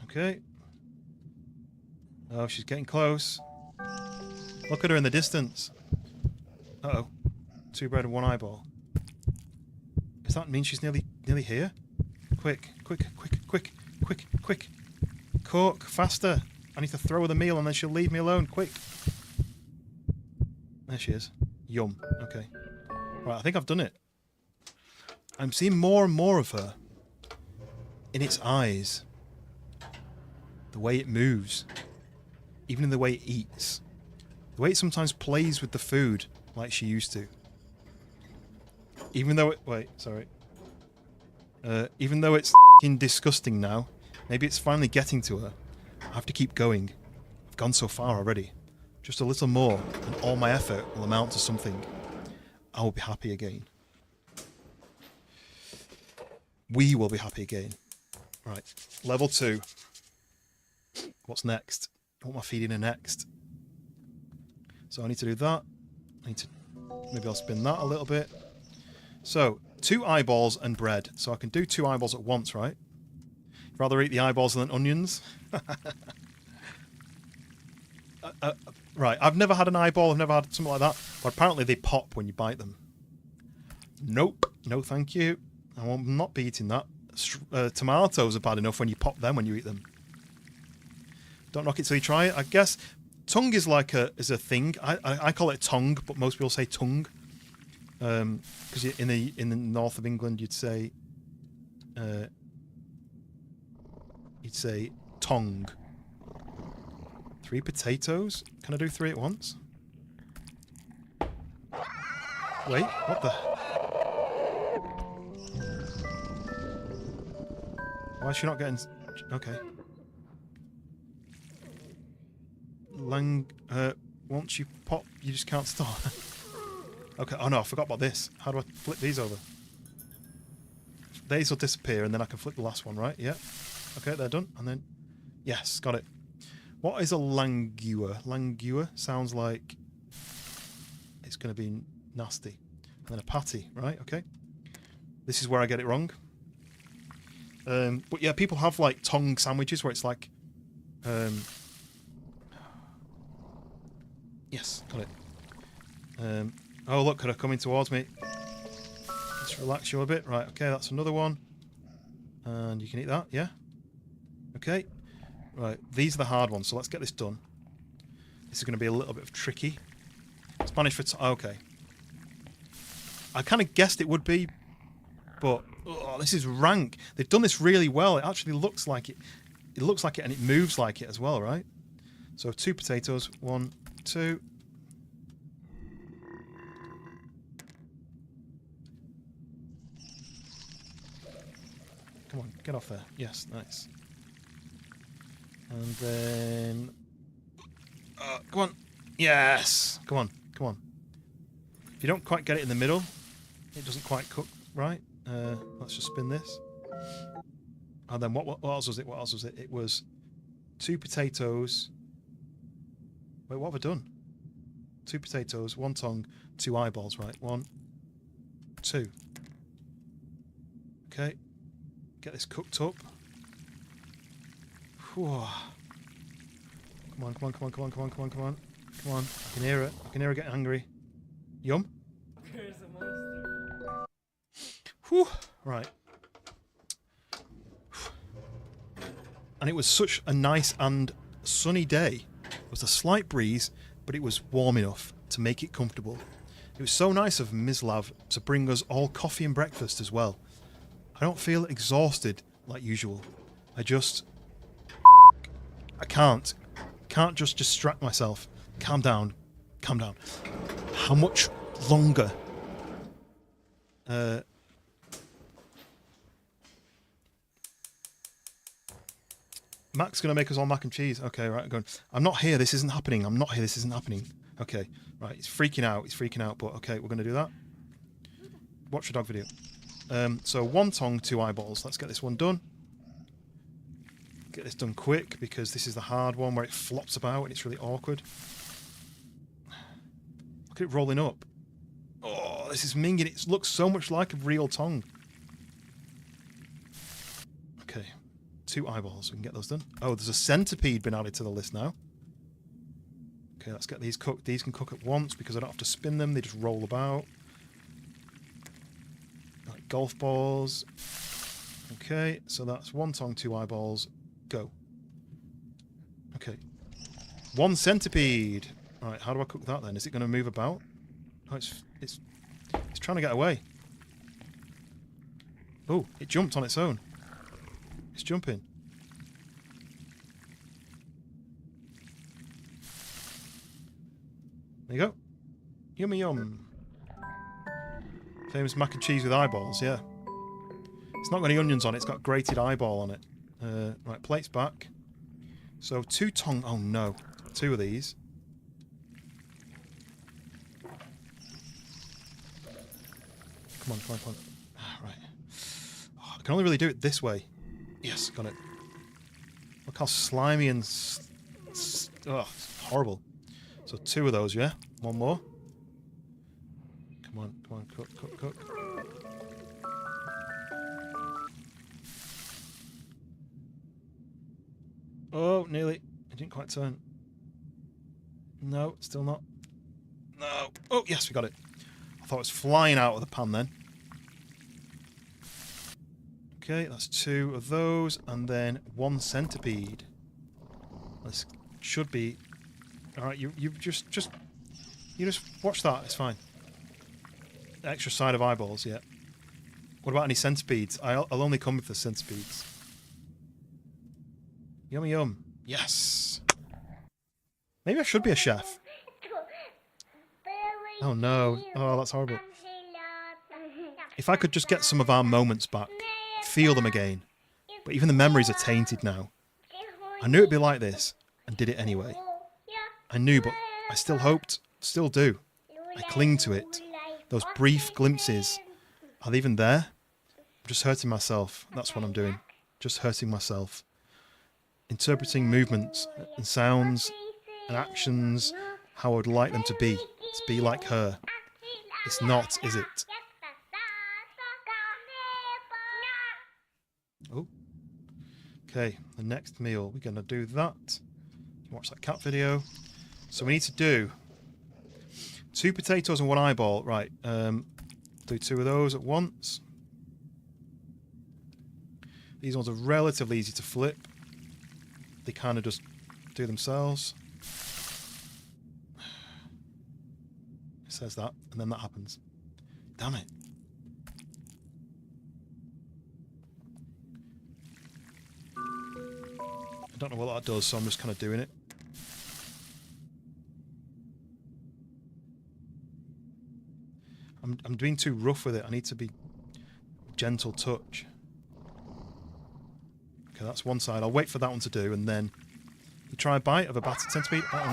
Okay. Oh, she's getting close. Look at her in the distance. Uh-oh. 2 bread and 1 eyeball. Does that mean she's nearly here? Quick, quick, quick, quick, quick, quick. Cook, faster. I need to throw her the meal and then she'll leave me alone. Quick. There she is. Yum. Okay. Right, I think I've done it. I'm seeing more and more of her in its eyes. The way it moves. Even in the way it eats. The way it sometimes plays with the food like she used to. Even though it... Wait, sorry. Even though it's f***ing disgusting now, maybe it's finally getting to her. I have to keep going. I've gone so far already. Just a little more, and all my effort will amount to something. I will be happy again. We will be happy again. Right, level 2. What's next? What am I feeding her next? So I need to do that. I need to... Maybe I'll spin that a little bit. So, 2 eyeballs and bread. So I can do 2 eyeballs at once, right? Rather eat the eyeballs than onions. Right, I've never had an eyeball, I've never had something like that. But apparently they pop when you bite them. Nope. No thank you. I will not be eating that. tomatoes are bad enough when you pop them when you eat them. Don't knock it till you try it. I guess tongue is like a thing. I call it tongue, but most people say tongue. Because in the north of England you'd say tongue. 3 potatoes? Can I do 3 at once? Wait, what the? Why is she not getting? Okay. Once you pop, you just can't stop. Okay. Oh no, I forgot about this. How do I flip these over? These will disappear, and then I can flip the last one, right? Yeah. Okay, they're done. And then, yes, got it. What is a langua? Langua sounds like it's going to be nasty. And then a patty, right? Okay. This is where I get it wrong. But yeah, people have like tongue sandwiches where it's like, yes, got it. Oh look, they're coming towards me. Let's relax you a bit. Right, okay, that's another one. And you can eat that, yeah? Okay. Right, these are the hard ones, so let's get this done. This is going to be a little bit of tricky. Spanish for... okay. I kind of guessed it would be, but... oh, this is rank. They've done this really well. It actually looks like it. It looks like it, and it moves like it as well, right? So 2 potatoes. 1, 2... Come on, get off there. Yes, nice. And then... come on. Yes! Come on, come on. If you don't quite get it in the middle, it doesn't quite cook right. Let's just spin this. And then what else was it? What else was it? It was 2 potatoes. Wait, what have I done? 2 potatoes, 1 tongue, 2 eyeballs, right? 1, 2. Okay. Get this cooked up. Whew. Come on, come on, come on, come on, come on, come on, come on. Come on. I can hear it. I can hear her getting angry. Yum. Whew. Right. And it was such a nice and sunny day. There was a slight breeze, but it was warm enough to make it comfortable. It was so nice of Mislav to bring us all coffee and breakfast as well. I don't feel exhausted like usual. I can't just distract myself. Calm down. Calm down. How much longer? Mac's going to make us all mac and cheese. Okay, right, going. I'm not here, this isn't happening. I'm not here, this isn't happening. Okay, right, he's freaking out, but okay, we're going to do that. Watch the dog video. So 1 tongue, 2 eyeballs. Let's get this one done. Get this done quick, because this is the hard one where it flops about and it's really awkward. Look at it rolling up. Oh, this is minging. It looks so much like a real tongue. Okay. 2 eyeballs. We can get those done. Oh, there's a centipede been added to the list now. Okay, let's get these cooked. These can cook at once because I don't have to spin them. They just roll about. Like golf balls. Okay, so that's 1 tongue, 2 eyeballs. Go. Okay. 1 centipede. Alright, how do I cook that then? Is it going to move about? Oh, it's trying to get away. Oh, it jumped on its own. It's jumping. There you go. Yummy yum. Famous mac and cheese with eyeballs, yeah. It's not got any onions on it, it's got grated eyeball on it. Right, plates back. So 2 tongue... oh no. 2 of these. Come on, come on, come on. Ah, right. Oh, I can only really do it this way. Yes, got it. Look how slimy and... oh, it's horrible. So 2 of those, yeah? 1 more. Come on, come on, cook, cook, cook. Oh, nearly. It didn't quite turn. No, still not. No. Oh, yes, we got it. I thought it was flying out of the pan then. Okay, that's 2 of those, and then 1 centipede. This should be... Alright, you just watch that, it's fine. Extra side of eyeballs, yeah. What about any centipedes? I'll only come with the centipedes. Yummy yum. Yes! Maybe I should be a chef. Oh no. Oh, that's horrible. If I could just get some of our moments back, feel them again. But even the memories are tainted now. I knew it'd be like this, and did it anyway. I knew, but I still hoped, still do. I cling to it. Those brief glimpses. Are they even there? I'm just hurting myself. That's what I'm doing. Just hurting myself. Interpreting movements and sounds and actions how I would like them to be like her. It's not, is it? Oh. Okay, the next meal. We're going to do that. Watch that cat video. So we need to do 2 potatoes and 1 eyeball. Right, do 2 of those at once. These ones are relatively easy to flip. They kind of just do themselves. It says that, and then that happens. Damn it. I don't know what that does, so I'm just kind of doing it. I'm being too rough with it. I need to be gentle touch. Okay, that's one side. I'll wait for that one to do, and then you try a bite of a battered centipede. I don't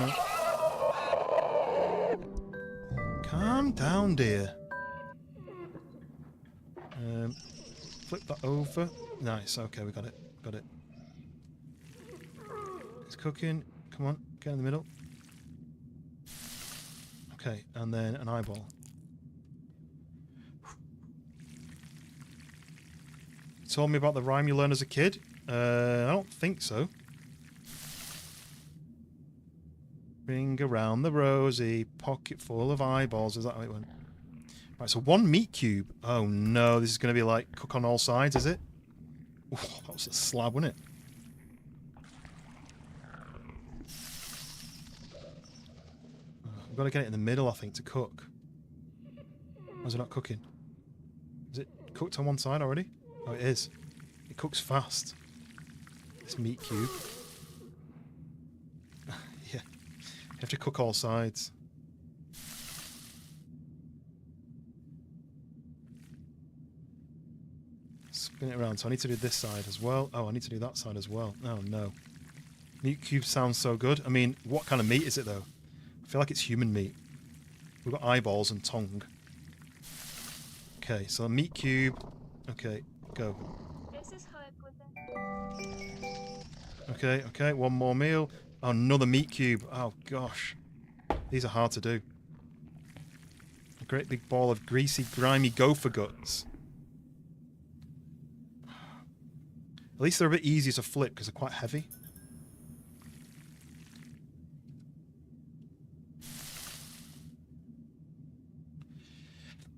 know. Calm down, dear. Flip that over. Nice. Okay, we got it. Got it. It's cooking. Come on, get in the middle. Okay, and then an eyeball. You told me about the rhyme you learned as a kid? I don't think so. Ring around the rosy, pocket full of eyeballs. Is that how it went? Right, so 1 meat cube. Oh no, this is going to be like cook on all sides, is it? Ooh, that was a slab, wasn't it? I've got to get it in the middle, I think, to cook. Why is it not cooking? Is it cooked on one side already? Oh, it is. It cooks fast. This meat cube. Yeah. You have to cook all sides. Spin it around. So I need to do this side as well. Oh, I need to do that side as well. Oh, no. Meat cube sounds so good. I mean, what kind of meat is it, though? I feel like it's human meat. We've got eyeballs and tongue. Okay, so meat cube. Okay, go. Okay, okay, 1 more meal. Oh, another meat cube. Oh, gosh. These are hard to do. A great big ball of greasy, grimy gopher guts. At least they're a bit easier to flip because they're quite heavy.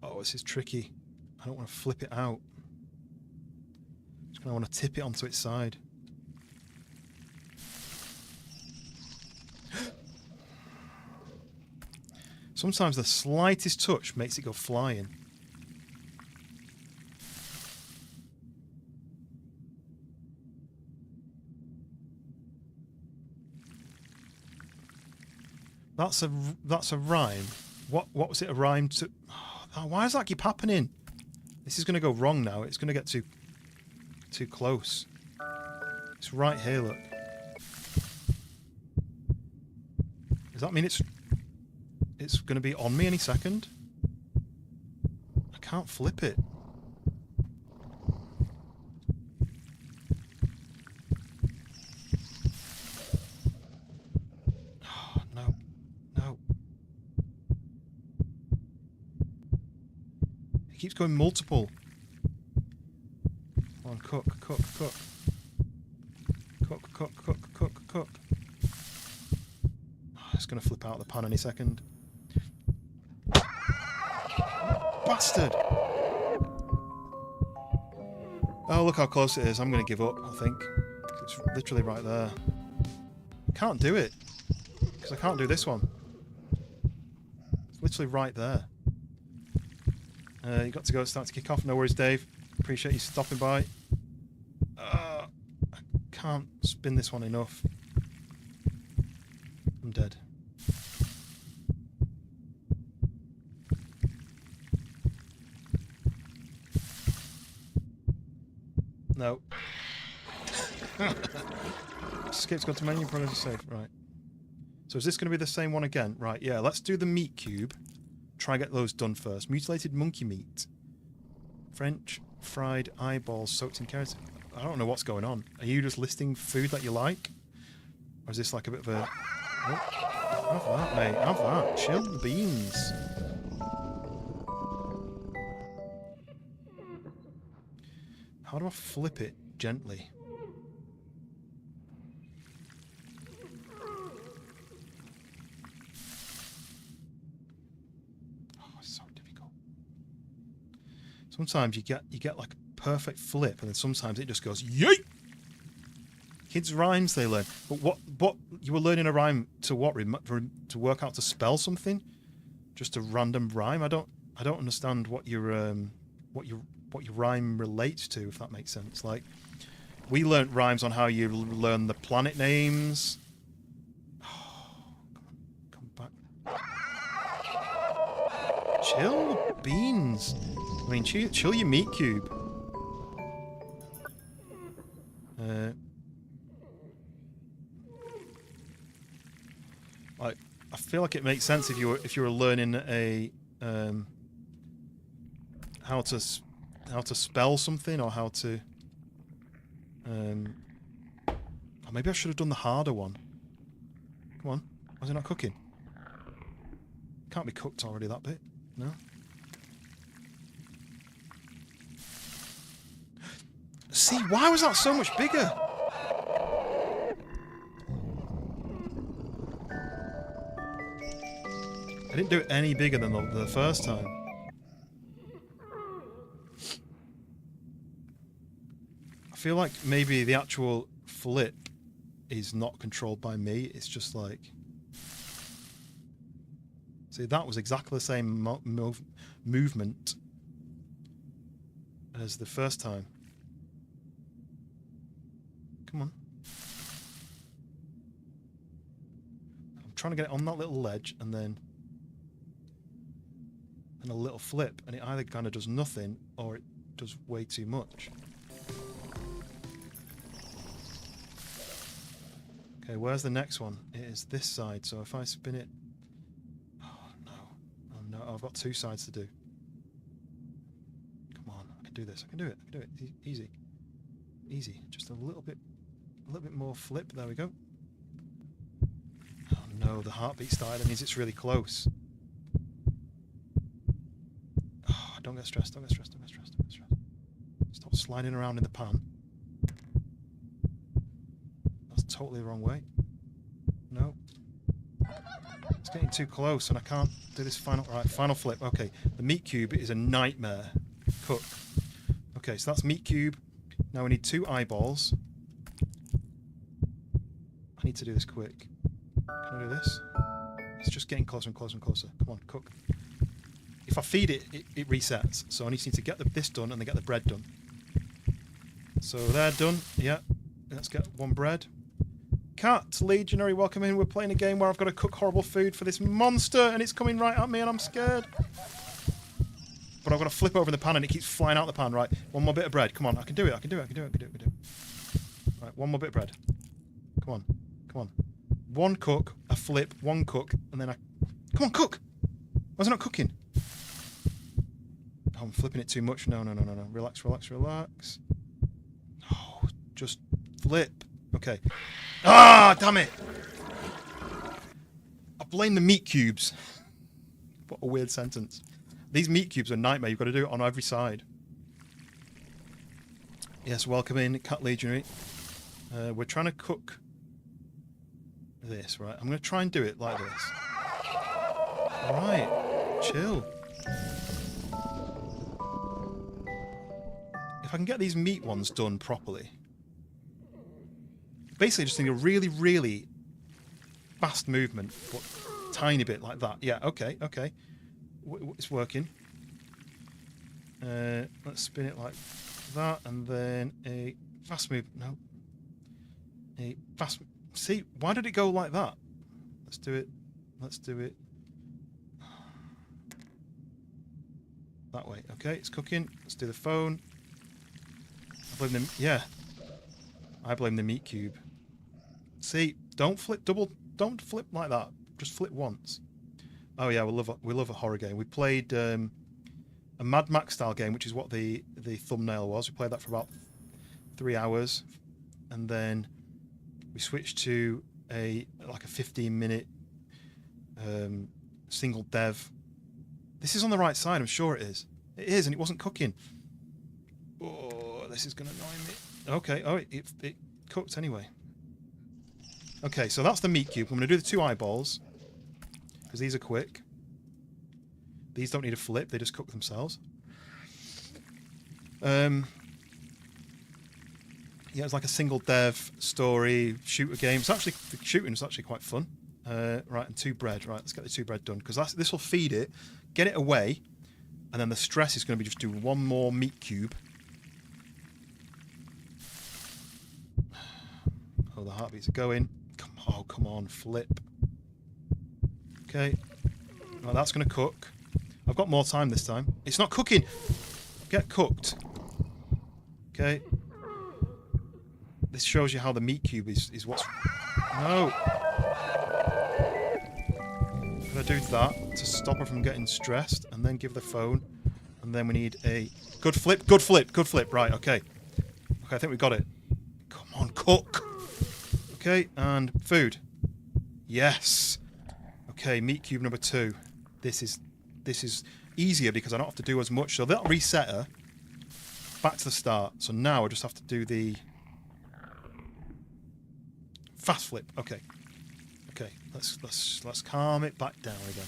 Oh, this is tricky. I don't want to flip it out. I want to tip it onto its side. Sometimes the slightest touch makes it go flying. That's a rhyme. What was it a rhyme to? Oh, why does that keep happening? This is going to go wrong now. It's going to get too close. It's right here, look. Does that mean it's going to be on me any second? I can't flip it. Oh, no. No. It keeps going multiple. Come on, cook, cook, cook. Cook, cook, cook, cook, cook. Oh, it's going to flip out of the pan any second. Bastard! Oh, look how close it is. I'm going to give up, I think. It's literally right there. I can't do it. Because I can't do this one. It's literally right there. You got to go. Start to kick off. No worries, Dave. Appreciate you stopping by. I can't spin this one enough. I'm dead. No. Escape's got to menu progress safe. Right. So is this going to be the same one again? Right, yeah. Let's do the meat cube. Try and get those done first. Mutilated monkey meat. French fried eyeballs soaked in carrots. I don't know what's going on. Are you just listing food that you like? Or is this like a bit of a... Oh, have that, mate. Have that. Chill the beans. How do I flip it gently? Oh, it's so difficult. Sometimes you get like a perfect flip, and then sometimes it just goes yeet. Kids' rhymes they learn, but what you were learning a rhyme to what? To work out to spell something? Just a random rhyme? I don't understand what your rhyme relates to, if that makes sense. Like, we learnt rhymes on how you learn the planet names. Oh, come back. Chill the beans. I mean, chill your meat cube. Like, I feel like it makes sense if you were learning a how to spell something, or how to or maybe I should have done the harder one. Come on, why is it not cooking? Can't be cooked already, that bit. No. See, why was that so much bigger? I didn't do it any bigger than the first time. I feel like maybe the actual flip is not controlled by me. It's just like... See, that was exactly the same movement as the first time. Come on. I'm trying to get it on that little ledge, and then a little flip, and it either kind of does nothing or it does way too much. Okay, where's the next one? It is this side, so if I spin it... Oh no, I've got two sides to do. Come on, I can do this, I can do it. Easy. Easy, just a little bit more flip, there we go. Oh no, the heartbeat started, that means it's really close. Don't get stressed, don't get stressed. Stop sliding around in the pan. That's totally the wrong way. No. It's getting too close and I can't do this final... Right, final flip. Okay, the meat cube is a nightmare. Cook. Okay, so that's meat cube. Now we need 2 eyeballs. I need to do this quick. Can I do this? It's just getting closer and closer and closer. Come on, cook. If I feed it, it resets. So I need to get this done and then get the bread done. So they're done. Yeah. Let's get 1 bread. Cat, Legionary, welcome in. We're playing a game where I've got to cook horrible food for this monster and it's coming right at me and I'm scared. But I've got to flip over the pan and it keeps flying out the pan. Right, 1 more bit of bread. Come on, I can do it. Right, 1 more bit of bread. Come on. 1 cook, a flip, 1 cook, and then I... Come on, cook! Why is it not cooking? I'm flipping it too much. No. Relax. Oh, just flip. Okay. Ah, damn it! I blame the meat cubes. What a weird sentence. These meat cubes are a nightmare. You've got to do it on every side. Yes, welcome in, Cat Legionary. We're trying to cook this, right? I'm going to try and do it like this. Alright, chill. If if I can get these meat ones done properly. Basically, just need a really, really fast movement, but tiny bit like that. Yeah, okay, okay. It's working. Let's spin it like that, and then a fast move. No. A fast... See, why did it go like that? Let's do it. Let's do it. That way. Okay, it's cooking. Let's do the phone. I blame the... Yeah. I blame the meat cube. See, don't flip double... Don't flip like that. Just flip once. Oh yeah, we love a horror game. We played a Mad Max style game, which is what the thumbnail was. We played that for about 3 hours, and then we switched to a 15-minute single dev. This is on the right side, I'm sure it is. It is, and it wasn't cooking. Oh, this is going to annoy me. Okay, oh, it cooked anyway. Okay, so that's the meat cube. I'm going to do the 2 eyeballs, because these are quick. These don't need a flip, they just cook themselves. Yeah, it's like a single dev story shooter game. It's actually, the shooting is actually quite fun. Right, and 2 bread. Right, let's get the 2 bread done, because this will feed it, get it away, and then the stress is going to be just do 1 more meat cube. Oh, the heartbeats are going. Oh, come on, flip. Okay. Right, that's going to cook. I've got more time this time. It's not cooking! Get cooked. Okay. This shows you how the meat cube is what's... No! I'm going to do that to stop her from getting stressed, and then give the phone. And then we need a... Good flip, good flip, good flip. Right, okay. Okay, I think we got it. Come on, cook! Okay, and food. Yes! Okay, meat cube number 2. This is easier because I don't have to do as much. So that'll reset her back to the start. So now I just have to do the fast flip. Okay. Okay. Let's calm it back down again.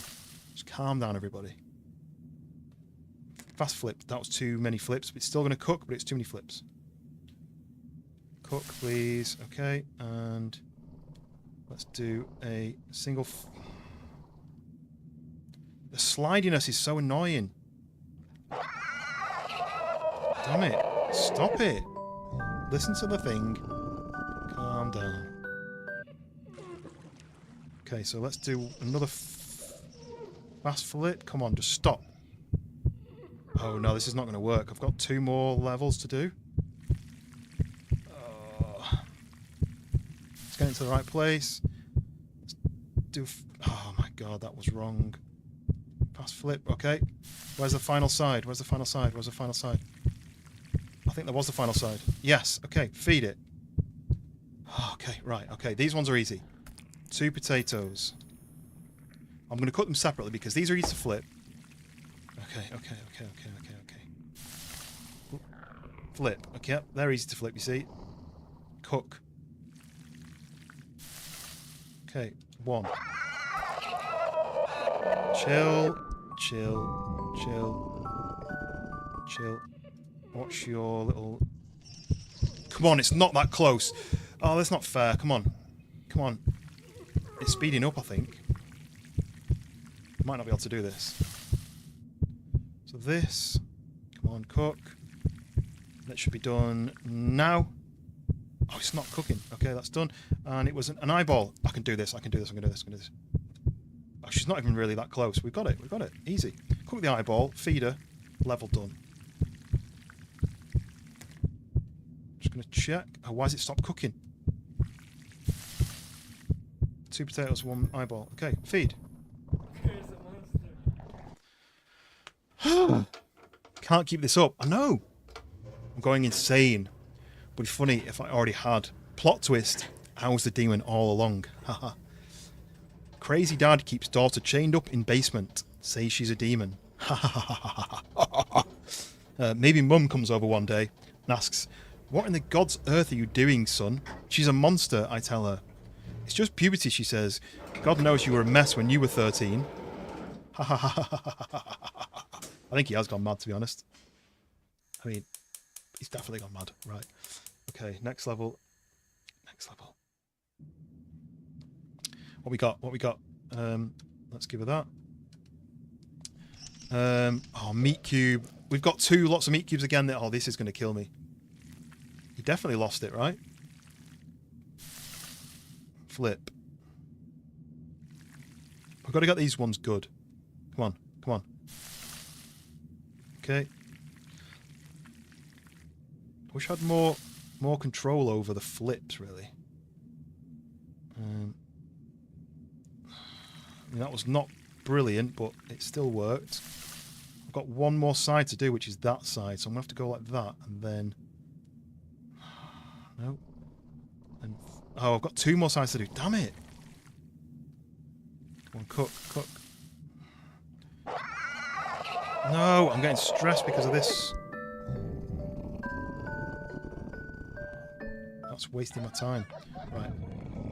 Just calm down, everybody. Fast flip. That was too many flips. It's still going to cook, but it's too many flips. Cook, please. Okay, and let's do a single... The slidiness is so annoying. Damn it. Stop it. Listen to the thing. Calm down. Okay, so let's do another fast flip. Come on, just stop. Oh no, this is not going to work. I've got 2 more levels to do. Let's get into the right place. Let's do... Oh my god, that was wrong. Fast flip, okay. Where's the final side? Where's the final side? Where's the final side? I think there was the final side. Yes, okay, feed it. Okay, right, okay. These ones are easy. 2 potatoes. I'm going to cook them separately because these are easy to flip. Okay. Flip. Okay, yep, they're easy to flip, you see. Cook. Okay, 1. Chill. Watch your little... Come on, it's not that close. Oh, that's not fair. Come on. Come on. It's speeding up, I think. Might not be able to do this. So this... Come on, cook. That should be done now. Oh, it's not cooking. Okay, that's done. And it was an eyeball. I can do this. I can do this. Oh, she's not even really that close. We've got it. Easy. Cook the eyeball. Feed her. Level done. Just going to check. Oh, why has it stopped cooking? 2 potatoes, 1 eyeball. Okay, feed. Can't keep this up. I know. I'm going insane. But it's funny if I already had. Plot twist. I was the demon all along. Haha. Crazy dad keeps daughter chained up in basement. Says she's a demon. Maybe mum comes over one day and asks, "What in the God's earth are you doing, son?" "She's a monster," I tell her. "It's just puberty," she says. "God knows you were a mess when you were 13. I think he has gone mad, to be honest. I mean, He's definitely gone mad. Right. Okay, next level. Next level. What we got? What we got? Let's give her that. Oh, meat cube. We've got lots of meat cubes again. Oh, this is going to kill me. You definitely lost it, right? Flip. We've got to get these ones good. Come on, come on. Okay. I wish I had more control over the flips, really. I mean, that was not brilliant, but it still worked. I've got one more side to do, which is that side, so I'm going to have to go like that, and then... No. And... Oh, I've got 2 more sides to do. Damn it! Come on, cook, cook. No, I'm getting stressed because of this. That's wasting my time. Right.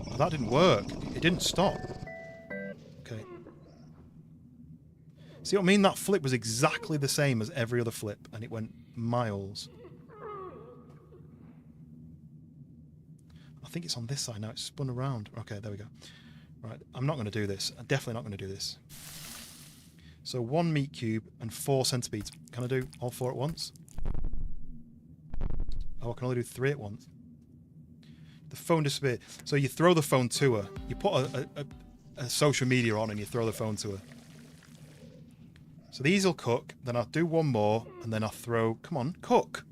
Oh, that didn't work. It didn't stop. Okay. See what I mean? That flip was exactly the same as every other flip, and it went miles. I think it's on this side now. It's spun around. Okay, there we go. Right, I'm not going to do this. I'm definitely not going to do this. So 1 meat cube and 4 centipedes. Can I do all 4 at once? Oh, I can only do 3 at once. The phone disappeared. So you throw the phone to her. You put a social media on and you throw the phone to her. So these will cook. Then I'll do 1 more and then I'll throw... Come on, cook.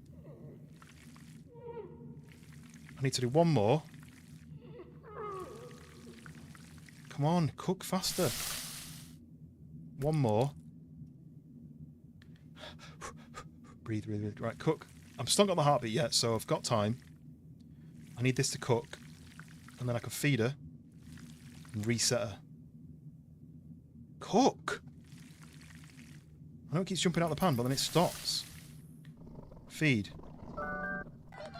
I need to do 1 more. Come on, cook faster. 1 more. Breathe, breathe, breathe. Right, cook. I'm still not got my heartbeat yet, so I've got time. I need this to cook. And then I can feed her. And reset her. Cook! I know it keeps jumping out of the pan, but then it stops. Feed.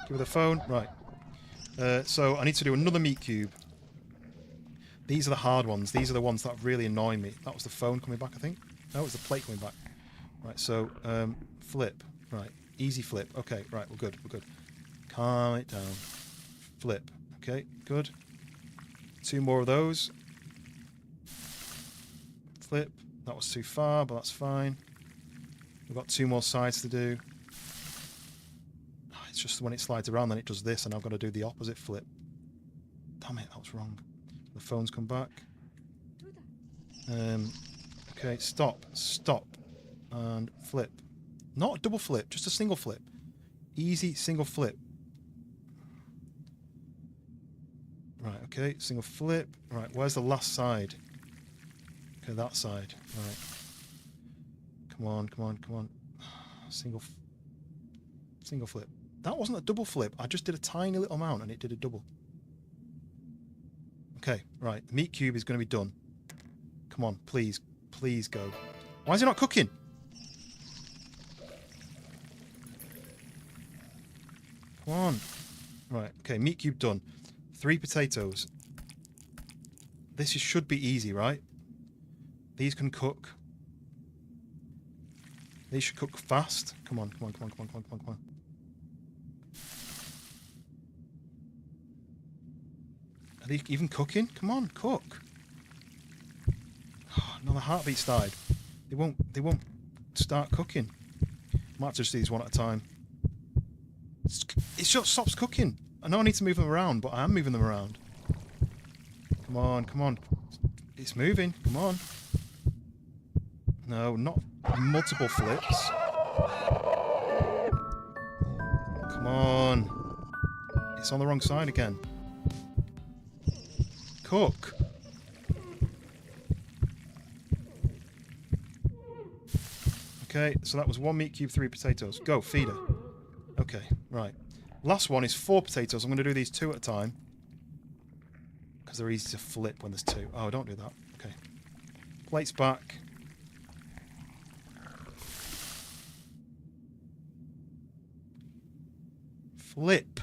Give her the phone. Right. So I need to do another meat cube. These are the hard ones. These are the ones that really annoy me. That was the phone coming back, I think. No, it was the plate coming back. Right, so, flip. Right, easy flip. Okay, right, we're good, we're good. Calm it down. Flip. Okay, good. 2 more of those. Flip. That was too far, but that's fine. We've got 2 more sides to do. Oh, it's just when it slides around, then it does this, and I've got to do the opposite flip. Damn it, that was wrong. The phone's come back. Okay, stop, stop, and flip. Not a double flip, just a single flip. Easy single flip. Right, okay, single flip. Right, where's the last side? Okay, that side. Right. Come on, come on, come on. Single flip. That wasn't a double flip. I just did a tiny little amount and it did a double. Okay, right. The meat cube is going to be done. Come on, please. Please go. Why is it not cooking? Come on. Right, okay, meat cube done. 3 potatoes. This should be easy, right? These can cook. These should cook fast. Come on, come on, come on, come on, come on, come on, come on. Are they even cooking? Come on, cook. Oh, no, the heartbeat's died. They won't start cooking. Might have to just do these one at a time. It just stops cooking. I know I need to move them around, but I am moving them around. Come on, come on. It's moving. Come on. No, not multiple flips. Come on. It's on the wrong side again. Cook. Okay, so that was 1 meat cube, 3 potatoes. Go, feed her. Okay, right. Last one is 4 potatoes. I'm going to do these 2 at a time. Because they're easy to flip when there's 2. Oh, don't do that. Okay. Plates back. Flip.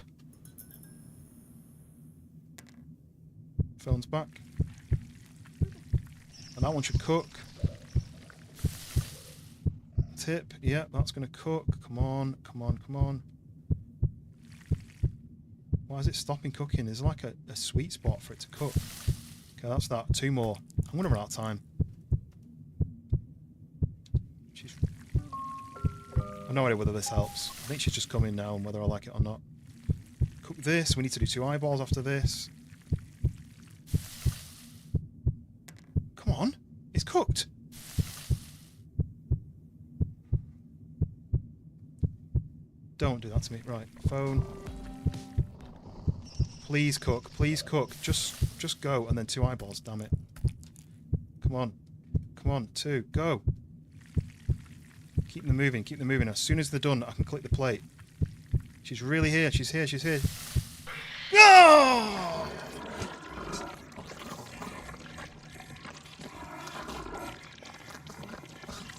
Phone's back. And that one should cook. Tip. Yeah, that's going to cook. Come on, come on, come on. Why is it stopping cooking? There's like a sweet spot for it to cook. Okay, that's that. 2 more. I'm going to run out of time. I've no idea whether this helps. I think she's just coming now and whether I like it or not. Cook this. We need to do 2 eyeballs after this. Come on. It's cooked. Don't do that to me. Right. Phone. Please cook. Please cook. Just go. And then 2 eyeballs. Damn it. Come on. Come on. 2. Go. Keep them moving. Keep them moving. As soon as they're done, I can click the plate. She's really here. She's here. She's here. No!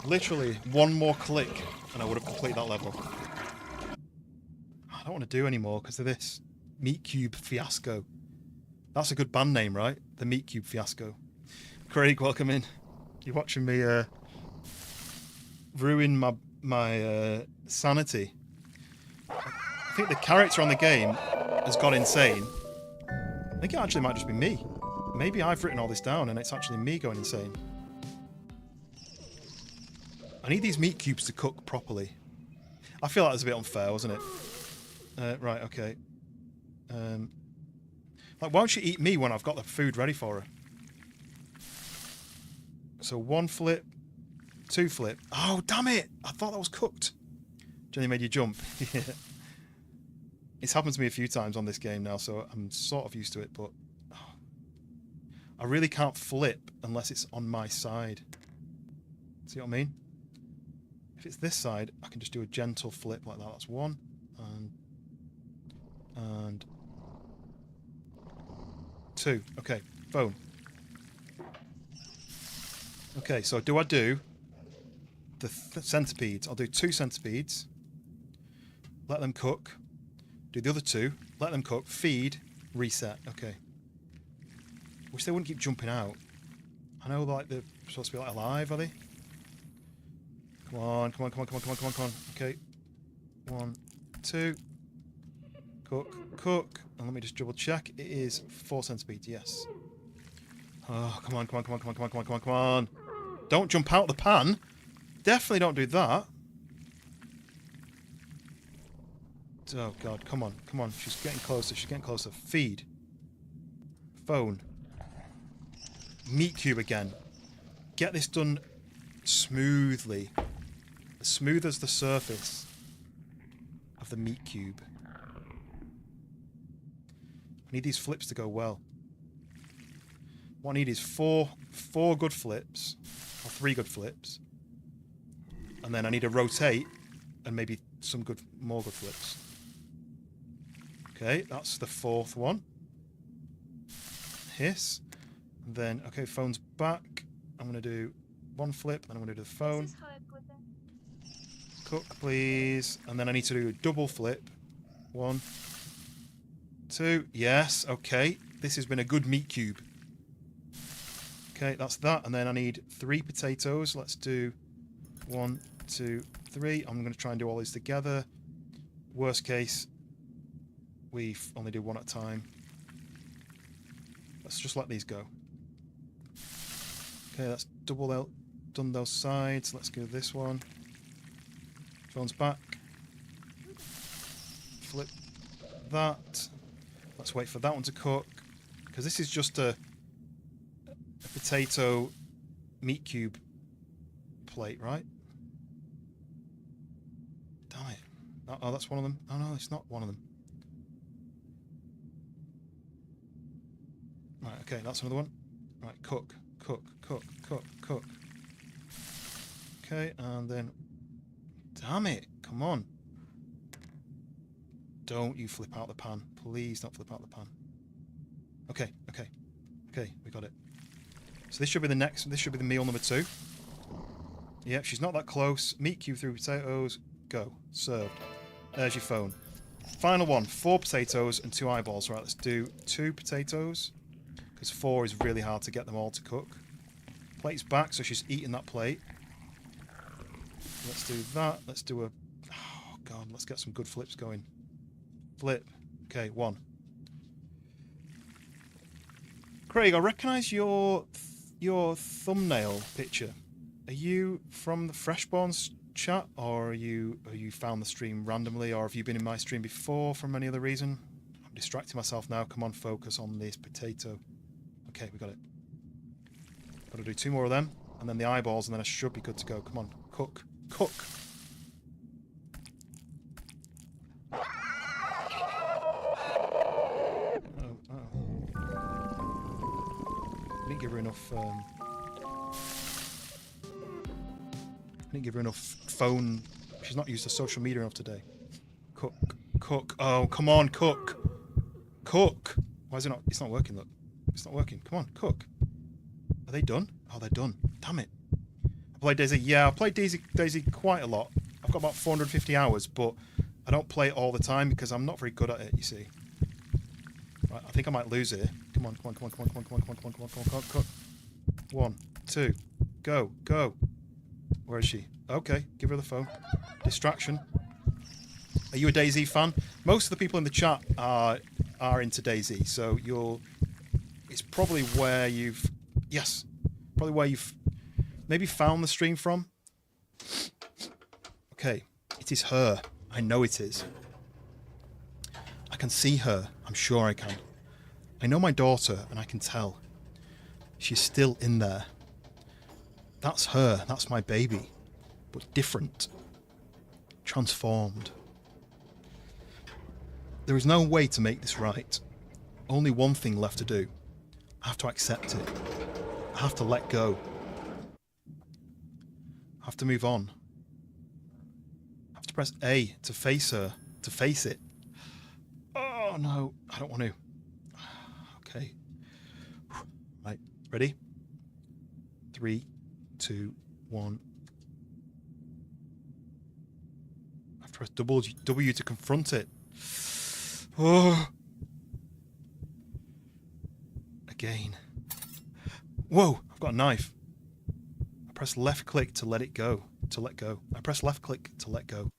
Literally, 1 more click and I would have completed that level. I don't want to do anymore because of this. Meat Cube Fiasco. That's a good band name, right? The Meat Cube Fiasco. Craig, welcome in. You're watching me ruin my sanity. I think the character on the game has gone insane. I think it actually might just be me. Maybe I've written all this down and it's actually me going insane. I need these meat cubes to cook properly. I feel like that's a bit unfair, wasn't it? Right, okay. Like, why don't she eat me when I've got the food ready for her? So 1 flip, 2 flip. Oh, damn it! I thought that was cooked. Jenny made you jump. Yeah. It's happened to me a few times on this game now, so I'm sort of used to it, but I really can't flip unless it's on my side. See what I mean? If it's this side, I can just do a gentle flip like that. That's 1. And 2. Okay, phone. Okay, so do I do the centipedes? I'll do 2 centipedes. Let them cook. Do the other 2. Let them cook. Feed. Reset. Okay. Wish they wouldn't keep jumping out. I know, like, they're supposed to be, like, alive, are they? Come on, come on, come on, come on, come on, come on, come on. Okay. 1, 2. Cook, cook. And let me just double check. It is 4 centipedes, yes. Oh, come on, come on, come on, come on, come on, come on, come on, come on. Don't jump out the pan. Definitely don't do that. Oh, God, come on, come on. She's getting closer, she's getting closer. Feed. Phone. Meat cube again. Get this done smoothly. As smooth as the surface of the meat cube. I need these flips to go well. What I need is four good flips, or 3 good flips, and then I need to rotate and maybe some more good flips. Okay, that's the 4th one. Hiss. And then, okay, phone's back. I'm going to do 1 flip, then I'm going to do the phone. Cook, please. And then I need to do a double flip. 1, 2. Yes, okay. This has been a good meat cube. Okay, that's that. And then I need 3 potatoes. Let's do 1, 2, 3. I'm going to try and do all these together. Worst case, we only do 1 at a time. Let's just let these go. Okay, that's done those sides. Let's go this one. Phone's back. Flip that. Let's wait for that one to cook. Because this is just a potato meat cube plate, right? Damn it. Oh, that's one of them. Oh, no, it's not one of them. Right, okay, that's another one. Right, cook, cook, cook, cook, cook. Okay, and then... Damn it! Come on. Don't you flip out the pan. Please don't flip out the pan. Okay, okay. Okay, we got it. So this should be the next... This should be the meal number 2. Yep, she's not that close. Meat cube through potatoes. Go. Served. There's your phone. Final one. 4 potatoes and 2 eyeballs. Right, let's do 2 potatoes. Because 4 is really hard to get them all to cook. Plate's back, so she's eating that plate. Let's do that. Let's do a... Oh, God. Let's get some good flips going. Flip. Okay, 1. Craig, I recognise your thumbnail picture. Are you from the Freshborns chat, or are you found the stream randomly, or have you been in my stream before from any other reason? I'm distracting myself now. Come on, focus on this potato. Okay, we got it. Got to do 2 more of them, and then the eyeballs, and then I should be good to go. Come on, cook, cook. I didn't give her enough. I didn't give her enough phone. She's not used to social media enough today. Cook, cook. Oh, come on, cook, cook. Why is it not? It's not working. Look, it's not working. Come on, cook. Are they done? Oh, they're done. Damn it. I played Daisy. Yeah, I've played Daisy quite a lot. I've got about 450 hours, but I don't play it all the time because I'm not very good at it. You see. Right, I think I might lose here. Come on, come on, come on, come on, come on, come on, come on, come on, come on, come on, come on. 1, 2, go, go. Where is she? Okay, give her the phone. Distraction. Are you a DayZ fan? Most of the people in the chat are into DayZ, so it's probably where you've maybe found the stream from. Okay, it is her. I know it is. I can see her. I'm sure I can. I know my daughter, and I can tell. She's still in there. That's her. That's my baby. But different. Transformed. There is no way to make this right. Only one thing left to do. I have to accept it. I have to let go. I have to move on. I have to press A to face her. To face it. Oh no, I don't want to. Okay. Right, ready? 3, 2, 1. I have to press W to confront it. Oh. Again. Whoa, I've got a knife. I press left click to let it go. To let go. I press left click to let go.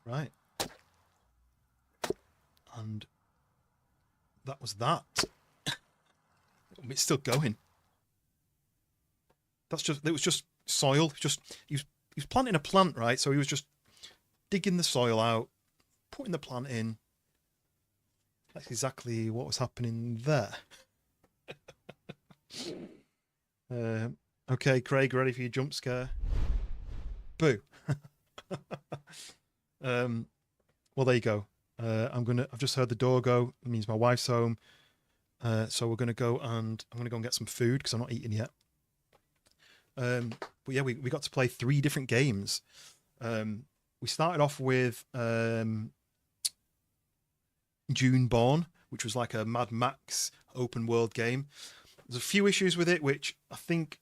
Right. And that was that. It's still going. It was just soil. He was planting a plant, right? So he was just digging the soil out, putting the plant in. That's exactly what was happening there. Okay, Craig, ready for your jump scare? Boo. Well, there you go. I've just heard the door go. It means my wife's home. So we're gonna go and I'm gonna go and get some food because I'm not eating yet. But yeah, we got to play 3 different games. We started off with Duneborn, which was like a Mad Max open world game. There's a few issues with it, which I think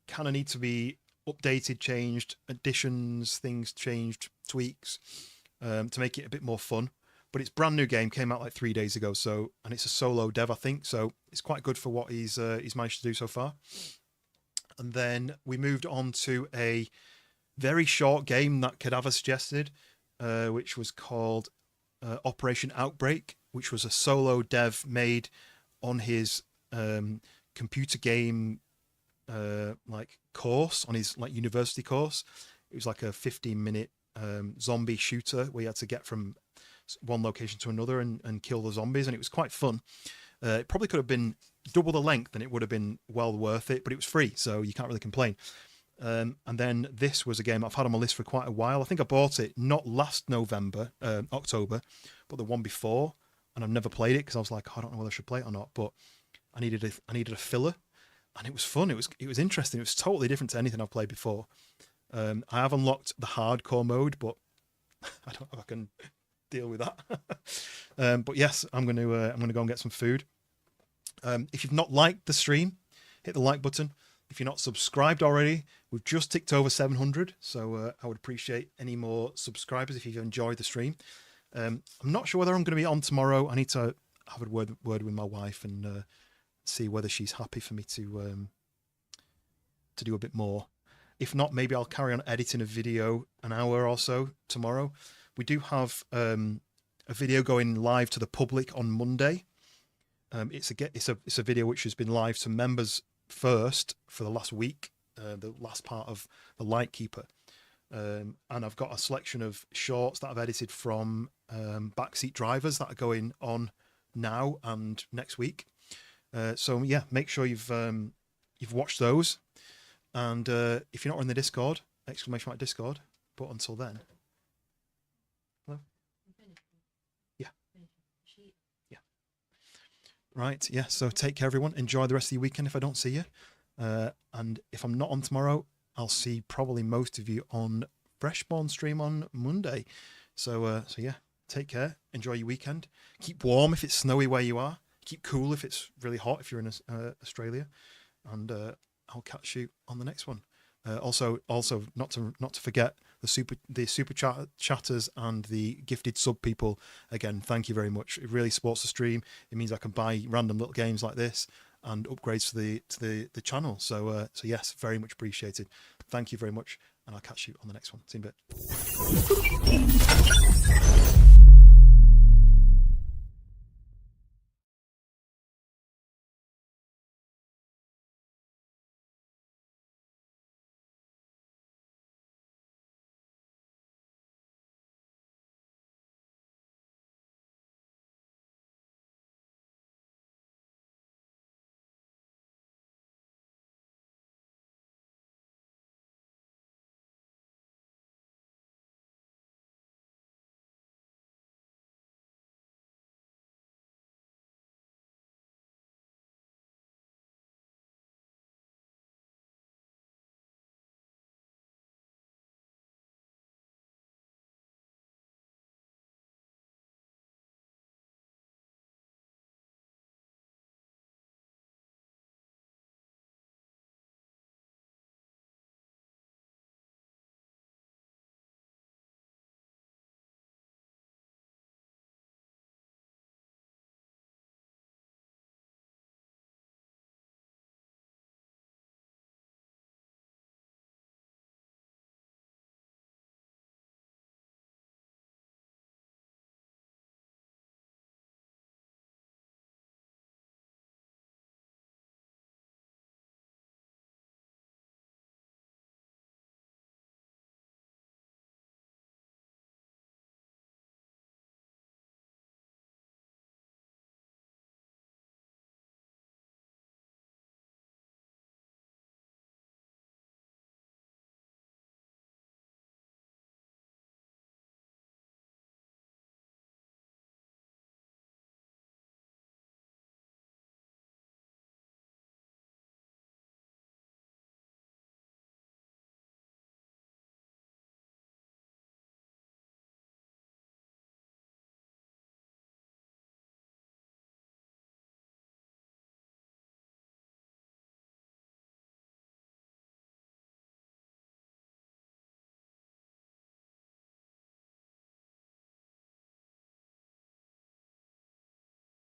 kind of need to be updated, changed, additions, things changed, tweaks, to make it a bit more fun. But it's a brand new game, came out like 3 days ago, and it's a solo dev, I think, so it's quite good for what he's managed to do so far. And then we moved on to a very short game that Cadaver suggested, which was called Operation Outbreak, which was a solo dev made on his computer game like course, on his like university course. It was like a 15-minute zombie shooter where you had to get from one location to another and kill the zombies, and it was quite fun. It probably could have been double the length and it would have been well worth it, but it was free, so you can't really complain. And then this was a game I've had on my list for quite a while. I think I bought it not last October, but the one before, and I've never played it because I was like, I don't know whether I should play it or not, but I needed a filler, and it was fun. It was interesting. It was totally different to anything I've played before. I have unlocked the hardcore mode, but I don't know if I can deal with that. But yes, I'm going to go and get some food. If you've not liked the stream, hit the like button. If you're not subscribed already, we've just ticked over 700, so I would appreciate any more subscribers if you've enjoyed the stream. I'm not sure whether I'm going to be on tomorrow. I have a word with my wife and see whether she's happy for me to do a bit more. If not, maybe I'll carry on editing a video an hour or so tomorrow. We do have a video going live to the public on Monday. It's a video which has been live to members first for the last week, the last part of the Lightkeeper. And I've got a selection of shorts that I've edited from backseat drivers that are going on now and next week. So yeah, make sure you've watched those. And if you're not in the Discord, exclamation mark Discord. But until then, hello. Yeah. Yeah. Right. Yeah. So take care, everyone. Enjoy the rest of your weekend. If I don't see you, and if I'm not on tomorrow, I'll see probably most of you on Freshborn stream on Monday. So yeah, take care. Enjoy your weekend. Keep warm if it's snowy where you are. Keep cool if it's really hot if you're in Australia. And I'll catch you on the next one. Also, not to forget the super chatters and the gifted sub people. Again, thank you very much. It really supports the stream. It means I can buy random little games like this and upgrades to the channel. So yes, very much appreciated. Thank you very much, and I'll catch you on the next one. See you in a bit.